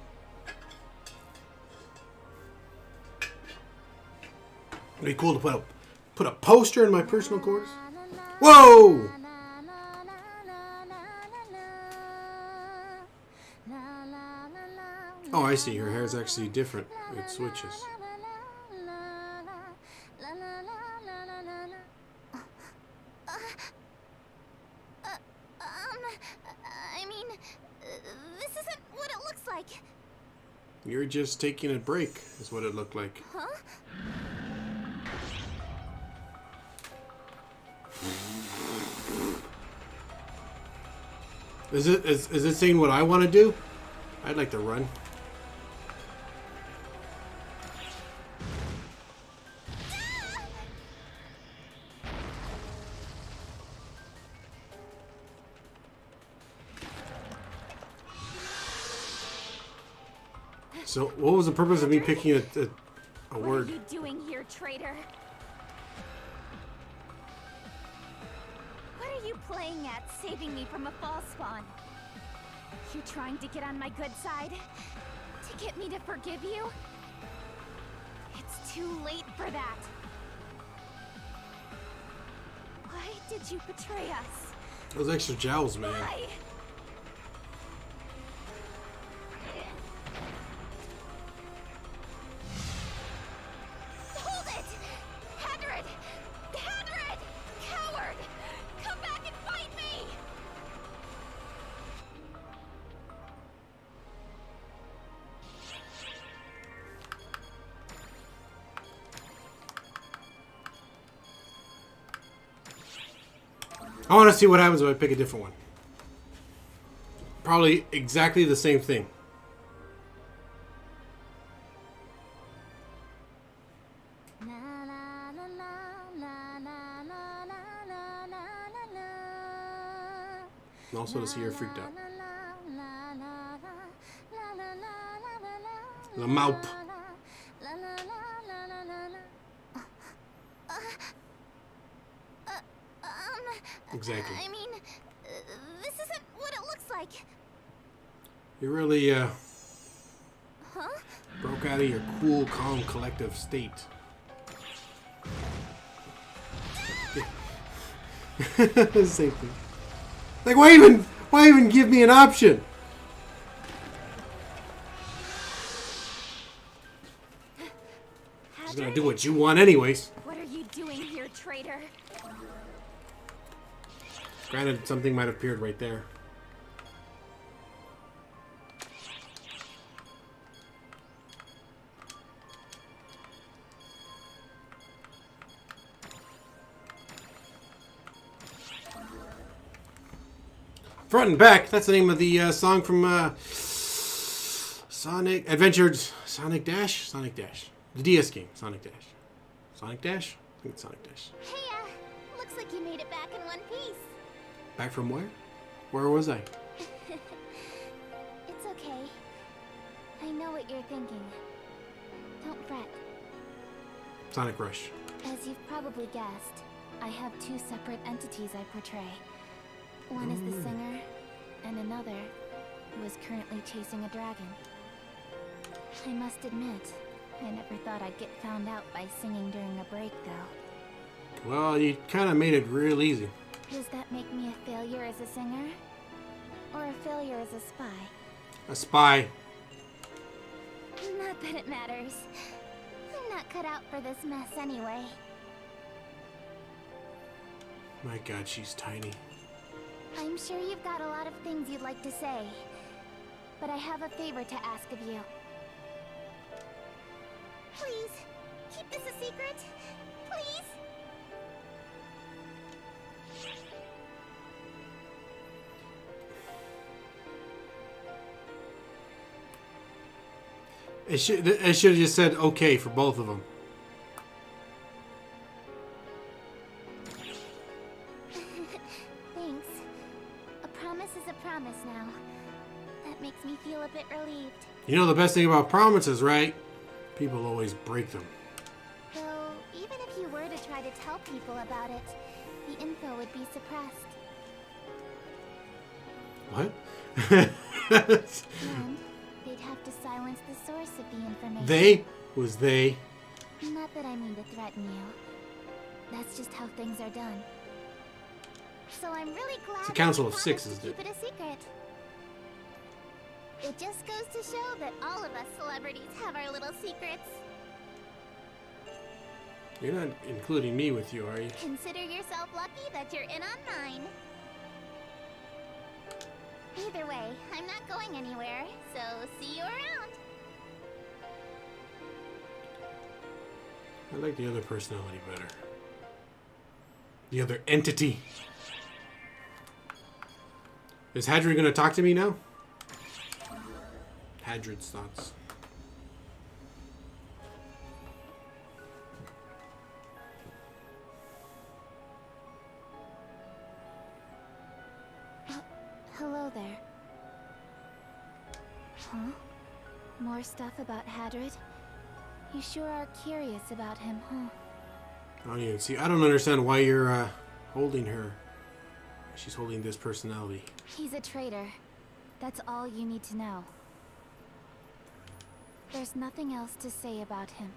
Speaker 1: It'd be cool to put a poster in my personal quarters. Whoa! Oh, I see. Her hair's actually different. It switches.
Speaker 8: I mean, this isn't what it looks like.
Speaker 1: You're just taking a break, is what it looked like.
Speaker 8: Huh?
Speaker 1: Is it saying what I want to do? I'd like to run. So, what was the purpose of me picking a word?
Speaker 8: What are you doing here, traitor? What are you playing at, saving me from a false spawn? You're trying to get on my good side? To get me to forgive you? It's too late for that. Why did you betray us?
Speaker 1: Those extra jowls, man.
Speaker 8: Why? Hold it! Hadrid! Hadrid! Coward! Come back and fight me!
Speaker 1: I want to see what happens if I pick a different one. Probably exactly the same thing. And also to see her freaked out. La Maup. Exactly.
Speaker 8: I mean, this isn't what it looks like.
Speaker 1: You really,
Speaker 8: Huh?
Speaker 1: broke out of your cool, calm, collective state. Same thing. Like, why even give me an option? Just gonna do what you want anyways.
Speaker 8: What are you doing here, traitor?
Speaker 1: Granted, something might have appeared right there. Front and Back. That's the name of the song from Sonic Dash? Sonic Dash. The DS game, Sonic Dash. Sonic Dash? I think it's Sonic Dash.
Speaker 8: Hey, looks like you made it back in one piece.
Speaker 1: Back from where? Where was I?
Speaker 8: It's okay. I know what you're thinking. Don't fret.
Speaker 1: Sonic Rush.
Speaker 8: As you've probably guessed, I have two separate entities I portray. One is the singer, and another who is currently chasing a dragon. I must admit, I never thought I'd get found out by singing during a break, though.
Speaker 1: Well, you kind of made it real easy.
Speaker 8: Does that make me a failure as a singer? Or a failure as a spy?
Speaker 1: A spy.
Speaker 8: Not that it matters. I'm not cut out for this mess anyway.
Speaker 1: My God, she's tiny.
Speaker 8: I'm sure you've got a lot of things you'd like to say, but I have a favor to ask of you. Please, keep this a secret. Please.
Speaker 1: It should have just said okay for both of them.
Speaker 8: Thanks. A promise is a promise now. That makes me feel a bit relieved.
Speaker 1: You know the best thing about promises, right? People always break them.
Speaker 8: Though, even if you were to try to tell people about it, the info would be suppressed.
Speaker 1: What?
Speaker 8: And they'd have to silence the source of the information.
Speaker 1: They? Was they?
Speaker 8: Not that I mean to threaten you. That's just how things are done. So I'm really glad
Speaker 1: It's a council of
Speaker 8: you
Speaker 1: six,
Speaker 8: promised to
Speaker 1: isn't
Speaker 8: keep it a secret. It just goes to show that all of us celebrities have our little secrets.
Speaker 1: You're not including me with you, are you?
Speaker 8: Consider yourself lucky that you're in on mine. Either way, I'm not going anywhere, so see you around.
Speaker 1: I like the other personality better. The other entity. Is Hadrid going to talk to me now? Hadrid's thoughts.
Speaker 8: Hello there. Huh? More stuff about Hadrid? You sure are curious about him, huh?
Speaker 1: I don't even see. I don't understand why you're holding her. She's holding this personality.
Speaker 8: He's a traitor. That's all you need to know. There's nothing else to say about him.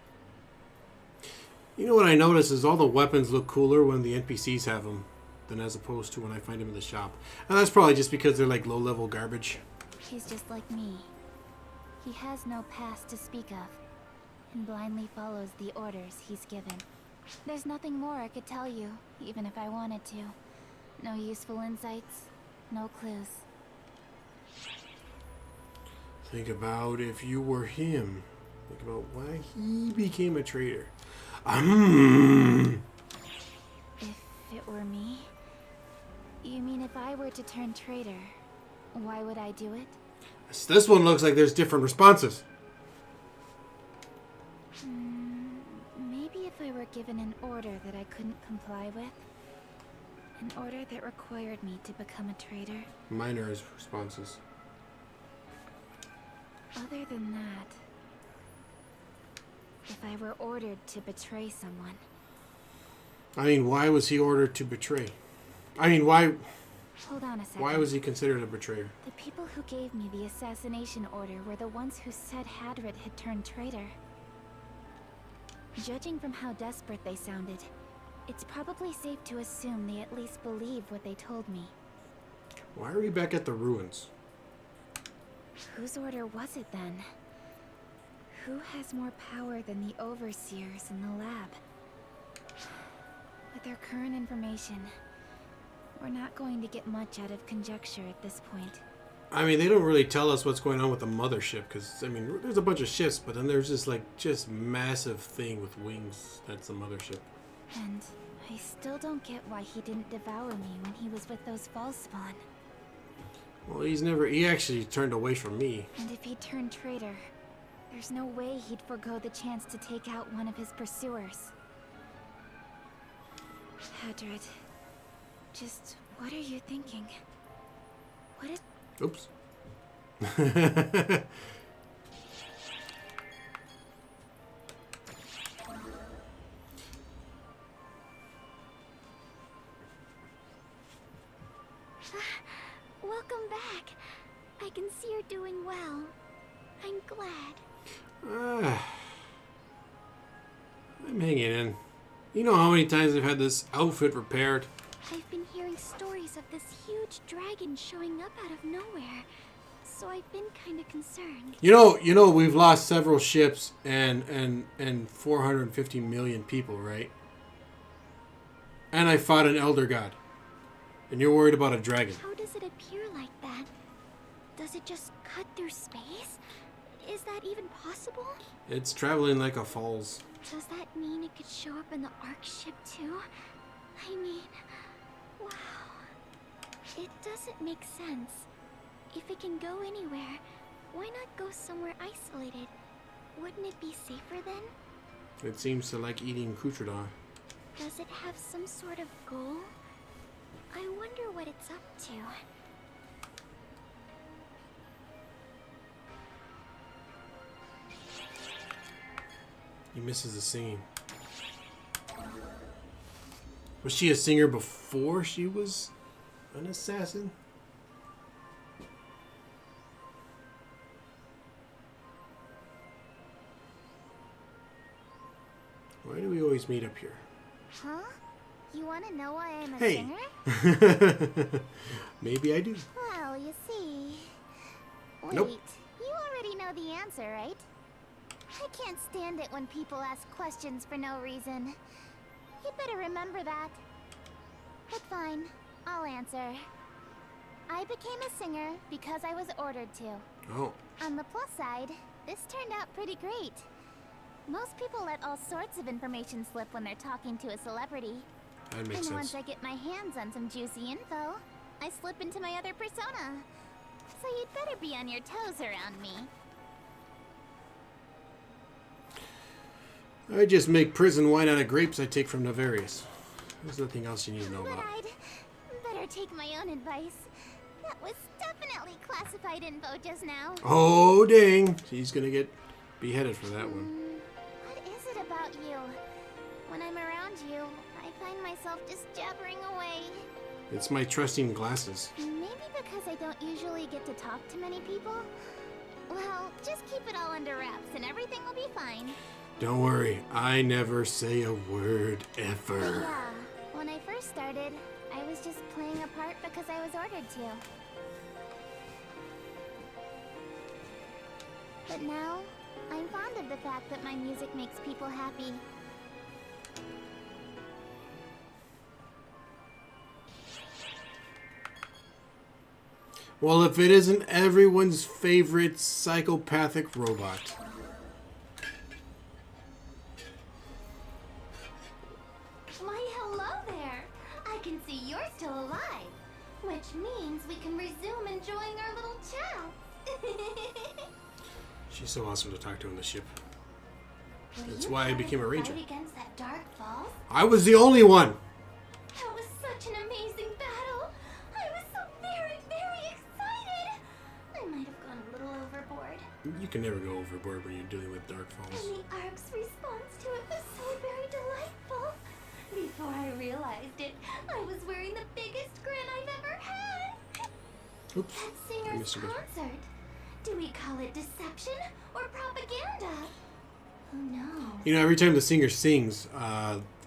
Speaker 1: You know what I notice is all the weapons look cooler when the NPCs have them than as opposed to when I find them in the shop. And that's probably just because they're like low-level garbage.
Speaker 8: He's just like me. He has no past to speak of, and blindly follows the orders he's given. There's nothing more I could tell you, even if I wanted to. No useful insights, no clues.
Speaker 1: Think about if you were him. Think about why he became a traitor.
Speaker 8: If it were me? You mean if I were to turn traitor, why would I do it?
Speaker 1: This one looks like there's different responses.
Speaker 8: Maybe if I were given an order that I couldn't comply with. An order that required me to become a traitor.
Speaker 1: Minor responses.
Speaker 8: Other than that, if I were ordered to betray someone...
Speaker 1: I mean, why was he ordered to betray? I mean, why...
Speaker 8: Hold on a second.
Speaker 1: Why was he considered a betrayer?
Speaker 8: The people who gave me the assassination order were the ones who said Hadrid had turned traitor. Judging from how desperate they sounded, it's probably safe to assume they at least believed what they told me.
Speaker 1: Why are we back at the ruins?
Speaker 8: Whose order was it then? Who has more power than the overseers in the lab? With our current information, we're not going to get much out of conjecture at this point.
Speaker 1: I mean, they don't really tell us what's going on with the mothership, because, I mean, there's a bunch of ships, but then there's this, like, just massive thing with wings. That's the mothership.
Speaker 8: And I still don't get why he didn't devour me when he was with those false spawn.
Speaker 1: Well, he actually turned away from me.
Speaker 8: And if he turned traitor, there's no way he'd forgo the chance to take out one of his pursuers. Hadrid, just what are you thinking? What is...
Speaker 1: Oops.
Speaker 8: Welcome back. I can see you're doing well. I'm glad.
Speaker 1: I'm hanging in. You know how many times I've had this outfit repaired?
Speaker 8: I've been hearing stories of this huge dragon showing up out of nowhere, so I've been kind of concerned.
Speaker 1: You know, we've lost several ships and 450 million people, right? And I fought an elder god. And you're worried about a dragon.
Speaker 8: How does it appear like that? Does it just cut through space? Is that even possible?
Speaker 1: It's traveling like a falls.
Speaker 8: Does that mean it could show up in the ARK ship too? I mean, wow. It doesn't make sense. If it can go anywhere, why not go somewhere isolated? Wouldn't it be safer then?
Speaker 1: It seems to like eating Kutrada.
Speaker 8: Does it have some sort of goal? I wonder what it's up to.
Speaker 1: He misses the singing. Was she a singer before she was an assassin? Why do we always meet up here?
Speaker 8: Huh? You want to know why I'm a
Speaker 1: Hey.
Speaker 8: singer?
Speaker 1: Maybe I do.
Speaker 8: Well, you see... Wait,
Speaker 1: Nope.
Speaker 8: you already know the answer, right? I can't stand it when people ask questions for no reason. You'd better remember that. But fine, I'll answer. I became a singer because I was ordered to.
Speaker 1: Oh.
Speaker 8: On the plus side, this turned out pretty great. Most people let all sorts of information slip when they're talking to a celebrity.
Speaker 1: That makes
Speaker 8: And
Speaker 1: sense.
Speaker 8: once I get my hands on some juicy info, I slip into my other persona. So you'd better be on your toes around me.
Speaker 1: I just make prison wine out of grapes I take from Navarius. There's nothing else you need to know
Speaker 8: But
Speaker 1: about.
Speaker 8: I'd better take my own advice. That was definitely classified info just now.
Speaker 1: Oh, dang. She's gonna get beheaded for that one.
Speaker 8: What is it about you? When I'm around you, I find myself just jabbering away.
Speaker 1: It's my trusting glasses.
Speaker 8: Maybe because I don't usually get to talk to many people? Well, just keep it all under wraps and everything will be fine.
Speaker 1: Don't worry, I never say a word
Speaker 8: But
Speaker 1: ever.
Speaker 8: yeah, when I first started, I was just playing a part because I was ordered to. But now, I'm fond of the fact that my music makes people happy.
Speaker 1: Well, if it isn't everyone's favorite psychopathic robot.
Speaker 15: Why, hello there. I can see you're still alive, which means we can resume enjoying our little chat.
Speaker 1: She's so awesome to talk to on the ship.
Speaker 15: Were
Speaker 1: That's
Speaker 15: you
Speaker 1: why I
Speaker 15: part of
Speaker 1: became a
Speaker 15: the
Speaker 1: ranger.
Speaker 15: fight against that dark falls?
Speaker 1: I was the only one.
Speaker 15: That was such an amazing
Speaker 1: You can never go overboard when you're dealing with Dark Falls.
Speaker 15: And the ARK's response to it was so very delightful. Before I realized it, I was wearing the biggest grin I've ever had.
Speaker 1: Oops.
Speaker 15: That singer's concert. Do we call it deception or propaganda? Who knows?
Speaker 1: You know, every time the singer sings,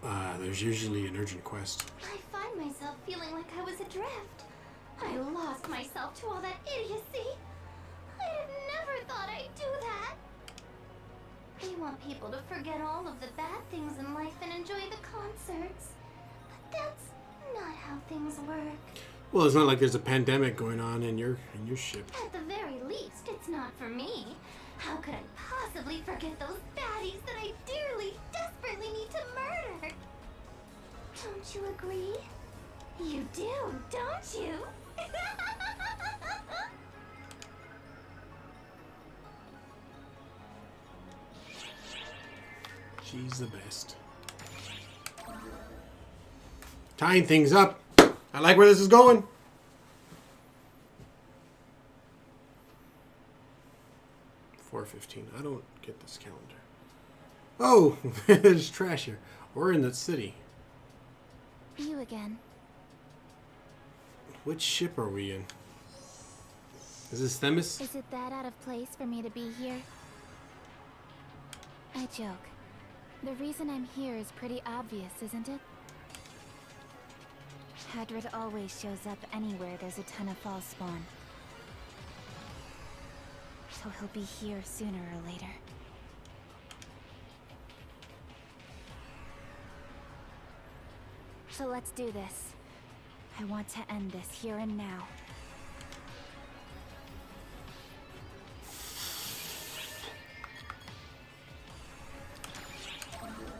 Speaker 1: there's usually an urgent quest.
Speaker 15: I find myself feeling like I was adrift. I lost myself to all that idiocy. I had never thought I'd do that. They want people to forget all of the bad things in life and enjoy the concerts. But that's not how things work.
Speaker 1: Well, it's not like there's a pandemic going on in your ship.
Speaker 15: At the very least, it's not for me. How could I possibly forget those baddies that I dearly, desperately need to murder? Don't you agree? You do, don't you?
Speaker 1: She's the best. Tying things up. I like where this is going. $4.15. I don't get this calendar. Oh, there's trash here. We're in the city.
Speaker 10: You again.
Speaker 1: Which ship are we in? Is this Themis?
Speaker 10: Is it that out of place for me to be here? I joke. The reason I'm here is pretty obvious, isn't it? Hadrid always shows up anywhere there's a ton of false spawn. So he'll be here sooner or later. So let's do this. I want to end this here and now.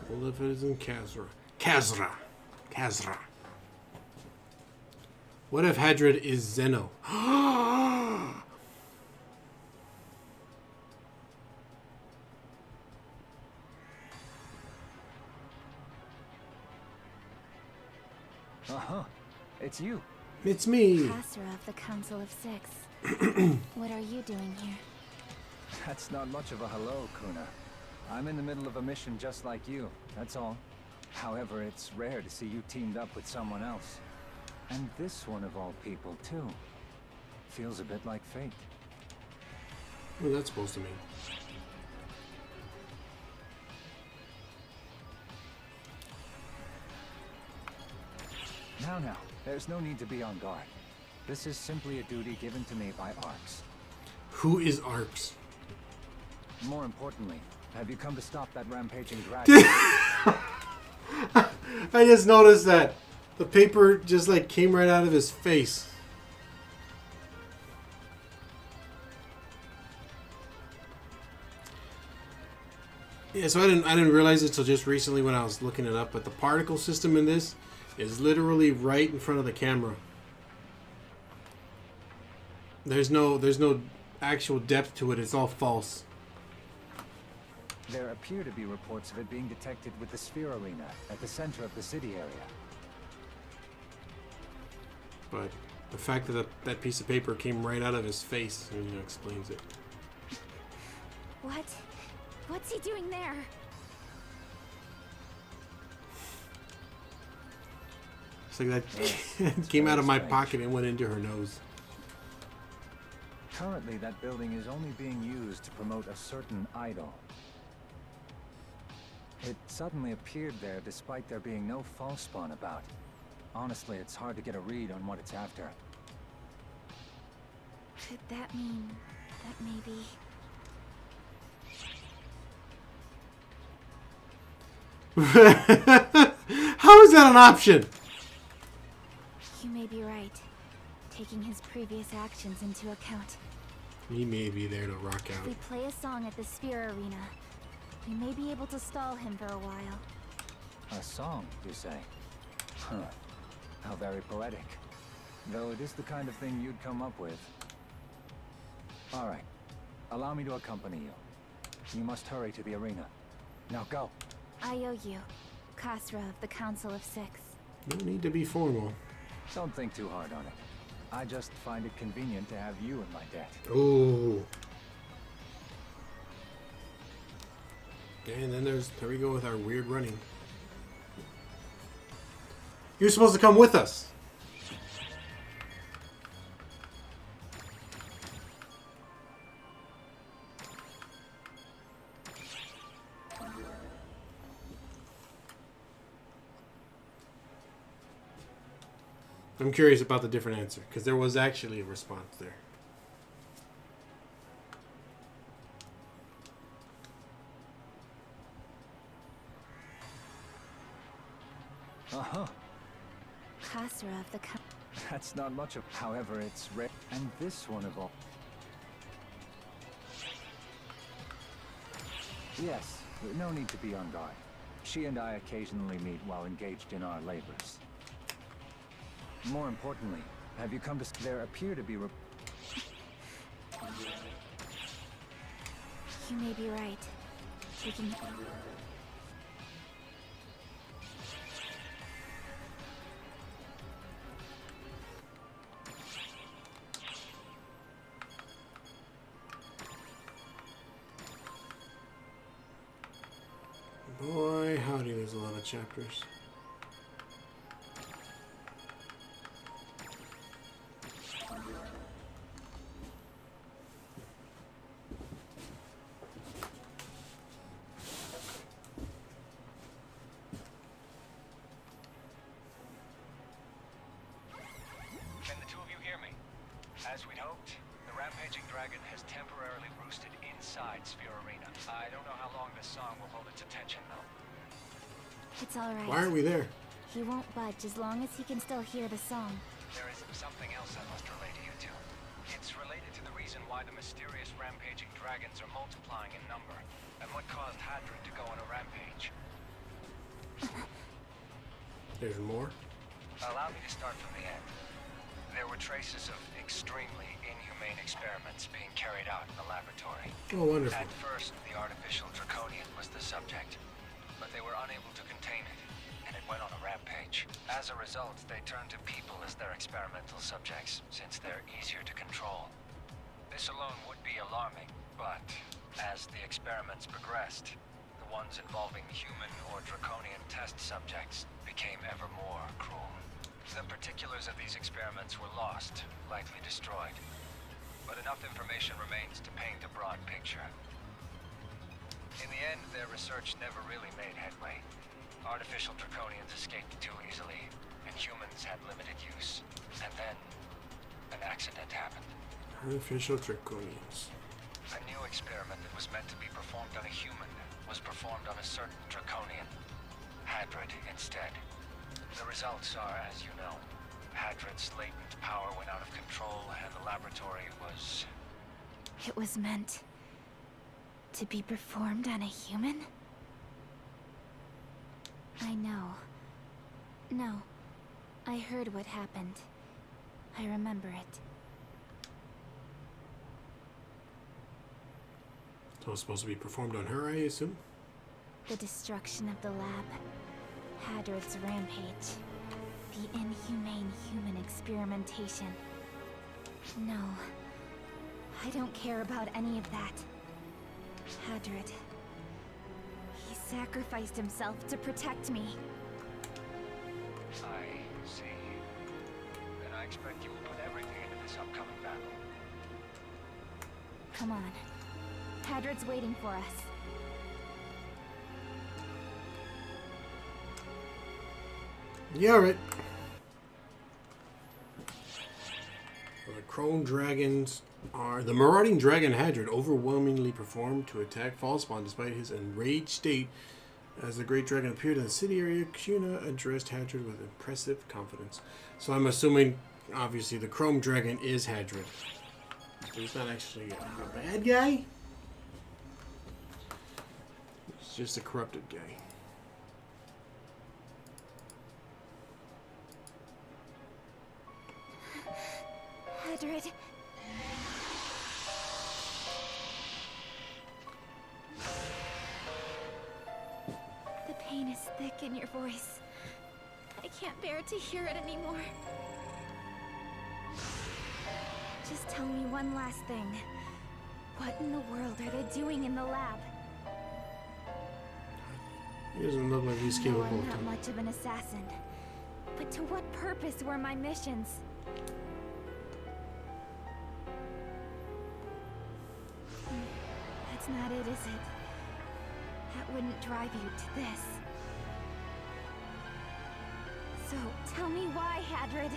Speaker 1: Well, if it isn't Kazra. What if Hadrid is Zeno?
Speaker 5: Uh-huh. It's you.
Speaker 1: It's me.
Speaker 10: Kasra of the Council of Six. What are you doing here?
Speaker 5: That's not much of a hello, Kuna. I'm in the middle of a mission just like you, that's all. However, it's rare to see you teamed up with someone else. And this one of all people, too. Feels a bit like fate.
Speaker 1: What is that supposed to mean?
Speaker 5: Now, there's no need to be on guard. This is simply a duty given to me by ARKs.
Speaker 1: Who is ARKs?
Speaker 5: More importantly, have you come to stop that rampaging dragon?
Speaker 1: I just noticed that. The paper just like came right out of his face. Yeah, so I didn't realize it till just recently when I was looking it up, but the particle system in this is literally right in front of the camera. There's no actual depth to it. It's all false.
Speaker 5: There appear to be reports of it being detected with the Sphere Arena at the center of the city area.
Speaker 1: But the fact that that piece of paper came right out of his face, explains it.
Speaker 10: What? What's he doing there?
Speaker 1: It's like that came out of my pocket and went into her nose.
Speaker 5: Currently, that building is only being used to promote a certain idol. It suddenly appeared there despite there being no false spawn about. Honestly, it's hard to get a read on what it's after.
Speaker 10: Could that mean that maybe...
Speaker 1: How is that an option?
Speaker 10: You may be right, taking his previous actions into account.
Speaker 1: He may be there to rock
Speaker 10: If
Speaker 1: out.
Speaker 10: we play a song at the Sphere Arena, we may be able to stall him for a while.
Speaker 5: A song, you say? Huh. How very poetic. Though it is the kind of thing you'd come up with. Alright. Allow me to accompany you. You must hurry to the arena. Now go.
Speaker 10: I owe you, Kasra of the Council of Six.
Speaker 1: No need to be formal.
Speaker 5: Don't think too hard on it. I just find it convenient to have you in my debt.
Speaker 1: Oh. Okay, and then there we go with our weird running. You're supposed to come with us. I'm curious about the different answer, because there was actually a response there.
Speaker 5: Uh-huh.
Speaker 8: Khasra of the
Speaker 5: That's not much of... However, it's rare. And this one of all... Yes, no need to be on guard. She and I occasionally meet while engaged in our labors. More importantly, have you come to... There appear to be...
Speaker 8: You may be right. Taking...
Speaker 1: Boy, howdy, there's a lot of chapters.
Speaker 17: Can the two of you hear me? As we'd hoped, the rampaging dragon has temporarily roosted inside Sphere Arena. I don't know how long this song will hold its attention, though.
Speaker 8: It's all right.
Speaker 1: Why aren't we there?
Speaker 8: He won't budge as long as he can still hear the song.
Speaker 17: There is something else I must relay to you two. It's related to the reason why the mysterious rampaging dragons are multiplying in number, and what caused Hadron to go on a rampage.
Speaker 1: There's more?
Speaker 17: Allow me to start from the end. There were traces of extremely inhumane experiments being carried out in the laboratory.
Speaker 1: Oh, wonderful.
Speaker 17: At first, the artificial draconian was the subject, but they were unable to contain it, and it went on a rampage. As a result, they turned to people as their experimental subjects, since they're easier to control. This alone would be alarming, but as the experiments progressed, the ones involving human or draconian test subjects became ever more cruel. The particulars of these experiments were lost, likely destroyed, but enough information remains to paint a broad picture. In the end, their research never really made headway. Artificial draconians escaped too easily, and humans had limited use. And then, an accident happened.
Speaker 1: Artificial draconians.
Speaker 17: A new experiment that was meant to be performed on a human was performed on a certain draconian, Hadrid, instead. The results are, as you know, Hadrid's latent power went out of control, and the laboratory was...
Speaker 8: It was meant to be performed on a human? I know. No. I heard what happened. I remember it.
Speaker 1: So it's supposed to be performed on her, I assume?
Speaker 8: The destruction of the lab. Hadrid's rampage. The inhumane human experimentation. No. I don't care about any of that. Hadrid. He sacrificed himself to protect me.
Speaker 17: I see. Then I expect you will put everything into this upcoming battle.
Speaker 8: Come on. Hadrid's waiting for us.
Speaker 1: Yeah, alright. The Chrome Dragons are... The marauding dragon Hadrid overwhelmingly performed to attack Fallspawn despite his enraged state. As the great dragon appeared in the city area, Kuna addressed Hadrid with impressive confidence. So I'm assuming, obviously, the Chrome Dragon is Hadrid. So he's not actually a bad guy. He's just a corrupted guy.
Speaker 8: Hadrid. The pain is thick in your voice. I can't bear to hear it anymore. Just tell me one last thing. What in the world are they doing in the lab?
Speaker 1: He doesn't look like he's capable
Speaker 10: I'm
Speaker 1: of
Speaker 10: not
Speaker 1: talking.
Speaker 10: much of an assassin. But to what purpose were my missions? That's not it, is it? That wouldn't drive you to this. So, tell me why, Hadrid.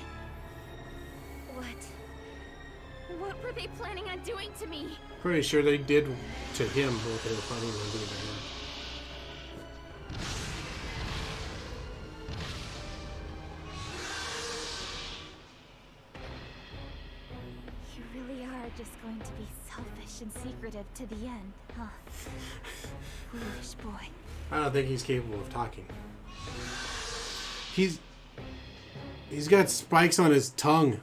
Speaker 10: What were they planning on doing to me?
Speaker 1: Pretty sure they did to him what they were planning on doing to him.
Speaker 10: You really are just going to be selfish and secretive to the end, huh? Foolish boy.
Speaker 1: I don't think he's capable of talking. He's got spikes on his tongue.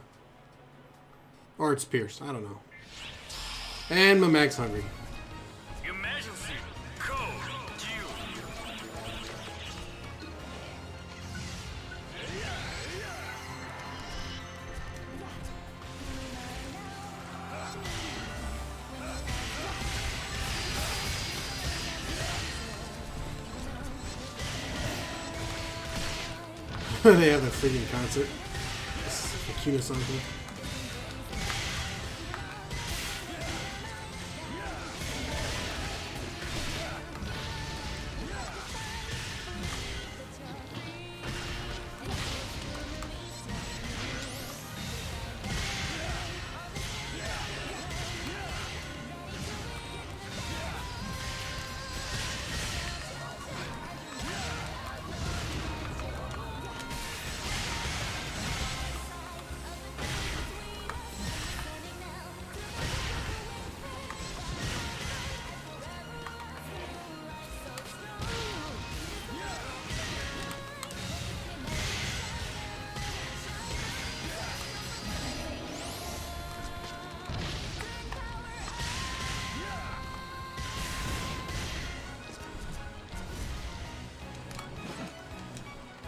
Speaker 1: Or it's pierced. I don't know. And my mag's hungry.
Speaker 6: Emergency! Code due!
Speaker 1: They have a freaking concert. The cutest uncle.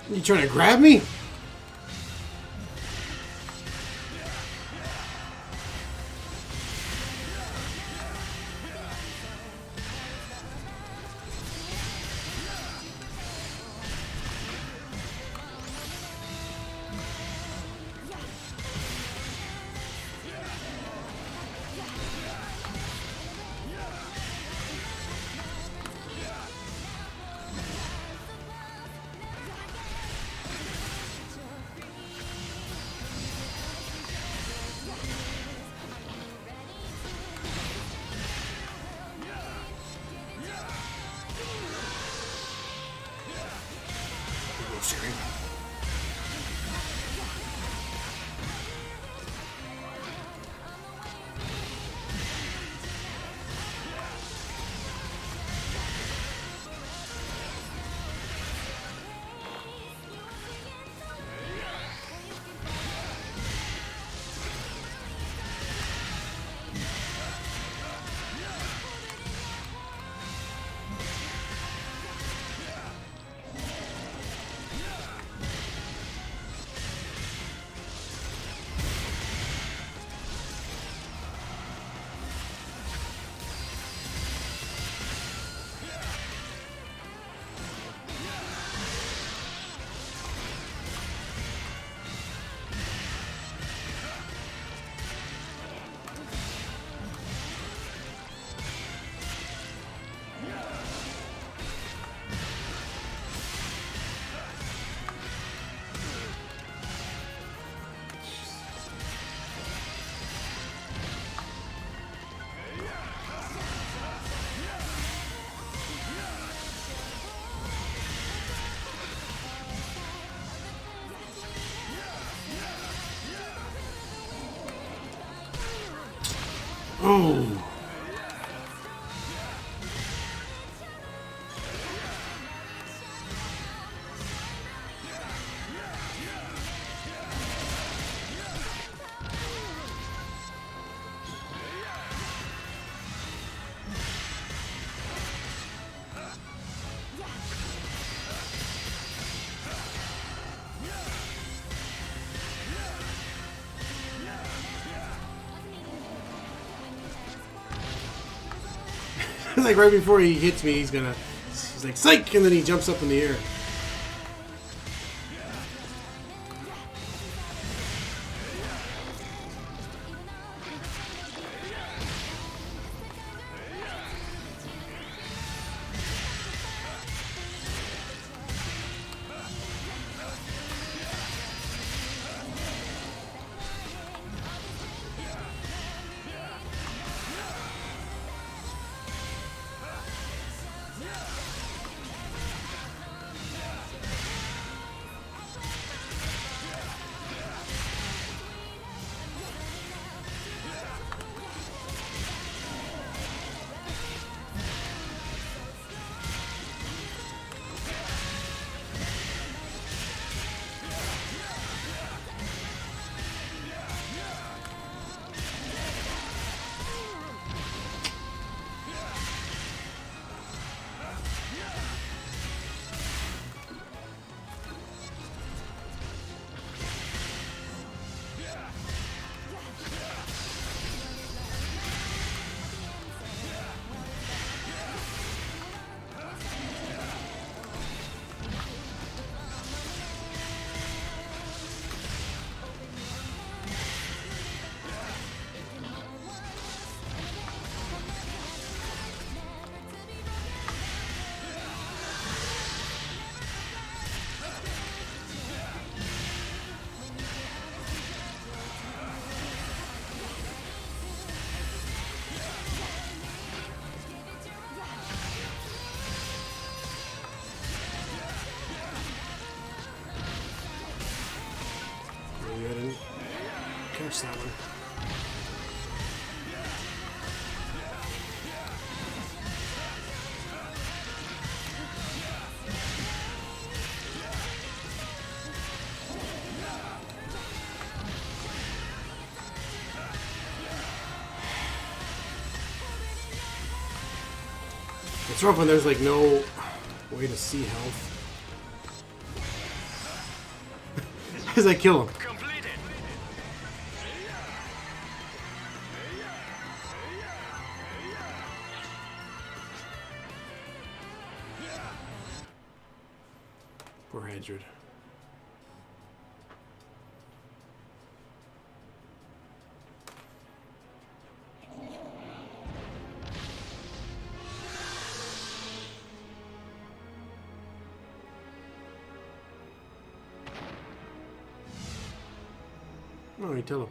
Speaker 1: You trying to grab me? Oh. Like right before he hits me, he's He's like, psych! And then he jumps up in the air. Catch that one. It's rough when there's like no way to see health. As I kill him. Poor Hedred. Oh, he teleported.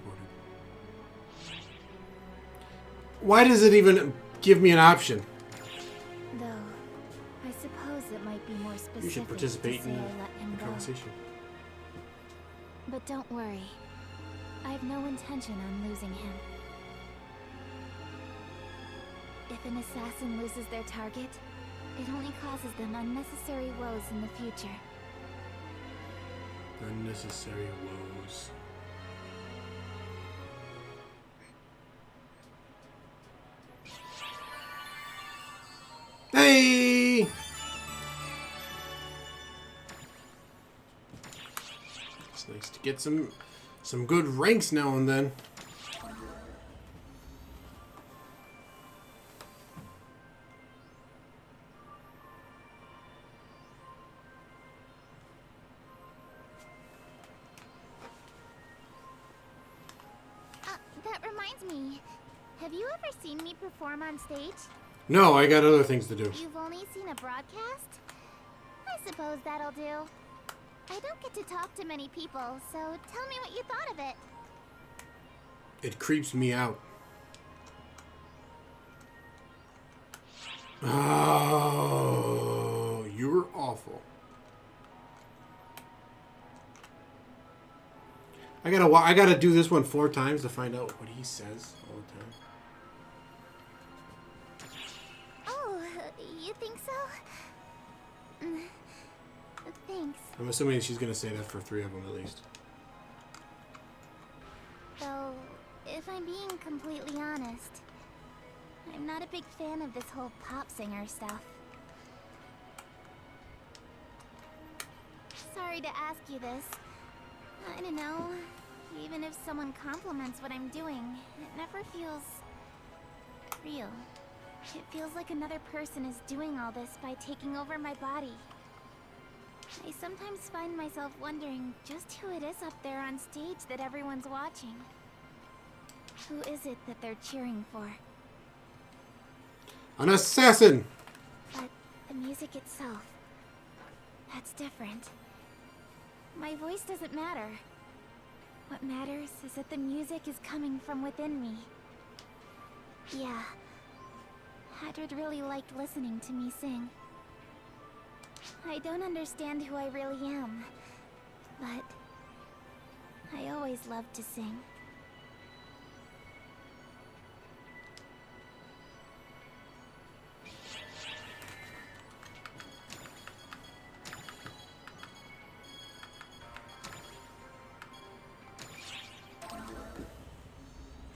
Speaker 1: Why does it even give me an option?
Speaker 8: Though, I suppose it might be more specific.
Speaker 1: You should participate in the
Speaker 8: go.
Speaker 1: conversation.
Speaker 8: But don't worry. I have no intention on losing him. If an assassin loses their target, it only causes them unnecessary woes in the future.
Speaker 1: Unnecessary woes. Hey! It's nice to get some good ranks now and then.
Speaker 18: That reminds me. Have you ever seen me perform on stage?
Speaker 1: No, I got other things to do.
Speaker 18: You've only seen a broadcast? I suppose that'll do. I don't get to talk to many people, so tell me what you thought of it.
Speaker 1: It creeps me out. Oh, you're awful. I gotta do this one 4 times to find out what he says all the time.
Speaker 18: Oh, you think so? Thanks.
Speaker 1: I'm assuming she's gonna say that for 3 of them at least.
Speaker 18: Though, if I'm being completely honest, I'm not a big fan of this whole pop singer stuff. Sorry to ask you this. I don't know. Even if someone compliments what I'm doing, it never feels real. It feels like another person is doing all this by taking over my body. I sometimes find myself wondering just who it is up there on stage that everyone's watching. Who is it that they're cheering for?
Speaker 1: An assassin!
Speaker 18: But the music itself, that's different. My voice doesn't matter. What matters is that the music is coming from within me. Yeah. Hadrid really liked listening to me sing. I don't understand who I really am, but I always loved to sing.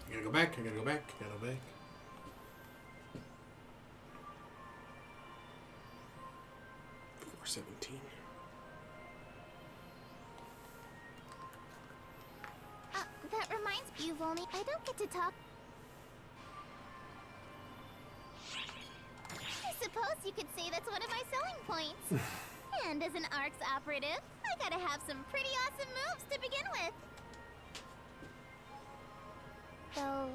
Speaker 1: I gotta go back, I gotta go back, I gotta go back. Or 17.
Speaker 18: That reminds me, you've only... I don't get to talk... I suppose you could say that's one of my selling points. And as an ARKs operative, I gotta have some pretty awesome moves to begin with. Though,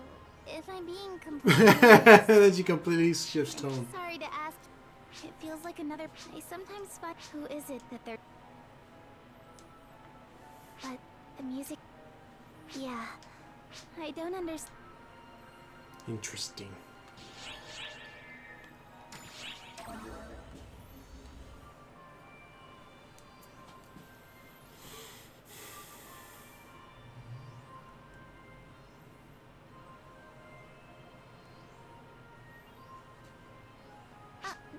Speaker 18: if I'm being completely honest,
Speaker 1: Then she completely shifts tone.
Speaker 18: sorry to ask. It feels like another... I sometimes find... Who is it that they're... But the music... Yeah. I don't understand.
Speaker 1: Interesting.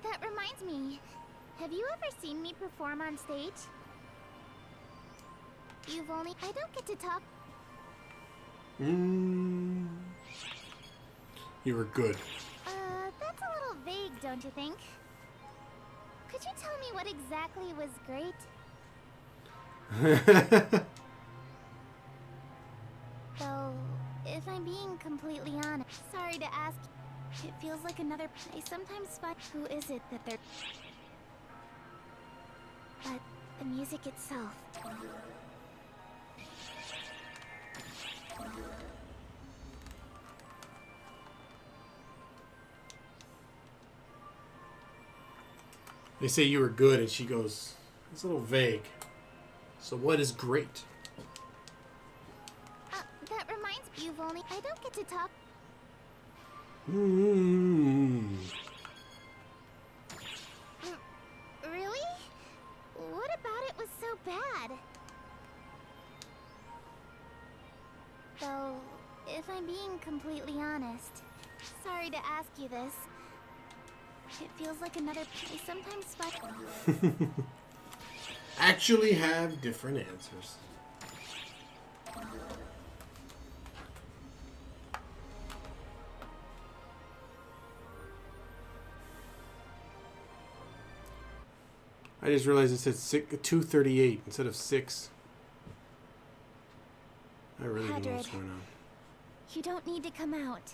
Speaker 18: That reminds me. Have you ever seen me perform on stage? You've only... I don't get to talk...
Speaker 1: You were good.
Speaker 18: That's a little vague, don't you think? Could you tell me what exactly was great? Though, if I'm being completely honest, sorry to ask, it feels like another... I sometimes find... Who is it that they're... But the music itself...
Speaker 1: They say you were good, and she goes, it's a little vague. So what is great?
Speaker 18: That reminds me, you've only... I don't get to talk... Really? What about it was so bad? Though, if I'm being completely honest, sorry to ask you this. It feels like another... I sometimes find...
Speaker 1: Actually have different answers. I just realized it said 2:38 instead of 6. I really don't know what's
Speaker 18: Hadrid,
Speaker 1: going on.
Speaker 18: you don't need to come out.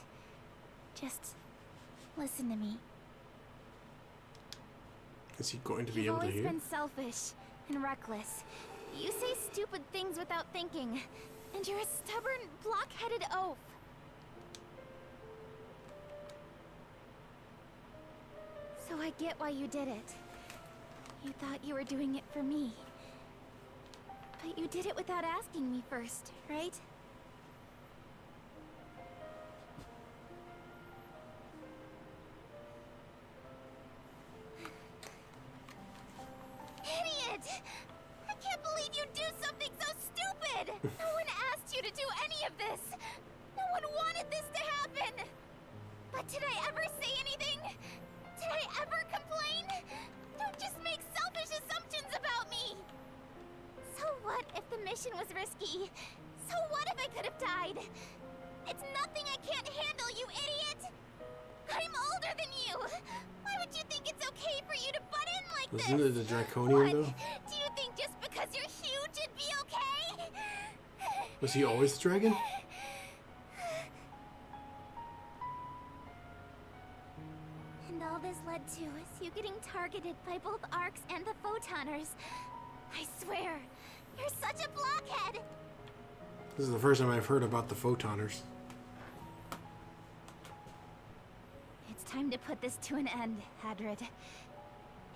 Speaker 18: Just listen to me.
Speaker 1: Is he going to be
Speaker 18: You've
Speaker 1: able to
Speaker 18: always
Speaker 1: hear?
Speaker 18: been selfish and reckless. You say stupid things without thinking, and you're a stubborn, block-headed oaf. So I get why you did it. You thought you were doing it for me. But you did it without asking me first, right? Idiot! I can't believe you'd do something so stupid! No one asked you to do any of this! No one wanted this to happen! But did I ever say anything? Did I ever complain? Don't just make selfish assumptions about me! So what if the mission was risky? So what if I could have died? It's nothing I can't handle, you idiot! I'm older than you! Why would you think it's okay for you to butt in like this?
Speaker 1: Isn't it the Draconian,
Speaker 18: What?
Speaker 1: though?
Speaker 18: Do you think just because you're huge it'd be okay?
Speaker 1: Was he always the dragon?
Speaker 18: And all this led to is you getting targeted by both ARKs and the Photoners. I swear, you're such a blockhead!
Speaker 1: This is the first time I've heard about the Photoners.
Speaker 18: It's time to put this to an end, Hadrid.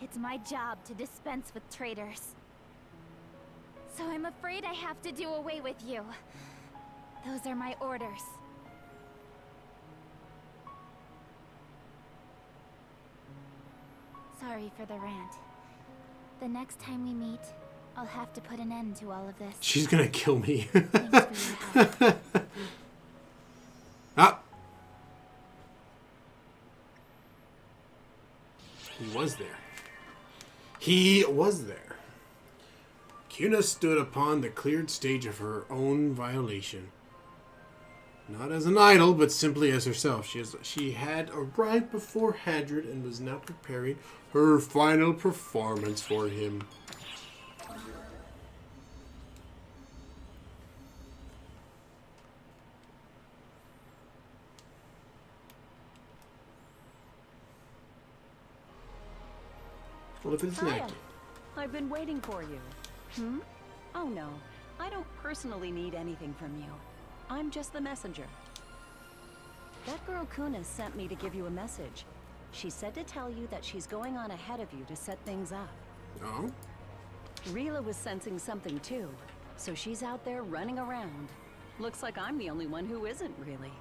Speaker 18: It's my job to dispense with traitors. So I'm afraid I have to do away with you. Those are my orders. Sorry for the rant. The next time we meet, I'll have to put an end to all of this.
Speaker 1: She's gonna kill me.
Speaker 18: Thanks for your help.
Speaker 1: Ah! He was there. He was there. Kuna stood upon the cleared stage of her own violation. Not as an idol, but simply as herself. She had arrived before Hadrid and was now preparing her final performance for him. Well, if it's
Speaker 14: Hiya.
Speaker 1: not.
Speaker 14: I've been waiting for you. Oh no, I don't personally need anything from you. I'm just the messenger. That girl Kuna sent me to give you a message. She said to tell you that she's going on ahead of you to set things up.
Speaker 1: Oh?
Speaker 14: Rila was sensing something too, so she's out there running around. Looks like I'm the only one who isn't, really.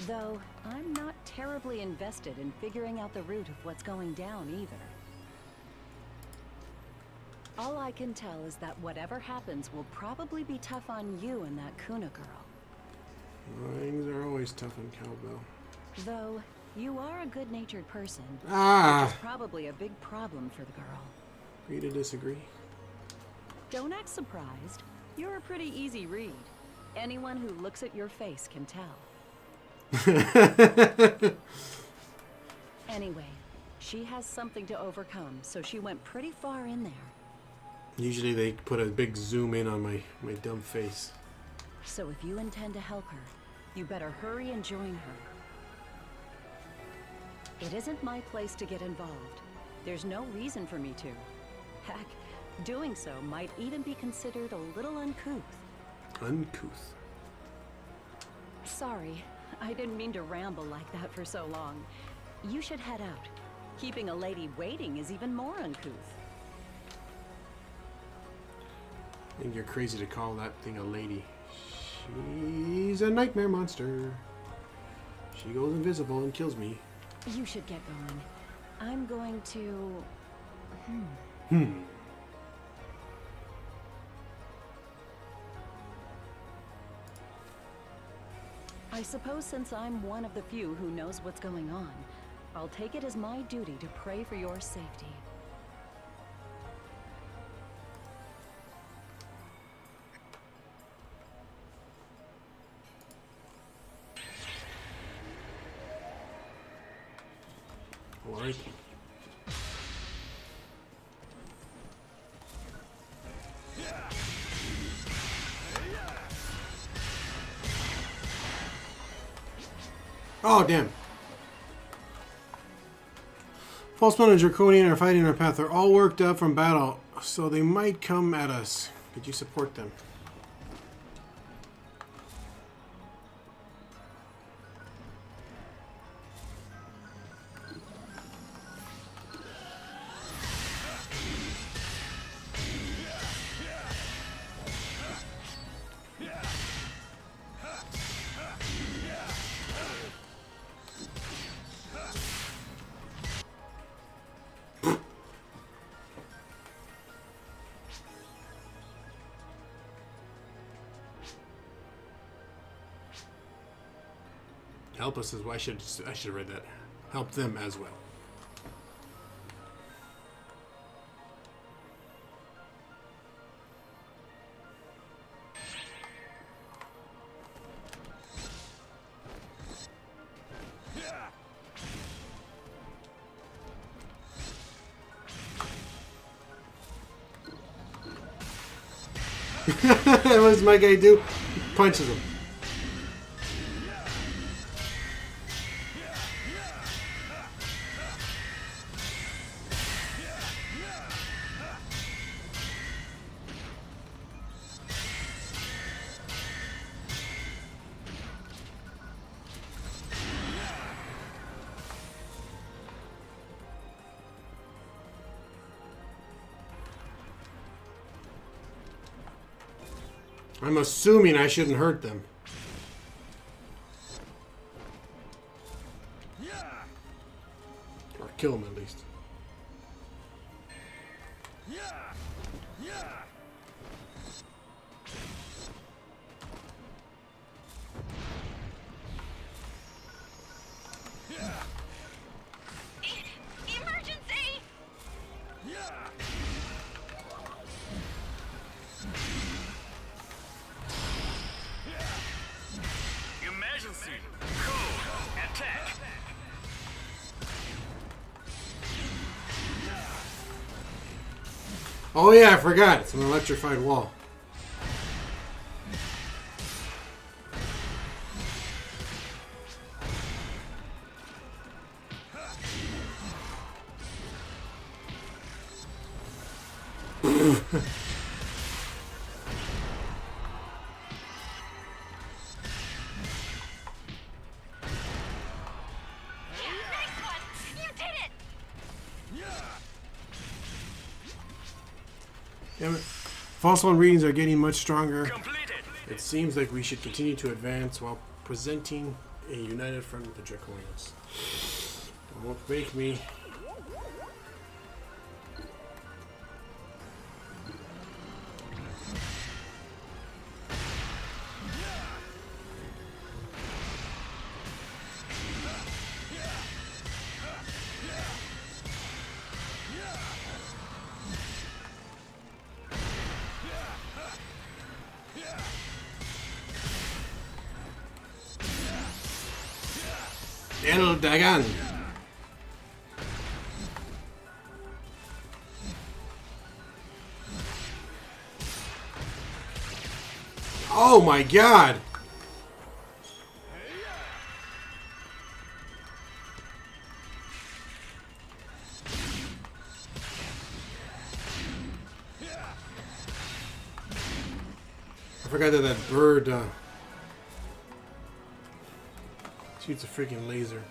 Speaker 14: Though, I'm not terribly invested in figuring out the root of what's going down either. All I can tell is that whatever happens will probably be tough on you and that Kuna girl.
Speaker 1: Things are always tough on Cowbell.
Speaker 14: Though, you are a good-natured person.
Speaker 1: Ah!
Speaker 14: Which is probably a big problem for the girl.
Speaker 1: Agree to disagree.
Speaker 14: Don't act surprised. You're a pretty easy read. Anyone who looks at your face can tell. Anyway, she has something to overcome, so she went pretty far in there.
Speaker 1: Usually they put a big zoom in on my dumb face.
Speaker 14: So if you intend to help her, you better hurry and join her. It isn't my place to get involved. There's no reason for me to. Heck, doing so might even be considered a little uncouth.
Speaker 1: Uncouth.
Speaker 14: Sorry, I didn't mean to ramble like that for so long. You should head out. Keeping a lady waiting is even more uncouth.
Speaker 1: I think you're crazy to call that thing a lady. She's a nightmare monster. She goes invisible and kills me.
Speaker 14: You should get going. I'm going to... I suppose since I'm one of the few who knows what's going on, I'll take it as my duty to pray for your safety.
Speaker 1: All right. Oh, damn. Falseman and Draconian are fighting our path. They're all worked up from battle, so they might come at us. Could you support them? Help us as well. I should have read that. Help them as well. What does my guy do? He punches him. I'm assuming I shouldn't hurt them. Or kill them at least.
Speaker 18: Emergency!
Speaker 6: Emergency! Code! Attack!
Speaker 1: Oh yeah, I forgot. It's an electrified wall. Damn it. False one readings are getting much stronger. It seems like we should continue to advance while presenting a united front with the Draconians. It won't make me. El Dagan. Oh my god! I forgot that bird shoots a freaking laser.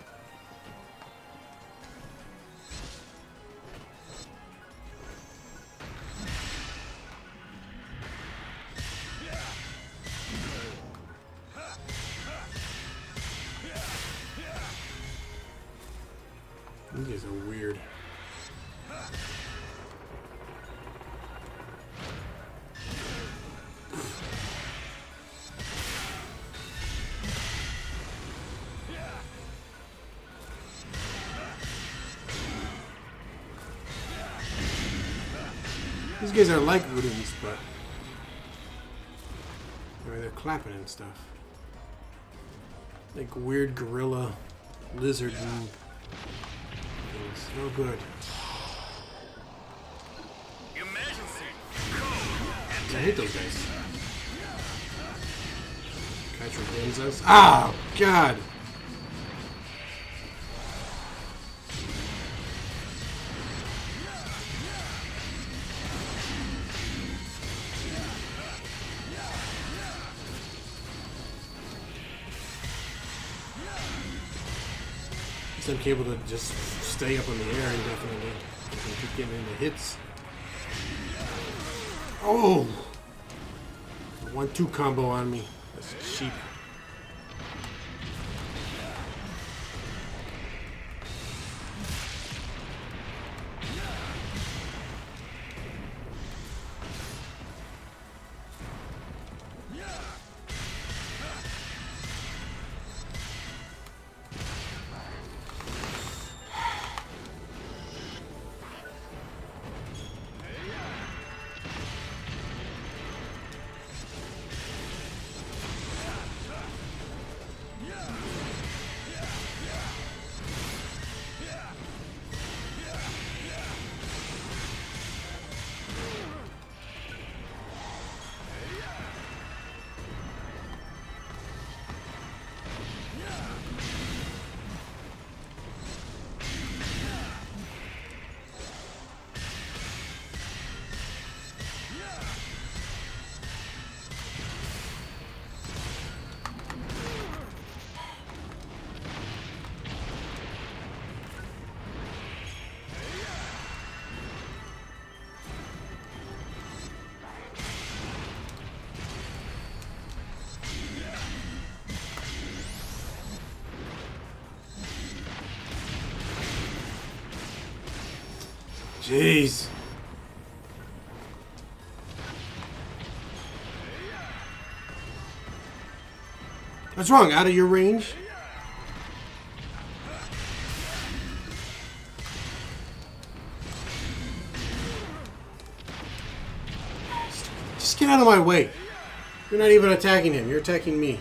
Speaker 1: These guys are weird. These guys are like Woodens, but they're clapping and stuff. Like weird gorilla lizard things. No good. I hate those guys. Catch us. Oh god! I'm able to just stay up in the air indefinitely. I can keep getting into hits. Oh! 1-2 combo on me. That's cheap. Jeez. What's wrong? Out of your range? Just get out of my way. You're not even attacking him. You're attacking me.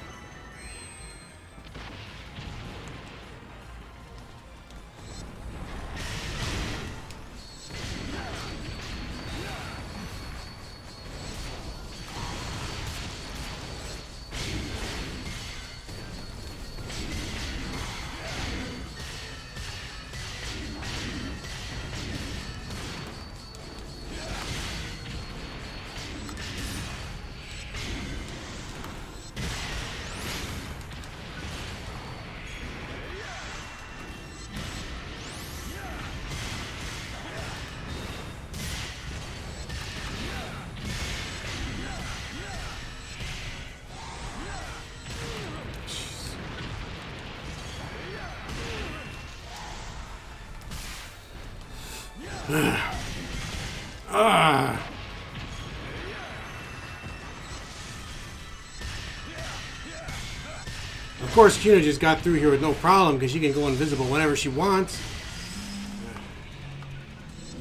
Speaker 1: Of course, Kuna just got through here with no problem because she can go invisible whenever she wants.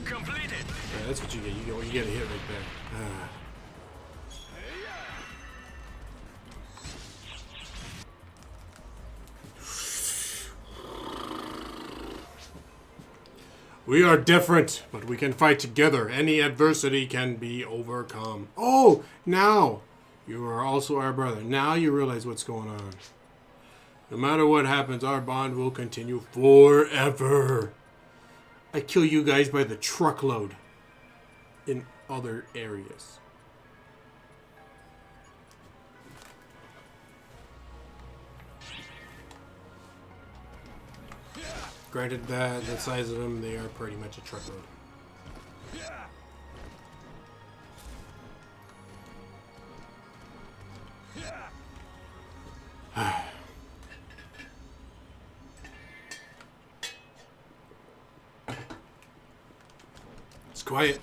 Speaker 6: Completed.
Speaker 1: Yeah, that's what you get. You get a hit right there. We are different, but we can fight together. Any adversity can be overcome. Oh, now you are also our brother. Now you realize what's going on. No matter what happens, our bond will continue forever. I kill you guys by the truckload in other areas. Granted, the size of them, they are pretty much a truckload. It's quiet.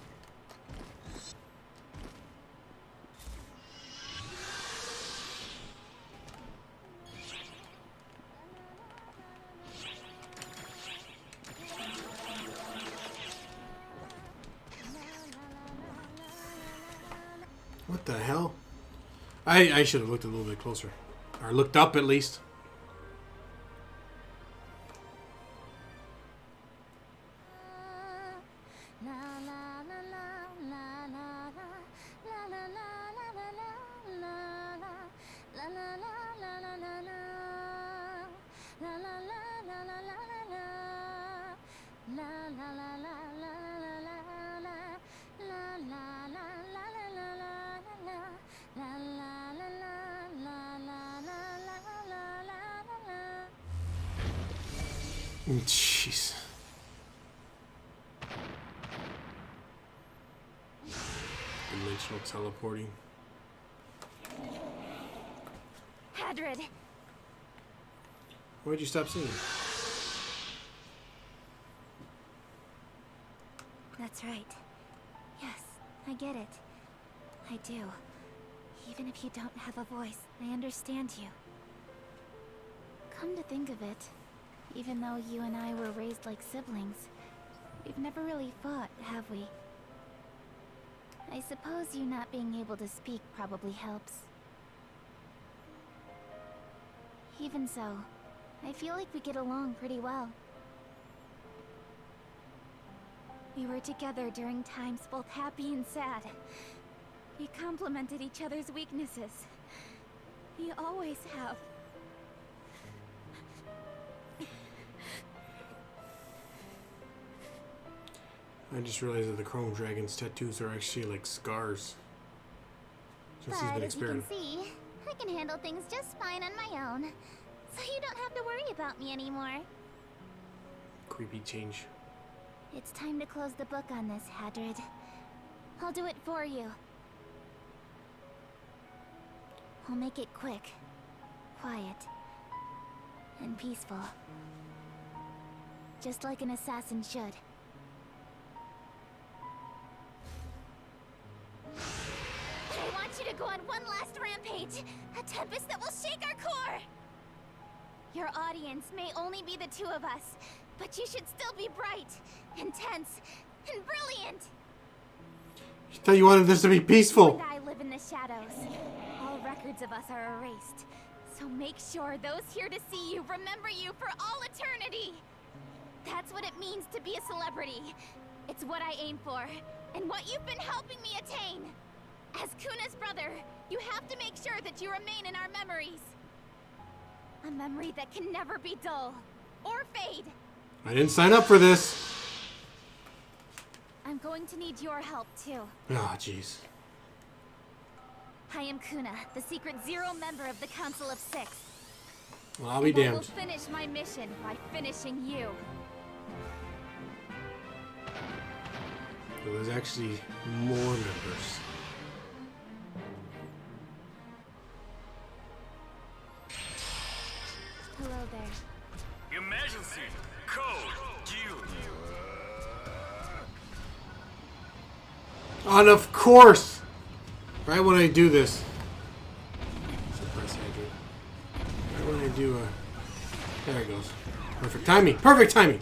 Speaker 1: What the hell? I should have looked a little bit closer. Or looked up at least. Jeez. Dimensional teleporting.
Speaker 8: Hadrid.
Speaker 1: Why'd you stop singing?
Speaker 8: That's right. Yes, I get it. I do. Even if you don't have a voice, I understand you. Come to think of it, even though you and I were raised like siblings, we've never really fought, have we? I suppose you not being able to speak probably helps. Even so, I feel like we get along pretty well. We were together during times both happy and sad. We complemented each other's weaknesses. We always have.
Speaker 1: I just realized that the Chrome Dragon's tattoos are actually like scars. Since he's been
Speaker 18: As you can
Speaker 1: experimenting.
Speaker 18: see, I can handle things just fine on my own. So you don't have to worry about me anymore.
Speaker 1: Creepy change.
Speaker 8: It's time to close the book on this, Hadrid. I'll do it for you. I'll make it quick, quiet, and peaceful. Just like an assassin should.
Speaker 18: to go on one last rampage. A tempest that will shake our core. Your audience may only be the two of us, but you should still be bright, intense, and brilliant.
Speaker 1: You thought you wanted this to be peaceful.
Speaker 18: You and I live in the shadows. All records of us are erased. So make sure those here to see you remember you for all eternity. That's what it means to be a celebrity. It's what I aim for, and what you've been helping me attain. As Kuna's brother, you have to make sure that you remain in our memories. A memory that can never be dull or fade.
Speaker 1: I didn't sign up for this.
Speaker 18: I'm going to need your help too.
Speaker 1: Ah, jeez.
Speaker 18: I am Kuna, the secret Zero member of the Council of Six.
Speaker 1: Well, I'll be
Speaker 18: I will
Speaker 1: damned.
Speaker 18: finish my mission by finishing you.
Speaker 1: So there's actually more members.
Speaker 18: Hello there.
Speaker 6: Emergency! Code! Due!
Speaker 1: And of course! Right when I do this. Suppress Andrew. Right when I do there it goes. Perfect timing! Perfect timing!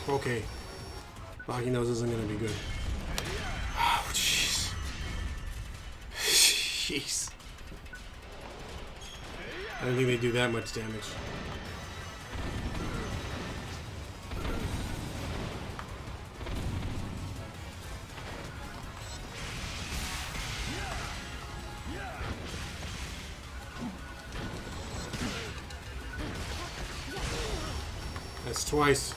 Speaker 1: Okay. Blocking those isn't gonna be good. Oh, jeez. Jeez. I don't think they do that much damage. That's twice.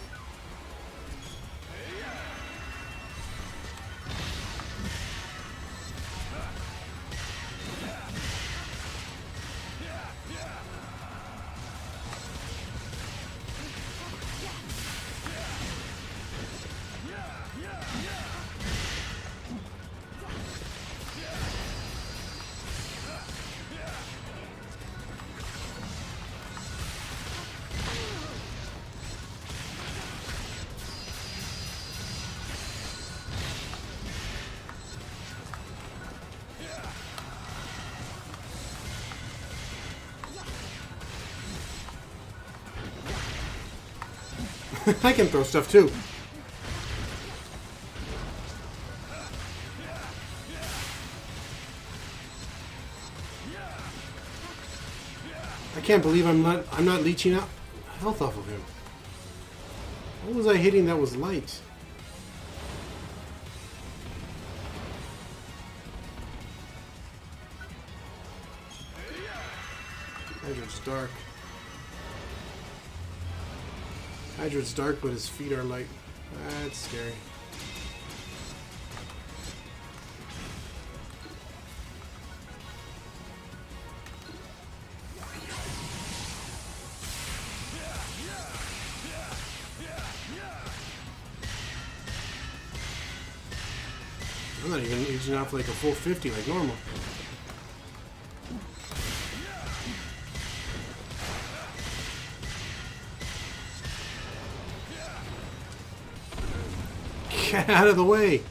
Speaker 1: I can throw stuff too. I can't believe I'm not leeching out health off of him. What was I hitting that was light? Hydrod's dark. Hydrod's dark, but his feet are light. That's scary. I'm not even using off like a full 50 like normal. Get out of the way!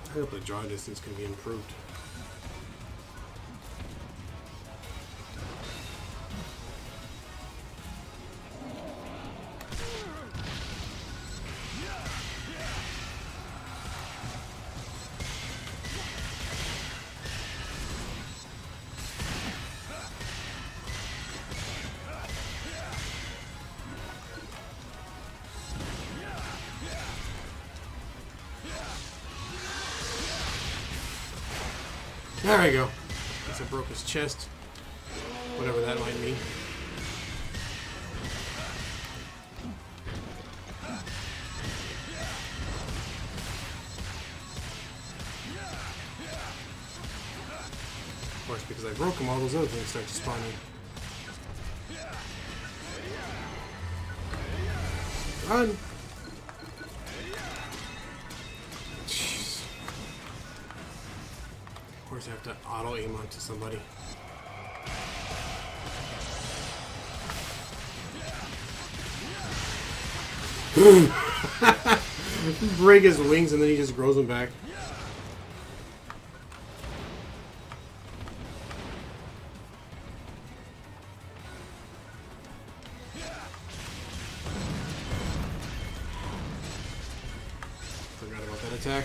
Speaker 1: I hope the draw distance can be improved. There we go. Guess I broke his chest. Whatever that might mean. Of course, because I broke them, all those other things start spawning. Run! Jeez. Of course, I have to auto-aim onto somebody. Break his wings and then he just grows them back. Forgot about that attack.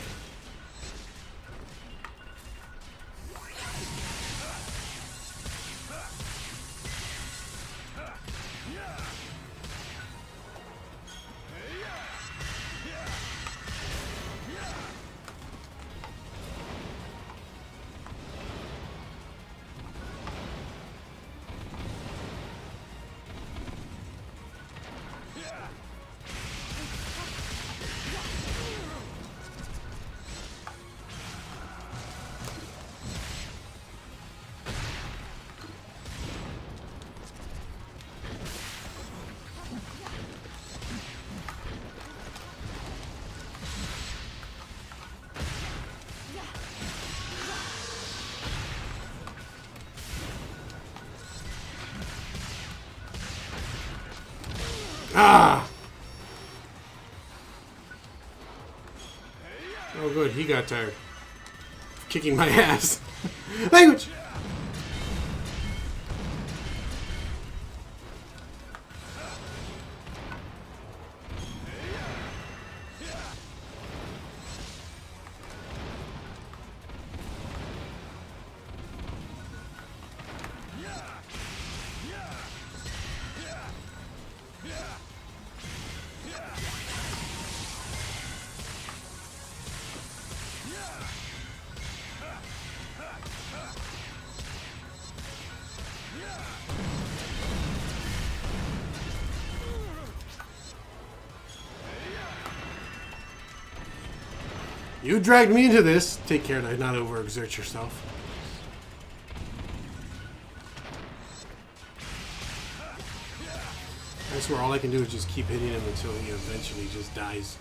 Speaker 1: Ah! Oh good, he got tired. Kicking my ass. Language! You dragged me into this. Take care to not overexert yourself. I swear all I can do is just keep hitting him until he eventually just dies.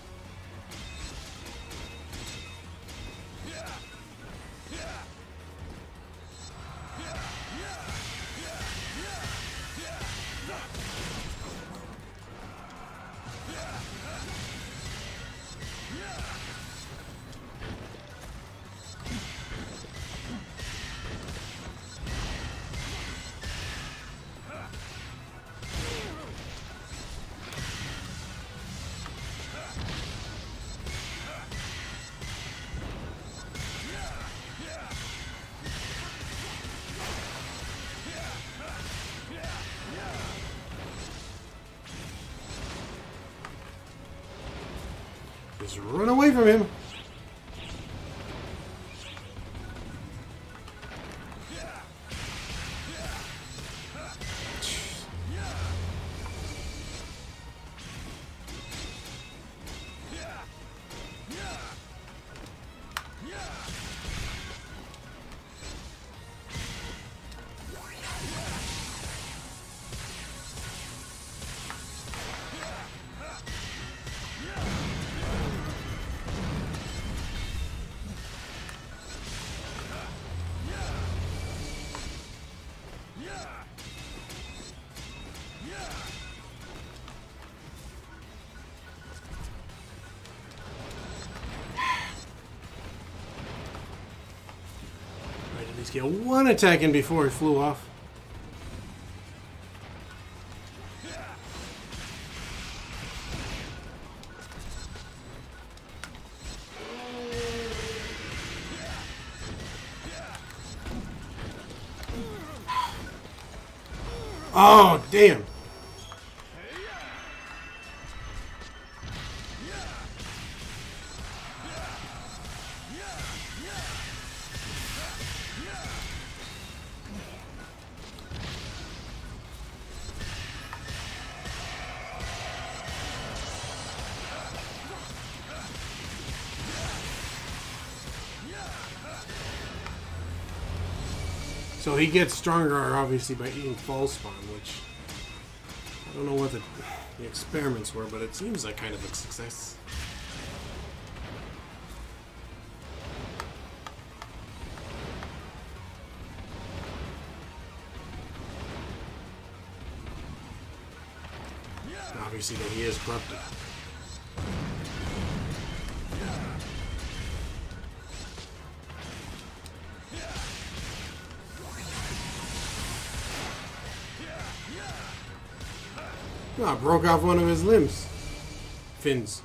Speaker 1: Just run away from him. At least get one attack in before it flew off. Oh, damn. So he gets stronger, obviously, by eating fall spawn, which I don't know what the experiments were, but it seems like kind of a success. Obviously, that he is corrupted. Oh, broke off one of his limbs. Fins.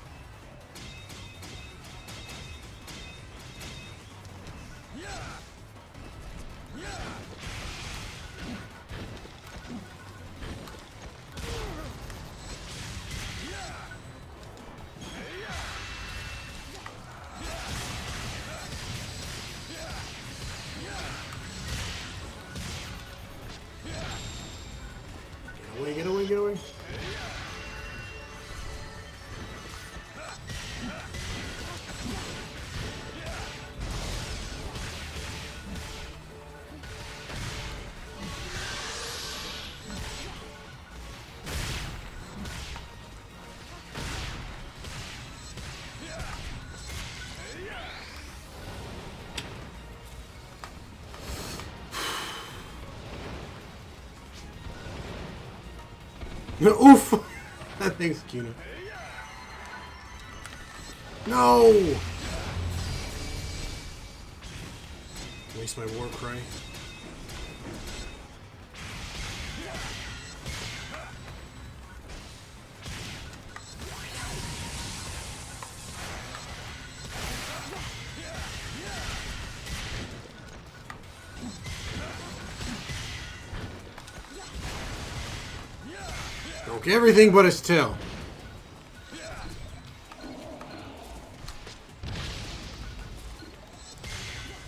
Speaker 1: Get away, get away, get away. Oof! Thanks, Kina. No! Waste my war cry. Broke everything but his tail.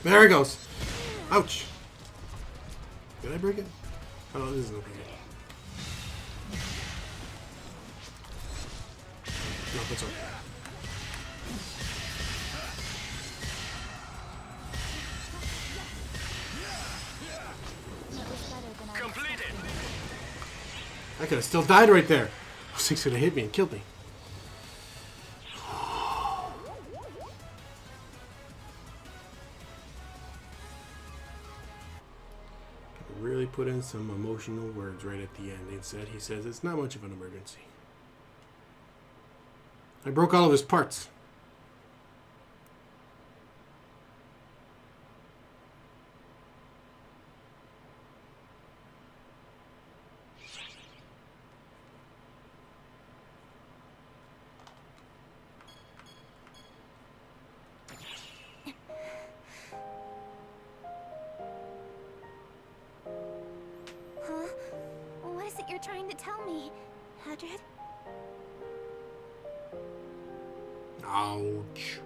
Speaker 1: There it goes. Ouch. Did I break it? Oh, this is okay. No, it's okay.
Speaker 6: Completed.
Speaker 1: I could have still died right there. Those things could have hit me and killed me. Really put in some emotional words right at the end. Instead, he says it's not much of an emergency. I broke all of his parts.
Speaker 8: What is it you're trying to tell me, Hadrid?
Speaker 1: Ouch.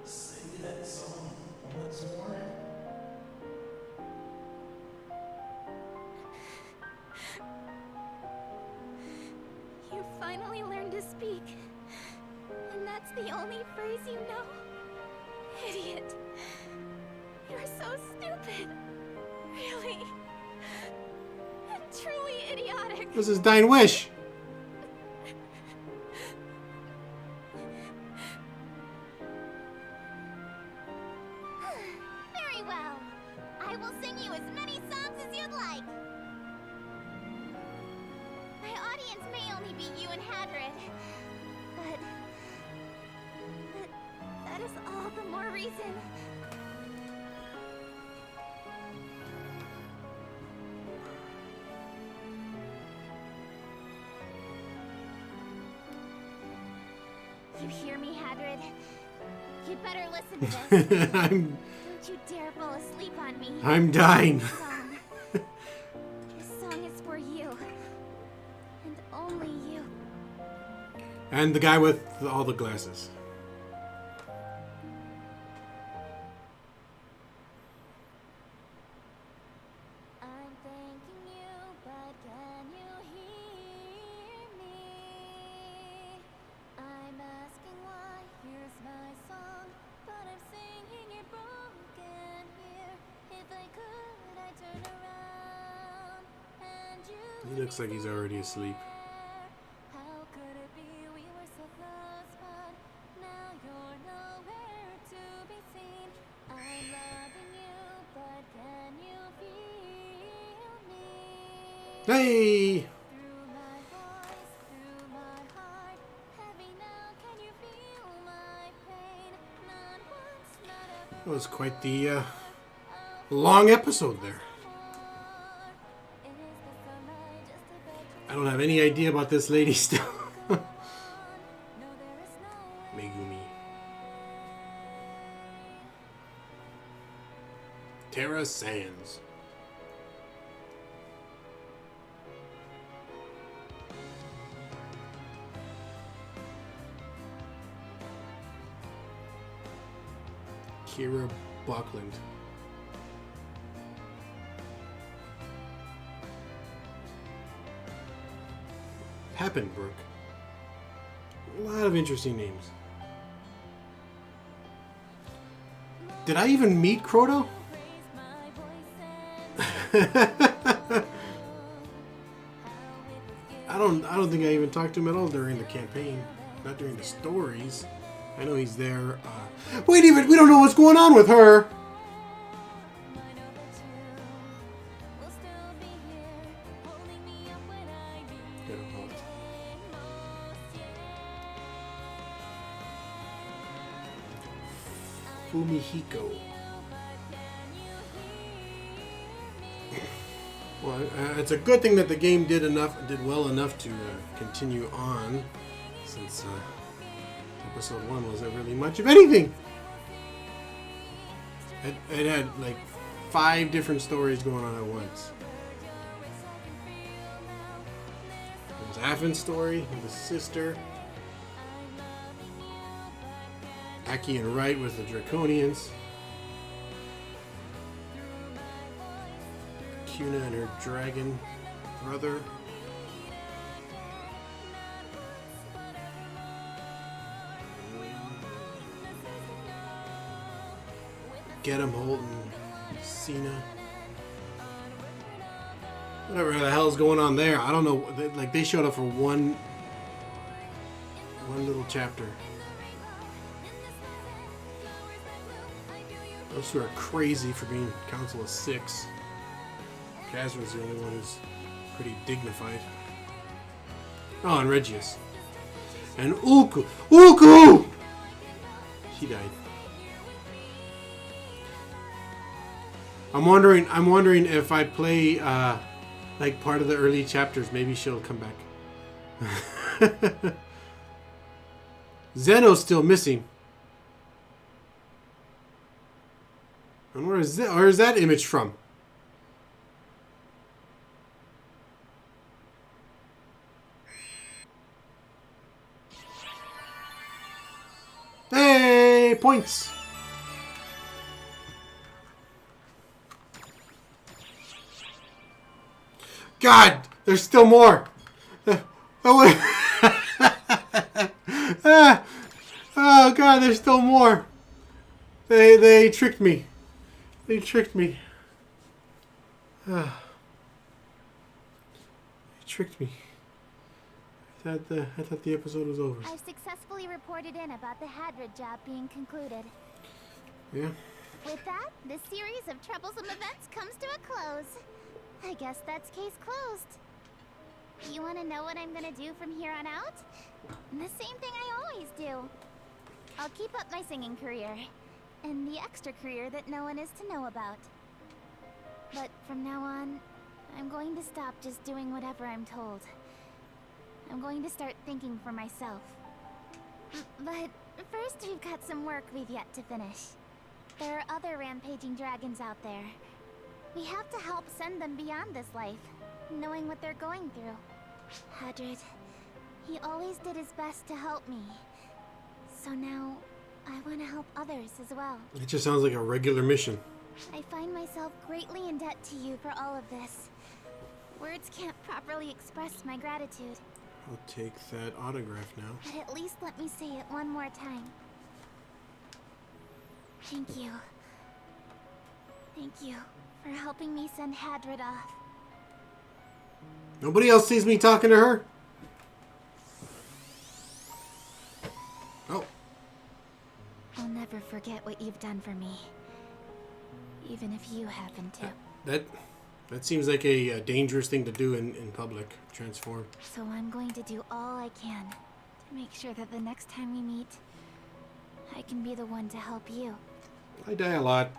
Speaker 19: Sing that song once more.
Speaker 8: You finally learned to speak. And that's the only phrase you know? Idiot. You're so stupid. Really. Truly idiotic.
Speaker 1: This is dying wish.
Speaker 18: Very well. I will sing you as many songs as you'd like. My audience may only be you and Hadrid, but that is all the more reason. You hear me, Hadrid? You'd better listen to this. Don't you dare fall asleep on me.
Speaker 1: I'm dying.
Speaker 18: This song is for you. And only you.
Speaker 1: And the guy with all the glasses.
Speaker 18: I'm thanking you, but can you hear me? I'm asking why, here's my song, but I'm singing it broken here. If I could, I'd turn around.
Speaker 1: He looks like he's already asleep. Hey! That was quite the long episode there. I don't have any idea about this lady still. Megumi. Terra Sands. Kira Buckland. Happenbrook. A lot of interesting names. Did I even meet Croto? I don't think I even talked to him at all during the campaign. Not during the stories. I know he's there. Wait, we don't know what's going on with her. Fumihiko. Well, it's a good thing that the game did well enough to continue on, since episode 1 wasn't really much of anything. It had like 5 different stories going on at once. There was Affin's story with his sister. Aki and Wright with the Draconians. Kuna and her dragon brother. Get him, Holt and Cena. Whatever the hell is going on there. I don't know. They showed up for one little chapter. Those two are crazy for being Council of 6. Kazra's the only one who's pretty dignified. Oh, and Regius. And Ulku! Ulku! She died. I'm wondering if I play like part of the early chapters, maybe she'll come back. Zeno's still missing. And where is that image from? Hey, points. God, there's still more. Oh God, there's still more. They tricked me. They tricked me. They tricked me. I thought the episode was over.
Speaker 18: I've successfully reported in about the Hadrid job being concluded.
Speaker 1: Yeah.
Speaker 18: With that, the series of troublesome events comes to a close. I guess that's case closed. You want to know what I'm gonna do from here on out? The same thing I always do. I'll keep up my singing career. And the extra career that no one is to know about. But from now on, I'm going to stop just doing whatever I'm told. I'm going to start thinking for myself. But first we've got some work we've yet to finish. There are other rampaging dragons out there. We have to help send them beyond this life, knowing what they're going through. Hadrid, he always did his best to help me. So now, I want to help others as well.
Speaker 1: It just sounds like a regular mission.
Speaker 18: I find myself greatly in debt to you for all of this. Words can't properly express my gratitude.
Speaker 1: I'll take that autograph now.
Speaker 18: But at least let me say it one more time. Thank you. Thank you for helping me send Hadrid off.
Speaker 1: Nobody else sees me talking to her? Oh.
Speaker 10: I'll never forget what you've done for me. Even if you happen to.
Speaker 1: That seems like a dangerous thing to do in public. Transform.
Speaker 10: So I'm going to do all I can to make sure that the next time we meet, I can be the one to help you.
Speaker 1: I die a lot.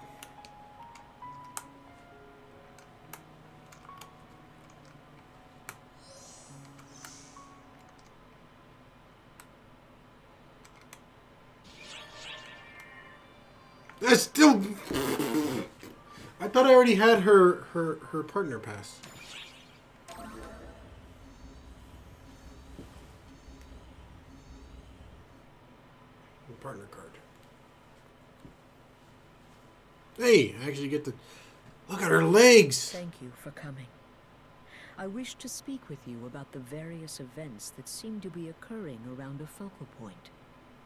Speaker 1: That's still... I thought I already had her partner pass. Partner card. Hey, I actually get to look at her legs.
Speaker 11: Thank you for coming. I wish to speak with you about the various events that seem to be occurring around a focal point.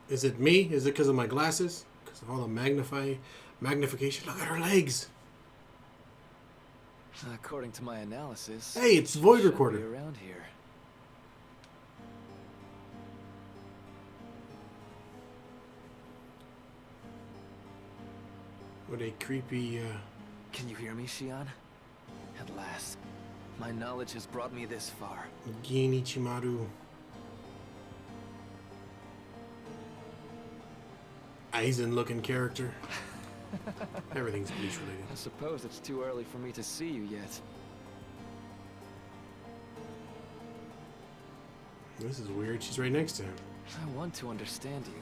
Speaker 1: Is it me? Is it because of my glasses? Because of all the magnification? Look at her legs.
Speaker 13: According to my analysis,
Speaker 1: hey, it's Void Recorder.
Speaker 13: Around here.
Speaker 1: What a creepy.
Speaker 13: Can you hear me, Shion? At last, my knowledge has brought me this far.
Speaker 1: Genichimaru. Aizen-looking character. Everything's Bleach related.
Speaker 13: I suppose it's too early for me to see you yet.
Speaker 1: This is weird. She's right next to him.
Speaker 13: I want to understand you,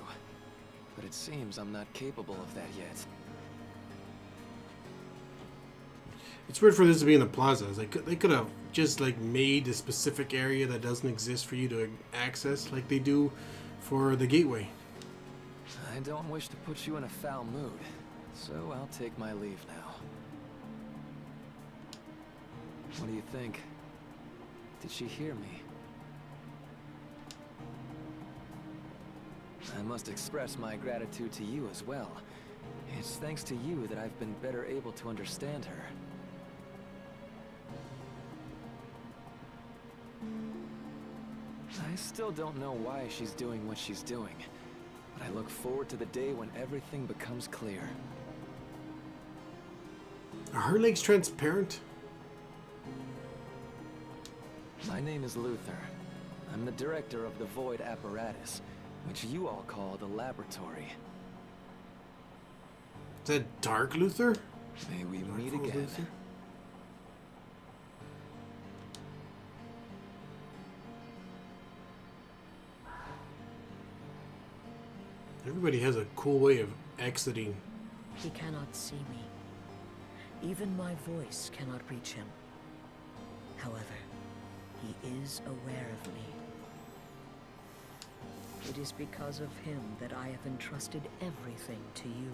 Speaker 13: but it seems I'm not capable of that yet.
Speaker 1: It's weird for this to be in the plaza. It's like they could have just like made a specific area that doesn't exist for you to access, like they do for the gateway.
Speaker 13: I don't wish to put you in a foul mood, so I'll take my leave now. What do you think? Did she hear me? I must express my gratitude to you as well. It's thanks to you that I've been better able to understand her. I still don't know why she's doing what she's doing, but I look forward to the day when everything becomes clear.
Speaker 1: Are her legs transparent?
Speaker 13: My name is Luther. I'm the director of the Void apparatus, which you all call the laboratory.
Speaker 1: Is that Dark Luther?
Speaker 13: May we meet again. Luther?
Speaker 1: Everybody has a cool way of exiting.
Speaker 11: He cannot see me. Even my voice cannot reach him. However, he is aware of me. It is because of him that I have entrusted everything to you.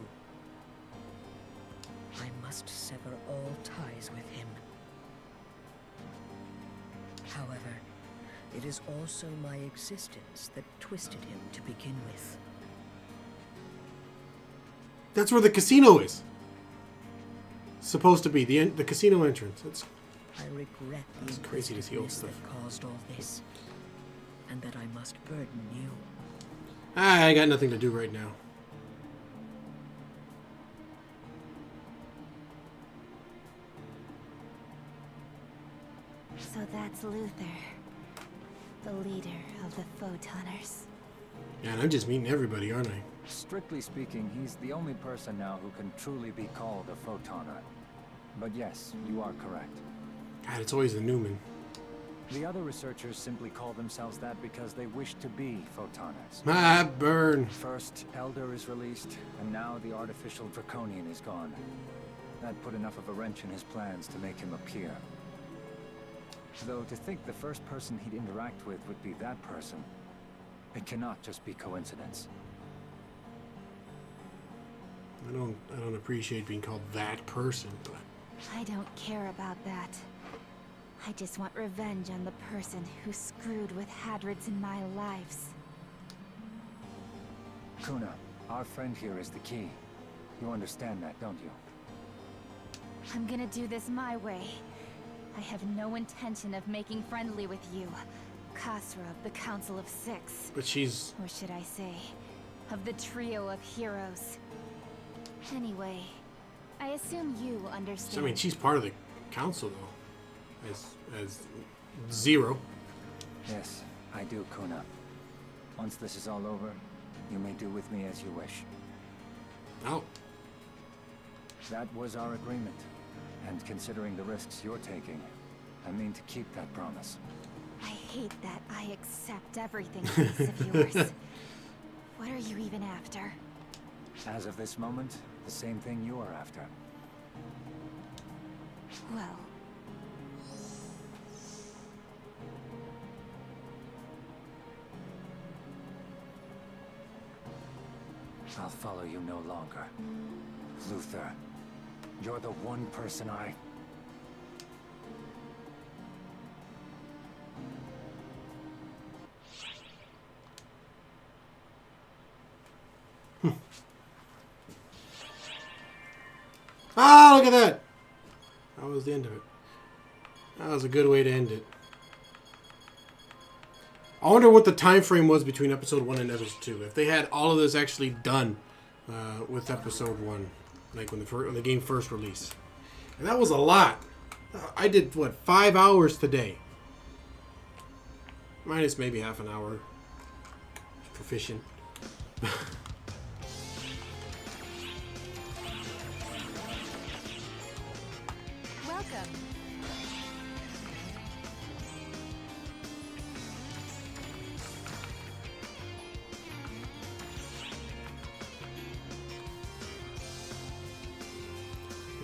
Speaker 11: I must sever all ties with him. However, it is also my existence that twisted him to begin with.
Speaker 1: That's where the casino is. Supposed to be the casino entrance.
Speaker 11: I regret the
Speaker 1: crazy to see old stuff
Speaker 11: that caused all this, and that I must burden you.
Speaker 1: I got nothing to do right now.
Speaker 10: So that's Luther, the leader of the Photoners.
Speaker 1: Yeah, and I'm just meeting everybody, aren't I?
Speaker 5: Strictly speaking, he's the only person now who can truly be called a photoner. But yes, you are correct.
Speaker 1: God, it's always the Newman.
Speaker 5: The other researchers simply call themselves that because they wish to be photoners.
Speaker 1: Ah, burn.
Speaker 5: First, Elder is released, and now the artificial Draconian is gone. That put enough of a wrench in his plans to make him appear. Though to think the first person he'd interact with would be that person, it cannot just be coincidence.
Speaker 1: I don't appreciate being called that person, but
Speaker 10: I don't care about that. I just want revenge on the person who screwed with Hadrids in my lives.
Speaker 5: Kuna, our friend here is the key. You understand that, don't you?
Speaker 10: I'm gonna do this my way.
Speaker 20: I have no intention of making friendly with you, Khasra of the Council of Six.
Speaker 1: But she's...
Speaker 20: Or should I say, of the trio of heroes. Anyway, I assume you understand.
Speaker 1: I mean, she's part of the council, though. As Zero.
Speaker 5: Yes, I do, Kuna. Once this is all over, you may do with me as you wish.
Speaker 1: Oh.
Speaker 5: That was our agreement. And considering the risks you're taking, I mean to keep that promise.
Speaker 20: I hate that I accept everything piece of yours. What are you even after?
Speaker 5: As of this moment, the same thing you are after.
Speaker 20: Well...
Speaker 5: I'll follow you no longer. Luther, you're the one person I...
Speaker 1: Ah, look at that! That was the end of it. That was a good way to end it. I wonder what the time frame was between episode 1 and episode 2. If they had all of this actually done with episode 1, like when the game first released. And that was a lot. I did, what, 5 hours today. Minus maybe half an hour. Proficient.
Speaker 20: Welcome.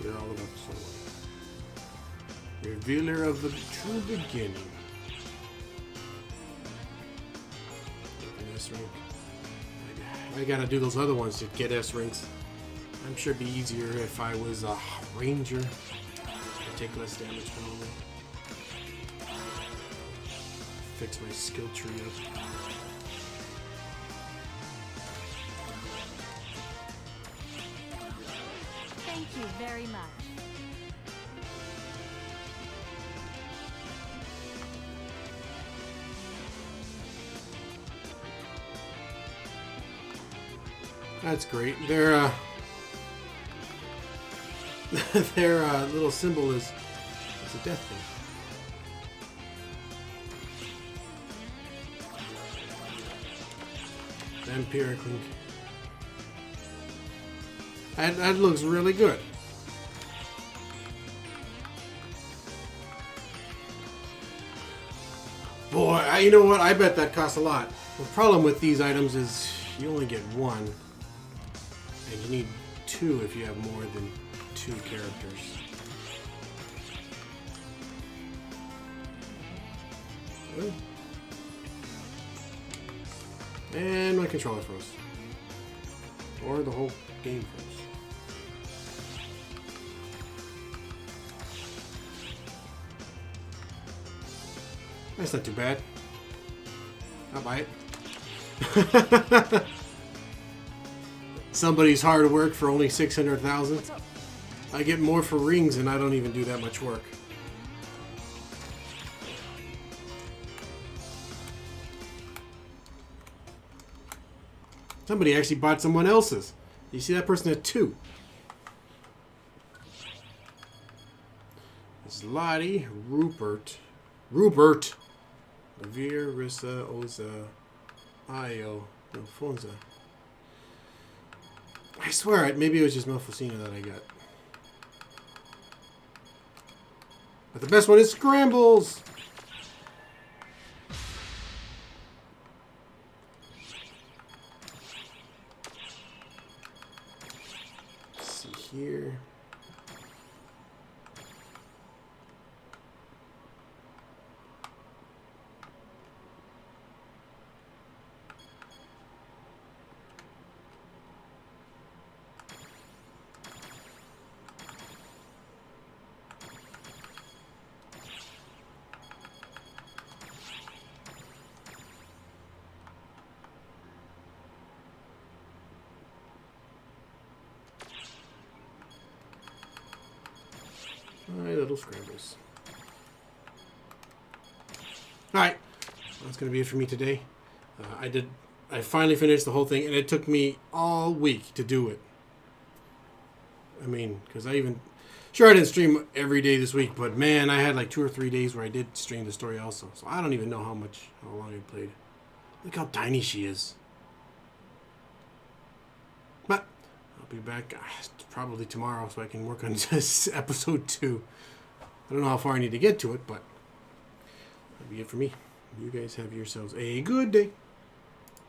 Speaker 1: You're all of episode 1. Revealer of the true beginning. S rank. I gotta do those other ones to get S ranks. I'm sure it'd be easier if I was a ranger. I'd take less damage probably. Fix my skill tree up.
Speaker 20: Thank you very much.
Speaker 1: That's great. Their little symbol is a death thing. Vampiric Link. That looks really good. Boy, you know what? I bet that costs a lot. The problem with these items is you only get one. And you need 2 if you have more than 2 characters. Good. And my controller froze. Or the whole game froze. That's not too bad. I'll buy it. Somebody's hard work for only 600,000. I get more for rings and I don't even do that much work. Somebody actually bought someone else's. You see that person had 2. It's Lottie, Rupert, Lavir, Rissa, Oza, Io, Alfonso. I swear, maybe it was just Melfosina that I got. But the best one is Scrambles! Let's see here. My little Scrambles. Alright, that's going to be it for me today. I finally finished the whole thing, and it took me all week to do it. I mean, because sure, I didn't stream every day this week, but man, I had like 2 or 3 days where I did stream the story also. So I don't even know how long I played. Look how tiny she is. But I'll be back probably tomorrow so I can work on this episode 2. I don't know how far I need to get to it, but that'll be it for me. You guys have yourselves a good day.